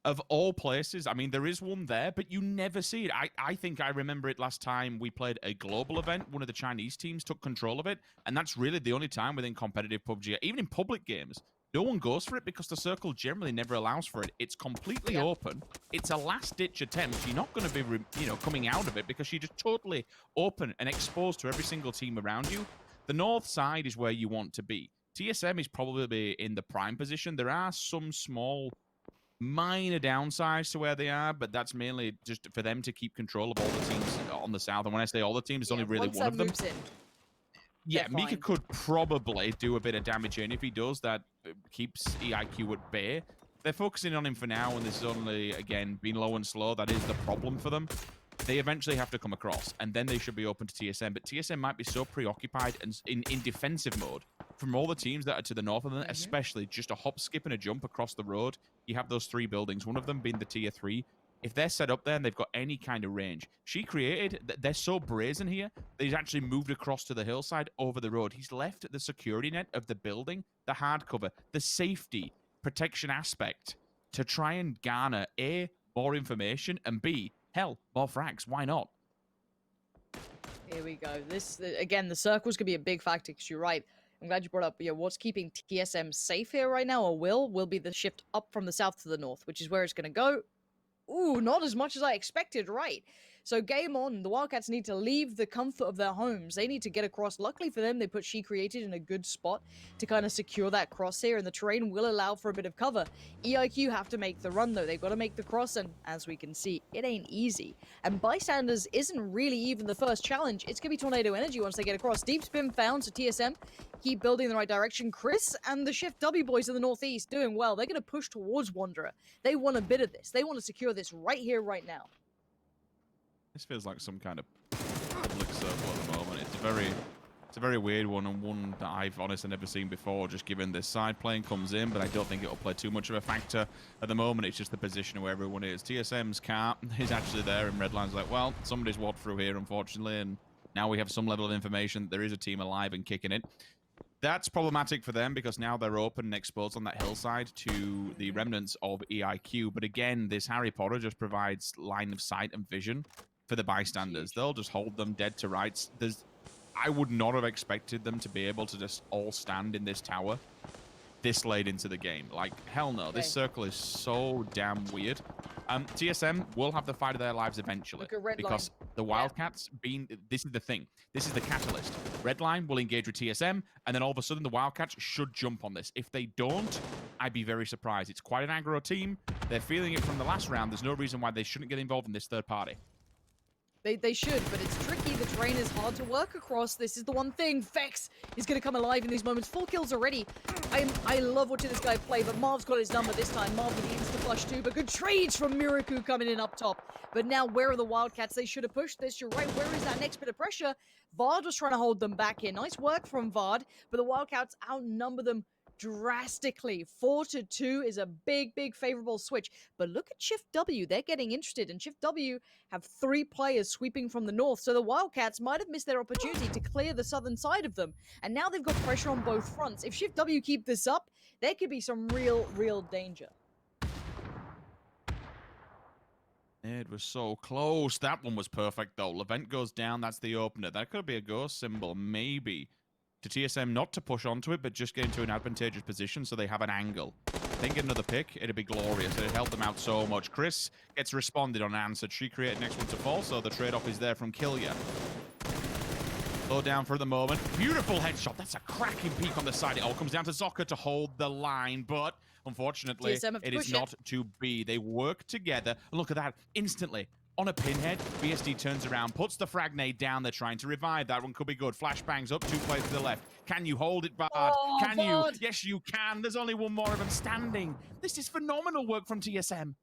Of all places, I mean, there is one there, but you never see it. I think I remember it last time we played a global event. One of the Chinese teams took control of it, and that's really the only time within competitive PUBG, even in public games, no one goes for it because the circle generally never allows for it. It's completely open. It's a last-ditch attempt. You're not going to be, coming out of it because you're just totally open and exposed to every single team around you. The north side is where you want to be. TSM is probably in the prime position. There are some small, minor downsides to where they are, but that's mainly just for them to keep control of all the teams on the south. And when I say all the teams, it's only really one of them. Yeah, Mika could probably do a bit of damage in. If he does, that keeps EIQ at bay. They're focusing on him for now, and this is only, again, being low and slow. That is the problem for them. They eventually have to come across, and then they should be open to TSM. But TSM might be so preoccupied and in defensive mode from all the teams that are to the north of them, especially just a hop, skip, and a jump across the road. You have those 3 buildings, one of them being the tier 3. If they're set up there and they've got any kind of range, She Created, they're so brazen here that he's actually moved across to the hillside over the road. He's left the security net of the building, the hardcover, the safety, protection aspect to try and garner A, more information, and B, hell, more frags. Why not? Here we go. This, again, the circle's going to be a big factor because you're right. I'm glad you brought up, what's keeping TSM safe here right now, or will be the shift up from the south to the north, which is where it's going to go. Ooh, not as much as I expected, right. So game on, the Wildcats need to leave the comfort of their homes. They need to get across. Luckily for them, they put She Created in a good spot to kind of secure that crosshair, and the terrain will allow for a bit of cover. EIQ have to make the run, though. They've got to make the cross, and as we can see, it ain't easy. And Bystanders isn't really even the first challenge. It's going to be Tornado Energy once they get across. Deep spin found, so TSM keep building in the right direction. Chris and the Shift W boys in the northeast doing well. They're going to push towards Wanderer. They want a bit of this. They want to secure this right here, right now. This feels like some kind of public circle at the moment. It's a very weird one, and one that I've honestly never seen before, just given this side plane comes in, but I don't think it'll play too much of a factor at the moment. It's just the position where everyone is. TSM's car is actually there, and Redline's like, well, somebody's walked through here, unfortunately, and now we have some level of information that there is a team alive and kicking it. That's problematic for them because now they're open and exposed on that hillside to the remnants of EIQ. But again, this Harry Potter just provides line of sight and vision for the bystanders. They'll just hold them dead to rights. I would not have expected them to be able to just all stand in this tower this late into the game. Like, hell no. This circle is so damn weird. TSM will have the fight of their lives eventually because the Wildcats this is the thing. This is the catalyst. Redline will engage with TSM, and then all of a sudden the Wildcats should jump on this. If they don't, I'd be very surprised. It's quite an aggro team. They're feeling it from the last round. There's no reason why they shouldn't get involved in this third party. They should, but it's tricky. The terrain is hard to work across. This is the one thing. Vex is going to come alive in these moments. 4 kills already. I love watching this guy play, but Marv's got his number this time. Marv with the insta-flush too, but good trades from Miraku coming in up top. But now, where are the Wildcats? They should have pushed this. You're right. Where is that next bit of pressure? Vard was trying to hold them back here. Nice work from Vard, but the Wildcats outnumber them drastically. 4-2 is a big favorable switch. But look at Shift W. They're getting interested, and Shift W have 3 players sweeping from the north, so the Wildcats might have missed their opportunity to clear the southern side of them. And now they've got pressure on both fronts. If Shift W keep this up, there could be some real danger. It was so close. That one was perfect, though. Levent goes down. That's the opener. That could be a ghost symbol, maybe. To TSM not to push onto it, but just get into an advantageous position so they have an angle. If they get another pick, it'd be glorious. It'd help them out so much. Chris gets responded on answered. She created next one to fall, so the trade-off is there from Killia. Slow down for the moment. Beautiful headshot. That's a cracking peek on the side. It all comes down to Zoka to hold the line, but unfortunately, it is not to be. They work together. Look at that. Instantly. On a pinhead, BSD turns around, puts the frag nade down. They're trying to revive. That one could be good. Flashbangs up, 2 players to the left. Can you hold it, Bard? Can you? Yes, you can. There's only one more of them standing. This is phenomenal work from TSM.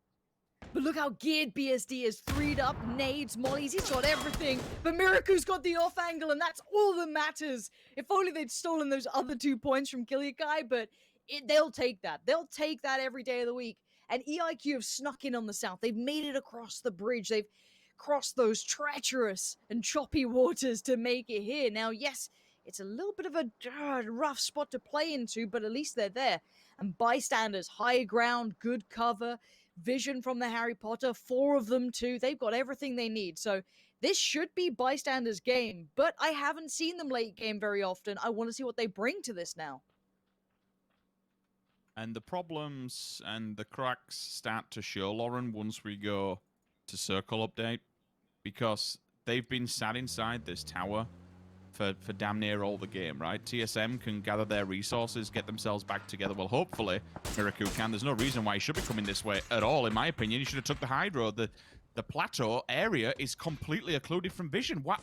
But look how geared BSD is. 3'd up, nades, mollies, he's got everything. But Miraku's got the off angle, and that's all that matters. If only they'd stolen those other 2 points from Killiakai, but they'll take that. They'll take that every day of the week. And EIQ have snuck in on the south. They've made it across the bridge. They've crossed those treacherous and choppy waters to make it here. Now, yes, it's a little bit of a rough spot to play into, but at least they're there. And bystanders, high ground, good cover, vision from the Harry Potter, 4 of them too. They've got everything they need. So this should be bystanders' game, but I haven't seen them late game very often. I want to see what they bring to this now. And the problems and the cracks start to show, Lauren, once we go to circle update, because they've been sat inside this tower for damn near all the game, right? TSM can gather their resources, get themselves back together. Well, hopefully, Miraku can. There's no reason why he should be coming this way at all, in my opinion. He should have took the high road. The plateau area is completely occluded from vision. What?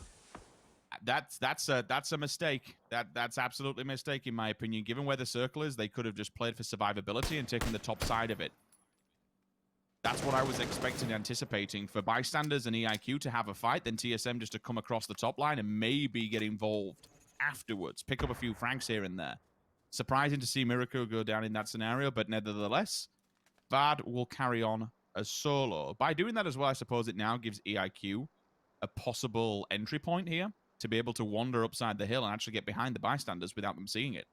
That's a mistake. That's absolutely a mistake, in my opinion. Given where the circle is, they could have just played for survivability and taken the top side of it. That's what I was expecting and anticipating. For bystanders and EIQ to have a fight, then TSM just to come across the top line and maybe get involved afterwards. Pick up a few franks here and there. Surprising to see Miracle go down in that scenario, but nevertheless, Vard will carry on as solo. By doing that as well, I suppose it now gives EIQ a possible entry point here to be able to wander upside the hill and actually get behind the bystanders without them seeing it.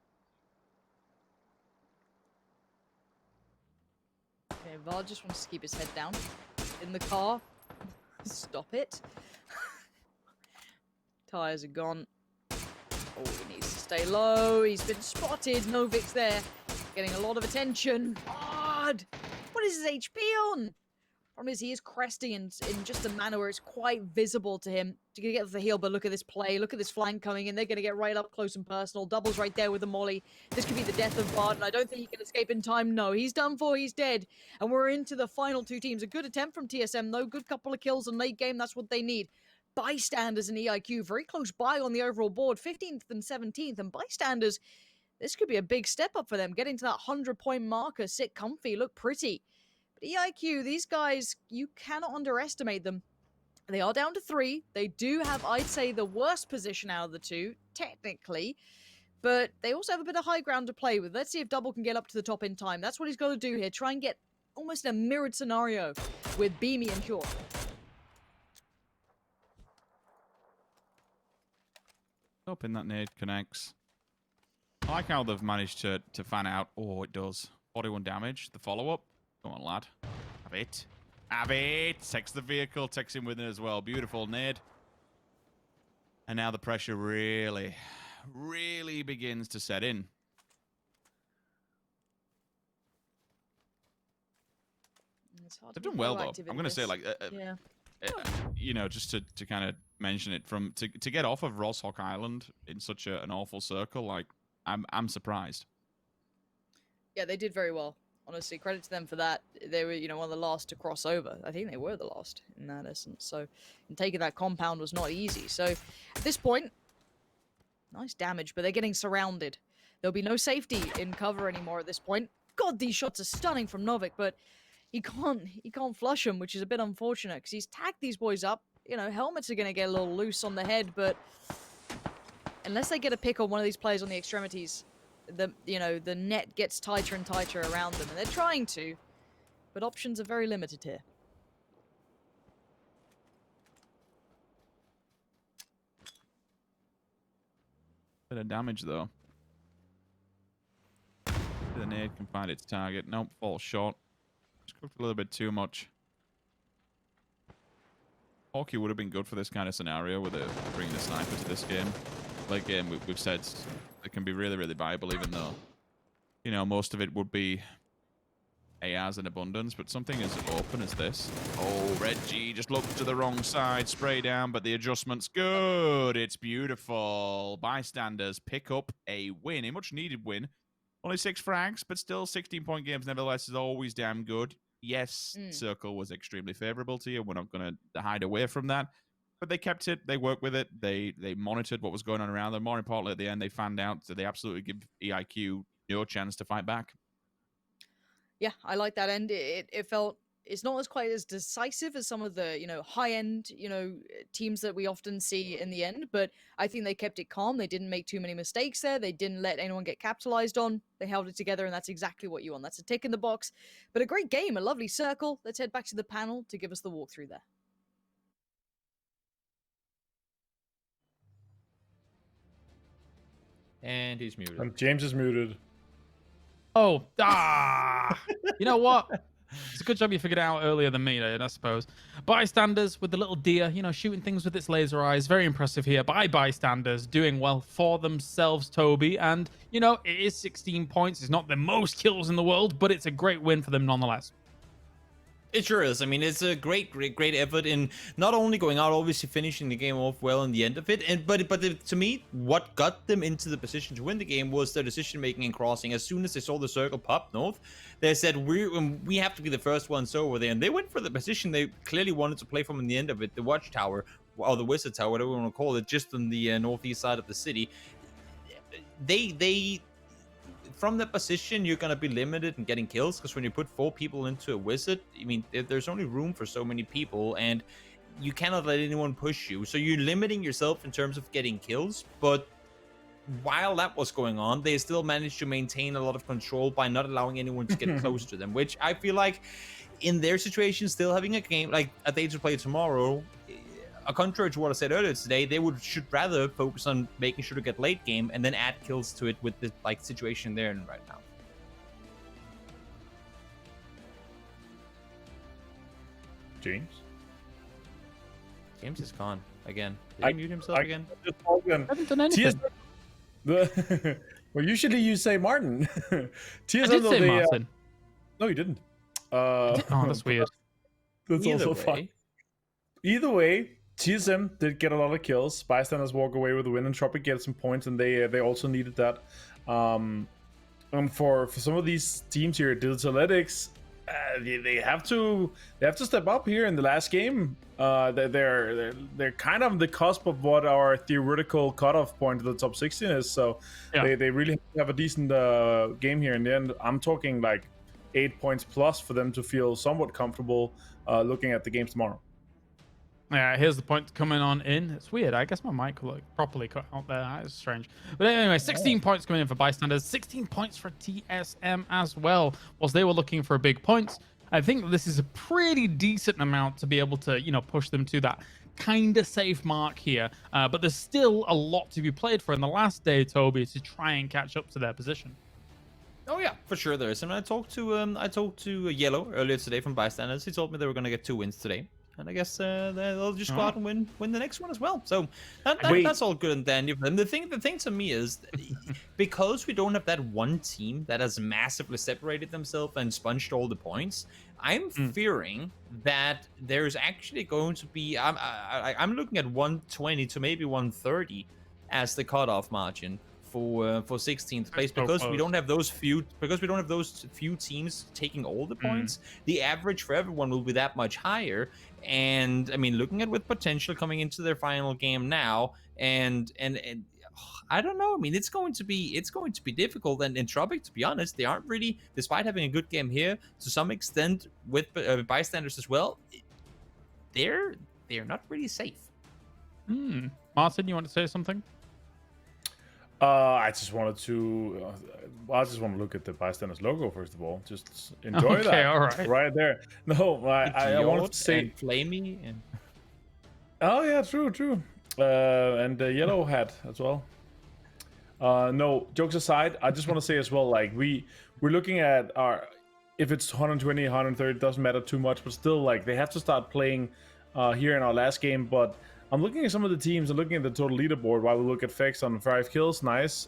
Okay, Vard just wants to keep his head down in the car. Stop it. Tires are gone. Oh, he needs to stay low. He's been spotted. Novic's there. Getting a lot of attention. Vard! What is his HP on? Problem is, he is cresting in just a manner where it's quite visible to him to get to the heel, but look at this play. Look at this flank coming in. They're going to get right up close and personal. Doubles right there with the molly. This could be the death of Vard, and I don't think he can escape in time. No, he's done for. He's dead. And we're into the final 2 teams. A good attempt from TSM, though. Good couple of kills in late game. That's what they need. Bystanders and EIQ very close by on the overall board. 15th and 17th. And Bystanders, this could be a big step up for them. Getting to that 100-point marker. Sit comfy. Look pretty. EIQ, these guys, you cannot underestimate them. They are down to 3. They do have, I'd say, the worst position out of the 2, technically. But they also have a bit of high ground to play with. Let's see if Double can get up to the top in time. That's what he's got to do here. Try and get almost a mirrored scenario with Beamy and Cure. Hoping that nade connects. I like how they've managed to fan out. Oh, it does. 41 damage. The follow-up. Come on, lad. Have it. Have it. Takes the vehicle. Takes him with it as well. Beautiful nade. And now the pressure really, really begins to set in. They've done well, though. I'm going to say, like, yeah. You know, just to kind of mention it, to get off of Rosshawk Island in such an awful circle, like, I'm surprised. Yeah, they did very well. Honestly, credit to them for that. They were, one of the last to cross over. I think they were the last in that essence. So, and taking that compound was not easy. So, at this point, nice damage, but they're getting surrounded. There'll be no safety in cover anymore at this point. God, these shots are stunning from Novik, but he can't flush them, which is a bit unfortunate because he's tagged these boys up. Helmets are going to get a little loose on the head, but unless they get a pick on one of these players on the extremities, the net gets tighter and tighter around them, and they're trying to, but options are very limited here. Bit of damage, though. The nade can find its target. Nope, falls short. Just cooked a little bit too much. Hockey would have been good for this kind of scenario with bringing the sniper to this game. Late game, we've said it can be really, really viable, even though, most of it would be ARs in abundance, but something as open as this. Oh, Reggie just looked to the wrong side, spray down, but the adjustment's good. It's beautiful. Bystanders pick up a win, a much-needed win. Only 6 frags, but still 16-point games, nevertheless, is always damn good. Yes, Circle was extremely favorable to you. We're not going to hide away from that. But they kept it. They worked with it. They monitored what was going on around them. More importantly, at the end, they found out that they absolutely give EIQ no chance to fight back. Yeah, I like that end. It felt it's not as quite as decisive as some of the high end teams that we often see in the end. But I think they kept it calm. They didn't make too many mistakes there. They didn't let anyone get capitalized on. They held it together, and that's exactly what you want. That's a tick in the box. But a great game, a lovely circle. Let's head back to the panel to give us the walkthrough there. And he's muted. And James is muted. Oh, you know what? It's a good job you figured it out earlier than me, I suppose. Bystanders with the little deer, shooting things with its laser eyes. Very impressive here by Bystanders, doing well for themselves, Toby. And, it is 16 points. It's not the most kills in the world, but it's a great win for them nonetheless. It sure is. I mean, it's a great effort in not only going out, obviously finishing the game off well in the end of it, but to me, what got them into the position to win the game was their decision making and crossing. As soon as they saw the circle pop north, they said we have to be the first ones over there, and they went for the position they clearly wanted to play from in the end of it, the watchtower or the wizard tower, whatever you want to call it, just on the northeast side of the city. They from that position, you're going to be limited in getting kills, because when you put 4 people into a wizard, I mean, there's only room for so many people, and you cannot let anyone push you. So you're limiting yourself in terms of getting kills, but while that was going on, they still managed to maintain a lot of control by not allowing anyone to get close to them, which I feel like in their situation, still having a game, like a day to play tomorrow, contrary to what I said earlier today, they should rather focus on making sure to get late game and then add kills to it with the situation they're in right now. James is gone again. Did he mute himself again? I haven't done anything. Well, usually you say Martin. I did say Martin. No, you didn't. Oh, that's weird. That's also fine. Either way, TSM did get a lot of kills. Bystanders walk away with the win, and Tropic get some points, and they also needed that. And for some of these teams here, Digitalytics, they have to step up here in the last game. They're kind of on the cusp of what our theoretical cutoff point to the top 16 is. So yeah, they really have a decent game here in the end. I'm talking like 8 points plus for them to feel somewhat comfortable looking at the games tomorrow. Yeah, here's the point coming on in. It's weird. I guess my mic will properly cut out there. That is strange. But anyway, 16 points coming in for Bystanders. 16 points for TSM as well. Whilst they were looking for big points, I think this is a pretty decent amount to be able to, push them to that kind of safe mark here, but there's still a lot to be played for in the last day, Toby, to try and catch up to their position. Oh yeah, for sure there is. And I talked to Yellow earlier today from Bystanders. He told me they were gonna get 2 wins today, and I guess they'll just go out and win the next one as well. So that's all good and dandy. And the thing to me is, because we don't have that one team that has massively separated themselves and sponged all the points, I'm fearing that there's actually going to be. I'm looking at 120 to maybe 130 as the cutoff margin for 16th place, because we don't have those few teams taking all the points. The average for everyone will be that much higher. And I mean, looking at with potential coming into their final game now, and I don't know. I mean, it's going to be difficult. And in Tropic, to be honest, they aren't really, despite having a good game here to some extent with Bystanders as well, they're not really safe. Martin, you want to say something? I just wanted to. I just want to look at the Bystanders logo first of all. Just enjoy that. All right. Right there. No, I wanted to say and Flamey and. Oh yeah, true. And the yellow hat as well. No, jokes aside, I just want to say as well, like we're looking at our, if it's 120, 130, it doesn't matter too much, but still, like they have to start playing here in our last game. But I'm looking at some of the teams and looking at the total leaderboard while we look at Fex on 5 kills. Nice.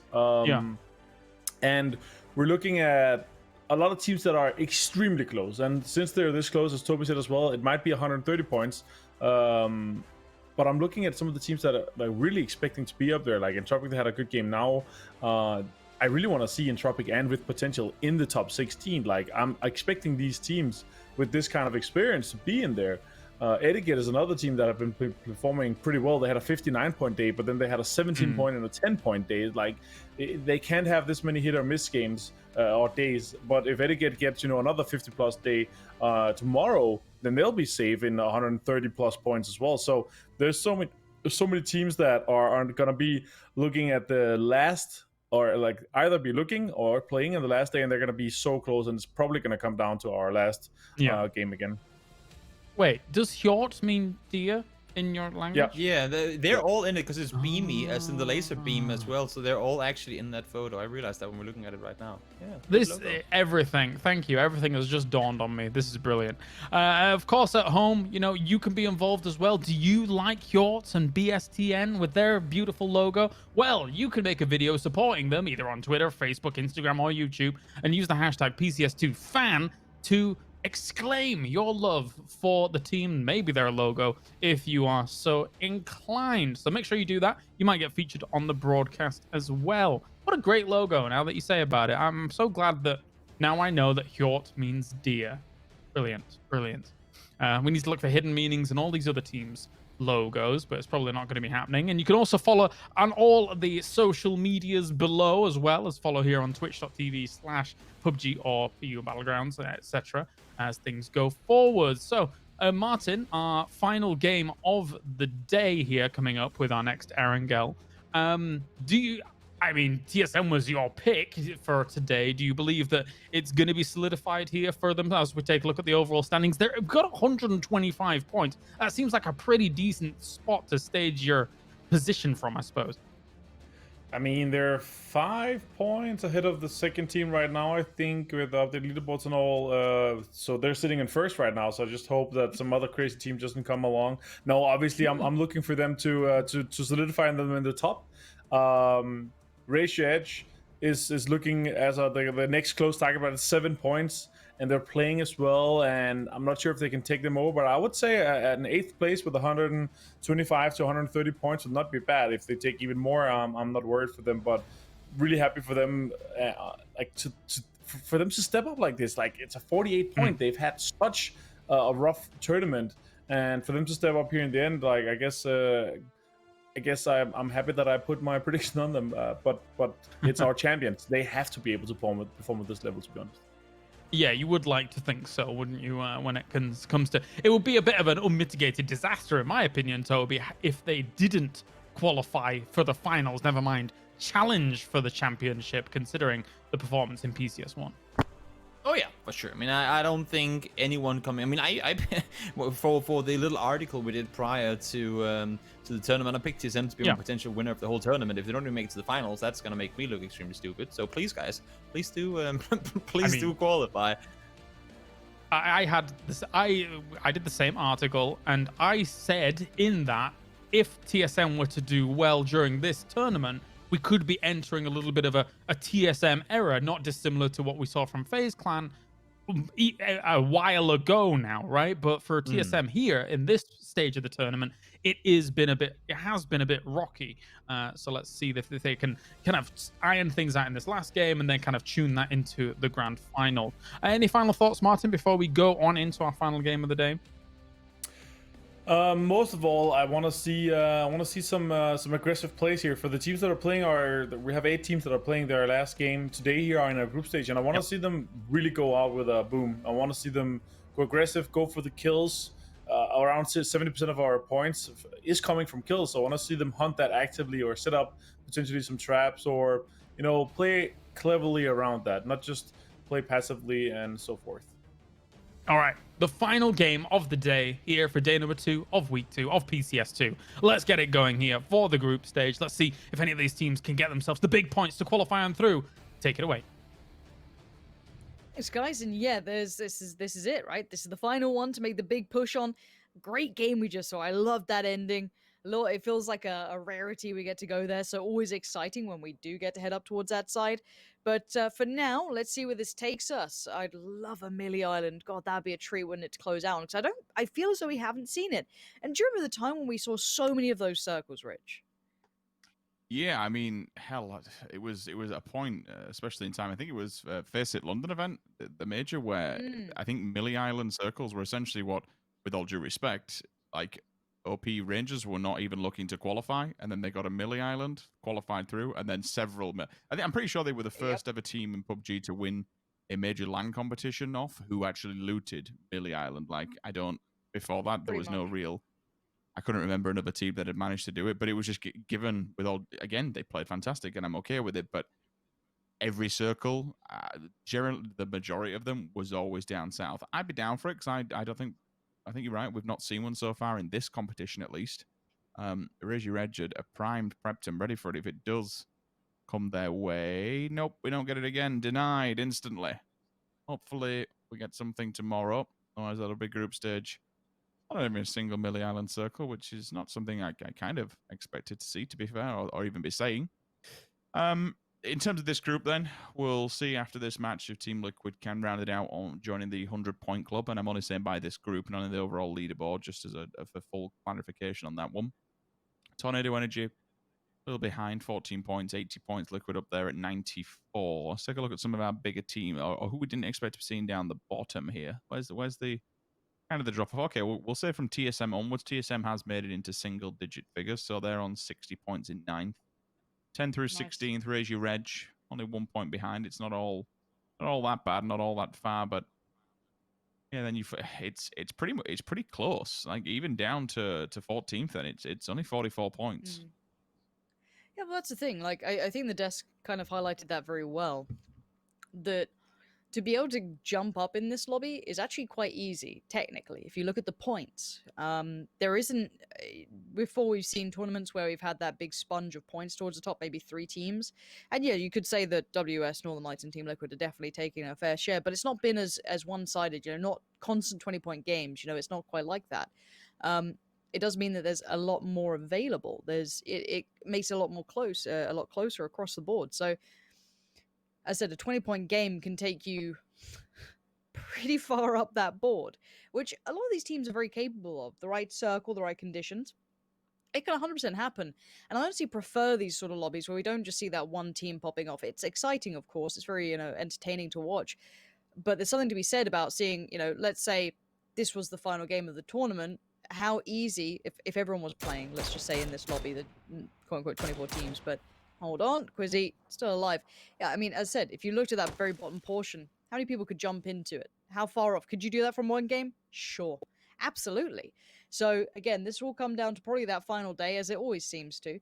And we're looking at a lot of teams that are extremely close. And since they're this close, as Toby said as well, it might be 130 points. But I'm looking at some of the teams that are like really expecting to be up there. Like Entropic, they had a good game now. I really want to see Entropic and with potential in the top 16. Like I'm expecting these teams with this kind of experience to be in there. Etiquette is another team that have been performing pretty well. They had a 59-point day, but then they had a 17-point and a 10-point day. Like they can't have this many hit or miss games or days. But if Etiquette gets another 50-plus day tomorrow, then they'll be safe in 130-plus points as well. So there's so many teams that are going to be looking at the last, or like either be looking or playing in the last day, and they're going to be so close, and it's probably going to come down to our last game again. Wait, does Hjort mean deer in your language? Yeah, they're all in it because it's beamy, as in the laser beam as well. So they're all actually in that photo. I realized that when we're looking at it right now. Yeah. Everything. Thank you. Everything has just dawned on me. This is brilliant. Of course, at home, you can be involved as well. Do you like Hjort and BSTN with their beautiful logo? Well, you can make a video supporting them either on Twitter, Facebook, Instagram, or YouTube, and use the hashtag PCS2fan to exclaim your love for the team, maybe their logo, if you are so inclined. So make sure you do that. You might get featured on the broadcast as well. What a great logo, now that you say about it. I'm so glad that now I know that Hjort means deer. Brilliant. We need to look for hidden meanings in all these other teams' logos, but it's probably not going to be happening. And you can also follow on all of the social medias below, as well as follow here on twitch.tv/PUBG or PU Battlegrounds, etc., as things go forward. So, Martin, our final game of the day here coming up with our next Erangel. TSM was your pick for today. Do you believe that it's going to be solidified here for them as we take a look at the overall standings? They've got 125 points. That seems like a pretty decent spot to stage your position from, I suppose. I mean, they're 5 points ahead of the second team right now, I think, with the leaderboards and all. So they're sitting in first right now. So I just hope that some other crazy team doesn't come along. No, obviously, I'm looking for them to solidify them in the top. Ratio Edge is looking as the next close target, but it's 7 points, and they're playing as well. And I'm not sure if they can take them over, but I would say an 8th place with 125 to 130 points would not be bad. If they take even more, I'm not worried for them, but really happy for them, for them to step up like this. Like, it's a 48 point. They've had such a rough tournament, and for them to step up here in the end, like I guess I'm happy that I put my prediction on them, but it's our champions. They have to be able to perform at this level, to be honest. Yeah, you would like to think so, wouldn't you? When it comes to, it would be a bit of an unmitigated disaster, in my opinion, Toby, if they didn't qualify for the finals. Never mind challenge for the championship, considering the performance in PCS1. Oh yeah, For sure. I mean, I don't think anyone coming. I mean, I for the little article we did prior to the tournament, I picked TSM to be one potential winner of the whole tournament. If they don't even make it to the finals, that's gonna make me look extremely stupid. So please, guys, please do do qualify. I had this. I did the same article, and I said in that if TSM were to do well during this tournament, we could be entering a little bit of a TSM era, not dissimilar to what we saw from FaZe Clan a while ago now, right? But for TSM here in this stage of the tournament, it has been a bit rocky. So let's see if they can kind of iron things out in this last game and then kind of tune that into the grand final. Any final thoughts, Martin, before we go on into our final game of the day? Most of all, I want to see some aggressive plays here for the teams that are playing. We have 8 teams that are playing their last game today here in our group stage, and I want to see them really go out with a boom. I want to see them go aggressive, go for the kills. Around 70% of our points is coming from kills, so I want to see them hunt that actively or set up potentially some traps or play cleverly around that, not just play passively and so forth. All right, the final game of the day here for day number 2 of week 2 of PCS2. Let's get it going here for the group stage. Let's see if any of these teams can get themselves the big points to qualify on through. Take it away. Thanks, guys, and yeah, this is it, right? This is the final one to make the big push on. Great game we just saw. I love that ending. It feels like a rarity we get to go there, so always exciting when we do get to head up towards that side. But for now, let's see where this takes us. I'd love a Millie Island. God, that'd be a treat when it close out. Because I feel as though we haven't seen it. And do you remember the time when we saw so many of those circles, Rich? Yeah, I mean, hell, it was a point, especially in time. I think it was Face It London event, the major, where I think Millie Island circles were essentially what, with all due respect, like OP Rangers were not even looking to qualify, and then they got a Millie Island, qualified through, and then several. I'm pretty sure they were the first ever team in PUBG to win a major LAN competition off who actually looted Millie Island. Like, before that, there was no real. I couldn't remember another team that had managed to do it, but it was just given with all. Again, they played fantastic, and I'm okay with it. But every circle, generally, the majority of them was always down south. I'd be down for it because I don't think. I think you're right. We've not seen one so far in this competition, at least. Raise your edge, a primed, prepped, and ready for it. If it does come their way, nope, we don't get it again. Denied instantly. Hopefully, we get something tomorrow. Otherwise, that'll be group stage. Not even a single Millie Island circle, which is not something I kind of expected to see, to be fair, or even be saying. In terms of this group, then, we'll see after this match if Team Liquid can round it out on joining the 100-point club. And I'm only saying by this group, not in the overall leaderboard, just as a full clarification on that one. Tornado Energy, a little behind, 14 points, 80 points. Liquid up there at 94. Let's take a look at some of our bigger team, or who we didn't expect to be seeing down the bottom here. Where's the kind of the drop off? Okay, we'll say from TSM onwards, TSM has made it into single-digit figures, so they're on 60 points in 9th. 10 through 16th, raise your reg. Only 1 point behind. It's not all that bad, not all that far, but yeah, then it's pretty close. Like even down to 14th, then it's only 44 points. Yeah, well, that's the thing. Like I think the desk kind of highlighted that very well. That to be able to jump up in this lobby is actually quite easy, technically, if you look at the points. There isn't... Before, we've seen tournaments where we've had that big sponge of points towards the top, maybe 3 teams. And yeah, you could say that WS, Northern Lights, and Team Liquid are definitely taking a fair share, but it's not been as one-sided, not constant 20-point games. It's not quite like that. It does mean that there's a lot more available. It makes it a lot closer across the board. So, as I said, a 20-point game can take you pretty far up that board, which a lot of these teams are very capable of. The right circle, the right conditions. It can 100% happen. And I honestly prefer these sort of lobbies where we don't just see that one team popping off. It's exciting, of course. It's very, entertaining to watch. But there's something to be said about seeing, let's say this was the final game of the tournament, how easy, if everyone was playing, let's just say in this lobby, the quote-unquote 24 teams, but hold on, Quizzy, still alive. Yeah, I mean, as I said, if you looked at that very bottom portion, how many people could jump into it? How far off? Could you do that from one game? Sure. Absolutely. So, again, this will come down to probably that final day, as it always seems to.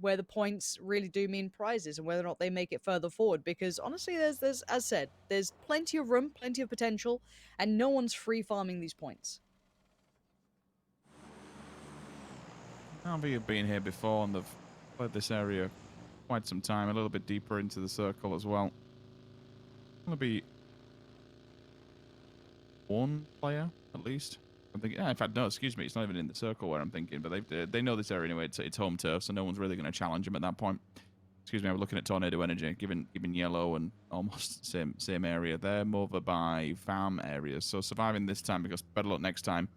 where the points really do mean prizes and whether or not they make it further forward. Because honestly, there's as said, there's plenty of room, plenty of potential, and no one's free farming these points. Navi have been here before and they've played this area quite some time, a little bit deeper into the circle as well. Gonna be one player at least. I'm thinking. In fact, no. Excuse me. It's not even in the circle where I'm thinking. But they know this area anyway. It's home turf, so no one's really going to challenge them at that point. Excuse me. I'm looking at Tornado Energy, given yellow and almost same area. They're more by farm areas, so surviving this time because better luck next time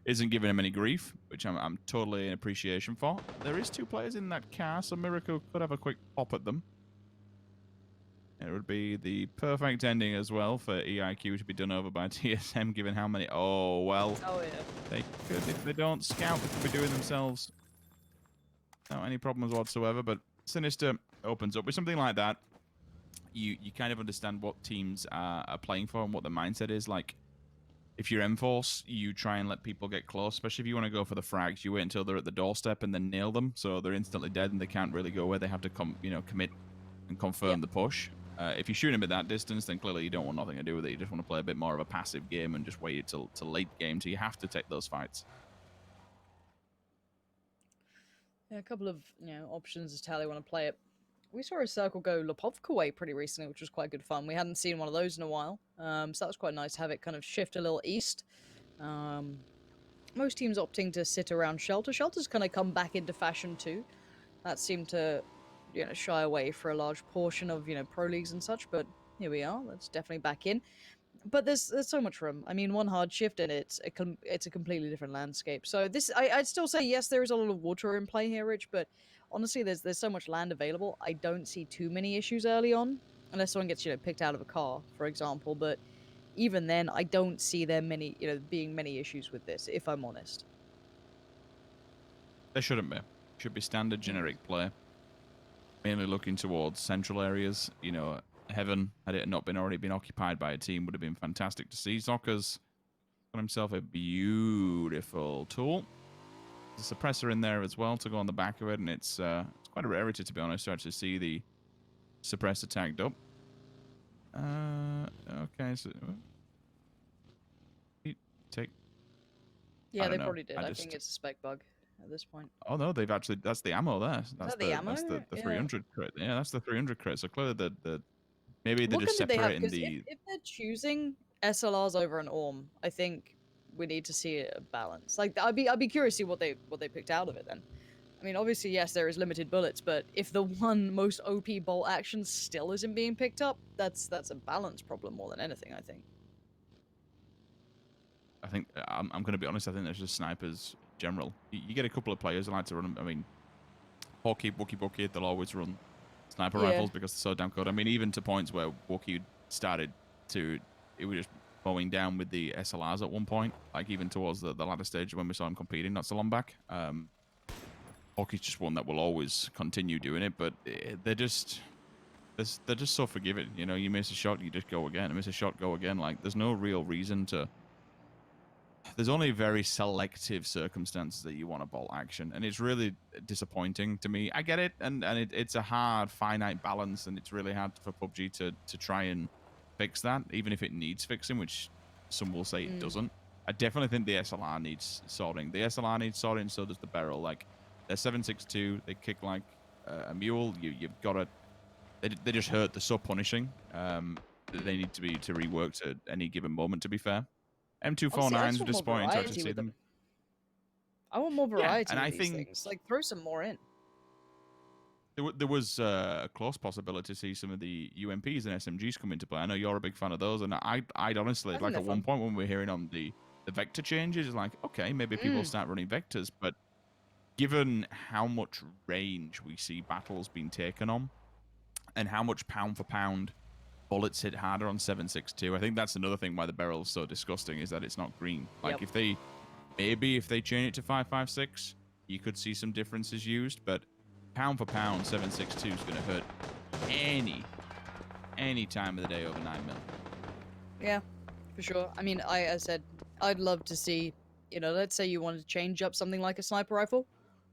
isn't giving him any grief, which I'm totally in appreciation for. There is 2 players in that car, so Miracle could have a quick pop at them. It would be the perfect ending as well for EIQ to be done over by TSM, given how many... Oh, well. Oh, yeah. They could, if they don't scout, they could be doing themselves without any problems whatsoever. But Sinister opens up with something like that. You kind of understand what teams are playing for and what the mindset is. Like, if you're M-Force, you try and let people get close, especially if you want to go for the frags. You wait until they're at the doorstep and then nail them, so they're instantly dead and they can't really go where they have to commit and confirm the push. If you shoot him at that distance, then clearly you don't want nothing to do with it. You just want to play a bit more of a passive game and just wait till late game. So you have to take those fights. Yeah, a couple of options as to how they want to play it. We saw a circle go Lopovka way pretty recently, which was quite good fun. We hadn't seen one of those in a while, so that was quite nice to have it kind of shift a little east. Most teams opting to sit around Shelter. Shelter's kind of come back into fashion too. That seemed to shy away for a large portion of pro leagues and such, but here we are. That's definitely back in. But there's so much room. I mean, one hard shift and it's a completely different landscape. So this, I'd still say yes, there is a lot of water in play here, Rich. But honestly, there's so much land available. I don't see too many issues early on, unless someone gets picked out of a car, for example. But even then, I don't see there being many issues with this, if I'm honest. There shouldn't be. Should be standard generic play. Mainly looking towards central areas. Heaven, had it not already been occupied by a team, would have been fantastic to see. Zocker's got himself a beautiful tool. There's a suppressor in there as well to go on the back of it, and it's quite a rarity, to be honest, to actually see the suppressor tagged up. Okay, so... Take... Yeah, they probably did. I think it's a spec bug at this point. Oh no, they've actually, that's the ammo there. That's the ammo? That's the Yeah. 300 crit. Yeah, that's the 300 crit. So clearly maybe they're just separating the... If they're choosing SLRs over an ORM, I think we need to see a balance. Like, I'd be curious to see what they picked out of it then. I mean, obviously, yes, there is limited bullets, but if the one most OP bolt action still isn't being picked up, that's a balance problem more than anything, I think. I think, I'm going to be honest, I think there's just snipers in general. You get a couple of players that like to run them. I mean, Wookie, they'll always run sniper rifles because they're so damn good. I mean, even to points where Wookie started to, it was just mowing down with the SLRs at one point, like even towards the latter stage when we saw him competing not so long back. Hockey's just one that will always continue doing it, but they're just so forgiving. You miss a shot, you just go again. Miss a shot, go again. Like, there's no real reason to... There's only very selective circumstances that you want a bolt action, and it's really disappointing to me. I get it, and it's a hard, finite balance, and it's really hard for PUBG to try and fix that, even if it needs fixing, which some will say it doesn't. I definitely think the SLR needs sorting. The SLR needs sorting, so does the barrel. Like, they're 7.62, they kick like a mule. You've got to... They just hurt. They're so punishing. They need to be reworked at any given moment, to be fair. M249s were disappointing to actually see them. I want more variety and in I these think things. Like, throw some more in. There was a close possibility to see some of the UMPs and SMGs come into play. I know you're a big fan of those, and I'd honestly, like, at one point when we were hearing on the vector changes, it's like, okay, maybe people start running vectors, but given how much range we see battles being taken on, and how much pound for pound bullets hit harder on 7.62, I think that's another thing why the barrel is so disgusting, is that it's not green. Like, if they change it to 5.56, you could see some differences used, but pound for pound, 7.62 is going to hurt any time of the day over 9 mil. Yeah, for sure. I mean, I said, I'd love to see, let's say you wanted to change up something like a sniper rifle,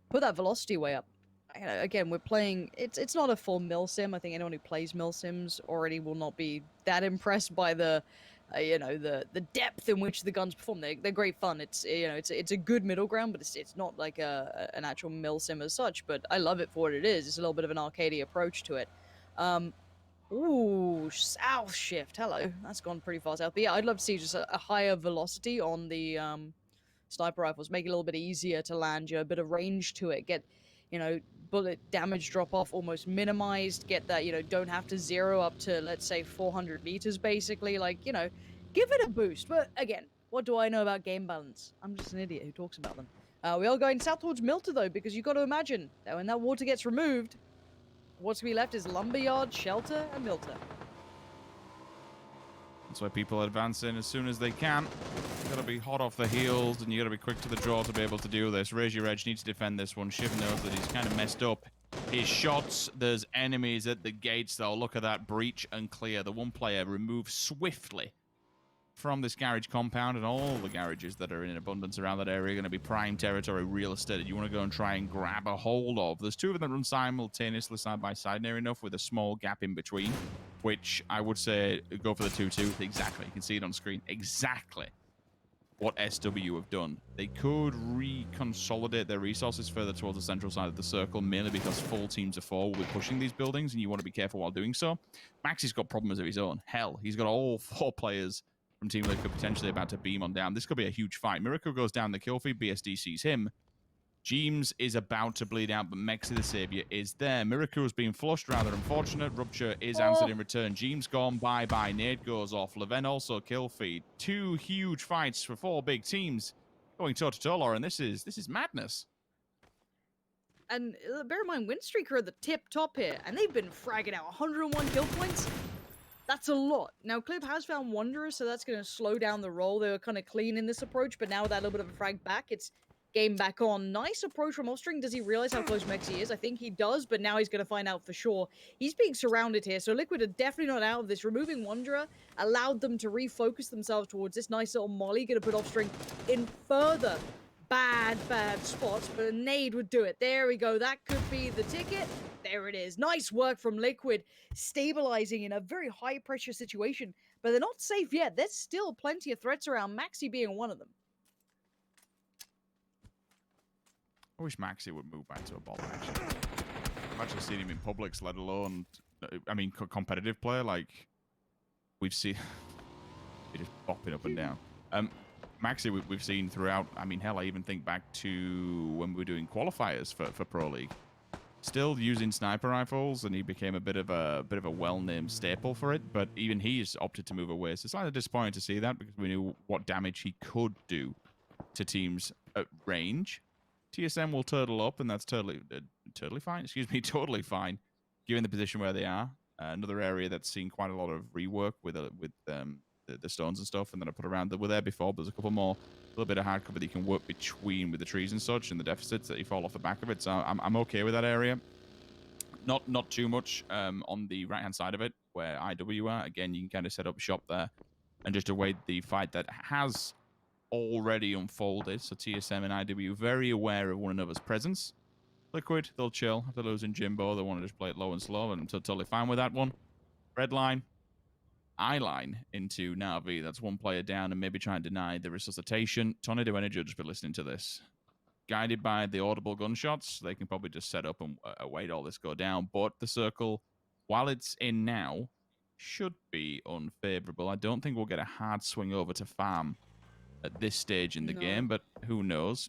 put that velocity way up. again, we're playing. It's not a full mill sim. I think anyone who plays mill sims already will not be that impressed by the, the depth in which the guns perform. They're great fun. It's it's a good middle ground, but it's not like an actual mill sim as such. But I love it for what it is. It's a little bit of an arcadey approach to it. Ooh, south shift. Hello, that's gone pretty far south. But yeah, I'd love to see just a higher velocity on the sniper rifles, make it a little bit easier to land, a bit of range to it, get, bullet damage drop off almost minimized, get that, don't have to zero up to, let's say, 400 meters, basically, like, give it a boost. But again, what do I know about game balance? I'm just an idiot who talks about them. We are going south towards Milta, though, because you've got to imagine that when that water gets removed, what's to be left is Lumberyard, Shelter, and Milta. That's why people advance in as soon as they can. You gotta be hot off the heels, and you gotta be quick to the draw to be able to do this. Raise Your Edge needs to defend this one. Shiv knows that he's kind of messed up his shots. There's enemies at the gates, though. Look at that. Breach and clear. The one player removed swiftly from this garage compound, and all the garages that are in abundance around that area are going to be prime territory real estate that you want to go and try and grab a hold of. There's two of them that run simultaneously side by side near enough with a small gap in between, which I would say go for the 2-2. Exactly. You can see it on screen. Exactly what SW have done. They could reconsolidate their resources further towards the central side of the circle, mainly because full teams of four will be pushing these buildings, and you want to be careful while doing so. Maxi's got problems of his own. Hell, he's got all four players from Team Liquid potentially about to beam on down. This could be a huge fight. Miracle goes down the kill feed. BSD sees him. Jeems is about to bleed out, but Mexi the Savior is there. Miracle has been flushed, rather unfortunate. Rupture is answered in return. Jeems gone, bye-bye. Nade goes off. Leven also kill feed. Two huge fights for four big teams going toe-to-toe, Lauren. This is madness. And bear in mind, Windstreaker are at the tip top here, and they've been fragging out 101 kill points. That's a lot. Now, Clip has found Wanderer, so that's going to slow down the roll. They were kind of clean in this approach, but now with that little bit of a frag back, it's game back on. Nice approach from Offstring. Does he realize how close Mexi is? I think he does, but now he's going to find out for sure. He's being surrounded here, so Liquid are definitely not out of this. Removing Wanderer allowed them to refocus themselves towards this nice little molly. Going to put Offstring in further bad spots, but a nade would do it. There we go. That could be the ticket. There it is. Nice work from Liquid, stabilizing in a very high-pressure situation, but they're not safe yet. There's still plenty of threats around, Maxi being one of them. I wish Maxi would move back to a ball, actually. I've actually seen him in publics, let alone, I mean, competitive player. Like, we've seen... He's just bopping up and down. Maxi, we've seen throughout... I mean, hell, I even think back to when we were doing qualifiers for Pro League. Still using sniper rifles, and he became a bit of a well-named staple for it, but even he's opted to move away. So it's slightly disappointing to see that, because we knew what damage he could do to teams at range. TSM will turtle up, and that's totally fine. Excuse me, totally fine, given the position where they are. Another area that's seen quite a lot of rework with the stones and stuff, and then I put around that were there before, but there's a couple more, a little bit of hardcover that you can work between with the trees and such, and the deficits that you fall off the back of it. So I'm okay with that area. Not too much on the right hand side of it where IW are. Again, you can kind of set up shop there and just await the fight that has already unfolded. So TSM and IW very aware of one another's presence. Liquid, they'll chill after losing Jimbo. They want to just play it low and slow, and I'm totally fine with that one. Red line, eye line into Na'Vi. That's one player down, and maybe try and deny the resuscitation. Tornado Energy will just be listening to this. Guided by the audible gunshots, they can probably just set up and await all this go down. But the circle, while it's in now, should be unfavorable. I don't think we'll get a hard swing over to farm at this stage in the game, but who knows?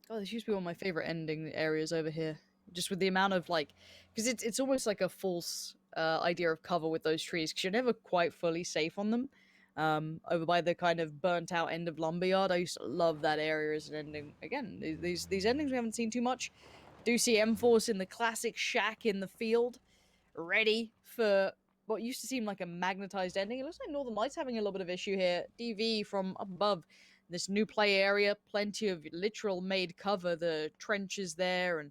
Oh, this used to be one of my favorite ending areas over here. Just with the amount of, like... Because it's almost like a false idea of cover with those trees, because you're never quite fully safe on them. Over by the kind of burnt-out end of Lumberyard, I used to love that area as an ending. Again, these endings we haven't seen too much. Do see M-Force in the classic shack in the field, ready for what used to seem like a magnetized ending. It looks like Northern Lights having a little bit of issue here. DV from above this new play area, plenty of literal made cover. The trenches there, and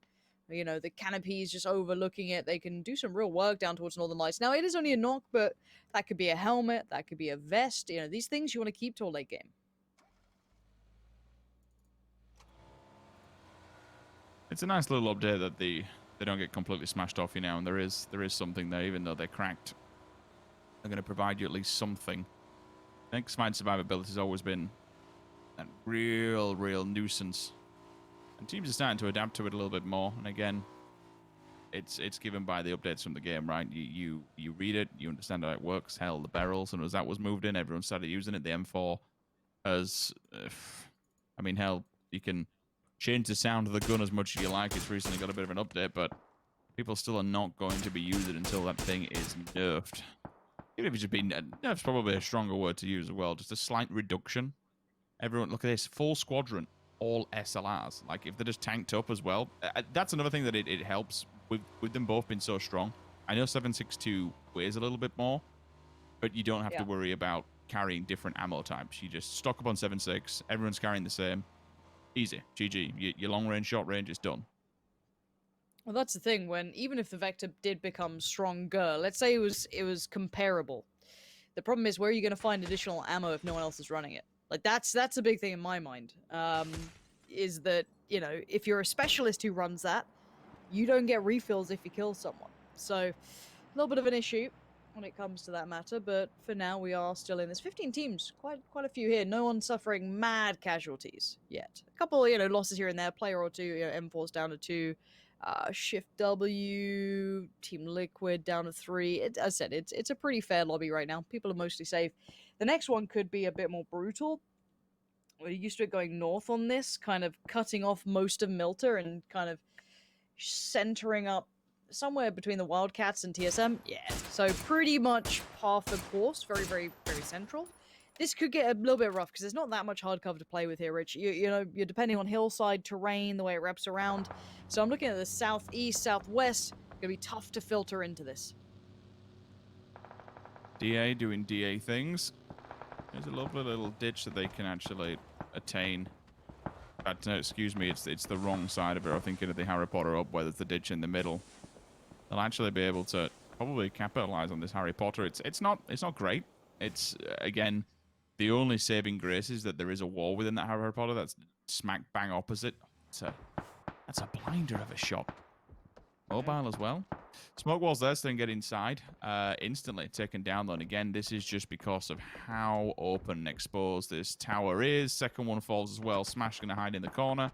you know, the canopies just overlooking it. They can do some real work down towards Northern Lights. Now, it is only a knock, but that could be a helmet, that could be a vest. You know, these things you want to keep till late game. It's a nice little update that they don't get completely smashed off you now, and there is something there, even though they're cracked. They're going to provide you at least something. I think Smite survivability has always been a real nuisance, and teams are starting to adapt to it a little bit more. And again, it's given by the updates from the game, right? You read it, you understand how it works. Hell, the barrels, and as that was moved in, everyone started using it. The M4 has, I mean, hell, you can change the sound of the gun as much as you like. It's recently got a bit of an update, but people still are not going to be using it until that thing is nerfed. Even if it's just been nerf's probably a stronger word to use as well. Just a slight reduction. Everyone, look at this, full squadron, all SLRs. Like if they're just tanked up as well, that's another thing that it helps with them both being so strong. I know 7.62 weighs a little bit more, but you don't have to worry about carrying different ammo types. You just stock up on 7.6. Everyone's carrying the same. Easy. GG. Your long range, short range is done. Well, that's the thing. When even if the Vector did become stronger, let's say it was comparable. The problem is, where are you going to find additional ammo if no one else is running it? Like that's a big thing in my mind. Is that, you know, if you're a specialist who runs that, you don't get refills if you kill someone. So a little bit of an issue when it comes to that matter, but for now we are still in this. 15 teams, quite a few here. No one suffering mad casualties yet. A couple, you know, losses here and there. Player or two. You know, M4's down to 2. Shift W, Team Liquid down to 3. As I said, it's a pretty fair lobby right now. People are mostly safe. The next one could be a bit more brutal. We're used to it going north on this, kind of cutting off most of Milter and kind of centering up somewhere between the Wildcats and TSM. Yeah, so pretty much par for course. Very central. This could get a little bit rough because there's not that much hard cover to play with here, Rich. You know, you're depending on hillside terrain, the way it wraps around. So I'm looking at the southeast, southwest. Gonna be tough to filter into this. DA doing DA things. There's a lovely little ditch that they can actually attain. No, excuse me, it's the wrong side of it. I'm thinking of the Harry Potter up where there's the ditch in the middle. They'll actually be able to probably capitalize on this Harry Potter. It's not great. It's again, the only saving grace is that there is a wall within that Harry Potter that's smack bang opposite. That's a blinder of a shot. Mobile as well. Smoke wall's there, so they can get inside. Instantly taken down, though. And again, this is just because of how open and exposed this tower is. Second one falls as well. Smash going to hide in the corner.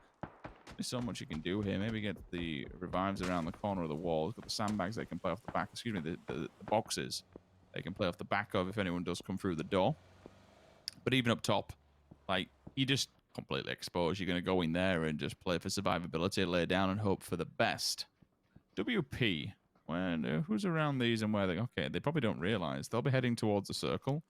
There's so much you can do here. Maybe get the revives around the corner of the wall. Got the sandbags they can play off the back. Excuse me, the boxes they can play off the back of if anyone does come through the door. But even up top, like, you just completely exposed. You're going to go in there and just play for survivability, lay down and hope for the best. WP, who's around these and where they... Okay, they probably don't realize. They'll be heading towards the circle.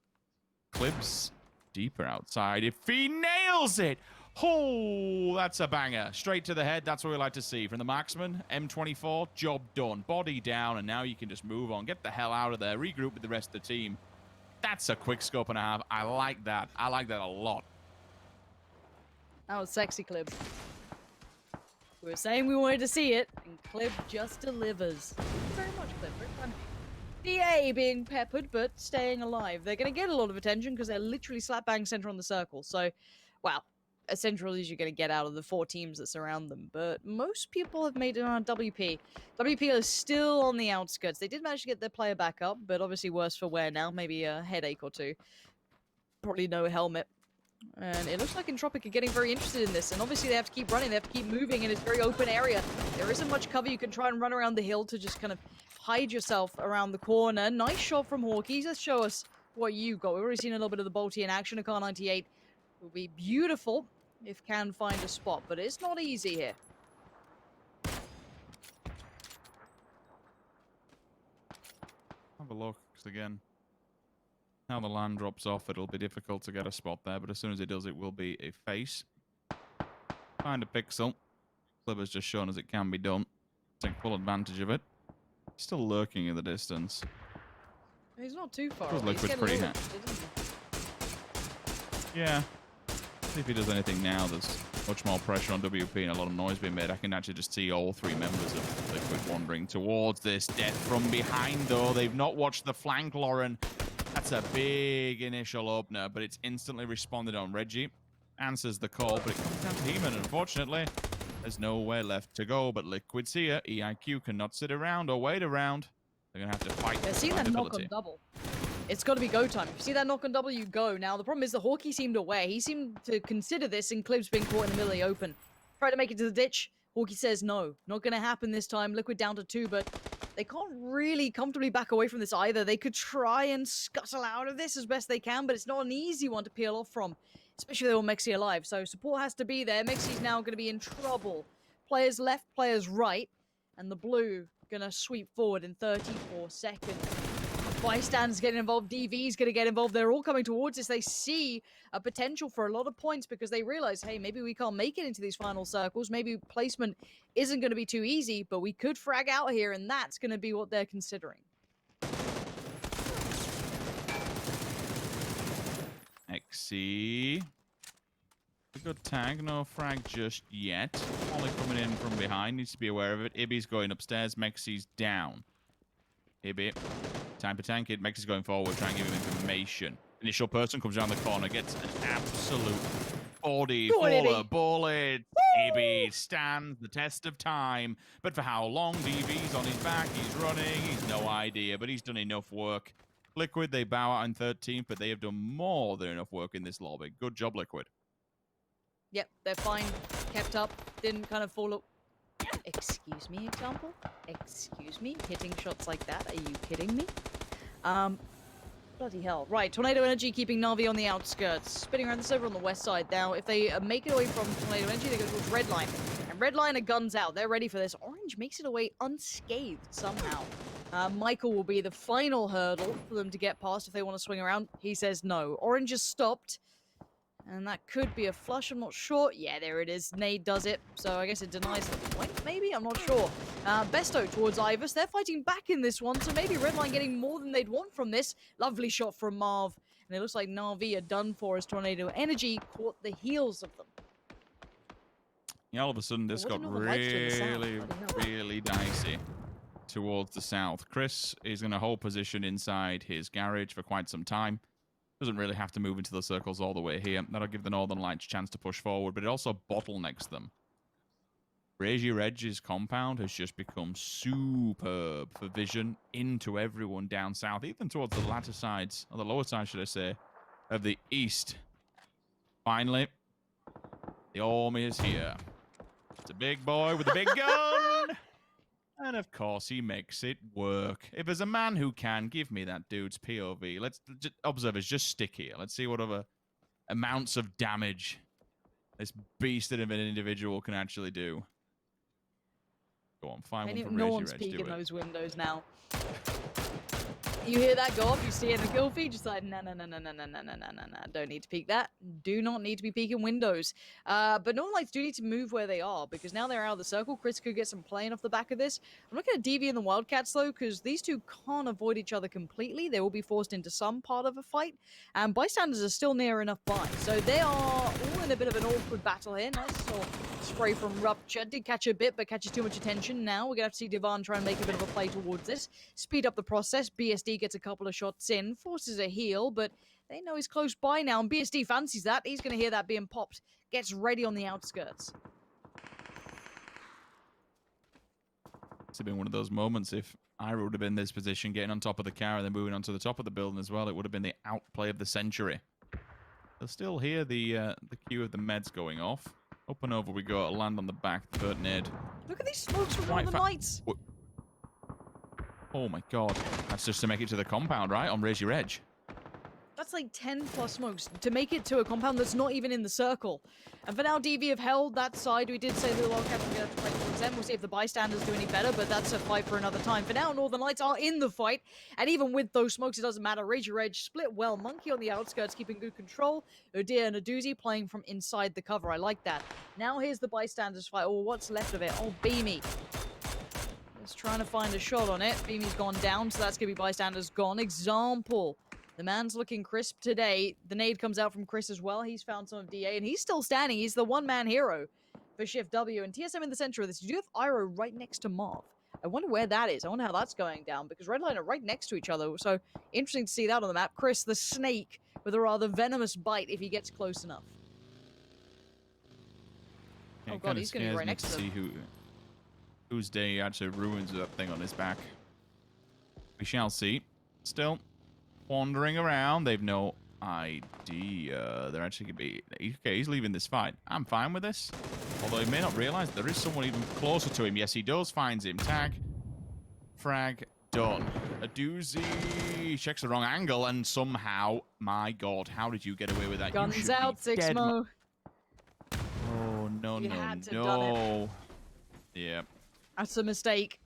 Clips deeper outside. If he nails it! Oh, that's a banger. Straight to the head. That's what we like to see. From the marksman, M24, job done. Body down, and now you can just move on. Get the hell out of there. Regroup with the rest of the team. That's a quick scope and a half. I like that. I like that a lot. That was sexy, Clib. We were saying we wanted to see it, and Clib just delivers. Thank you very much, Clib. Very kind of you. DA being peppered, but staying alive. They're going to get a lot of attention because they're literally slap bang center on the circle. So, wow. As central as you're going to get out of the 4 teams that surround them. But most people have made it on WP. WP is still on the outskirts. They did manage to get their player back up, but obviously worse for wear now. Maybe a headache or two. Probably no helmet. And it looks like Entropic are getting very interested in this. And obviously they have to keep running. They have to keep moving in a very open area. There isn't much cover. You can try and run around the hill to just kind of hide yourself around the corner. Nice shot from Hawkeyes. Let's show us what you got. We've already seen a little bit of the Bolty in action. A Car 98 will be beautiful if can find a spot, but it's not easy here. Have a look, because again, now the land drops off, it'll be difficult to get a spot there, but as soon as it does, it will be a face. Find a pixel. Clibber's just shown us it can be done. Take full advantage of it. Still lurking in the distance. He's not too far. Liquid's pretty high. Yeah. See if he does anything now. There's much more pressure on WP and a lot of noise being made. I can actually just see all 3 members of Liquid wandering towards this. Death from behind, though. They've not watched the flank, Lauren. That's a big initial opener, but it's instantly responded on. Reggie answers the call, but it comes down to Heeman, unfortunately. There's nowhere left to go, but Liquid's here. EIQ cannot sit around or wait around. They're going to have to fight. They're seeing that knock on double. It's got to be go time. If you see that knock on double, you go. Now, the problem is the Hawkeye seemed aware. He seemed to consider this, and Clib's being caught in the middle of the open. Try to make it to the ditch. Hawkeye says no. Not going to happen this time. Liquid down to 2, but they can't really comfortably back away from this either. They could try and scuttle out of this as best they can, but it's not an easy one to peel off from, especially if they want Mexi alive. So support has to be there. Mexi's now going to be in trouble. Players left, players right, and the blue going to sweep forward in 34 seconds. Bystanders getting involved, DV's going to get involved. They're all coming towards us. They see a potential for a lot of points because they realize, hey, maybe we can't make it into these final circles. Maybe placement isn't going to be too easy, but we could frag out here, and that's going to be what they're considering. Mexi. A good tag, no frag just yet. Ollie coming in from behind, needs to be aware of it. Ibby's going upstairs, Mexi's down. Ibby, time to tank it. Mexi's going forward, trying to give him information. Initial person comes around the corner, gets an absolute body full of bullets. Ibby stands the test of time. But for how long? DV's on his back, he's running, he's no idea, but he's done enough work. Liquid, they bow out in 13th, but they have done more than enough work in this lobby. Good job, Liquid. Yep, they're fine. Kept up. Didn't kind of fall up. Excuse me, example? Excuse me? Hitting shots like that? Are you kidding me? Bloody hell. Right, Tornado Energy keeping Na'Vi on the outskirts. Spinning around the server on the west side. Now, if they make it away from Tornado Energy, they go towards Redline. And Redline are guns out. They're ready for this. Orange makes it away unscathed somehow. Michael will be the final hurdle for them to get past if they want to swing around. He says no. Orange has stopped. And that could be a flush, I'm not sure. Yeah, there it is. Nade does it, so I guess it denies the point, maybe? I'm not sure. Besto towards Ivus. They're fighting back in this one, so maybe Redline getting more than they'd want from this. Lovely shot from Marv. And it looks like Na'Vi are done for as Tornado Energy caught the heels of them. Yeah, all of a sudden this got really dicey towards the south. Chris is going to hold position inside his garage for quite some time. Doesn't really have to move into the circles all the way here. That'll give the Northern Lights a chance to push forward, but it also bottlenecks them. Reggie Reg's compound has just become superb for vision into everyone down south, even towards the latter sides, or the lower side, should I say, of the east. Finally, the army is here. It's a big boy with a big gun. And of course, he makes it work. If there's a man who can, give me that dude's POV. Let's observers just stick here. Let's see what other amounts of damage this beast of an individual can actually do. Go on, find one from No Reggie one's Reg, peeking do it. those windows now. You hear that go off, you see it in the kill feed, just like, no, don't need to peek that. Do not need to be peeking windows. But Northern Lights do need to move where they are, because now they're out of the circle. Chris could get some playing off the back of this. I'm looking at DV and the Wildcats, though, because these two can't avoid each other completely. They will be forced into some part of a fight, and Bystanders are still near enough by. So they are all in a bit of an awkward battle here. Nice little spray from Rupture. Did catch a bit, but catches too much attention. Now we're going to have to see Divan try and make a bit of a play towards this. Speed up the process. BSD gets a couple of shots in, forces a heal, but they know he's close by now, and BSD fancies that. He's going to hear that being popped. Gets ready on the outskirts. It's been one of those moments. If Ira would have been in this position, getting on top of the car and then moving on to the top of the building as well, it would have been the outplay of the century. They'll still hear the cue of the meds going off. Up and over we go. Land on the back. Third nade. Look at these smokes from Northern Lights. Oh my god. That's just to make it to the compound, right? On Raise Your Edge. That's like 10 plus smokes to make it to a compound that's not even in the circle. And for now, DV have held that side. We did say that the Wildcats were going to have to fight towards them. We'll see if the Bystanders do any better, but that's a fight for another time. For now, Northern Lights are in the fight, and even with those smokes, it doesn't matter. Rage Your Edge split well. Monkey on the outskirts, keeping good control. Udir and Aduzi playing from inside the cover. I like that. Now here's the Bystanders fight. Oh, what's left of it? Oh, Beamy. Just trying to find a shot on it. Beamy's gone down, so that's going to be Bystanders gone. Example. The man's looking crisp today. The nade comes out from Chris as well. He's found some of DA, and he's still standing. He's the one-man hero for Shift W. And TSM in the center of this. You do have Iro right next to Marv. I wonder where that is. I wonder how that's going down, because Redline are right next to each other. So interesting to see that on the map. Chris, the snake, with a rather venomous bite if he gets close enough. Yeah, Oh god, he's going to be right next to see them. whose day actually ruins that thing on his back. We shall see. Still wandering around. They've no idea. They're actually going to be... Okay, he's leaving this fight. I'm fine with this. Although he may not realize there is someone even closer to him. Yes, he does. Finds him. Tag. Frag. Done. A doozy. Checks the wrong angle and somehow... My god, how did you get away with that? Guns out, Sixmo. Oh, no, You no, had to have done no. Yeah. That's a mistake.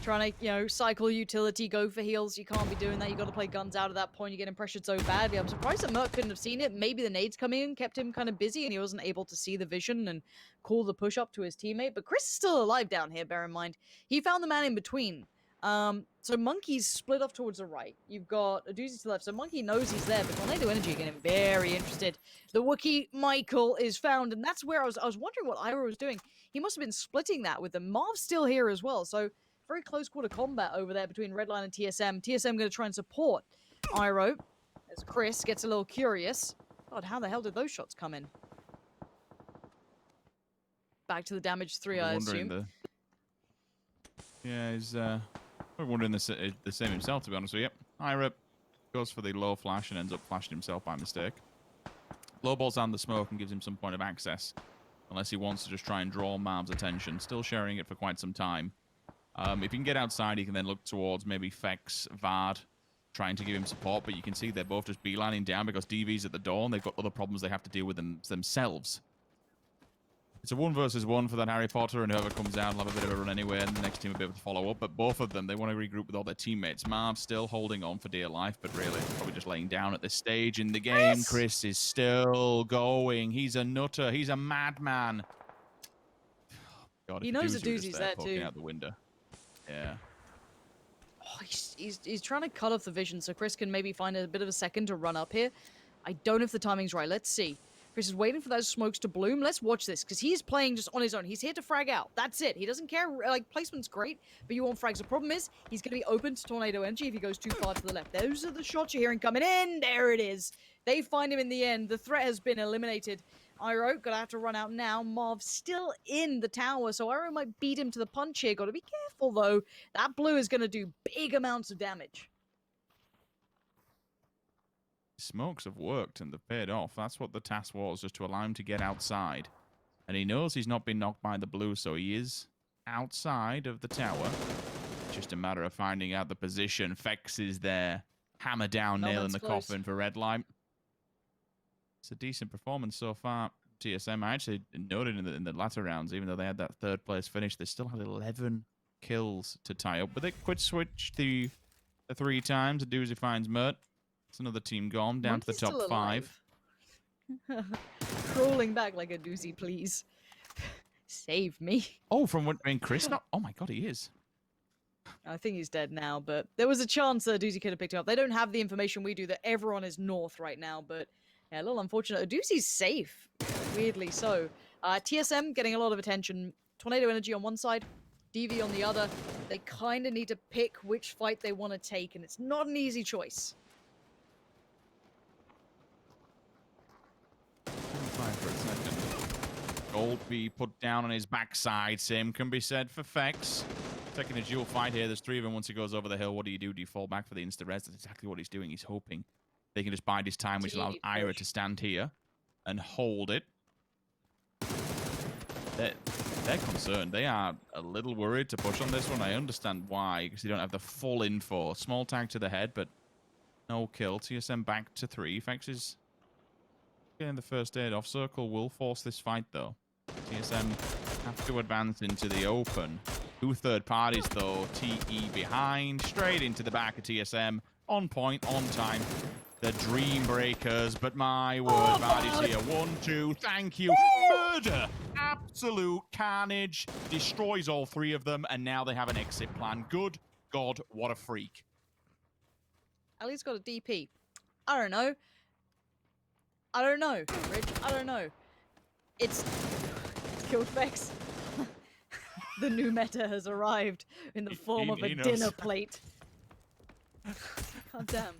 Trying to, cycle utility, go for heals. You can't be doing that. You got to play guns out at that point. You're getting pressured so badly. I'm surprised that Merc couldn't have seen it. Maybe the nades coming in kept him kind of busy and he wasn't able to see the vision and call the push up to his teammate. But Chris is still alive down here, bear in mind. He found the man in between. So Monkey's split off towards the right. You've got a doozy to the left. So Monkey knows he's there, but Tornado Energy are getting very interested. The Wookiee Michael is found, and that's where I was wondering what Ira was doing. He must have been splitting that with them. Marv's still here as well, so very close quarter combat over there between Redline and TSM. TSM going to try and support Iro as Chris gets a little curious. God, how the hell did those shots come in? Back to the damage 3, I assume. Yeah, he's we're wondering the same himself, to be honest with you. Ira goes for the low flash and ends up flashing himself by mistake. Low balls down the smoke and gives him some point of access, unless he wants to just try and draw Marv's attention. Still sharing it for quite some time. If he can get outside, he can then look towards maybe Fex, Vard, trying to give him support, but you can see they're both just beelining down because DV's at the door and they've got other problems they have to deal with themselves. It's a 1 versus 1 for that Harry Potter, and whoever comes out will have a bit of a run anyway, and the next team will be able to follow up. But both of them, they want to regroup with all their teammates. Marv still holding on for dear life, but really probably just laying down at this stage in the game. Chris is still going. He's a nutter. He's a madman. God, he knows the doozy's there poking too. Out the window. Yeah. Oh, he's trying to cut off the vision so Chris can maybe find a bit of a second to run up here. I don't know if the timing's right. Let's see. Chris is waiting for those smokes to bloom. Let's watch this, because he's playing just on his own. He's here to frag out. That's it. He doesn't care. Like, placement's great, but you want frags. The problem is, he's going to be open to Tornado Energy if he goes too far to the left. Those are the shots you're hearing coming in. There it is. They find him in the end. The threat has been eliminated. Iro gonna have to run out now. Marv still in the tower, so Iro might beat him to the punch here. Gotta be careful, though. That blue is gonna do big amounts of damage. Smokes have worked and they've paid off. That's what the task was, just to allow him to get outside. And he knows he's not been knocked by the blue, so he is outside of the tower. Just a matter of finding out the position. Fex is there. Hammer down, nail in the coffin for Redline. It's a decent performance so far. TSM, I actually noted in the latter rounds, even though they had that third place finish, they still had 11 kills to tie up. But they quit switch the 3 times. A doozy finds Mert. It's another team gone, down to the top 5. Crawling back like a doozy, please. Save me. Oh, from what? I mean, Chris? Not, oh my god, he is. I think he's dead now, but there was a chance that Doozy could have picked him up. They don't have the information we do that everyone is north right now, but yeah, a little unfortunate. Doozy's safe, weirdly so. TSM getting a lot of attention. Tornado Energy on one side, DV on the other. They kind of need to pick which fight they want to take, and it's not an easy choice. For a second. Gold be put down on his backside. Same can be said for Fex. Taking a dual fight here. There's 3 of them. Once he goes over the hill, what do you do? Do you fall back for the insta-res? That's exactly what he's doing. He's hoping they can just bide his time, which allows Ira to stand here and hold it. They're concerned. They are a little worried to push on this one. I understand why, because they don't have the full info. Small tag to the head, but no kill. TSM back to 3. Fex is getting the first aid off. Circle will force this fight, though. TSM have to advance into the open. 2 third parties, though. TE behind. Straight into the back of TSM. On point, on time. The Dream Breakers, but my word, Vardy's here. 1, 2, thank you. Murder! Absolute carnage. Destroys all 3 of them, and now they have an exit plan. Good God, what a freak. Ellie's got a DP. I don't know. Rich. I don't know. It's killed Fex. The new meta has arrived in the form of a dinner plate. God damn.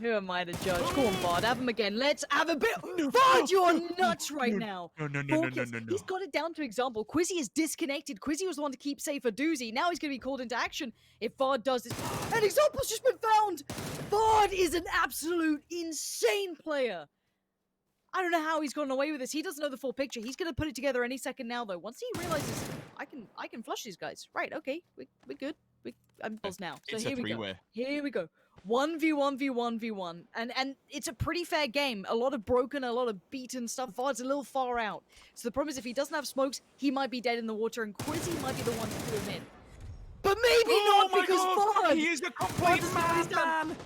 Who am I to judge? Go on, Vard, have him again. Let's have a bit. Vard, you are nuts right now. No. He's got it down to example. Quizzy is disconnected. Quizzy was the one to keep safe for Doozy. Now he's going to be called into action if Vard does this. An example's just been found. Vard is an absolute insane player. I don't know how he's gotten away with this. He doesn't know the full picture. He's going to put it together any second now, though. Once he realizes, I can flush these guys. Right, okay, we're good. I'm balls now. So It's here a we go. three-way. Here we go. 1v1v1v1. And it's a pretty fair game. A lot of broken, a lot of beaten stuff. Vard's a little far out. So the problem is if he doesn't have smokes, he might be dead in the water, and Quizzy might be the one to put him in. But maybe not because Vard! He is a complete madman!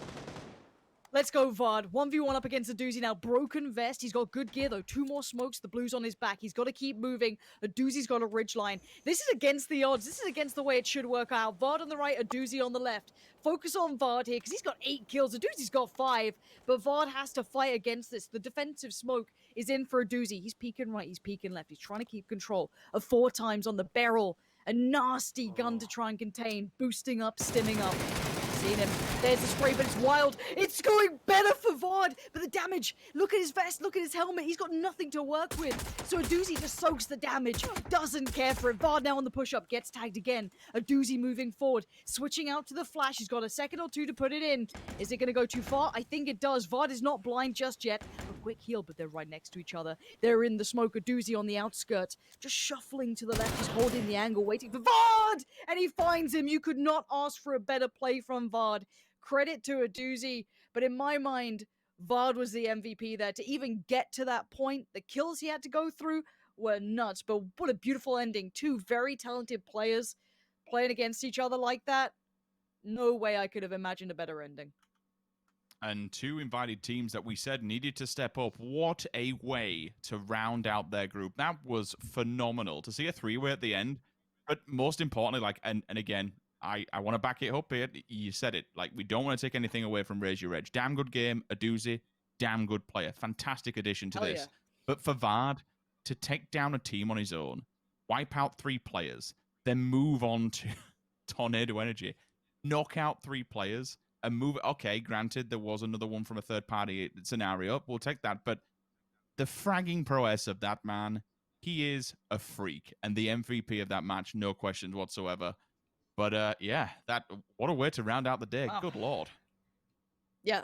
Let's go, Vard. 1v1 up against a Doozy now. Broken vest. He's got good gear, though. 2 more smokes. The blue's on his back. He's got to keep moving. A Doozy's got a ridge line. This is against the odds. This is against the way it should work out. Vard on the right, a Doozy on the left. Focus on Vard here, because he's got 8 kills. A Doozy's got 5. But Vard has to fight against this. The defensive smoke is in for a Doozy. He's peeking right. He's peeking left. He's trying to keep control of 4 times on the barrel. A nasty gun to try and contain. Boosting up, stimming up. Seen him. There's the spray, but it's wild. It's going better for Vard, but the damage. Look at his vest. Look at his helmet. He's got nothing to work with. So a Doozy just soaks the damage. Doesn't care for it. Vard now on the push-up. Gets tagged again. A Doozy moving forward. Switching out to the flash. He's got a second or 2 to put it in. Is it going to go too far? I think it does. Vard is not blind just yet. A quick heal, but they're right next to each other. They're in the smoke. A Doozy on the outskirts. Just shuffling to the left. He's holding the angle, waiting for Vard! And he finds him. You could not ask for a better play from Vard. Credit to a Doozy, but in my mind, Vard was the MVP there. To even get to that point, the kills he had to go through were nuts, but what a beautiful ending. 2 very talented players playing against each other like that. No way I could have imagined a better ending. And 2 invited teams that we said needed to step up. What a way to round out their group. That was phenomenal. To see a 3-way at the end, but most importantly, like, and again, I want to back it up here. You said it. Like, we don't want to take anything away from Raise Your Edge. Damn good game. A Doozy. Damn good player. Fantastic addition to this. Yeah. But for Vard to take down a team on his own, wipe out 3 players, then move on to Tornado Energy, knock out 3 players, and move... Okay, granted, there was another one from a third-party scenario. We'll take that. But the fragging prowess of that man, he is a freak. And the MVP of that match, no questions whatsoever. But yeah, what a way to round out the day. Wow. Good lord. Yeah,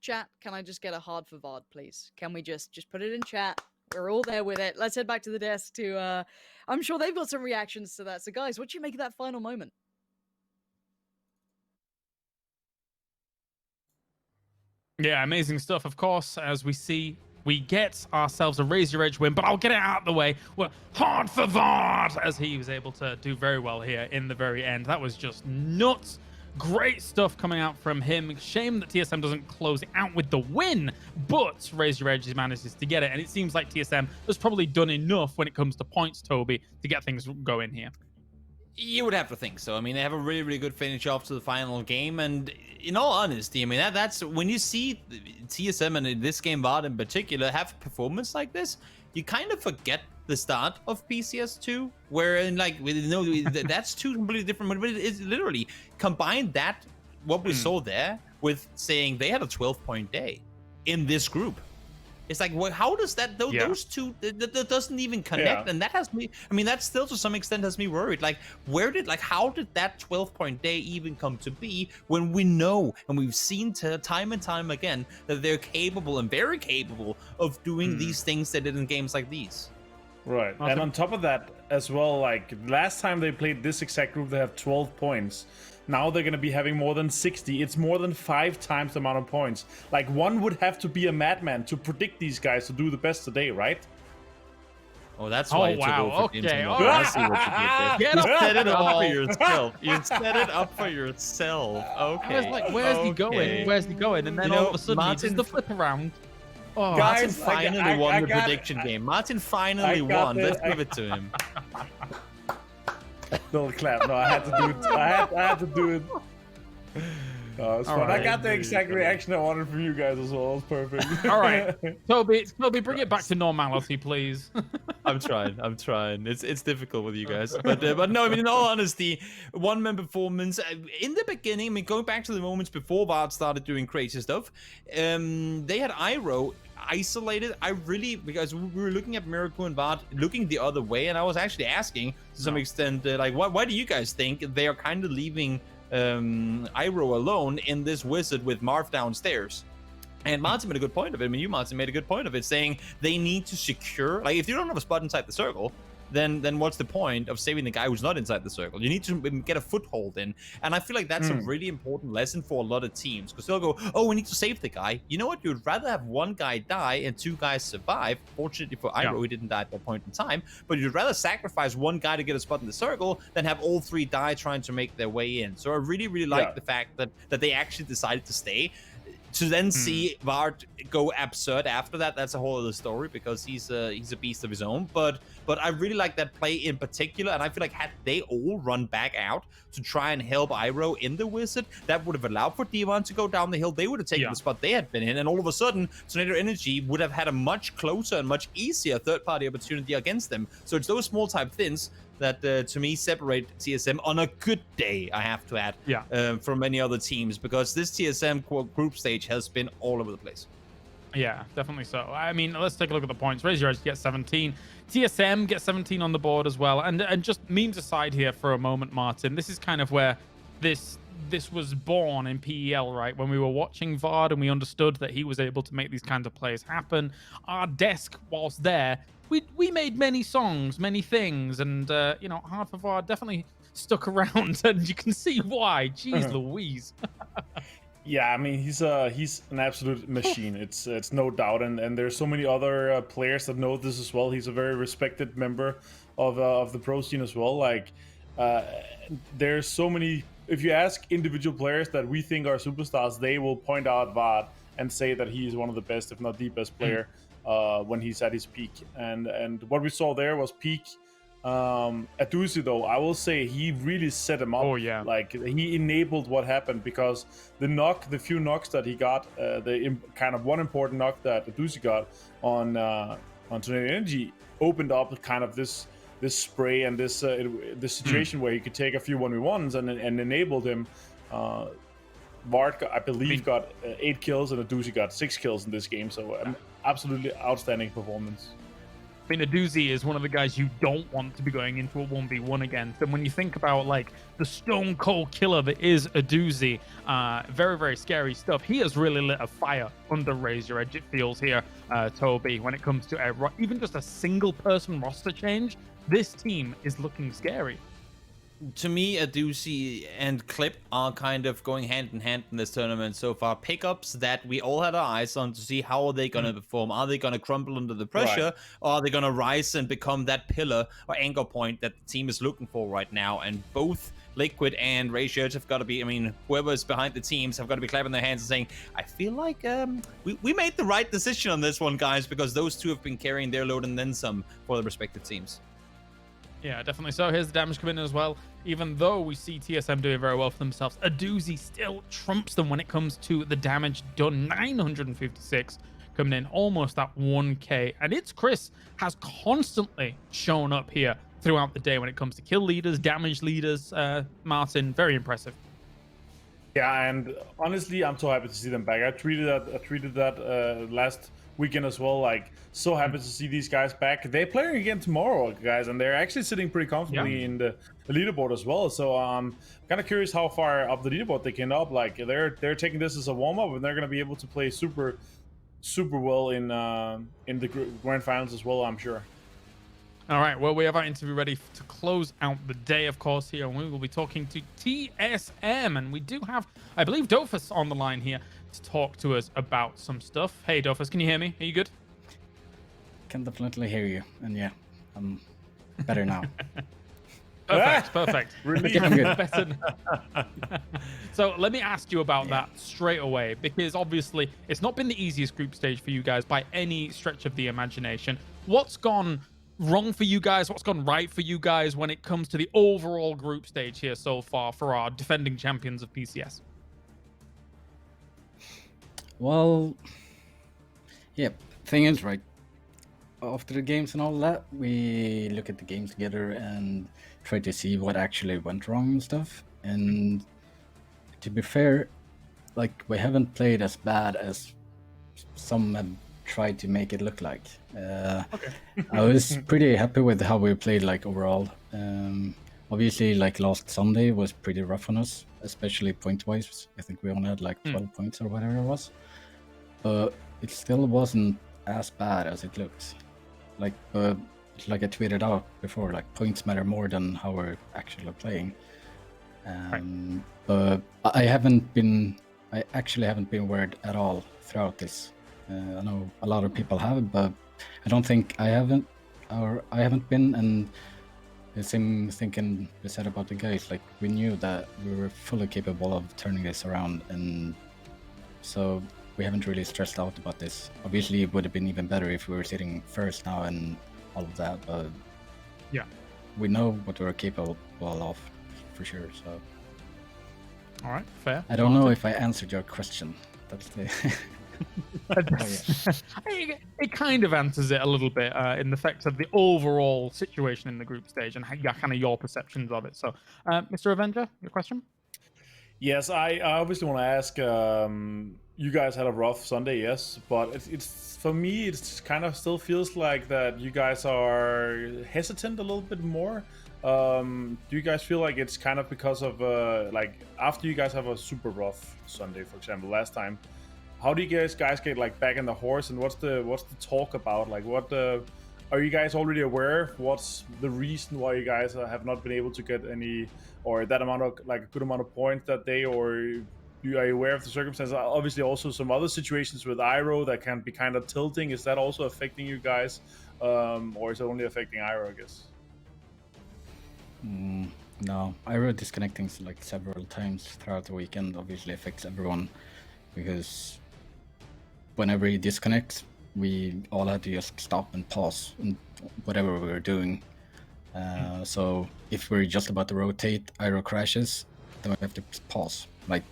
chat, can I just get a hard for Vard, please? Can we just put it in chat? We're all there with it. Let's head back to the desk to I'm sure they've got some reactions to that. So guys, what do you make of that final moment? Yeah, amazing stuff. Of course, as we see, we get ourselves a Raise Your Edge win, but I'll get it out of the way. We're hard for Vard, as he was able to do very well here in the very end. That was just nuts. Great stuff coming out from him. Shame that TSM doesn't close it out with the win, but Raise Your Edge manages to get it, and it seems like TSM has probably done enough when it comes to points, Toby, to get things going here. You would have to think so. I mean, they have a really, really good finish off to the final game, and in all honesty, I mean, that's when you see TSM, and in this game, Vard in particular, have a performance like this, you kind of forget the start of PCS2, where, like, that's 2 completely different, but it's literally combined that, what we saw there, with saying they had a 12-point day in this group. It's like, well, how does that, those 2, that doesn't even connect, and that has me, I mean, that still to some extent has me worried. Like, how did that 12-point day even come to be when we know, and we've seen time and time again, that they're capable and very capable of doing these things they did in games like these? Right, and on top of that as well, like, last time they played this exact group, they have 12 points. Now they're going to be having more than 60. It's more than 5 times the amount of points. Like, one would have to be a madman to predict these guys to do the best today, right? Oh, that's why you wow. took Okay. I see what you did there. You set it up for yourself. You set it up for yourself. Okay. I was like, where's he going? Where's he going? And then all of a sudden, he does the flip around. Oh, guys, Martin finally won the prediction game. Martin finally won. Let's give it to him. Little clap. No, I had to do it. I had to do it. Oh, it's fun. Right. I got the exact reaction I wanted from you guys as well. It was perfect. All right, Toby, bring it back to normality, please. I'm trying. It's difficult with you guys, but no. I mean, in all honesty, one-man performance in the beginning. I mean, going back to the moments before Vard started doing crazy stuff, they had Iroh isolated. Because we were looking at Miracle and Vard looking the other way, and I was actually asking to some extent, like, why do you guys think they are kind of leaving Iroh alone in this wizard with Marv downstairs? And Martin made a good point of it. I mean, you, Martin, made a good point of it, saying they need to secure, like, if you don't have a spot inside the circle, then what's the point of saving the guy who's not inside the circle? You need to get a foothold in. And I feel like that's a really important lesson for a lot of teams, because they'll go, oh, we need to save the guy. You know what? You'd rather have one guy die and two guys survive. Fortunately for Iroh, he didn't die at that point in time. But you'd rather sacrifice one guy to get a spot in the circle than have all three die trying to make their way in. So I really, really like the fact that they actually decided to stay. To then see Vard go absurd after that, that's a whole other story, because he's a beast of his own. But I really like that play in particular, and I feel like had they all run back out to try and help Iroh in the wizard, that would have allowed for Devon to go down the hill. They would have taken the spot they had been in, and all of a sudden, Tornado Energy would have had a much closer and much easier third-party opportunity against them. So it's those small type things that, to me, separate TSM on a good day, I have to add, from many other teams, because this TSM group stage has been all over the place. Yeah, definitely so. I mean, let's take a look at the points. Raise Your Edge gets 17. TSM gets 17 on the board as well. And just memes aside here for a moment, Martin, this is kind of where this was born in PEL, right? When we were watching Vard and we understood that he was able to make these kinds of plays happen. Our desk, whilst there, we made many songs, many things, and you know, Hard for Vard definitely stuck around, and you can see why. Jeez Louise. Yeah, I mean, he's an absolute machine. It's no doubt, and there's so many other players that know this as well. He's a very respected member of the pro scene as well. Like, there's so many. If you ask individual players that we think are superstars, they will point out Vard and say that he is one of the best, if not the best player. When he's at his peak, and what we saw there was peak. Aduzi, though, I will say he really set him up. Oh yeah, like he enabled what happened, because the few knocks that he got, kind of one important knock that Aduzi got on Tornado Energy opened up kind of this spray and this situation where he could take a few 1v1s and enabled him. Vard, I believe, got 8 kills, and Aduzi got 6 kills in this game. So absolutely outstanding performance. I mean, Aduzi is one of the guys you don't want to be going into a 1v1 against. And when you think about, like, the stone cold killer that is Aduzi, very, very scary stuff. He has really lit a fire under Raise Your Edge, it feels here, Toby, when it comes to even just a single person roster change. This team is looking scary. To me, Aduzi and Clip are kind of going hand in hand in this tournament so far. Pickups that we all had our eyes on to see how are they going to perform. Are they going to crumble under the pressure, or are they going to rise and become that pillar or anchor point that the team is looking for right now? And both Liquid and Raise Your Edge have got to be, I mean, whoever's behind the teams have got to be clapping their hands and saying, I feel like we made the right decision on this one, guys, because those two have been carrying their load and then some for the respective teams. Yeah, definitely so. Here's the damage coming in as well. Even though we see TSM doing very well for themselves, Aduzi still trumps them when it comes to the damage done. 956 coming in, almost that 1k. And it's Chris has constantly shown up here throughout the day when it comes to kill leaders, damage leaders. Martin, very impressive. Yeah, and honestly, I'm so happy to see them back. I tweeted that last weekend as well. Like, so happy to see these guys back. They're playing again tomorrow, guys, and they're actually sitting pretty comfortably in the leaderboard as well. So I'm kind of curious how far up the leaderboard they can up. Like, they're taking this as a warm up, and they're going to be able to play super well in the grand finals as well, I'm sure. All right, well, we have our interview ready to close out the day, of course, here, and we will be talking to TSM, and we do have, I believe, Dofus on the line here to talk to us about some stuff. Hey, Dofus, can you hear me? Are you good? Can definitely hear you, and yeah, I'm better now. Perfect. Really? I'm good. Better So let me ask you about that straight away, because obviously it's not been the easiest group stage for you guys by any stretch of the imagination. What's gone wrong for you guys? What's gone right for you guys when it comes to the overall group stage here so far for our defending champions of PCS? Well, yeah, thing is, right, after the games and all that, we look at the games together and try to see what actually went wrong and stuff. And to be fair, like we haven't played as bad as some have tried to make it look like. I was pretty happy with how we played, like overall. Obviously, like last Sunday was pretty rough on us, especially point-wise. I think we only had like 12 points or whatever it was, but it still wasn't as bad as it looked. Like I tweeted out before, like points matter more than how we're actually playing. But I actually haven't been worried at all throughout this. I know a lot of people have, but I don't think I haven't been. And the same thing we said about the guys, like we knew that we were fully capable of turning this around, and so we haven't really stressed out about this. Obviously, it would have been even better if we were sitting first now and all of that, but yeah, we know what we're capable of for sure. So, all right, fair. I don't know if I answered your question. That's the. It kind of answers it a little bit in the fact of the overall situation in the group stage and kind of your perceptions of it. So, Mr. Avenger, your question? Yes, I obviously want to ask. You guys had a rough Sunday, yes, but it's for me. It's kind of still feels like that you guys are hesitant a little bit more. Do you guys feel like it's kind of because of like after you guys have a super rough Sunday, for example, last time? How do you guys get like back in the horse, and what's the talk about? Like, what are you guys already aware? What's the reason why you guys have not been able to get any or that amount of like a good amount of points that day? Or are you aware of the circumstances? Obviously, also some other situations with Iroh that can be kind of tilting. Is that also affecting you guys, or is it only affecting Iroh? I guess. No, Iroh disconnecting like several times throughout the weekend obviously affects everyone, because whenever he disconnects, we all had to just stop and pause in whatever we were doing. So if we're just about to rotate, Iroh crashes, then we have to pause. Like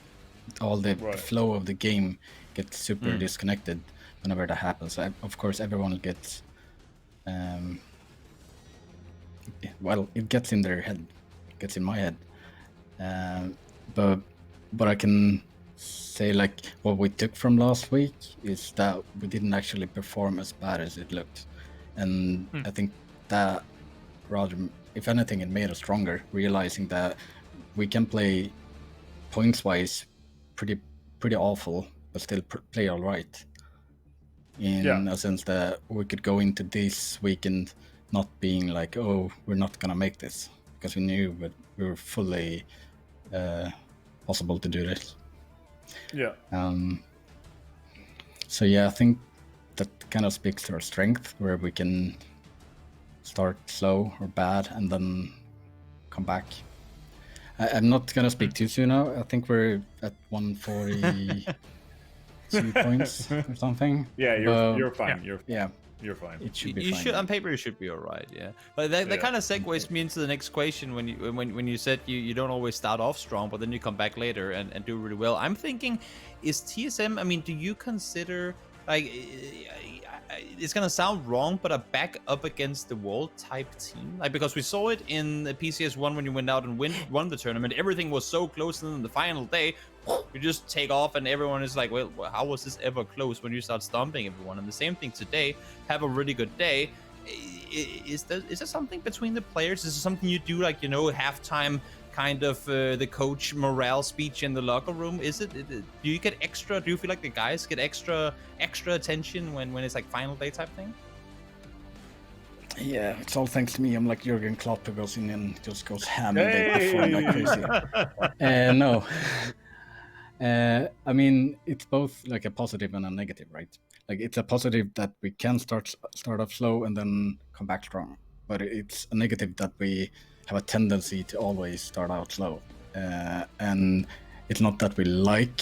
all the flow of the game gets super disconnected whenever that happens. Of course, everyone gets, well, it gets in their head, it gets in my head. But I can say like what we took from last week is that we didn't actually perform as bad as it looked, and I think that rather, if anything, it made us stronger, realizing that we can play points wise pretty awful but still play all right, in a sense that we could go into this weekend not being like, oh, we're not gonna make this, because we knew that we were fully possible to do this. So yeah, I think that kind of speaks to our strength, where we can start slow or bad and then come back. I'm not gonna speak too soon now. I think we're at 142 points or something. Yeah, you're fine. You're fine. It should be you fine. should, on paper, you should be all right. Yeah, but that kind of segues me into the next question. When you said you don't always start off strong, but then you come back later and do really well. I'm thinking, is TSM? I mean, do you consider like it's gonna sound wrong, but a back up against the wall type team? Like, because we saw it in the PCS1 when you went out and won the tournament. Everything was so close, and then the final day, you just take off, and everyone is like, well, how was this ever close when you start stomping everyone? And the same thing today. Have a really good day. Is there something between the players? Is it something you do, like, you know, halftime kind of the coach morale speech in the locker room? Is it? Do you get extra? Do you feel like the guys get extra attention when it's like final day type thing? Yeah, it's all thanks to me. I'm like Jurgen Klopp, who goes in and just goes ham and they perform like crazy. No. I mean, it's both like a positive and a negative, right? Like, it's a positive that we can start off slow and then come back strong, but it's a negative that we have a tendency to always start out slow, and it's not that we like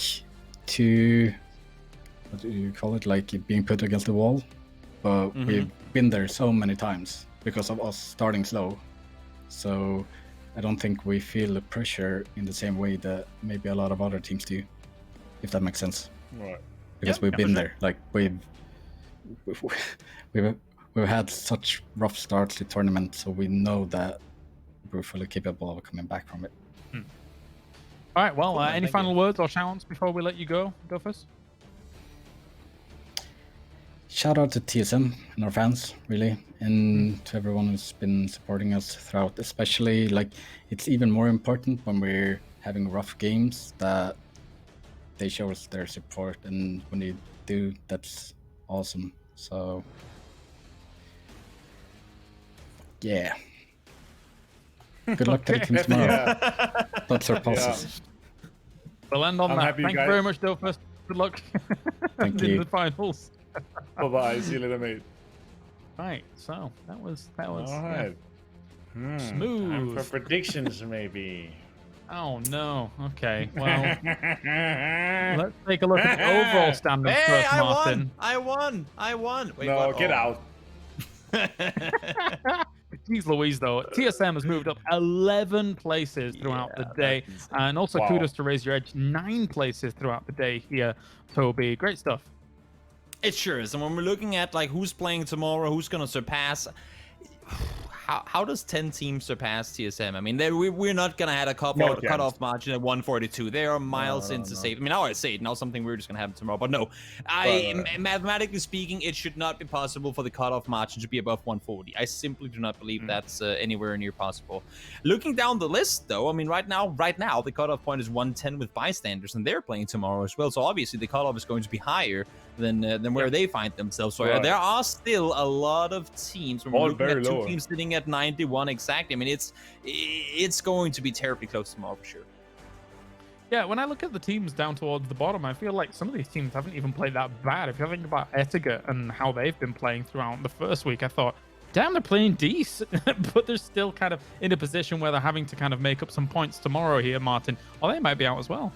to, what do you call it, like being put against the wall, but we've been there so many times because of us starting slow. So I don't think we feel the pressure in the same way that maybe a lot of other teams do, if that makes sense. Right. Because we've been there. Like we've we've had such rough starts to tournament, so we know that we're fully capable of coming back from it. All right. Well, Cool, man, any thank final you. words or shout-outs before we let you go? Go first. Shout out to TSM and our fans, really, and to everyone who's been supporting us throughout. Especially, like, it's even more important when we're having rough games that they show us their support, and when they do, that's awesome. So, yeah. Good luck to the team tomorrow. Let's surpass us. We'll end on I'm that. happy you Thank you guys- very much, Dofus. Good luck Thank in you. the finals. Bye-bye. See you later, mate. Right. So that was All yeah. right. Time Smooth. for predictions, maybe. Oh no. Okay. Well, let's take a look at the overall standings Hey, first, Martin. I won. Wait, No, what? get Oh. out. Jeez Louise, though. TSM has moved up 11 places throughout the day. And also Wow. kudos to Raise Your Edge, 9 places throughout the day here, Toby. Great stuff. It sure is. And when we're looking at like who's playing tomorrow, who's gonna surpass, how does 10 teams surpass TSM? I mean, we're not gonna have a No chance. cutoff margin at 142. They are miles into safe. I mean, now I say it. Now something weird is gonna happen tomorrow. But no, mathematically speaking, it should not be possible for the cutoff margin to be above 140. I simply do not believe that's anywhere near possible. Looking down the list, though, I mean, right now, the cutoff point is 110 with bystanders, and they're playing tomorrow as well. So obviously, the cutoff is going to be higher than where they find themselves. So Right. there are still a lot of teams. When All we're looking very at two low. teams sitting at 91 exactly. I mean, it's going to be terribly close tomorrow for sure. Yeah, when I look at the teams down towards the bottom, I feel like some of these teams haven't even played that bad. If you think about Etiquette and how they've been playing throughout the first week, I thought, damn, they're playing decent, but they're still kind of in a position where they're having to kind of make up some points tomorrow here, Martin. Or they might be out as well.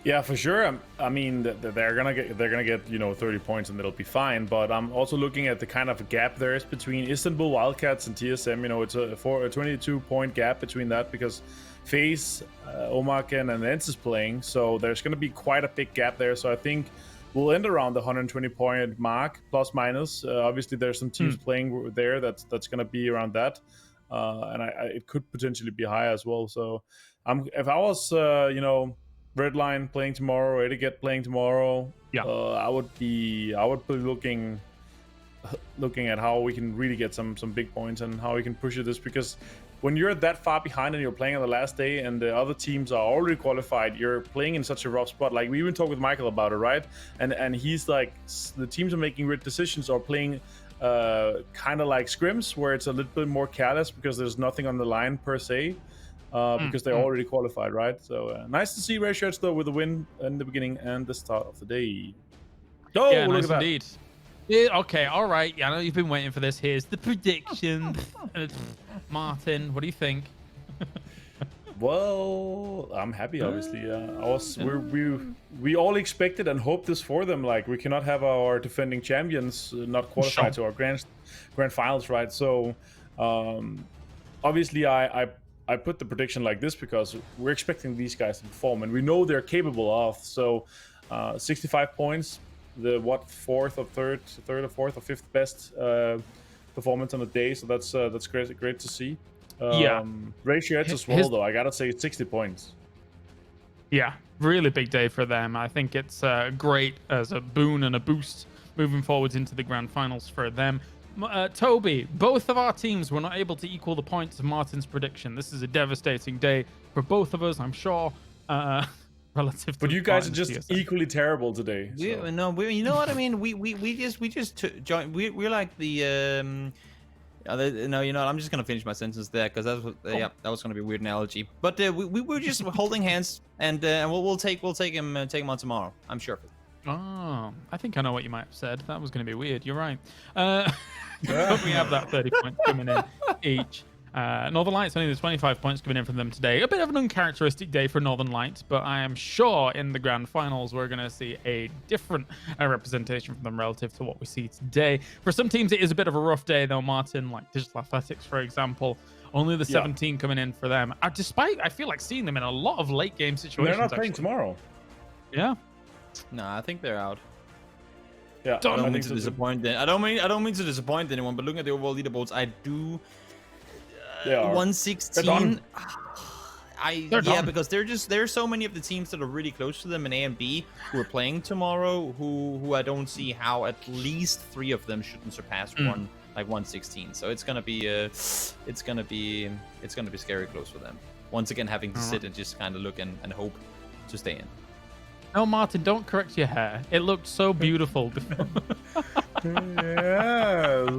Yeah, for sure. I mean, they're gonna get 30 points and it'll be fine. But I'm also looking at the kind of gap there is between Istanbul Wildcats and TSM. You know, it's a 22-point gap between that because FaZe, Omaken, and Lens is playing. So there's gonna be quite a big gap there. So I think we'll end around the 120-point mark, plus minus. Obviously, there's some teams playing there that's gonna be around that, and it could potentially be high as well. So if I was Redline playing tomorrow, Etiquette playing tomorrow. Yeah. I would be looking at how we can really get some big points and how we can push this, because when you're that far behind and you're playing on the last day and the other teams are already qualified, you're playing in such a rough spot. Like we even talked with Michael about it, right? And he's like, the teams are making weird decisions or playing kind of like scrims where it's a little bit more careless because there's nothing on the line per se. Because they're already qualified, right? So nice to see Ray Shirts though with a win in the beginning and the start of the day. Oh, Yeah, look nice at that. indeed. Yeah, okay, all right. Yeah, I know you've been waiting for this. Here's the prediction. Martin, what do you think? Well, I'm happy, obviously. We all expected and hoped this for them. Like we cannot have our defending champions not qualified to our grand finals, right? So, obviously, I put the prediction like this because we're expecting these guys to perform, and we know they're capable of. So, 65 points, the fourth or fifth best performance on the day. So that's great to see. Ratio as well, though. I gotta say, it's 60 points. Yeah, really big day for them. I think it's great as a boon and a boost moving forwards into the grand finals for them. Toby, both of our teams were not able to equal the points of Martin's prediction. This is a devastating day for both of us, I'm sure. Relative to But you guys are Martin's just TSM. equally terrible today. So. You know what I mean? We just joined. We're like the no, you know what? I'm just gonna finish my sentence there because that was gonna be a weird analogy. But we were just holding hands, and we'll take him on tomorrow. I'm sure. Oh, I think I know what you might have said. That was going to be weird. You're right. But we have that 30 points coming in each. Northern Lights only the 25 points coming in from them today. A bit of an uncharacteristic day for Northern Lights, but I am sure in the grand finals we're going to see a different representation from them relative to what we see today. For some teams, it is a bit of a rough day, though, Martin, like Digital Athletics, for example. Only the 17 coming in for them. Despite, I feel like seeing them in a lot of late game situations. They're not playing tomorrow. Yeah. No, I think they're out. Yeah, I don't mean think to so too. disappoint. I don't mean to disappoint anyone, but looking at the overall leaderboards, I do. They are. 116. They're done. Because there's so many of the teams that are really close to them in A and B who are playing tomorrow. Who I don't see how at least 3 of them shouldn't surpass 116. So it's gonna be scary close for them. Once again, having to sit and just kind of look and hope to stay in. No, Martin, don't correct your hair. It looked so beautiful before. Yes.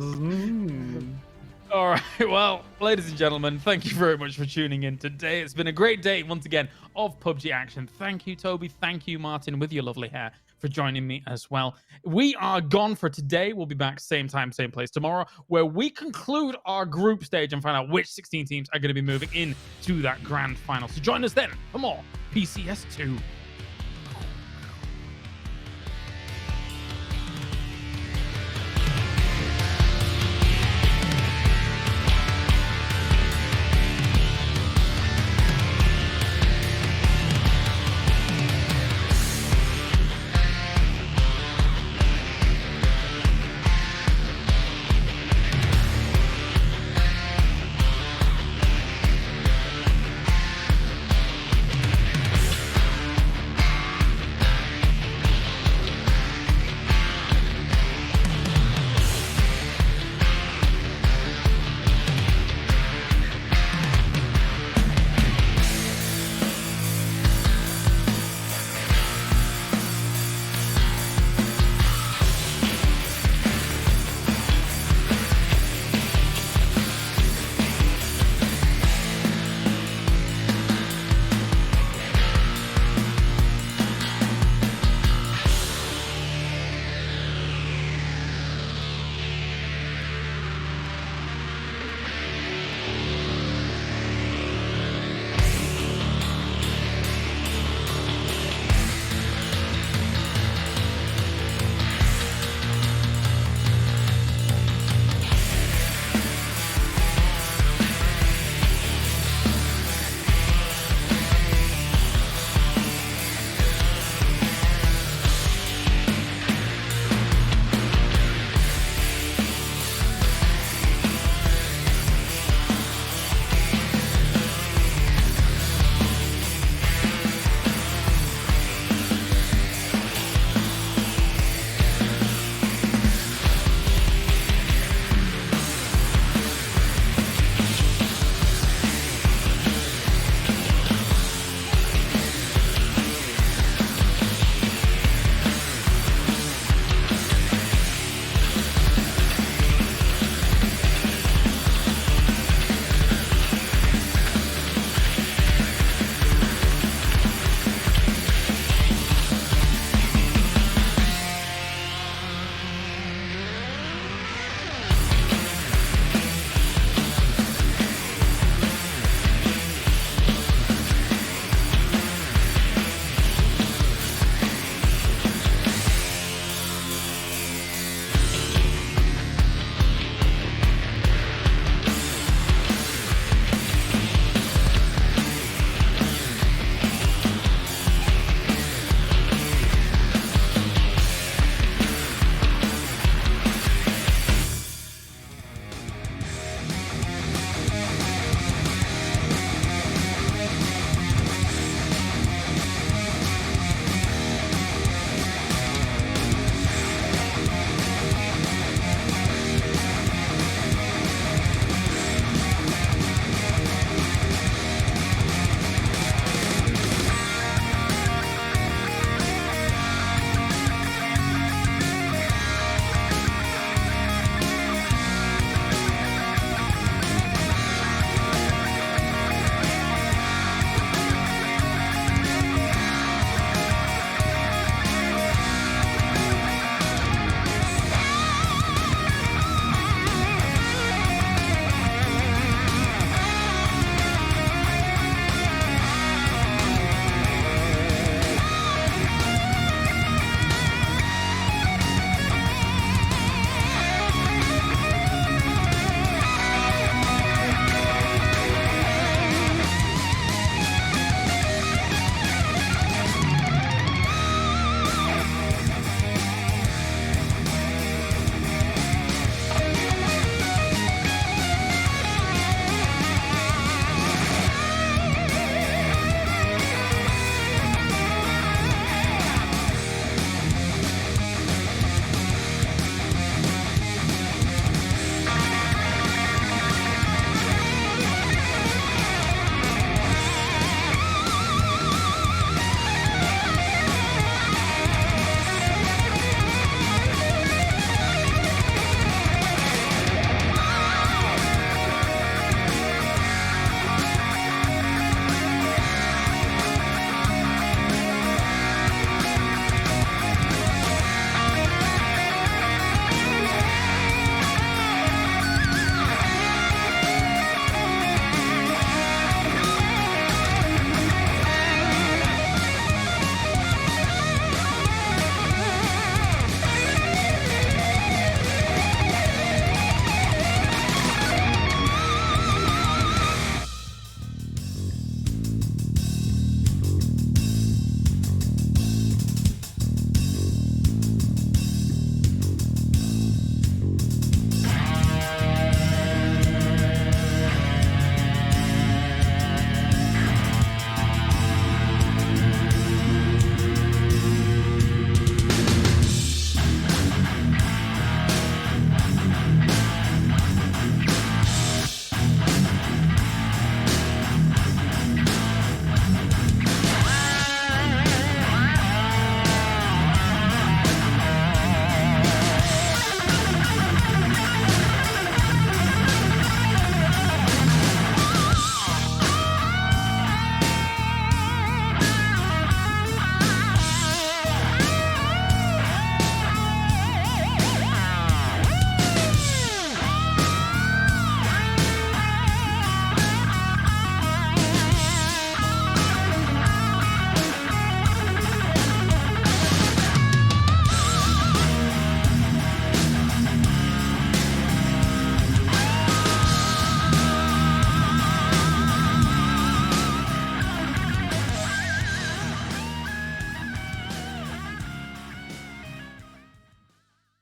All right, well, ladies and gentlemen, thank you very much for tuning in today. It's been a great day, once again, of PUBG action. Thank you, Toby. Thank you, Martin, with your lovely hair, for joining me as well. We are gone for today. We'll be back same time, same place tomorrow, where we conclude our group stage and find out which 16 teams are going to be moving in to that grand final. So join us then for more PCS2.